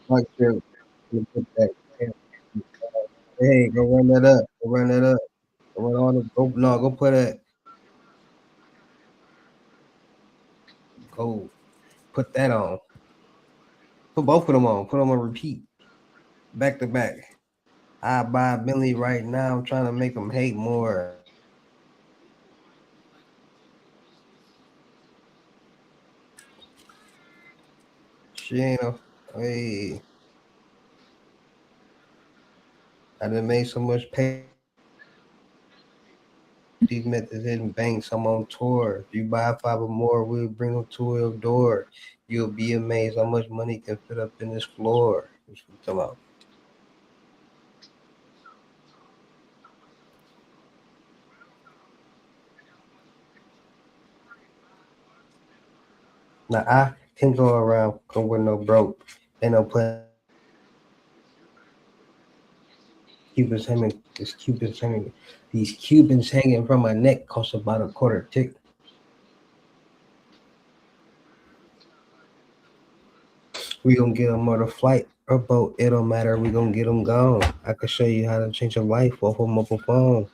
Like that. Put that. Hey, go run that up. Go run that up. Go run all the. Go no. Go put that. Go put that on. Put both of them on. Put them on repeat. Back to back. I buy Bentley right now. I'm trying to make them hate more. She ain't a. Hey, I done made so much pay. These methods hitting banks. I'm on tour. If you buy 5 or more, we'll bring them to your door. You'll be amazed how much money can fit up in this floor. What you talking about? Now Can't go around come with no broke. Ain't no plan. Cubans hanging. This Cubans hanging. These Cubans hanging from my neck cost about a quarter tick. We gonna get them on a flight or boat. It don't matter. We gonna get them gone. I could show you how to change your life off a mobile phone.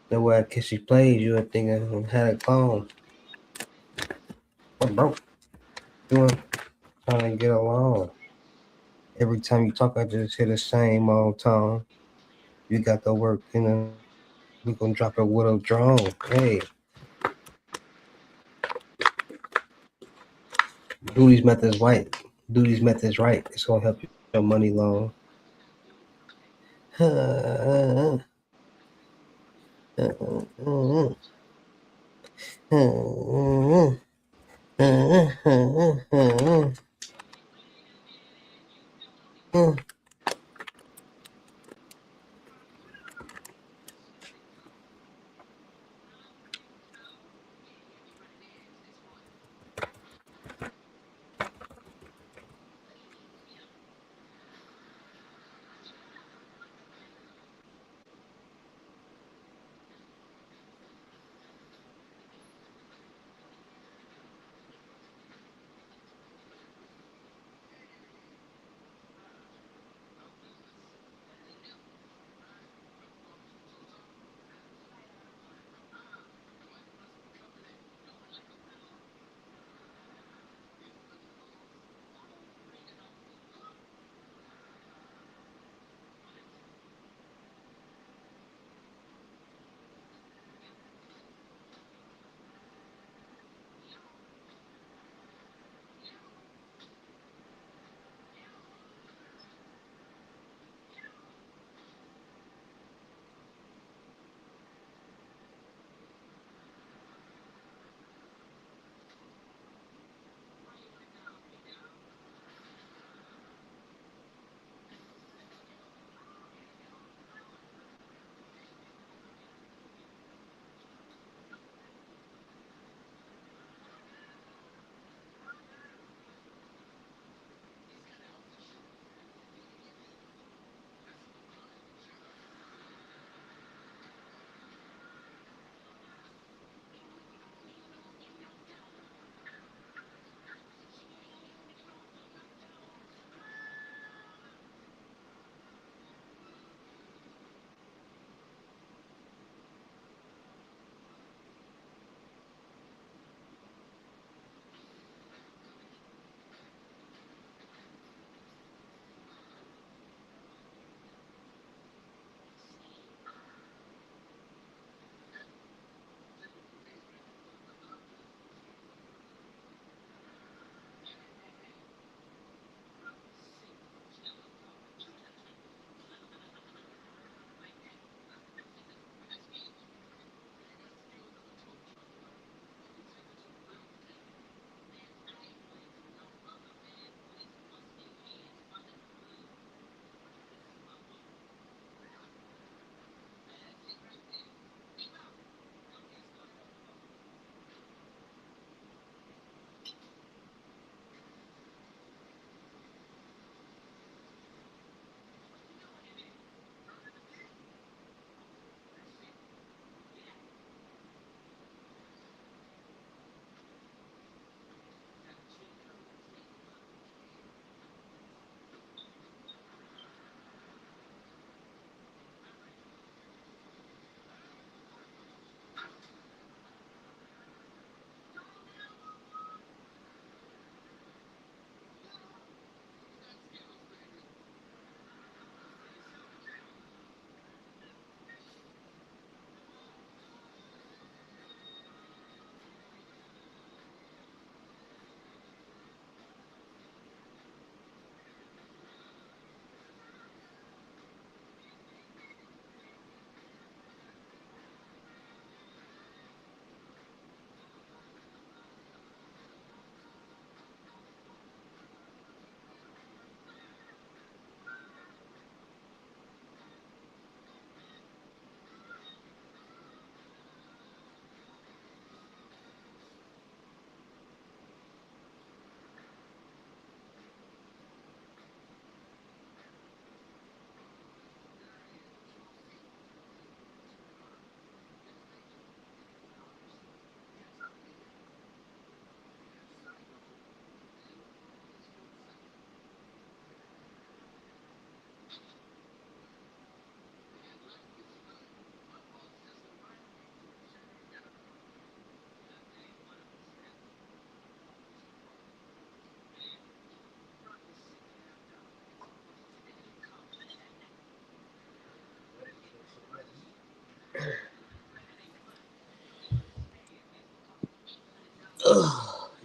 The way I kiss you plays, you would think I had a clone. I'm broke. Doing trying to get along. Every time you talk, I just hear the same old tone. You got the work, we gonna drop it with a drone. Hey, do these methods right. Do these methods right. It's gonna help your money long.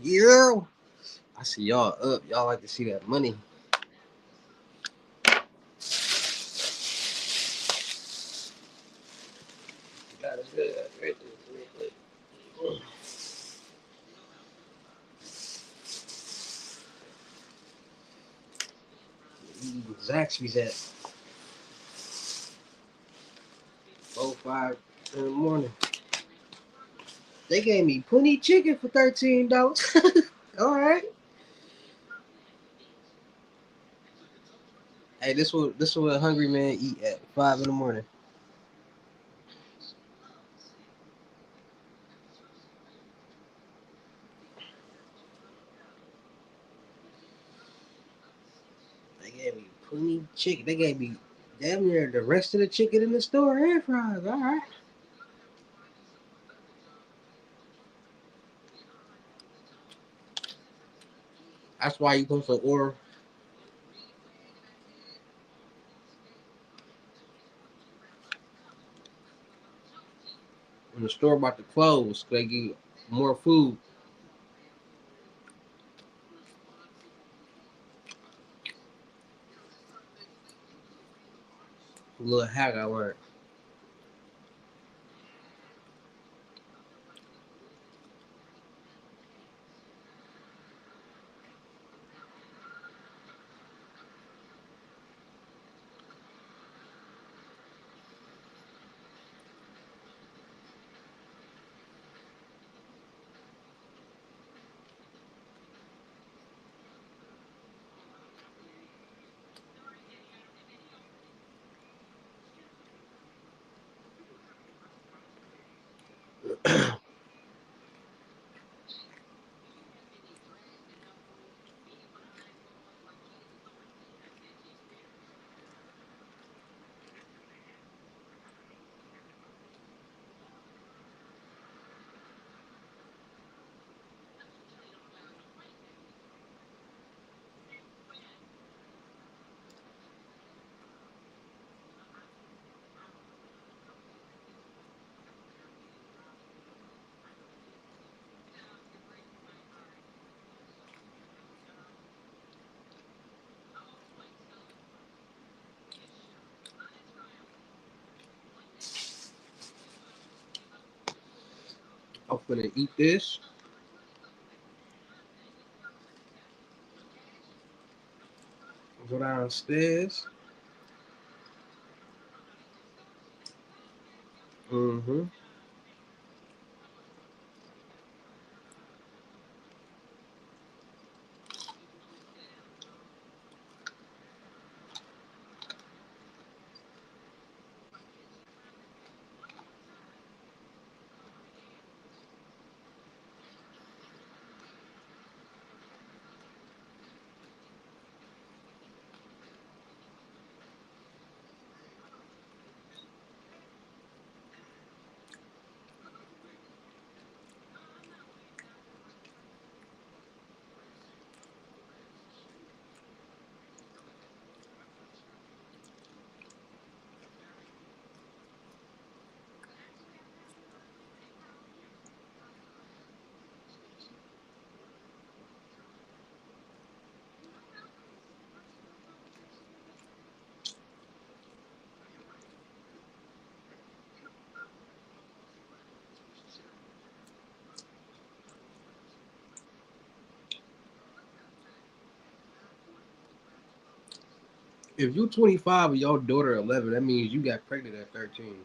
Yeah. I see y'all up. Y'all like to see that money. Got it good. Right there. Zaxby's at 4-5 in the morning. They gave me plenty chicken for $13. All right. Hey, this what a hungry man eat at 5 in the morning. They gave me plenty chicken. They gave me damn near the rest of the chicken in the store and fries. All right. That's why you supposed to order when the store about to close. They give you more food. A little hack I learned. I'm gonna eat this. Go downstairs. Mm-hmm. If you 25 and your daughter 11, that means you got pregnant at 13.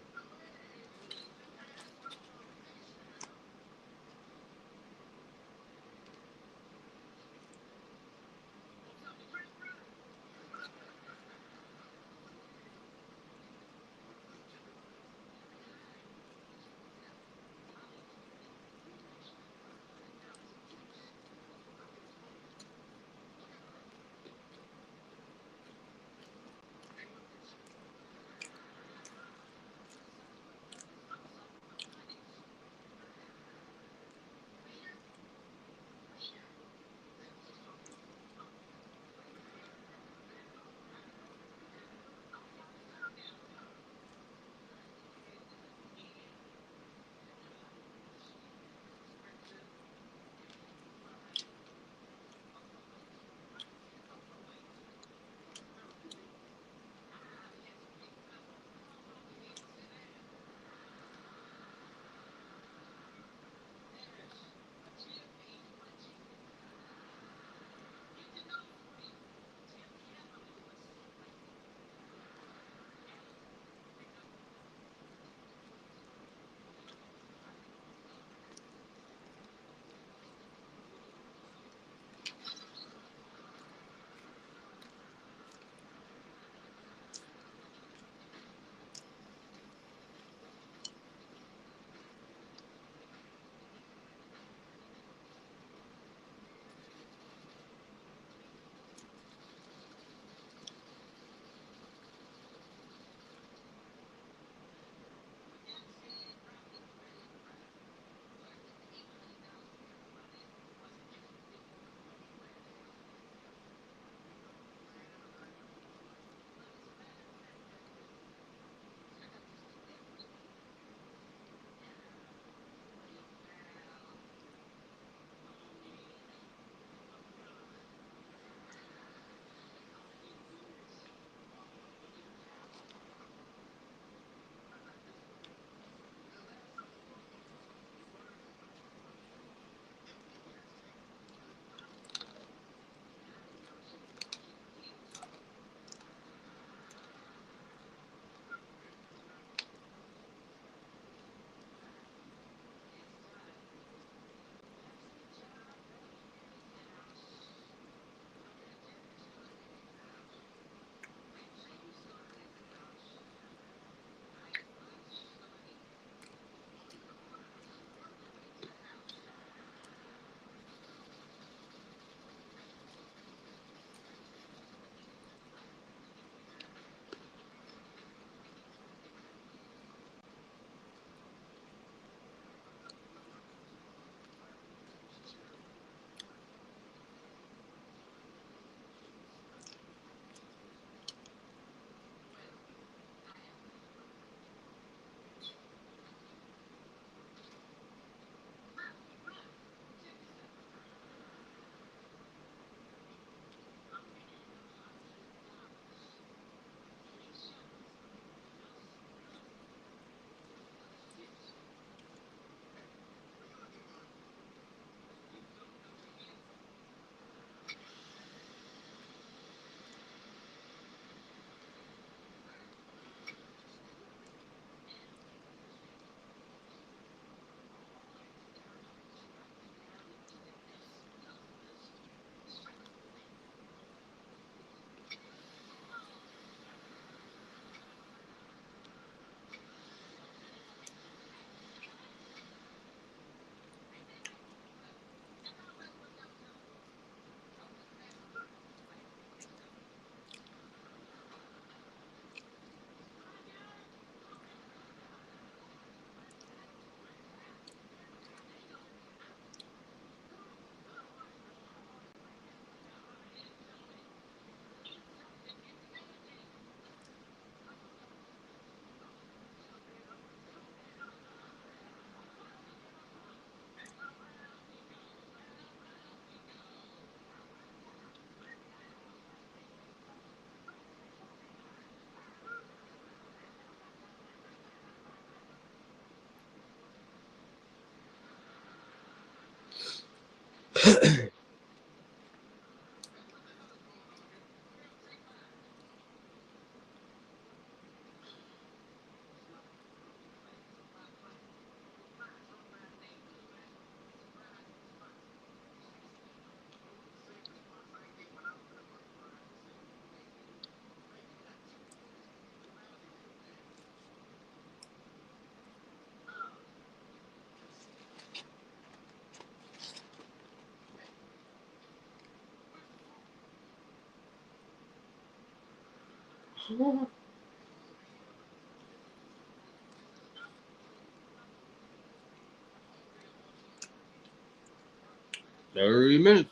30 minutes.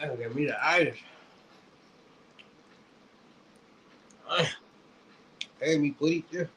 That got me the itis. Hey, me put it there.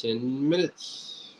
10 minutes.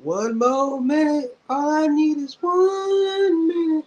One more minute. All I need is 1 minute.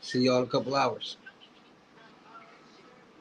See y'all in a couple hours.